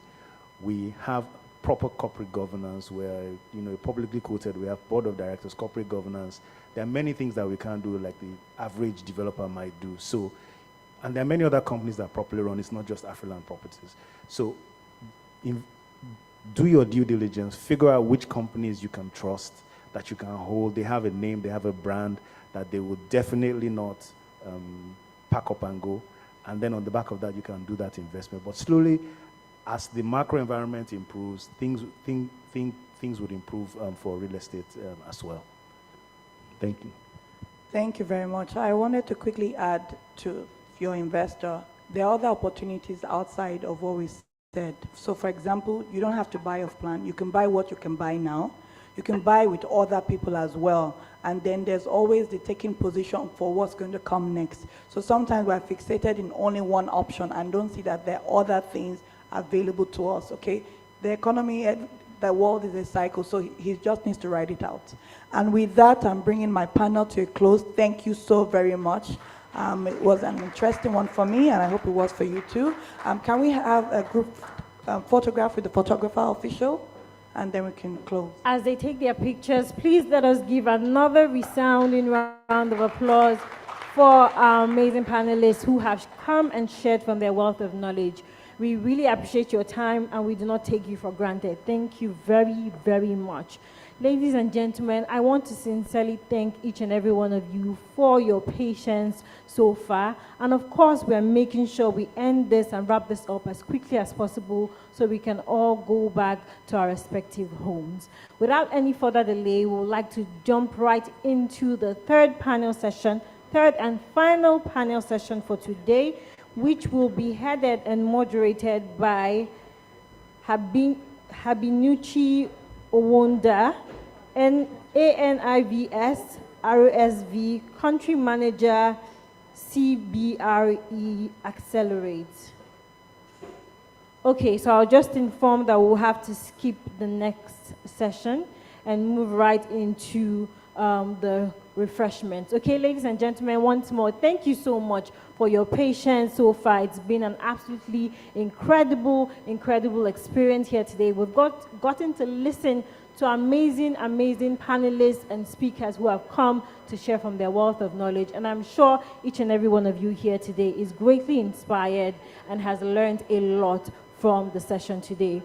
We have proper corporate governance. We're publicly quoted. We have board of directors, corporate governance. There are many things that we can't do like the average developer might do. So, and there are many other companies that are properly run. It's not just Afriland Properties. So do your due diligence, figure out which companies you can trust, that you can hold. They have a name, they have a brand that they will definitely not pack up and go. and then on the back of that, you can do that investment. But slowly, as the macro environment improves, things would improve for real estate as well. Thank you. Thank you very much. I wanted to quickly add to your investor, there are other opportunities outside of what we said. So for example, you don't have to buy off plan. You can buy what you can buy now. You can buy with other people as well. And then there's always the taking position for what's going to come next. So sometimes we're fixated in only one option and don't see that there are other things available to us, okay? The economy, the world is a cycle, so he just needs to ride it out. And with that, I'm bringing my panel to a close. Thank you so very much. It was an interesting one for me, and I hope it was for you too. Can we have a group photograph with the photographer official? And then we can close. As they take their pictures, please let us give another resounding round of applause for our amazing panelists who have come and shared from their wealth of knowledge. We really appreciate your time, and we do not take you for granted. Thank you very, very much. Ladies and gentlemen, I want to sincerely thank each and every one of you for your patience so far. And of course, we are making sure we end this and wrap this up as quickly as possible so we can all go back to our respective homes. Without any further delay, we would like to jump right into the third and final panel session for today, which will be headed and moderated by Habinuchi Owonda, ANIVS ROSV Country Manager, CBRE Accelerate. Okay, so I'll just inform that we'll have to skip the next session and move right into the refreshments. Okay, ladies and gentlemen, once more, thank you so much for your patience so far. It's been an absolutely incredible experience here today. We've gotten to listen to amazing panelists and speakers who have come to share from their wealth of knowledge. And I'm sure each and every one of you here today is greatly inspired and has learned a lot from the session today.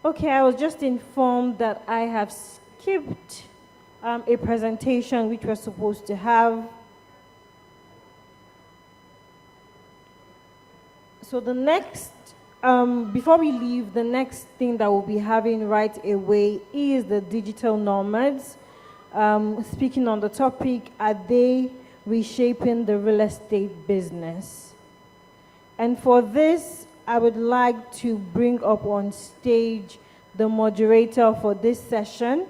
Okay, I was just informed that I have skipped a presentation which we're supposed to have. So the next, before we leave, the next thing that we'll be having right away is the digital nomads. Speaking on the topic, are they reshaping the real estate business? And for this, I would like to bring up on stage the moderator for this session,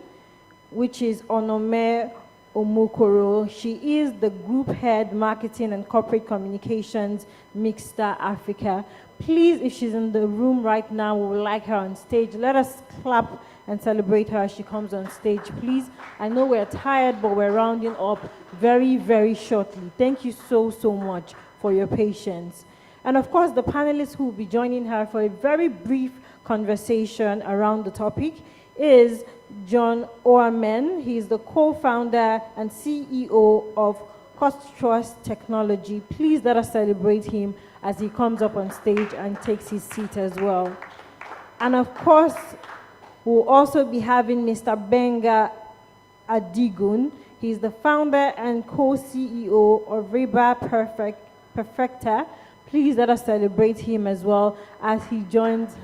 which is Onome Omokoro. She is the Group Head Marketing and Corporate Communications, Mixstar Africa. Please, if she's in the room right now, we would like her on stage. Let us clap and celebrate her as she comes on stage, please. I know we're tired, but we're rounding up very, very shortly. Thank you so much for your patience. And of course, the panelists who will be joining her for a very brief conversation around the topic is John Oamen. He is the co-founder and CEO of Cost Trust Technology. Please let us celebrate him as he comes up on stage and takes his seat as well. And of course, we'll also be having Mr. Benga Adigun. He's the founder and co-CEO of REDA Perfecta. Please let us celebrate him as well as he joins.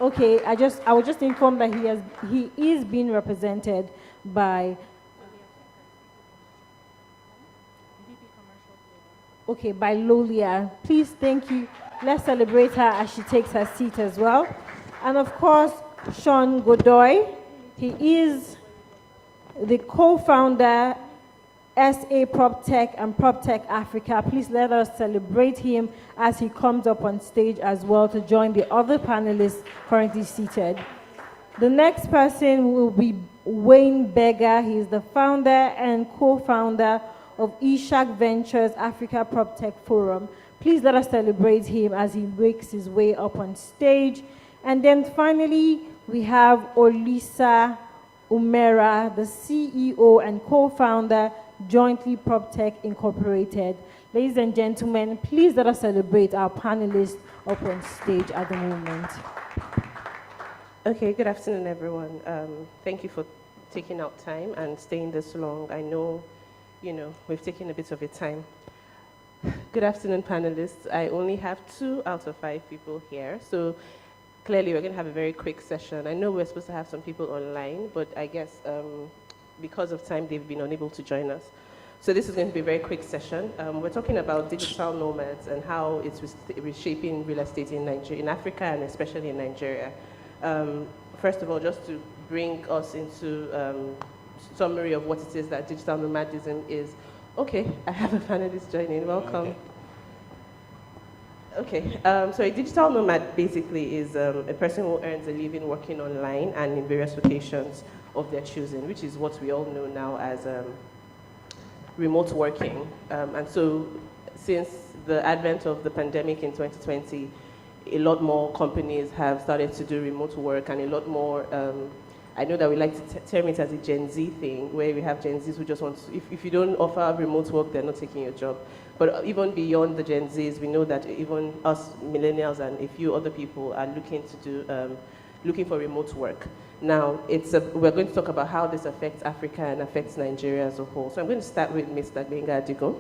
Okay, I was just informed that he is being represented by Lolia. Please, thank you. Let's celebrate her as she takes her seat as well. And of course, Sean Godoy. He is the co-founder SA PropTech and PropTech Africa. Please let us celebrate him as he comes up on stage as well to join the other panelists currently seated. The next person will be Wayne Beggar. He is the founder and co-founder of Ishak Ventures Africa PropTech Forum. Please let us celebrate him as he makes his way up on stage. And then finally, we have Olisa Umera, the CEO and co-founder, Jointly PropTech Incorporated. Ladies and gentlemen, please let us celebrate our panelists up on stage at the moment. Okay, good afternoon, everyone. Thank you for taking out time and staying this long. I know, we've taken a bit of your time. Good afternoon, panelists. I only have 2 out of 5 people here, so clearly we're going to have a very quick session. I know we're supposed to have some people online, but I guess because of time, they've been unable to join us. So this is going to be a very quick session. We're talking about digital nomads and how it's reshaping real estate in Nigeria, in Africa, and especially in Nigeria. First of all, just to bring us into summary of what it is that digital nomadism is. Okay, I have a panelist joining. Welcome. Okay, so a digital nomad basically is a person who earns a living working online and in various locations of their choosing, which is what we all know now as remote working. And so since the advent of the pandemic in 2020, a lot more companies have started to do remote work, and a lot more, I know that we like to term it as a Gen Z thing, where we have Gen Zs who just want to, if you don't offer remote work, they're not taking your job. But even beyond the Gen Zs, we know that even us millennials and a few other people are looking to do, looking for remote work. Now, we're going to talk about how this affects Africa and affects Nigeria as a whole. So I'm going to start with Mr. Benga Adigo.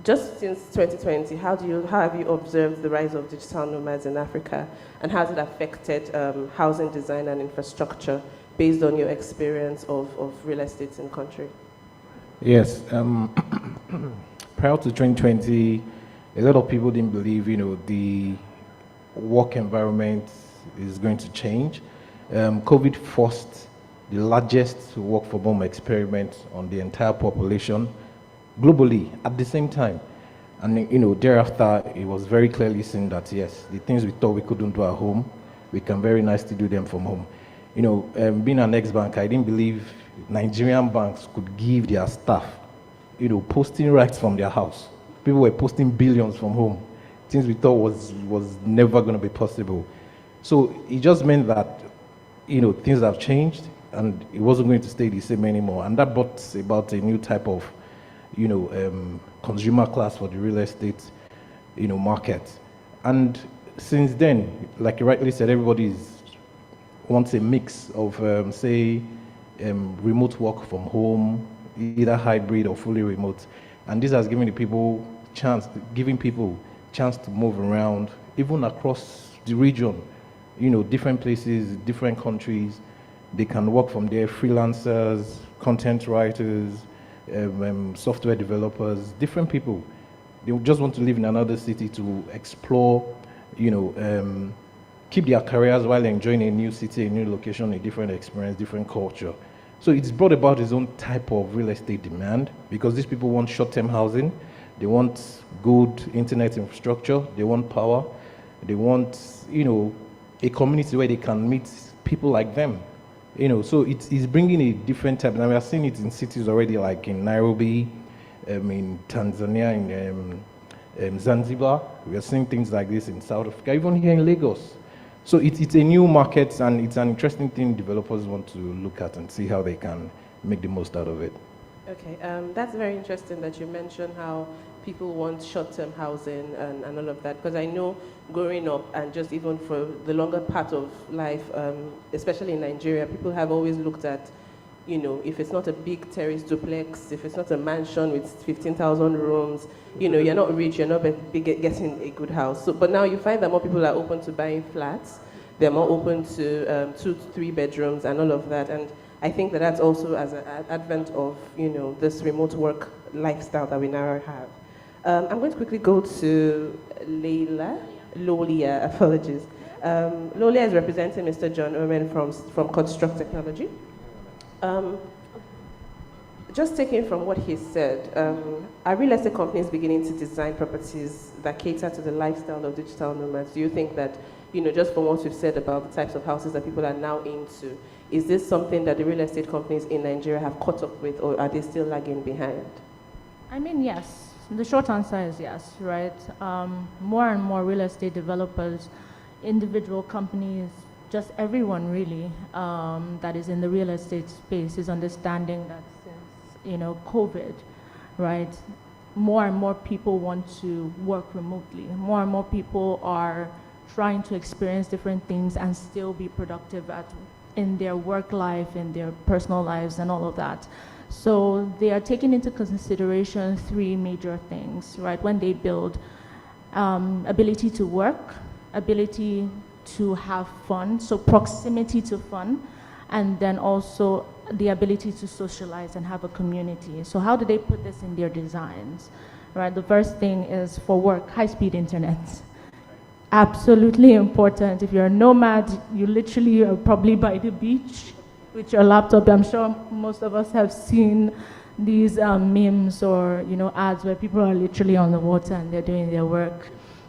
Just since 2020, how have you observed the rise of digital nomads in Africa, and how has it affected housing design and infrastructure based on your experience of real estate in the country? Yes. Prior to 2020, a lot of people didn't believe, the work environment is going to change. COVID forced the largest work from home experiment on the entire population globally at the same time. And thereafter, it was very clearly seen that yes, the things we thought we couldn't do at home, we can very nicely do them from home. Being an ex-bank, I didn't believe Nigerian banks could give their staff, posting rights from their house. People were posting billions from home. Things we thought was never going to be possible. So it just meant that, things have changed, and it wasn't going to stay the same anymore. And that brought about a new type of, consumer class for the real estate, market. And since then, like you rightly said, everybody wants a mix of, remote work from home, either hybrid or fully remote. And this has given people chance to move around, even across the region, different places, different countries. They can work from there, freelancers, content writers, software developers, different people. They just want to live in another city to explore, keep their careers while enjoying a new city, a new location, a different experience, different culture. So it's brought about its own type of real estate demand, because these people want short-term housing, they want good internet infrastructure, they want power, they want, a community where they can meet people like them. So it's bringing a different type, and we are seeing it in cities already, like in Nairobi, in Tanzania, in Zanzibar. We are seeing things like this in South Africa, even here in Lagos. So it's a new market, and it's an interesting thing developers want to look at and see how they can make the most out of it. Okay, that's very interesting that you mentioned how people want short-term housing and all of that, because I know growing up and just even for the longer part of life, especially in Nigeria, people have always looked at, if it's not a big terrace duplex, if it's not a mansion with 15,000 rooms, you're not rich, you're not getting a good house. So, but now you find that more people are open to buying flats, they're more open to 2 to 3 bedrooms and all of that. And I think that that's also as an advent of, this remote work lifestyle that we now have. I'm going to quickly go to Lolia, apologies. Lolia is representing Mr. John Omen from Construct Technology. Just taking from what he said, are real estate companies beginning to design properties that cater to the lifestyle of digital nomads? Do you think that, just from what we've said about the types of houses that people are now into, Is this something that the real estate companies in Nigeria have caught up with, or are they still lagging behind? I mean, yes. The short answer is yes, right? More and more real estate developers, individual companies, just everyone really that is in the real estate space is understanding that since, COVID, right? More and more people want to work remotely. More and more people are trying to experience different things and still be productive in their work life, in their personal lives, and all of that. So they are taking into consideration three major things, right? When they build ability to work, ability to have fun, so proximity to fun, and then also the ability to socialize and have a community. So how do they put this in their designs, right? The first thing is for work, high-speed internet. Absolutely important. If you're a nomad, you literally are probably by the beach with your laptop. I'm sure most of us have seen these memes or ads where people are literally on the water and they're doing their work,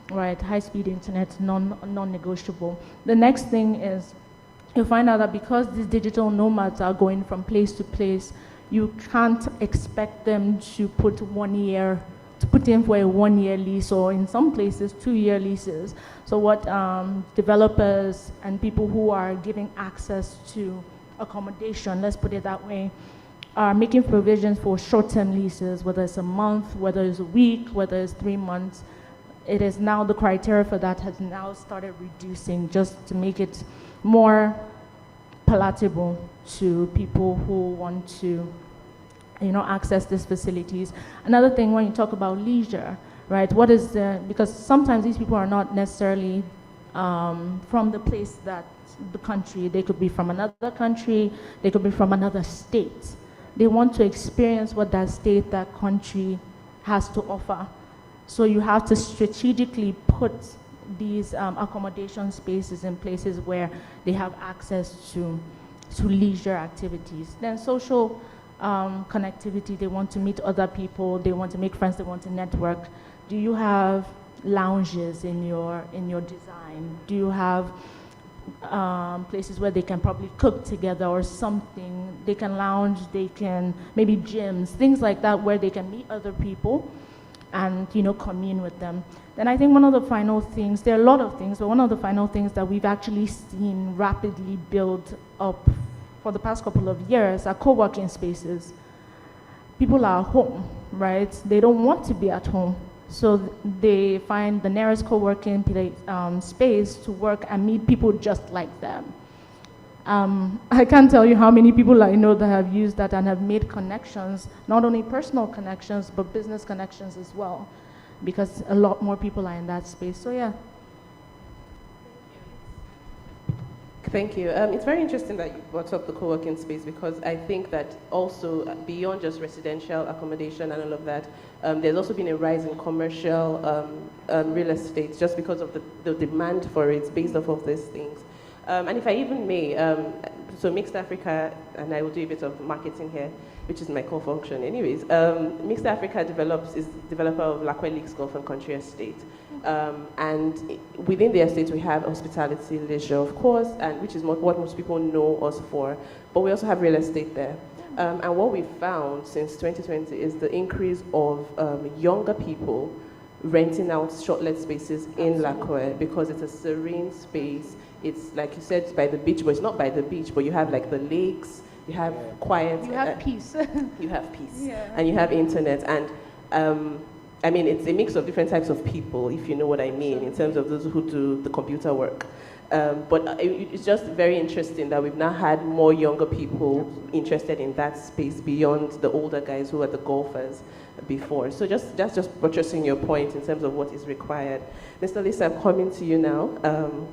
right? High-speed internet, non-negotiable. The next thing is you find out that because these digital nomads are going from place to place, you can't expect them to put in for a 1-year lease, or in some places 2-year leases. So what developers and people who are giving access to accommodation, let's put it that way, are making provisions for short-term leases, whether it's a month, whether it's a week, whether it's 3 months. It is now the criteria for that has now started reducing just to make it more palatable to people who want to access these facilities. Another thing, when you talk about leisure, right, because sometimes these people are not necessarily from the place the country, they could be from another country, they could be from another state. They want to experience what that state, that country has to offer. So you have to strategically put these accommodation spaces in places where they have access to leisure activities. Then social connectivity, they want to meet other people, they want to make friends, they want to network. Do you have lounges in your design? Do you have places where they can probably cook together or something? They can lounge, they can maybe gyms, things like that where they can meet other people and commune with them. Then I think one of the final things, there are a lot of things, but one of the final things that we've actually seen rapidly build up for the past couple of years are co-working spaces. People are home, right? They don't want to be at home. So they find the nearest co-working space to work and meet people just like them. I can't tell you how many people I know that have used that and have made connections, not only personal connections, but business connections as well, because a lot more people are in that space. So yeah. Thank you. It's very interesting that you brought up the co-working space, because I think that also beyond just residential accommodation and all of that, there's also been a rise in commercial real estate just because of the demand for it based off of these things. And if I even may, so Mixed Africa, and I will do a bit of marketing here, which is my core function anyways. Mixed Africa is developer of Lakwe Lakes Golf and Country Estate. And within the estate we have hospitality, leisure, of course, and which is what most people know us for, but we also have real estate there. And what we've found since 2020 is the increase of younger people renting out short-let spaces in Lakwe because it's a serene space. It's, like you said, by the beach, but it's not by the beach, but you have like the lakes, you have quiet. You have peace. You have peace. Yeah. And you have internet. And I mean, it's a mix of different types of people, if you know what I mean, in terms of those who do the computer work. But it's just very interesting that we've now had more younger people interested in that space beyond the older guys who are the golfers before. So that's just buttressing your point in terms of what is required. Mr. Lisa, I'm coming to you now.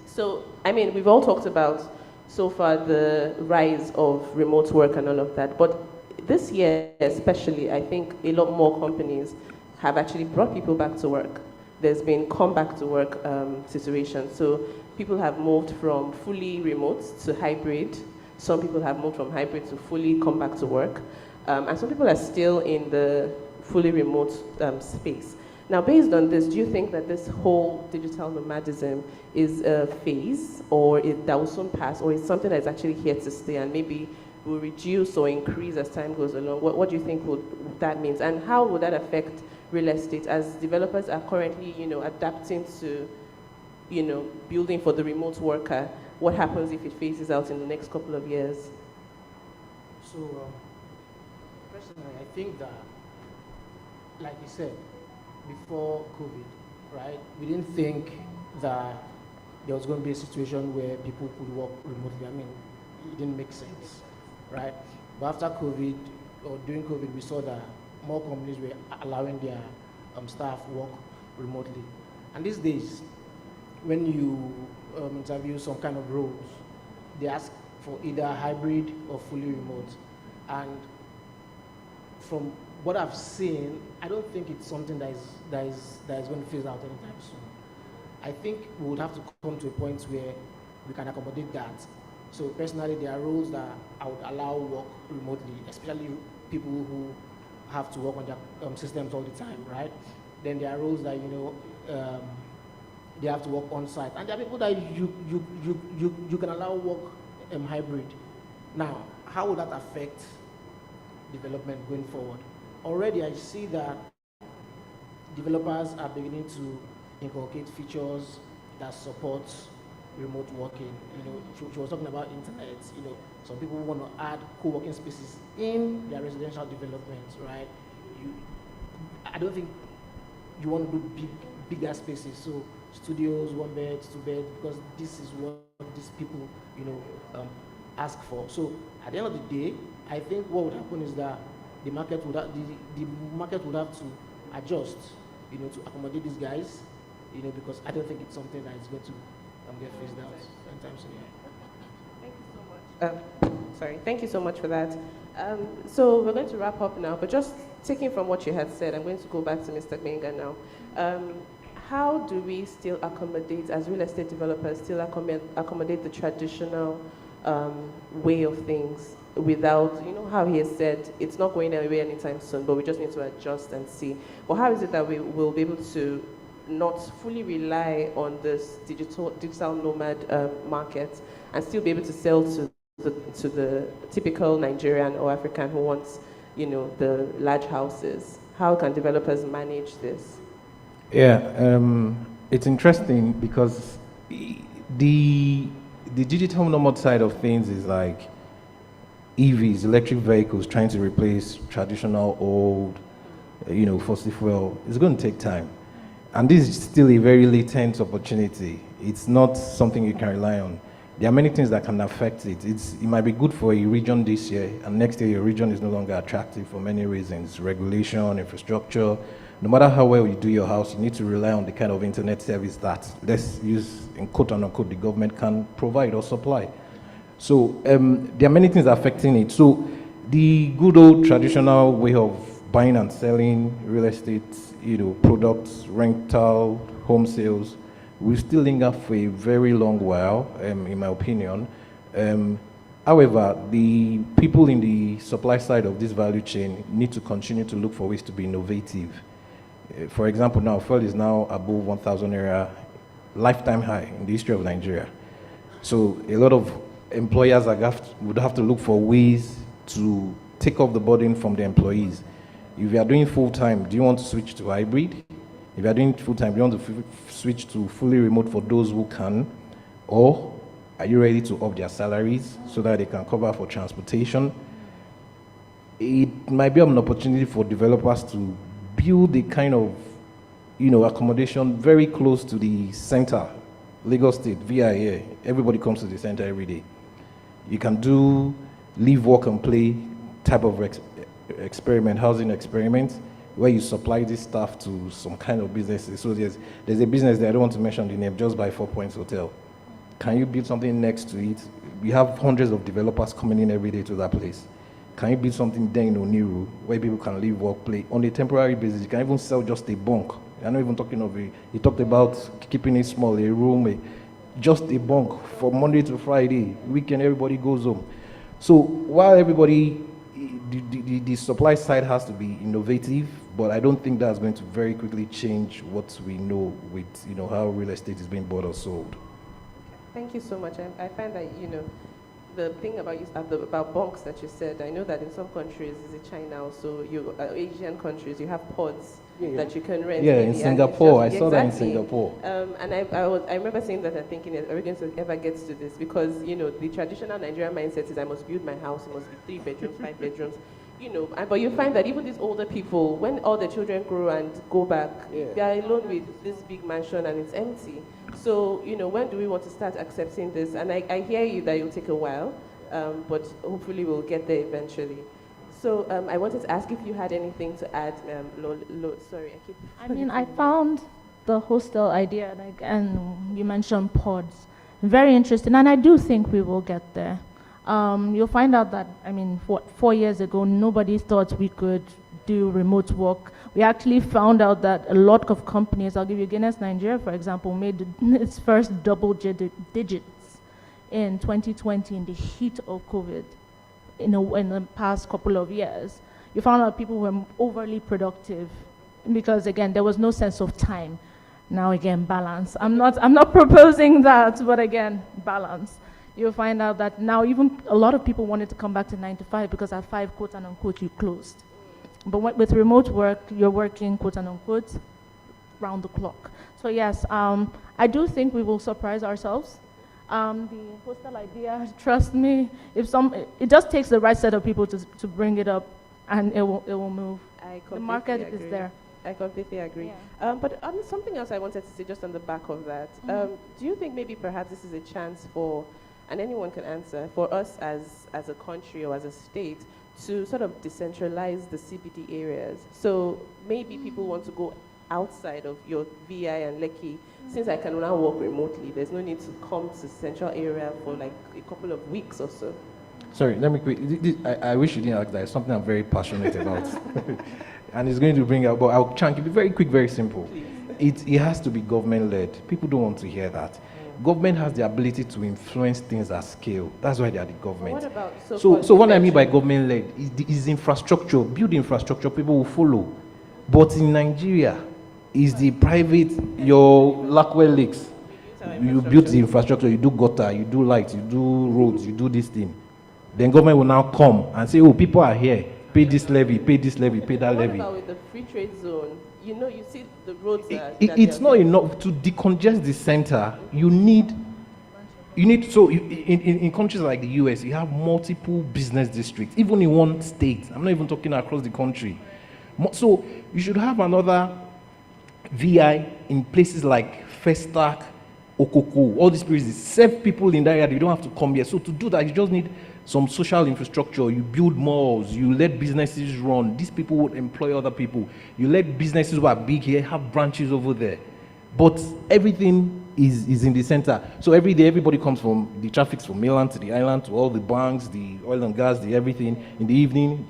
So, I mean, we've all talked about so far the rise of remote work and all of that, but this year especially, I think a lot more companies have actually brought people back to work. There's been come back to work situations. So people have moved from fully remote to hybrid. Some people have moved from hybrid to fully come back to work. And some people are still in the fully remote space. Now, based on this, do you think that this whole digital nomadism is a phase, or that will soon pass, or is something that is actually here to stay and maybe will reduce or increase as time goes along? What do you think that means, and how will that affect real estate as developers are currently, adapting to, building for the remote worker? What happens if it phases out in the next couple of years? So, personally, I think that, like you said, before COVID, right, we didn't think that there was going to be a situation where people could work remotely. I mean, it didn't make sense, right? But after COVID, or during COVID, we saw that more companies were allowing their staff work remotely. And these days, when you interview some kind of roles, they ask for either hybrid or fully remote. And from what I've seen, I don't think it's something that is going to phase out anytime soon. I think we would have to come to a point where we can accommodate that. So personally, there are roles that I would allow work remotely, especially people who have to work on their systems all the time, right? Then there are roles that they have to work on site, and there are people that you can allow work hybrid. Now, how would that affect development going forward? Already, I see that developers are beginning to inculcate features that support remote working. She was talking about internet. Some people want to add co-working spaces in their residential developments, right? I don't think you want to do bigger spaces. So studios, 1 bed, 2 bed, because this is what these people, ask for. So at the end of the day, I think what would happen is that the market would have to adjust, to accommodate these guys, because I don't think it's something that is going to get phased out anytime soon. Thank you so much. Sorry, thank you so much for that. So we're going to wrap up now, but just taking from what you had said, I'm going to go back to Mr. Benga now. How do we still accommodate, as real estate developers, still accommodate the traditional way of things without, how he has said, it's not going away anytime soon, but we just need to adjust and see. But how is it that we will be able to not fully rely on this digital nomad market and still be able to sell to the typical Nigerian or African who wants, the large houses? How can developers manage this? Yeah, it's interesting because the digital nomad side of things is like EVs, electric vehicles, trying to replace traditional old, fossil fuel. It's going to take time. And this is still a very latent opportunity. It's not something you can rely on. There are many things that can affect it. It might be good for a region this year, and next year your region is no longer attractive for many reasons. Regulation, infrastructure. No matter how well you do your house, you need to rely on the kind of internet service that, let's use in quote and unquote, the government can provide or supply. So there are many things affecting it. So the good old traditional way of buying and selling real estate, products, rental, home sales, will still linger for a very long while, in my opinion. However, the people in the supply side of this value chain need to continue to look for ways to be innovative. For example, now fuel is now above 1,000 naira lifetime high in the history of Nigeria. So a lot of employers would have to look for ways to take off the burden from the employees. If you are doing full-time, do you want to switch to hybrid? If you are doing full-time, do you want to switch to fully remote for those who can? Or are you ready to up their salaries so that they can cover for transportation? It might be an opportunity for developers to build a kind of, accommodation very close to the center, Lagos State, VIA. Everybody comes to the center every day. You can do live, work, and play type of experiment, housing experiment, where you supply this stuff to some kind of businesses. So there's a business there, I don't want to mention the name, just by 4 Points Hotel. Can you build something next to it? We have hundreds of developers coming in every day to that place. Can you build something there in Oniru where people can live, work, play on a temporary basis? You can even sell just a bunk. I'm not even talking of he talked about keeping it small, a room, just a bunk from Monday to Friday. Weekend, everybody goes home. So while everybody, the supply side has to be innovative, but I don't think that's going to very quickly change what we know with, how real estate is being bought or sold. Thank you so much. I find that, the thing about bunks that you said, I know that in some countries, is it China also, Asian countries, you have pods that you can rent. Yeah, in maybe, Singapore, I saw that in exactly. Singapore. And I remember saying that and thinking, are we going to ever get to this? Because, the traditional Nigerian mindset is I must build my house, it must be 3 bedrooms, 5 bedrooms. But you find that even these older people, when all the children grow and go back, they are alone with this big mansion and it's empty. So, when do we want to start accepting this? And I hear you that it'll take a while, but hopefully we'll get there eventually. So I wanted to ask if you had anything to add, sorry, I mean, I found the hostel idea, and you mentioned pods, very interesting, and I do think we will get there. You'll find out that, 4 years ago, nobody thought we could do remote work. We actually found out that a lot of companies, I'll give you Guinness Nigeria, for example, made its first double digits in 2020 in the heat of COVID in the past couple of years. You found out people were overly productive because, again, there was no sense of time. Now, again, balance. I'm not proposing that, but again, balance. You'll find out that now even a lot of people wanted to come back to 9 to 5 because at 5, quote and unquote, you closed. But with remote work, you're working, quote and unquote, round the clock. So yes, I do think we will surprise ourselves. The hostel idea, trust me, it just takes the right set of people to bring it up, and it will move. The market is there. I completely agree. Yeah. But something else I wanted to say just on the back of that. Do you think maybe perhaps this is a chance for, and anyone can answer, for us as a country or as a state to sort of decentralize the CBD areas? So maybe people want to go outside of your VI and Lekki. Since I can now work remotely, there's no need to come to central area for like a couple of weeks or so. Sorry, let me quick. I wish you didn't ask that. It's something I'm very passionate about. And it's going to bring out, but I'll try and keep it very quick, very simple. It has to be government-led. People don't want to hear that. Government has the ability to influence things at scale. That's why they are the government. What about, so what I mean by government-led is infrastructure. Build infrastructure, people will follow. But in Nigeria, is the private, your Lackwell Lakes. You build the infrastructure, you do gutter, you do lights, you do roads, you do this thing. Then government will now come and say, oh, people are here. Pay this levy, pay that levy. What about with the free trade zone? You see the roads it's not enough to decongest the center. You need so in countries like the US, you have multiple business districts, even in one state. I'm not even talking across the country. So you should have another VI in places like Festac, Okoko, all these places. Serve people in that area, they don't have to come here. So to do that, you just need some social infrastructure. You build malls, you let businesses run. These people would employ other people. You let businesses who are big here have branches over there. But everything is in the center. So every day, everybody comes from, the traffic's from mainland to the island, to all the banks, the oil and gas, the everything. In the evening,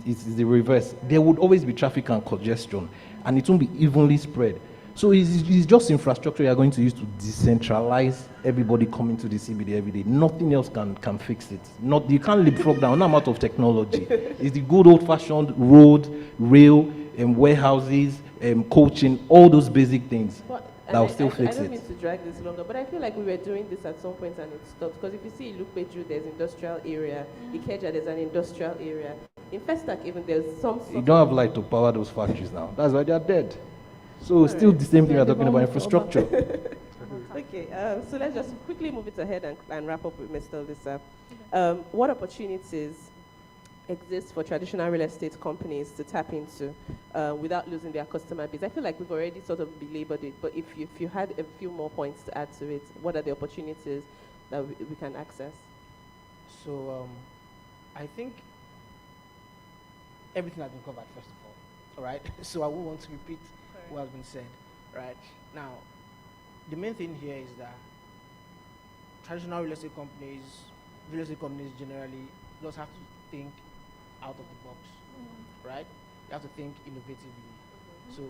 it's the reverse. There would always be traffic and congestion, and it won't be evenly spread. So it's just infrastructure you're going to use to decentralize everybody coming to the CBD every day. Nothing else can fix it. You can't leapfrog down, no amount of technology. It's the good old-fashioned road, rail, warehouses, coaching, all those basic things that will still fix it. I don't mean to drag this longer, but I feel like we were doing this at some point and it stopped. Because if you see Ilupeju, there's industrial area. Ikeja, there's an industrial area. In Festac, even there's some sort You don't have light to power those factories now. That's why they're dead. So still the same thing we're talking about, infrastructure. Okay, so let's just quickly move it ahead and wrap up with Mr. Lisa. What opportunities exist for traditional real estate companies to tap into without losing their customer base? I feel like we've already sort of belabored it, but if you had a few more points to add to it, what are the opportunities that we can access? So I think everything has been covered, first of all right? So I won't want to repeat what has been said, right? Now, the main thing here is that traditional real estate companies generally just have to think out of the box, right? You have to think innovatively. So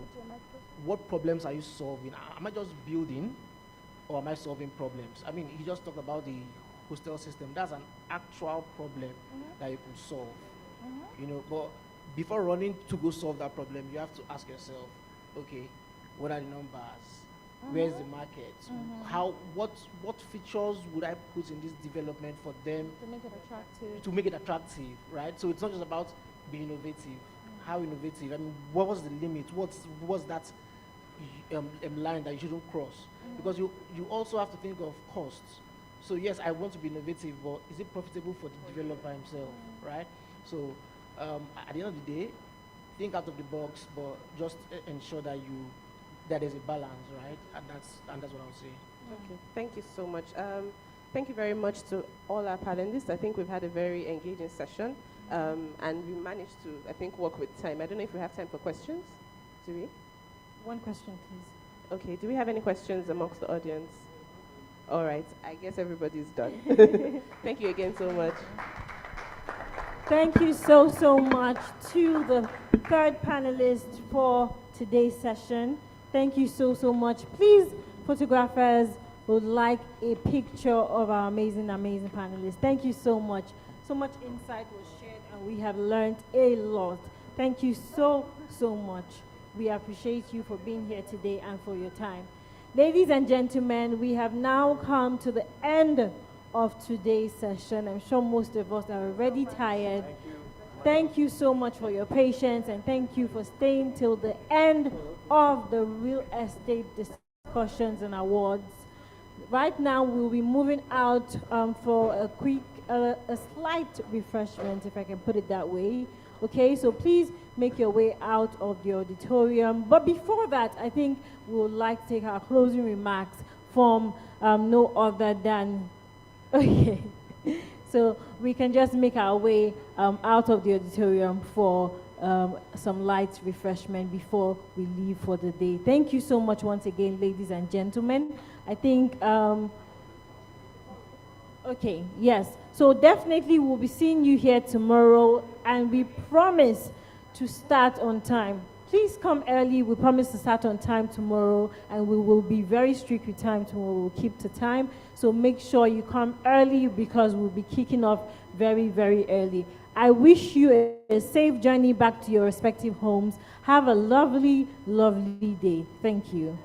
what problems are you solving? Am I just building or am I solving problems? I mean, he just talked about the hostel system. That's an actual problem that you could solve, but before running to go solve that problem, you have to ask yourself, okay, what are the numbers? Where's the market? What features would I put in this development for them To make it attractive. to make it attractive, right? So it's not just about being innovative. How innovative? I mean, what was the limit? What's that line that you shouldn't cross? Because you also have to think of costs. So yes, I want to be innovative, but is it profitable for the developer himself, right? So at the end of the day, think out of the box, but just ensure that there's a balance, right? And that's what I would say. Okay, thank you so much. Thank you very much to all our panelists. I think we've had a very engaging session, and we managed to, I think, work with time. I don't know if we have time for questions. Do we? One question, please. Okay, do we have any questions amongst the audience? All right, I guess everybody's done. Thank you again so much. Thank you so much to the third panelist for today's session. Thank you so much. Please, photographers would like a picture of our amazing panelists. Thank you so much. So much insight was shared and we have learned a lot. Thank you so much. We appreciate you for being here today and for your time. Ladies and gentlemen, we have now come to the end of today's session. I'm sure most of us are already tired. Thank you so much for your patience, and thank you for staying till the end of the real estate discussions and awards. Right now, we'll be moving out for a slight refreshment, if I can put it that way. Okay, so please make your way out of the auditorium. But before that, I think we would like to take our closing remarks from no other than, okay. So we can just make our way out of the auditorium for some light refreshment before we leave for the day. Thank you so much once again, ladies and gentlemen. I think, okay, yes. So definitely we'll be seeing you here tomorrow, and we promise to start on time. Please come early. We promise to start on time tomorrow, and we will be very strict with time tomorrow. We'll keep to time. So make sure you come early because we'll be kicking off very early. I wish you a safe journey back to your respective homes. Have a lovely day. Thank you.